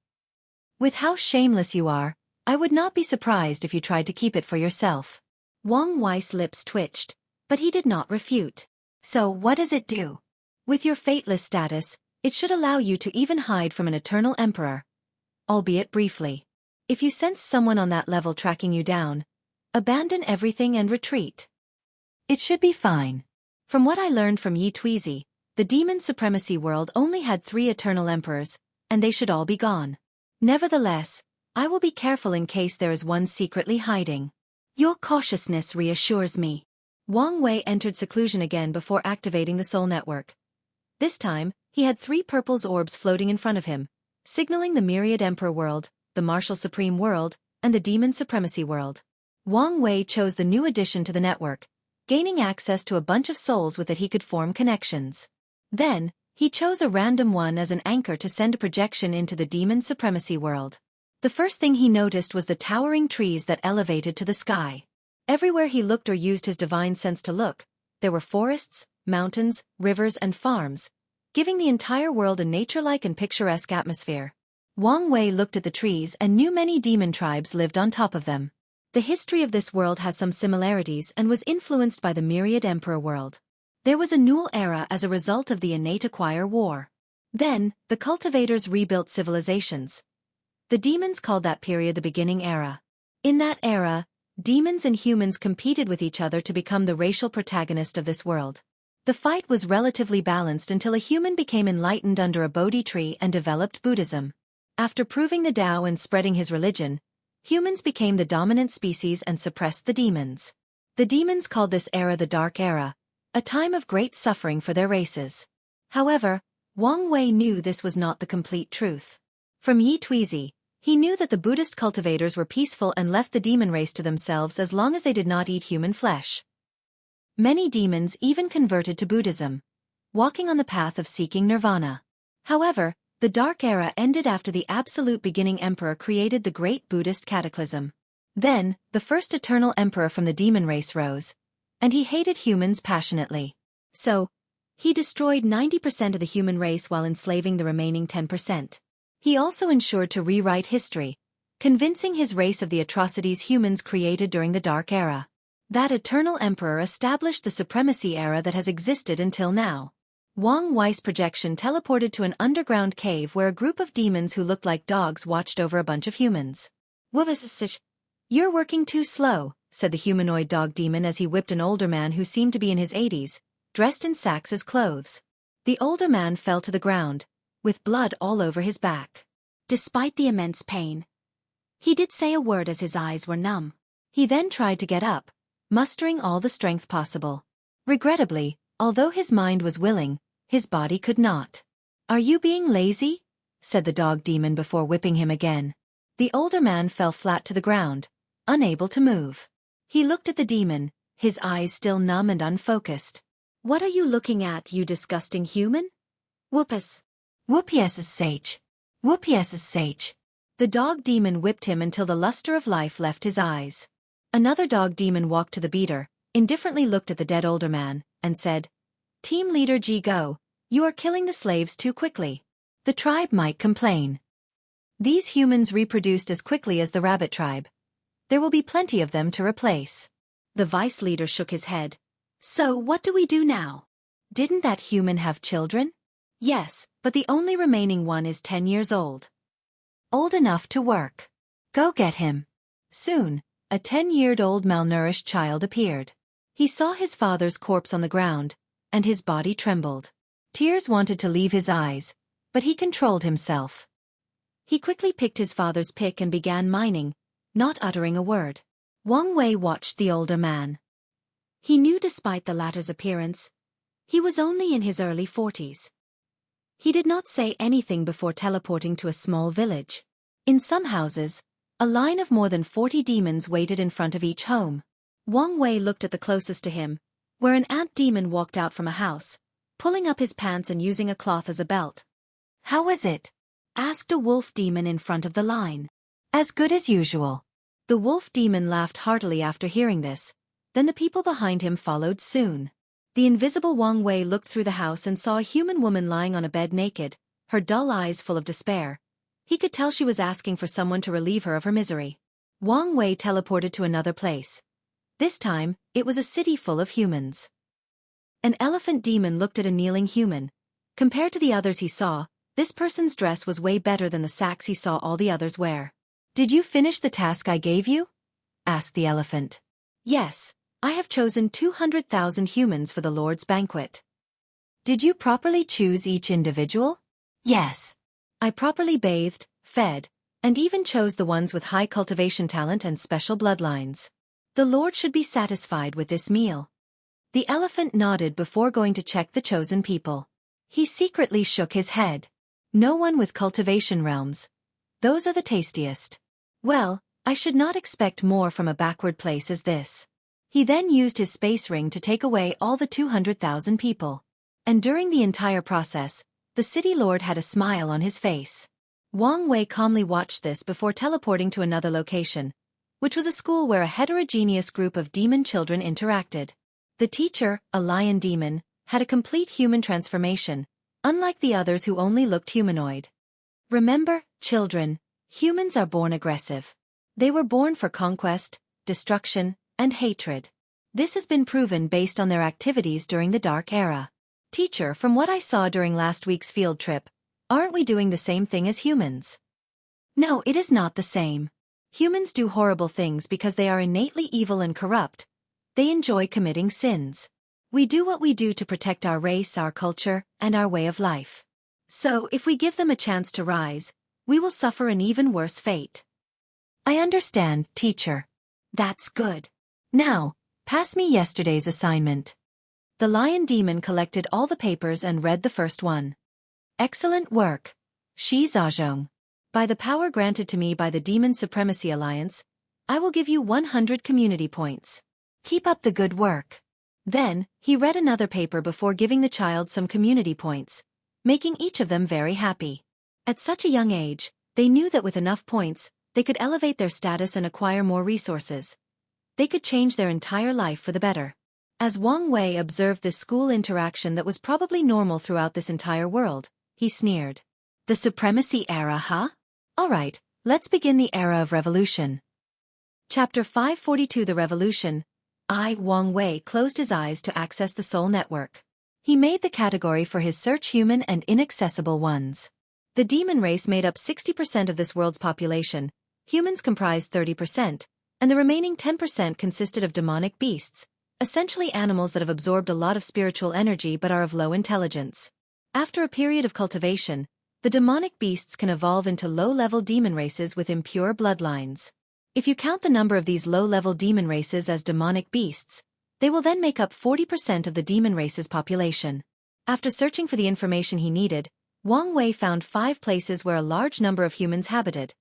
With how shameless you are, I would not be surprised if you tried to keep it for yourself. Wang Wei's lips twitched, but he did not refute. So what does it do? With your fateless status, it should allow you to even hide from an eternal emperor. Albeit briefly. If you sense someone on that level tracking you down, abandon everything and retreat. It should be fine. From what I learned from Yi Tweezy, the demon supremacy world only had 3 eternal emperors, and they should all be gone. Nevertheless, I will be careful in case there is one secretly hiding. Your cautiousness reassures me. Wang Wei entered seclusion again before activating the soul network. This time, he had 3 purple orbs floating in front of him, signaling the Myriad Emperor world, the Martial Supreme world, and the Demon Supremacy world. Wang Wei chose the new addition to the network, gaining access to a bunch of souls with it he could form connections. Then, he chose a random one as an anchor to send a projection into the Demon Supremacy world. The first thing he noticed was the towering trees that elevated to the sky. Everywhere he looked or used his divine sense to look, there were forests, mountains, rivers and farms, giving the entire world a nature-like and picturesque atmosphere. Wang Wei looked at the trees and knew many demon tribes lived on top of them. The history of this world has some similarities and was influenced by the Myriad Emperor world. There was a Null era as a result of the innate acquire war. Then, the cultivators rebuilt civilizations. The demons called that period the beginning era. In that era, demons and humans competed with each other to become the racial protagonist of this world. The fight was relatively balanced until a human became enlightened under a Bodhi tree and developed Buddhism. After proving the Tao and spreading his religion, humans became the dominant species and suppressed the demons. The demons called this era the Dark Era, a time of great suffering for their races. However, Wang Wei knew this was not the complete truth. From Yi Tweezy, he knew that the Buddhist cultivators were peaceful and left the demon race to themselves as long as they did not eat human flesh. Many demons even converted to Buddhism, walking on the path of seeking nirvana. However, the Dark Era ended after the absolute beginning emperor created the great Buddhist cataclysm. Then, the first eternal emperor from the demon race rose, and he hated humans passionately. So, he destroyed 90% of the human race while enslaving the remaining 10%. He also ensured to rewrite history, convincing his race of the atrocities humans created during the Dark Era. That eternal emperor established the supremacy era that has existed until now. Wang Wei's projection teleported to an underground cave where a group of demons who looked like dogs watched over a bunch of humans. You're working too slow, said the humanoid dog demon as he whipped an older man who seemed to be in his 80s, dressed in sacks as clothes. The older man fell to the ground, with blood all over his back. Despite the immense pain, he did say a word as his eyes were numb. He then tried to get up, mustering all the strength possible. Regrettably, although his mind was willing, his body could not. Are you being lazy? Said the dog demon before whipping him again. The older man fell flat to the ground, unable to move. He looked at the demon, his eyes still numb and unfocused. What are you looking at, you disgusting human? Whoopus. Whoopies's sage. Whoopies's sage. The dog demon whipped him until the luster of life left his eyes. Another dog demon walked to the beater, indifferently looked at the dead older man, and said, Team Leader Ji Go, you are killing the slaves too quickly. The tribe might complain. These humans reproduced as quickly as the rabbit tribe. There will be plenty of them to replace. The vice leader shook his head. So what do we do now? Didn't that human have children? Yes, but the only remaining one is 10 years old. Old enough to work. Go get him. Soon, a 10-year-old malnourished child appeared. He saw his father's corpse on the ground, and his body trembled. Tears wanted to leave his eyes, but he controlled himself. He quickly picked his father's pick and began mining, not uttering a word. Wang Wei watched the older man. He knew despite the latter's appearance, he was only in his early 40s. He did not say anything before teleporting to a small village. In some houses, a line of more than 40 demons waited in front of each home. Wang Wei looked at the closest to him, where an ant demon walked out from a house, pulling up his pants and using a cloth as a belt. "How was it?" asked a wolf demon in front of the line. "As good as usual." The wolf demon laughed heartily after hearing this, then the people behind him followed soon. The invisible Wang Wei looked through the house and saw a human woman lying on a bed naked, her dull eyes full of despair. He could tell she was asking for someone to relieve her of her misery. Wang Wei teleported to another place. This time, it was a city full of humans. An elephant demon looked at a kneeling human. Compared to the others he saw, this person's dress was way better than the sacks he saw all the others wear. "Did you finish the task I gave you?" asked the elephant. "Yes, I have chosen 200,000 humans for the Lord's banquet." "Did you properly choose each individual?" "Yes. I properly bathed, fed, and even chose the ones with high cultivation talent and special bloodlines. The Lord should be satisfied with this meal." The elephant nodded before going to check the chosen people. He secretly shook his head. No one with cultivation realms. Those are the tastiest. Well, I should not expect more from a backward place as this. He then used his space ring to take away all the 200,000 people. And during the entire process, the city lord had a smile on his face. Wang Wei calmly watched this before teleporting to another location, which was a school where a heterogeneous group of demon children interacted. The teacher, a lion demon, had a complete human transformation, unlike the others who only looked humanoid. Remember, children, humans are born aggressive. They were born for conquest, destruction, and hatred. This has been proven based on their activities during the Dark Era. Teacher, from what I saw during last week's field trip, aren't we doing the same thing as humans? No, it is not the same. Humans do horrible things because they are innately evil and corrupt. They enjoy committing sins. We do what we do to protect our race, our culture, and our way of life. So, if we give them a chance to rise, we will suffer an even worse fate. I understand, teacher. That's good. Now, pass me yesterday's assignment. The lion demon collected all the papers and read the first one. Excellent work, Shi Zhazhong. By the power granted to me by the Demon Supremacy Alliance, I will give you 100 community points. Keep up the good work. Then, he read another paper before giving the child some community points, making each of them very happy. At such a young age, they knew that with enough points, they could elevate their status and acquire more resources. They could change their entire life for the better. As Wang Wei observed this school interaction that was probably normal throughout this entire world, he sneered. The Supremacy Era, huh? Alright, let's begin the Era of Revolution. Chapter 542 The Revolution. Wang Wei closed his eyes to access the Soul Network. He made the category for his search human and inaccessible ones. The demon race made up 60% of this world's population, humans comprised 30%, and the remaining 10% consisted of demonic beasts, essentially animals that have absorbed a lot of spiritual energy but are of low intelligence. After a period of cultivation, the demonic beasts can evolve into low-level demon races with impure bloodlines. If you count the number of these low-level demon races as demonic beasts, they will then make up 40% of the demon race's population. After searching for the information he needed, Wang Wei found 5 places where a large number of humans habited,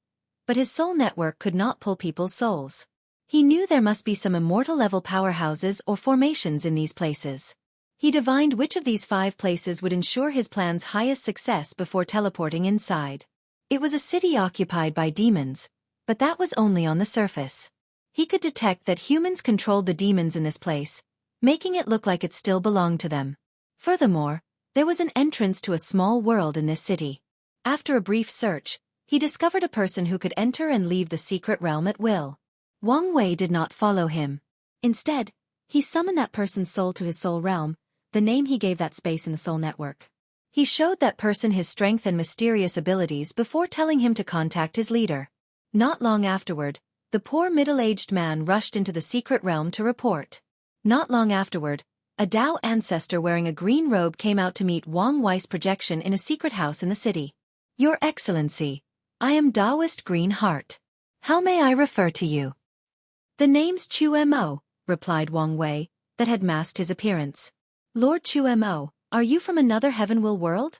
but his soul network could not pull people's souls. He knew there must be some immortal-level powerhouses or formations in these places. He divined which of these 5 places would ensure his plan's highest success before teleporting inside. It was a city occupied by demons, but that was only on the surface. He could detect that humans controlled the demons in this place, making it look like it still belonged to them. Furthermore, there was an entrance to a small world in this city. After a brief search, he discovered a person who could enter and leave the secret realm at will. Wang Wei did not follow him. Instead, he summoned that person's soul to his soul realm, the name he gave that space in the soul network. He showed that person his strength and mysterious abilities before telling him to contact his leader. Not long afterward, the poor middle-aged man rushed into the secret realm to report. Not long afterward, a Tao ancestor wearing a green robe came out to meet Wang Wei's projection in a secret house in the city. Your Excellency, I am Taoist Green Heart. How may I refer to you? The name's Mo, replied Wang Wei, that had masked his appearance. Lord Mo, are you from another heavenwell world?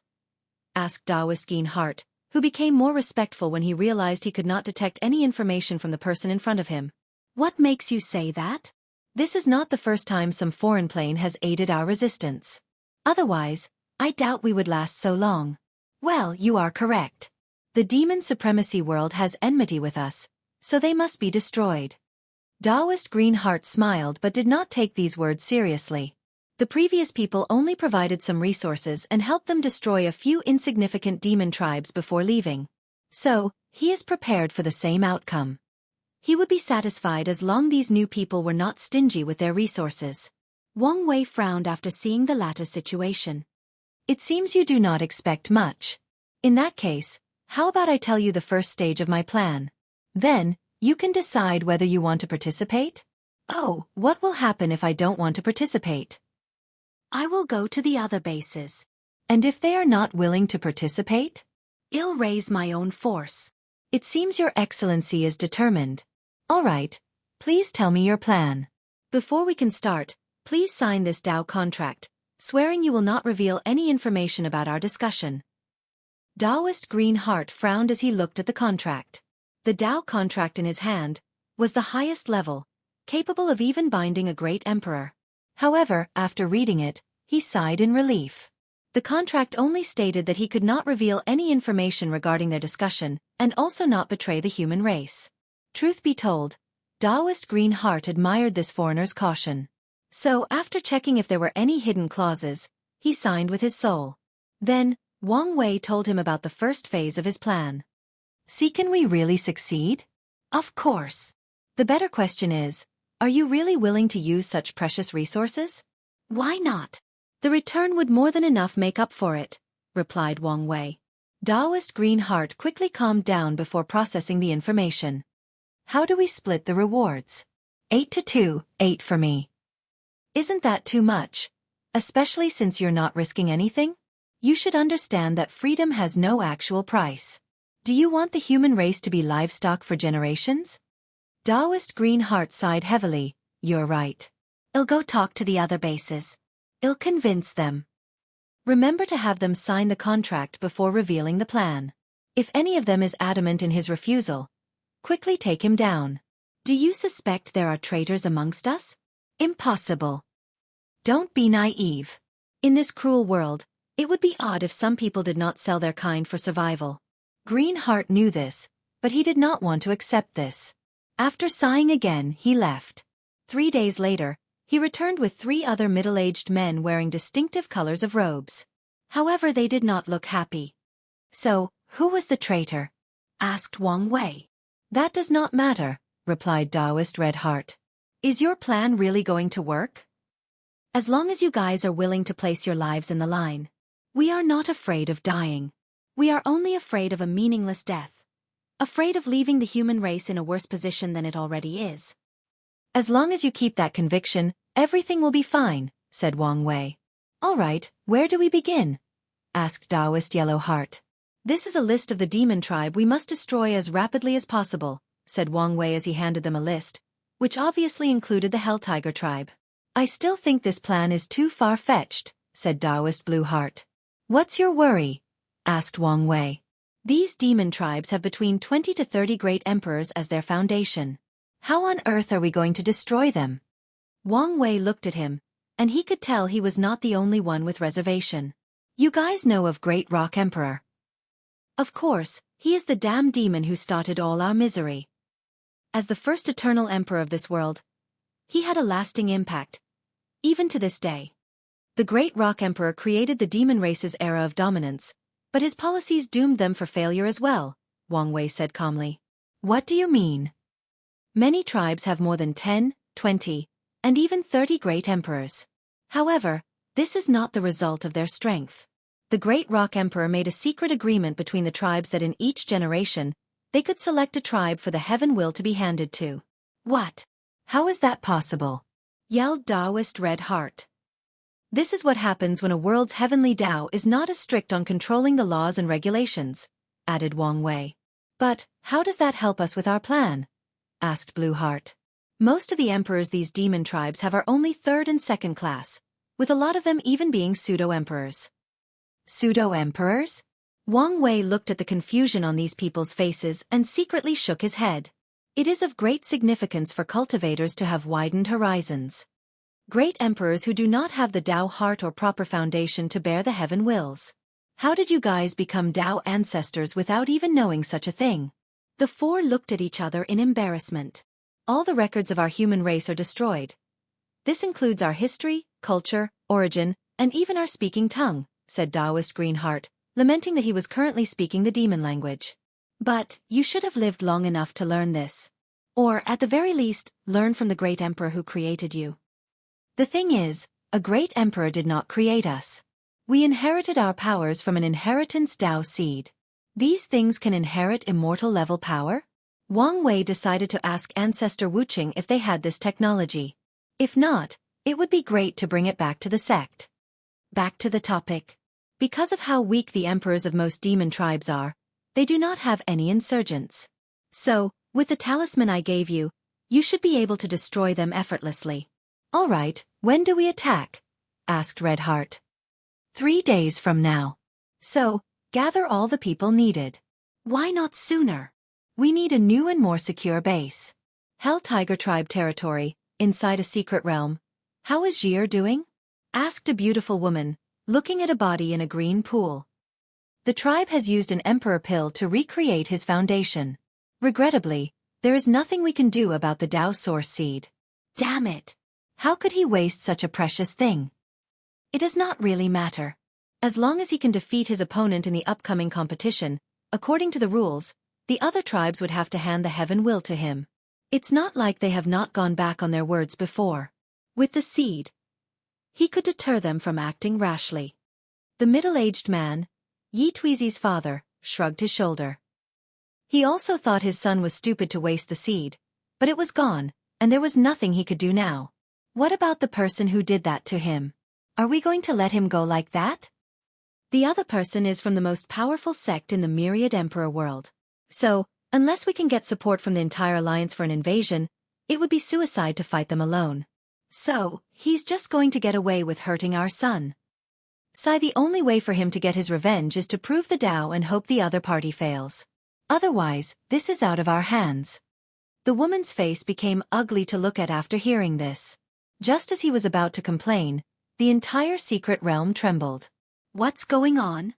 Asked Taoist Green Heart, who became more respectful when he realized he could not detect any information from the person in front of him. What makes you say that? This is not the first time some foreign plane has aided our resistance. Otherwise, I doubt we would last so long. Well, you are correct. The demon supremacy world has enmity with us, so they must be destroyed. Taoist Greenheart smiled but did not take these words seriously. The previous people only provided some resources and helped them destroy a few insignificant demon tribes before leaving. So, he is prepared for the same outcome. He would be satisfied as long these new people were not stingy with their resources. Wang Wei frowned after seeing the latter situation. It seems you do not expect much. In that case, how about I tell you the first stage of my plan? Then, you can decide whether you want to participate? Oh, what will happen if I don't want to participate? I will go to the other bases. And if they are not willing to participate? I'll raise my own force. It seems your excellency is determined. All right, please tell me your plan. Before we can start, please sign this Dao contract, swearing you will not reveal any information about our discussion. Taoist Greenheart frowned as he looked at the contract. The Dao contract in his hand was the highest level, capable of even binding a great emperor. However, after reading it, he sighed in relief. The contract only stated that he could not reveal any information regarding their discussion, and also not betray the human race. Truth be told, Taoist Greenheart admired this foreigner's caution. So, after checking if there were any hidden clauses, he signed with his soul. Then, Wang Wei told him about the first phase of his plan. See, can we really succeed? Of course. The better question is, are you really willing to use such precious resources? Why not? The return would more than enough make up for it, replied Wang Wei. Taoist Greenheart quickly calmed down before processing the information. How do we split the rewards? 8-2, 8 for me. Isn't that too much? Especially since you're not risking anything? You should understand that freedom has no actual price. Do you want the human race to be livestock for generations? Taoist Greenheart sighed heavily. You're right. I'll go talk to the other bases. I'll convince them. Remember to have them sign the contract before revealing the plan. If any of them is adamant in his refusal, quickly take him down. Do you suspect there are traitors amongst us? Impossible. Don't be naive. In this cruel world, it would be odd if some people did not sell their kind for survival. Greenheart knew this, but he did not want to accept this. After sighing again, he left. 3 days later, he returned with 3 other middle-aged men wearing distinctive colors of robes. However, they did not look happy. So, who was the traitor? Asked Wang Wei. That does not matter, replied Taoist Redheart. Is your plan really going to work? As long as you guys are willing to place your lives in the line. We are not afraid of dying. We are only afraid of a meaningless death. Afraid of leaving the human race in a worse position than it already is. As long as you keep that conviction, everything will be fine, said Wang Wei. All right, where do we begin? Asked Taoist Yellowheart. This is a list of the demon tribe we must destroy as rapidly as possible, said Wang Wei as he handed them a list, which obviously included the Hell Tiger tribe. I still think this plan is too far-fetched, said Taoist Blueheart. What's your worry? Asked Wang Wei. These demon tribes have between 20 to 30 great emperors as their foundation. How on earth are we going to destroy them? Wang Wei looked at him, and he could tell he was not the only one with reservation. You guys know of Great Rock Emperor. Of course, he is the damn demon who started all our misery. As the first eternal emperor of this world, he had a lasting impact, even to this day. The Great Rock Emperor created the demon race's era of dominance, but his policies doomed them for failure as well, Wang Wei said calmly. What do you mean? Many tribes have more than 10, 20, and even 30 great emperors. However, this is not the result of their strength. The Great Rock Emperor made a secret agreement between the tribes that in each generation, they could select a tribe for the heaven will to be handed to. What? How is that possible? Yelled Taoist Redheart. This is what happens when a world's heavenly Tao is not as strict on controlling the laws and regulations, added Wang Wei. But, how does that help us with our plan? Asked Blueheart. Most of the emperors these demon tribes have are only 3rd and 2nd class, with a lot of them even being pseudo-emperors. Pseudo-emperors? Wang Wei looked at the confusion on these people's faces and secretly shook his head. It is of great significance for cultivators to have widened horizons. Great emperors who do not have the Tao heart or proper foundation to bear the heaven wills. How did you guys become Tao ancestors without even knowing such a thing? The four looked at each other in embarrassment. All the records of our human race are destroyed. This includes our history, culture, origin, and even our speaking tongue, said Taoist Greenheart, lamenting that he was currently speaking the demon language. But, you should have lived long enough to learn this. Or, at the very least, learn from the great emperor who created you. The thing is, a great emperor did not create us. We inherited our powers from an inheritance Tao seed. These things can inherit immortal level power? Wang Wei decided to ask Ancestor Wuqing if they had this technology. If not, it would be great to bring it back to the sect. Back to the topic. Because of how weak the emperors of most demon tribes are, they do not have any insurgents. So, with the talisman I gave you, you should be able to destroy them effortlessly. All right, when do we attack? Asked Redheart. 3 days from now. So, gather all the people needed. Why not sooner? We need a new and more secure base. Hell Tiger Tribe territory, inside a secret realm. How is Jir doing? Asked a beautiful woman, looking at a body in a green pool. The tribe has used an emperor pill to recreate his foundation. Regrettably, there is nothing we can do about the Tao source seed. Damn it! How could he waste such a precious thing? It does not really matter. As long as he can defeat his opponent in the upcoming competition, according to the rules, the other tribes would have to hand the heaven will to him. It's not like they have not gone back on their words before. With the seed, he could deter them from acting rashly. The middle-aged man, Yi Tweezy's father, shrugged his shoulder. He also thought his son was stupid to waste the seed, but it was gone, and there was nothing he could do now. What about the person who did that to him? Are we going to let him go like that? The other person is from the most powerful sect in the Myriad Emperor world. So, unless we can get support from the entire alliance for an invasion, it would be suicide to fight them alone. So, he's just going to get away with hurting our son. The only way for him to get his revenge is to prove the Tao and hope the other party fails. Otherwise, this is out of our hands. The woman's face became ugly to look at after hearing this. Just as he was about to complain, the entire secret realm trembled. What's going on?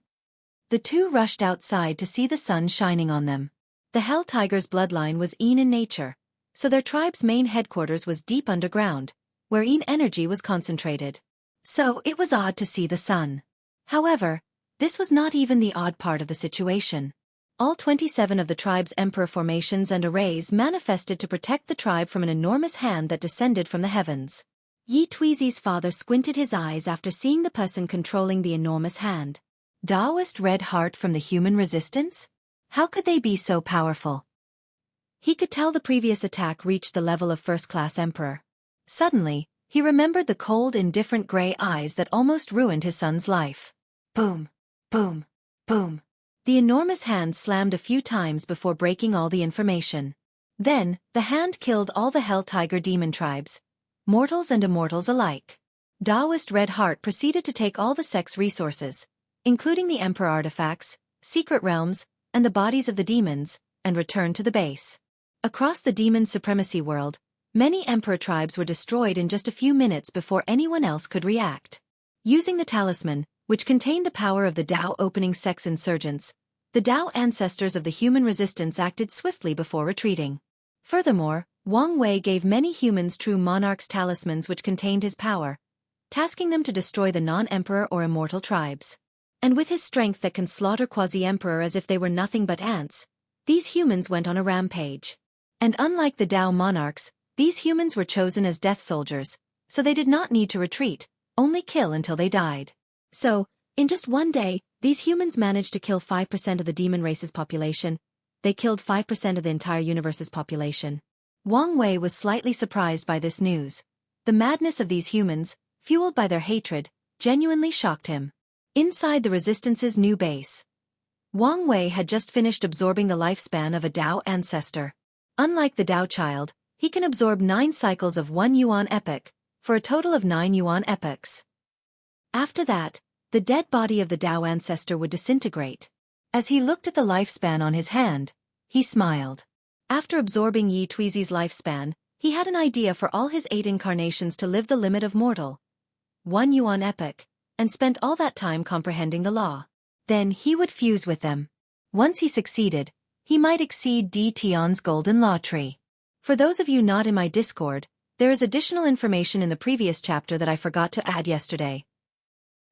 The two rushed outside to see the sun shining on them. The Hell Tiger's bloodline was Yin in nature, so their tribe's main headquarters was deep underground, where Yin energy was concentrated. So it was odd to see the sun. However, this was not even the odd part of the situation. All 27 of the tribe's emperor formations and arrays manifested to protect the tribe from an enormous hand that descended from the heavens. Yi Tweezy's father squinted his eyes after seeing the person controlling the enormous hand. Taoist Red Heart from the human resistance? How could they be so powerful? He could tell the previous attack reached the level of first-class emperor. Suddenly, he remembered the cold, indifferent gray eyes that almost ruined his son's life. Boom, boom, boom. The enormous hand slammed a few times before breaking all the information. Then, the hand killed all the Hell Tiger demon tribes, mortals and immortals alike. Taoist Red Heart proceeded to take all the sect's resources, including the Emperor artifacts, secret realms, and the bodies of the demons, and returned to the base. Across the demon supremacy world, many Emperor tribes were destroyed in just a few minutes before anyone else could react. Using the talisman, which contained the power of the Tao opening sect's insurgents, the Tao ancestors of the human resistance acted swiftly before retreating. Furthermore, Wang Wei gave many humans true monarchs talismans which contained his power, tasking them to destroy the non-emperor or immortal tribes. And with his strength that can slaughter quasi-emperor as if they were nothing but ants, these humans went on a rampage. And unlike the Tao monarchs, these humans were chosen as death soldiers, so they did not need to retreat, only kill until they died. So, in just one day, these humans managed to kill 5% of the demon race's population. They killed 5% of the entire universe's population. Wang Wei was slightly surprised by this news. The madness of these humans, fueled by their hatred, genuinely shocked him. Inside the Resistance's new base, Wang Wei had just finished absorbing the lifespan of a Tao ancestor. Unlike the Tao child, he can absorb 9 cycles of 1 yuan epoch, for a total of 9 yuan epochs. After that, the dead body of the Tao ancestor would disintegrate. As he looked at the lifespan on his hand, he smiled. After absorbing Yi Tuizi's lifespan, he had an idea for all his 8 incarnations to live the limit of mortal. 1 yuan epoch, and spent all that time comprehending the law. Then he would fuse with them. Once he succeeded, he might exceed Di Tian's golden law tree. For those of you not in my Discord, there is additional information in the previous chapter that I forgot to add yesterday.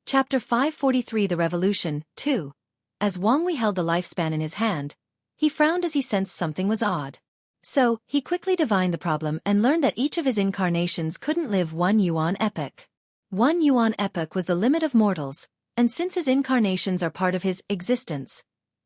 Chapter 543 The Revolution, 2. As Wang Wei held the lifespan in his hand, he frowned as he sensed something was odd. So, he quickly divined the problem and learned that each of his incarnations couldn't live 1 yuan epoch. 1 yuan epoch was the limit of mortals, and since his incarnations are part of his existence,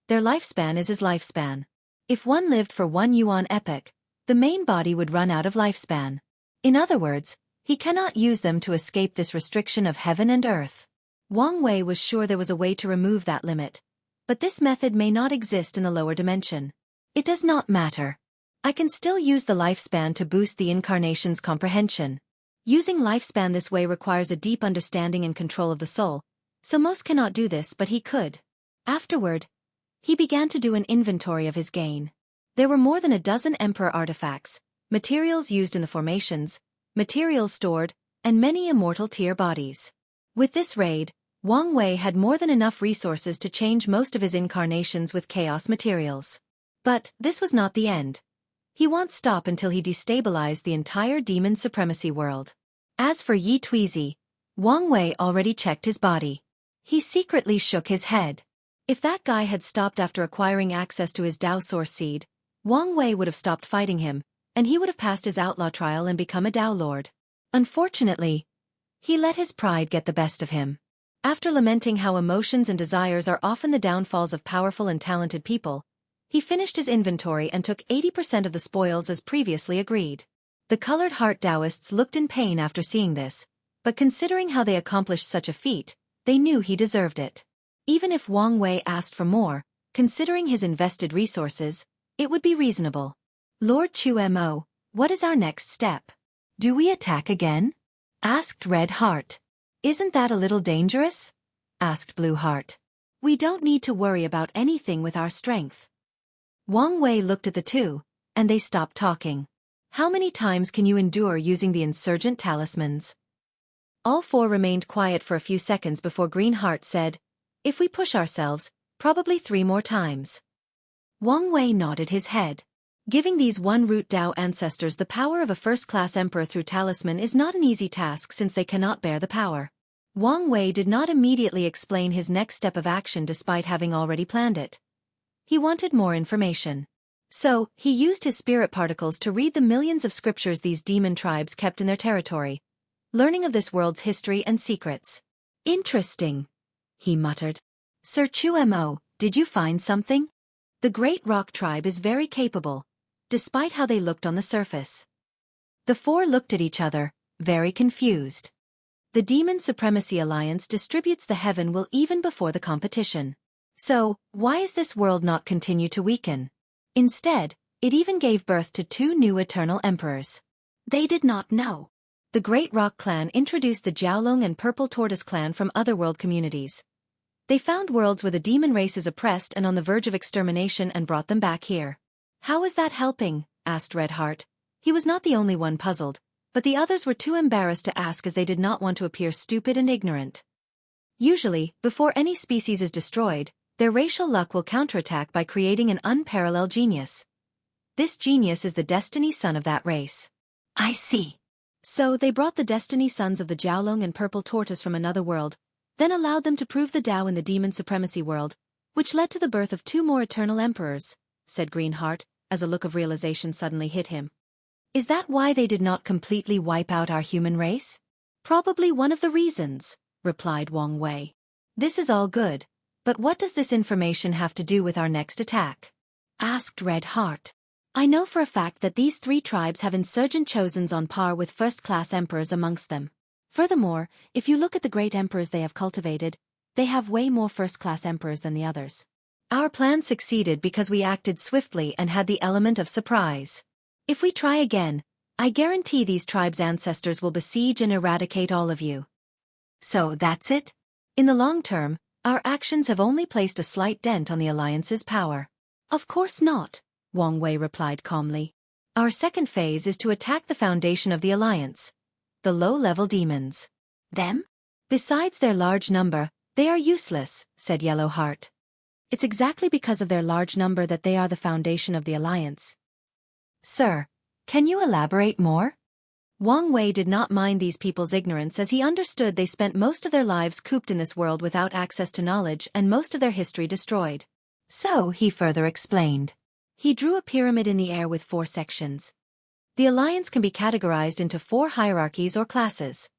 their lifespan is his lifespan. If one lived for 1 yuan epoch, the main body would run out of lifespan. In other words, he cannot use them to escape this restriction of heaven and earth. Wang Wei was sure there was a way to remove that limit, but this method may not exist in the lower dimension. It does not matter. I can still use the lifespan to boost the incarnation's comprehension. Using lifespan this way requires a deep understanding and control of the soul, so most cannot do this, but he could. Afterward, he began to do an inventory of his gain. There were more than a dozen emperor artifacts, materials used in the formations, materials stored, and many immortal tier bodies. With this raid, Wang Wei had more than enough resources to change most of his incarnations with chaos materials. But this was not the end. He won't stop until he destabilized the entire demon supremacy world. As for Yi Tuizi, Wang Wei already checked his body. He secretly shook his head. If that guy had stopped after acquiring access to his Dao Source Seed, Wang Wei would have stopped fighting him, and he would have passed his outlaw trial and become a Dao Lord. Unfortunately, he let his pride get the best of him. After lamenting how emotions and desires are often the downfalls of powerful and talented people, he finished his inventory and took 80% of the spoils as previously agreed. The colored heart Taoists looked in pain after seeing this, but considering how they accomplished such a feat, they knew he deserved it. Even if Wang Wei asked for more, considering his invested resources, it would be reasonable. Lord Xueqi, what is our next step? Do we attack again? Asked Red Heart. Isn't that a little dangerous? Asked Blue Heart. We don't need to worry about anything with our strength. Wang Wei looked at the two, and they stopped talking. How many times can you endure using the insurgent talismans? All four remained quiet for a few seconds before Green Heart said, if we push ourselves, probably 3 more times. Wang Wei nodded his head. Giving these one-root Dao ancestors the power of a first-class emperor through talisman is not an easy task since they cannot bear the power. Wang Wei did not immediately explain his next step of action despite having already planned it. He wanted more information. So, he used his spirit particles to read the millions of scriptures these demon tribes kept in their territory, learning of this world's history and secrets. Interesting, he muttered. Sir Xueqi, did you find something? The Great Rock Tribe is very capable, despite how they looked on the surface. The four looked at each other, very confused. The Demon Supremacy Alliance distributes the heaven will even before the competition. So, why is this world not continue to weaken? Instead, it even gave birth to 2 new eternal emperors. They did not know. The Great Rock Clan introduced the Jiaolong and Purple Tortoise Clan from other world communities. They found worlds where the demon race is oppressed and on the verge of extermination and brought them back here. How is that helping? Asked Red Heart. He was not the only one puzzled, but the others were too embarrassed to ask as they did not want to appear stupid and ignorant. Usually, before any species is destroyed, their racial luck will counterattack by creating an unparalleled genius. This genius is the destiny son of that race. I see. So they brought the destiny sons of the Jiaolong and Purple Tortoise from another world, then allowed them to prove the Tao in the demon supremacy world, which led to the birth of 2 more eternal emperors, said Greenheart, as a look of realization suddenly hit him. Is that why they did not completely wipe out our human race? Probably one of the reasons, replied Wang Wei. This is all good, but what does this information have to do with our next attack? Asked Red Heart. I know for a fact that these 3 tribes have insurgent chosens on par with first-class emperors amongst them. Furthermore, if you look at the great emperors they have cultivated, they have way more first-class emperors than the others. Our plan succeeded because we acted swiftly and had the element of surprise. If we try again, I guarantee these tribes' ancestors will besiege and eradicate all of you. So that's it? In the long term, our actions have only placed a slight dent on the Alliance's power. Of course not. Wang Wei replied calmly. Our second phase is to attack the foundation of the alliance, the low-level demons. Them? Besides their large number, they are useless, said Yellowheart. It's exactly because of their large number that they are the foundation of the alliance. Sir, can you elaborate more? Wang Wei did not mind these people's ignorance as he understood they spent most of their lives cooped in this world without access to knowledge and most of their history destroyed. So, he further explained. He drew a pyramid in the air with 4 sections. The alliance can be categorized into 4 hierarchies or classes.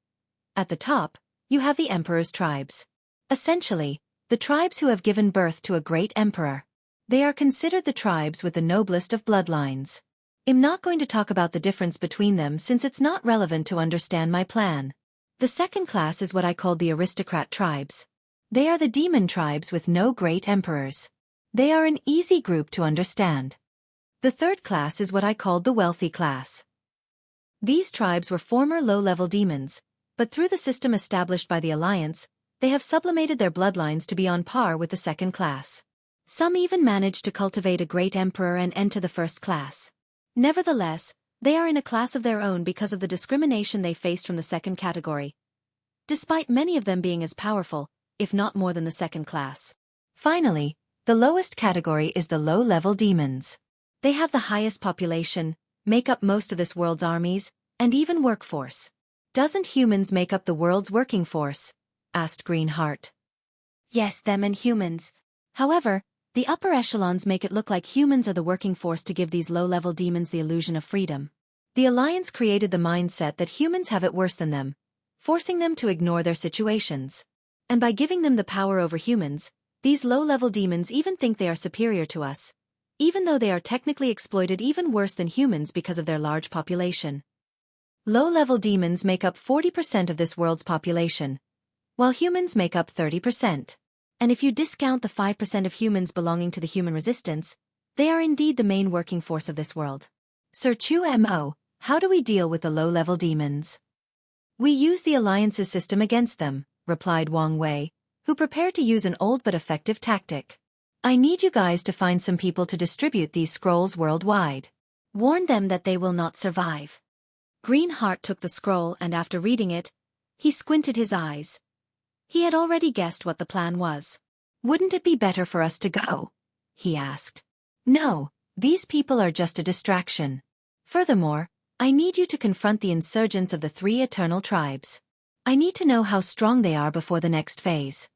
At the top, you have the emperor's tribes. Essentially, the tribes who have given birth to a great emperor. They are considered the tribes with the noblest of bloodlines. I'm not going to talk about the difference between them since it's not relevant to understand my plan. The second class is what I called the aristocrat tribes. They are the demon tribes with no great emperors. They are an easy group to understand. The third class is what I called the wealthy class. These tribes were former low-level demons, but through the system established by the Alliance, they have sublimated their bloodlines to be on par with the second class. Some even managed to cultivate a great emperor and enter the first class. Nevertheless, they are in a class of their own because of the discrimination they faced from the second category, despite many of them being as powerful, if not more than the second class. Finally, the lowest category is the low-level demons. They have the highest population, make up most of this world's armies, and even workforce. Doesn't humans make up the world's working force? Asked Greenheart. Yes, them and humans. However, the upper echelons make it look like humans are the working force to give these low-level demons the illusion of freedom. The Alliance created the mindset that humans have it worse than them, forcing them to ignore their situations. And by giving them the power over humans, these low-level demons even think they are superior to us, even though they are technically exploited even worse than humans because of their large population. Low-level demons make up 40% of this world's population, while humans make up 30%. And if you discount the 5% of humans belonging to the human resistance, they are indeed the main working force of this world. Sir Mo, how do we deal with the low-level demons? We use the Alliance's system against them, replied Wang Wei, who prepared to use an old but effective tactic. I need you guys to find some people to distribute these scrolls worldwide. Warn them that they will not survive. Greenheart took the scroll and after reading it, he squinted his eyes. He had already guessed what the plan was. Wouldn't it be better for us to go? He asked. No, these people are just a distraction. Furthermore, I need you to confront the insurgents of the 3 eternal tribes. I need to know how strong they are before the next phase.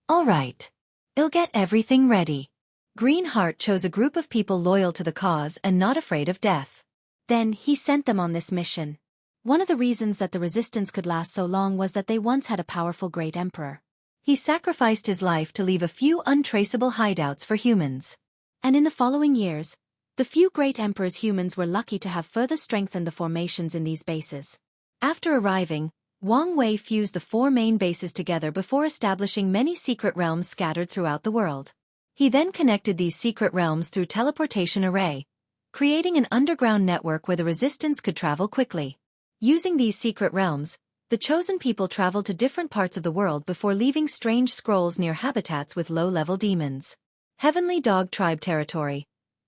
All right. I'll get everything ready. Greenheart chose a group of people loyal to the cause and not afraid of death. Then he sent them on this mission. One of the reasons that the resistance could last so long was that they once had a powerful great emperor. He sacrificed his life to leave a few untraceable hideouts for humans. And in the following years, the few great emperors humans were lucky to have further strengthened the formations in these bases. After arriving, Wang Wei fused the 4 main bases together before establishing many secret realms scattered throughout the world. He then connected these secret realms through teleportation array, creating an underground network where the resistance could travel quickly. Using these secret realms, the chosen people traveled to different parts of the world before leaving strange scrolls near habitats with low-level demons. Heavenly Dog Tribe Territory.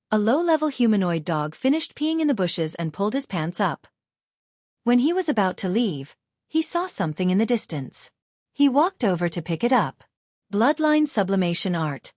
A low-level humanoid dog finished peeing in the bushes and pulled his pants up. When he was about to leave, he saw something in the distance. He walked over to pick it up. Bloodline Sublimation Art.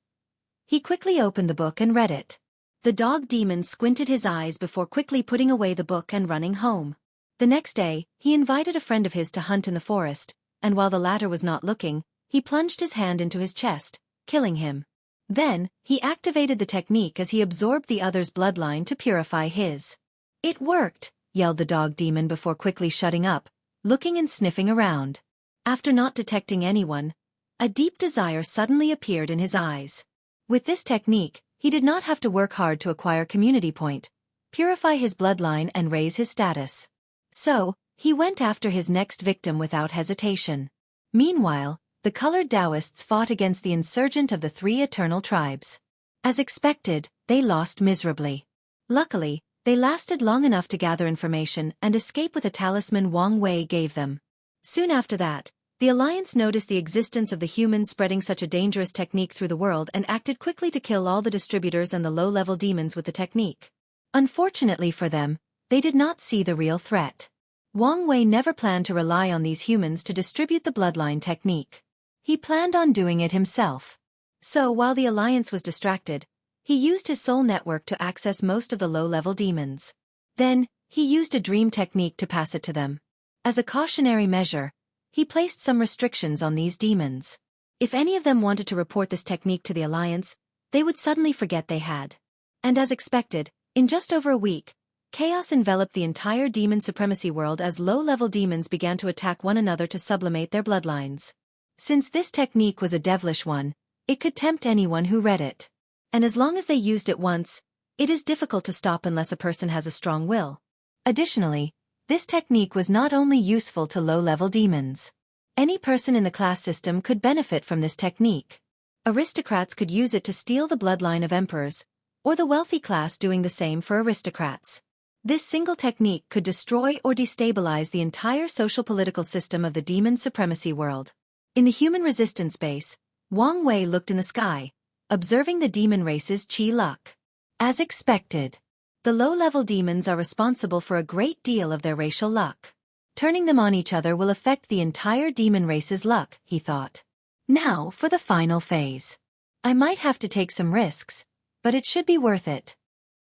He quickly opened the book and read it. The dog demon squinted his eyes before quickly putting away the book and running home. The next day, he invited a friend of his to hunt in the forest, and while the latter was not looking, he plunged his hand into his chest, killing him. Then, he activated the technique as he absorbed the other's bloodline to purify his. It worked, yelled the dog demon before quickly shutting up, looking and sniffing around. After not detecting anyone, a deep desire suddenly appeared in his eyes. With this technique, he did not have to work hard to acquire community point, purify his bloodline and raise his status. So, he went after his next victim without hesitation. Meanwhile, the colored Taoists fought against the insurgent of the 3 eternal tribes. As expected, they lost miserably. Luckily, they lasted long enough to gather information and escape with a talisman Wang Wei gave them. Soon after that, The Alliance noticed the existence of the humans spreading such a dangerous technique through the world and acted quickly to kill all the distributors and the low-level demons with the technique. Unfortunately for them, they did not see the real threat. Wang Wei never planned to rely on these humans to distribute the bloodline technique. He planned on doing it himself. So while the Alliance was distracted, he used his soul network to access most of the low-level demons. Then, he used a dream technique to pass it to them. As a cautionary measure, he placed some restrictions on these demons. If any of them wanted to report this technique to the Alliance, they would suddenly forget they had. And as expected, in just over a week, chaos enveloped the entire demon supremacy world as low-level demons began to attack one another to sublimate their bloodlines. Since this technique was a devilish one, it could tempt anyone who read it. And as long as they used it once, it is difficult to stop unless a person has a strong will. Additionally, this technique was not only useful to low-level demons. Any person in the class system could benefit from this technique. Aristocrats could use it to steal the bloodline of emperors, or the wealthy class doing the same for aristocrats. This single technique could destroy or destabilize the entire social-political system of the demon supremacy world. In the human resistance base, Wang Wei looked in the sky, observing the demon race's chi luck. As expected, the low-level demons are responsible for a great deal of their racial luck. Turning them on each other will affect the entire demon race's luck, he thought. Now for the final phase. I might have to take some risks, but it should be worth it.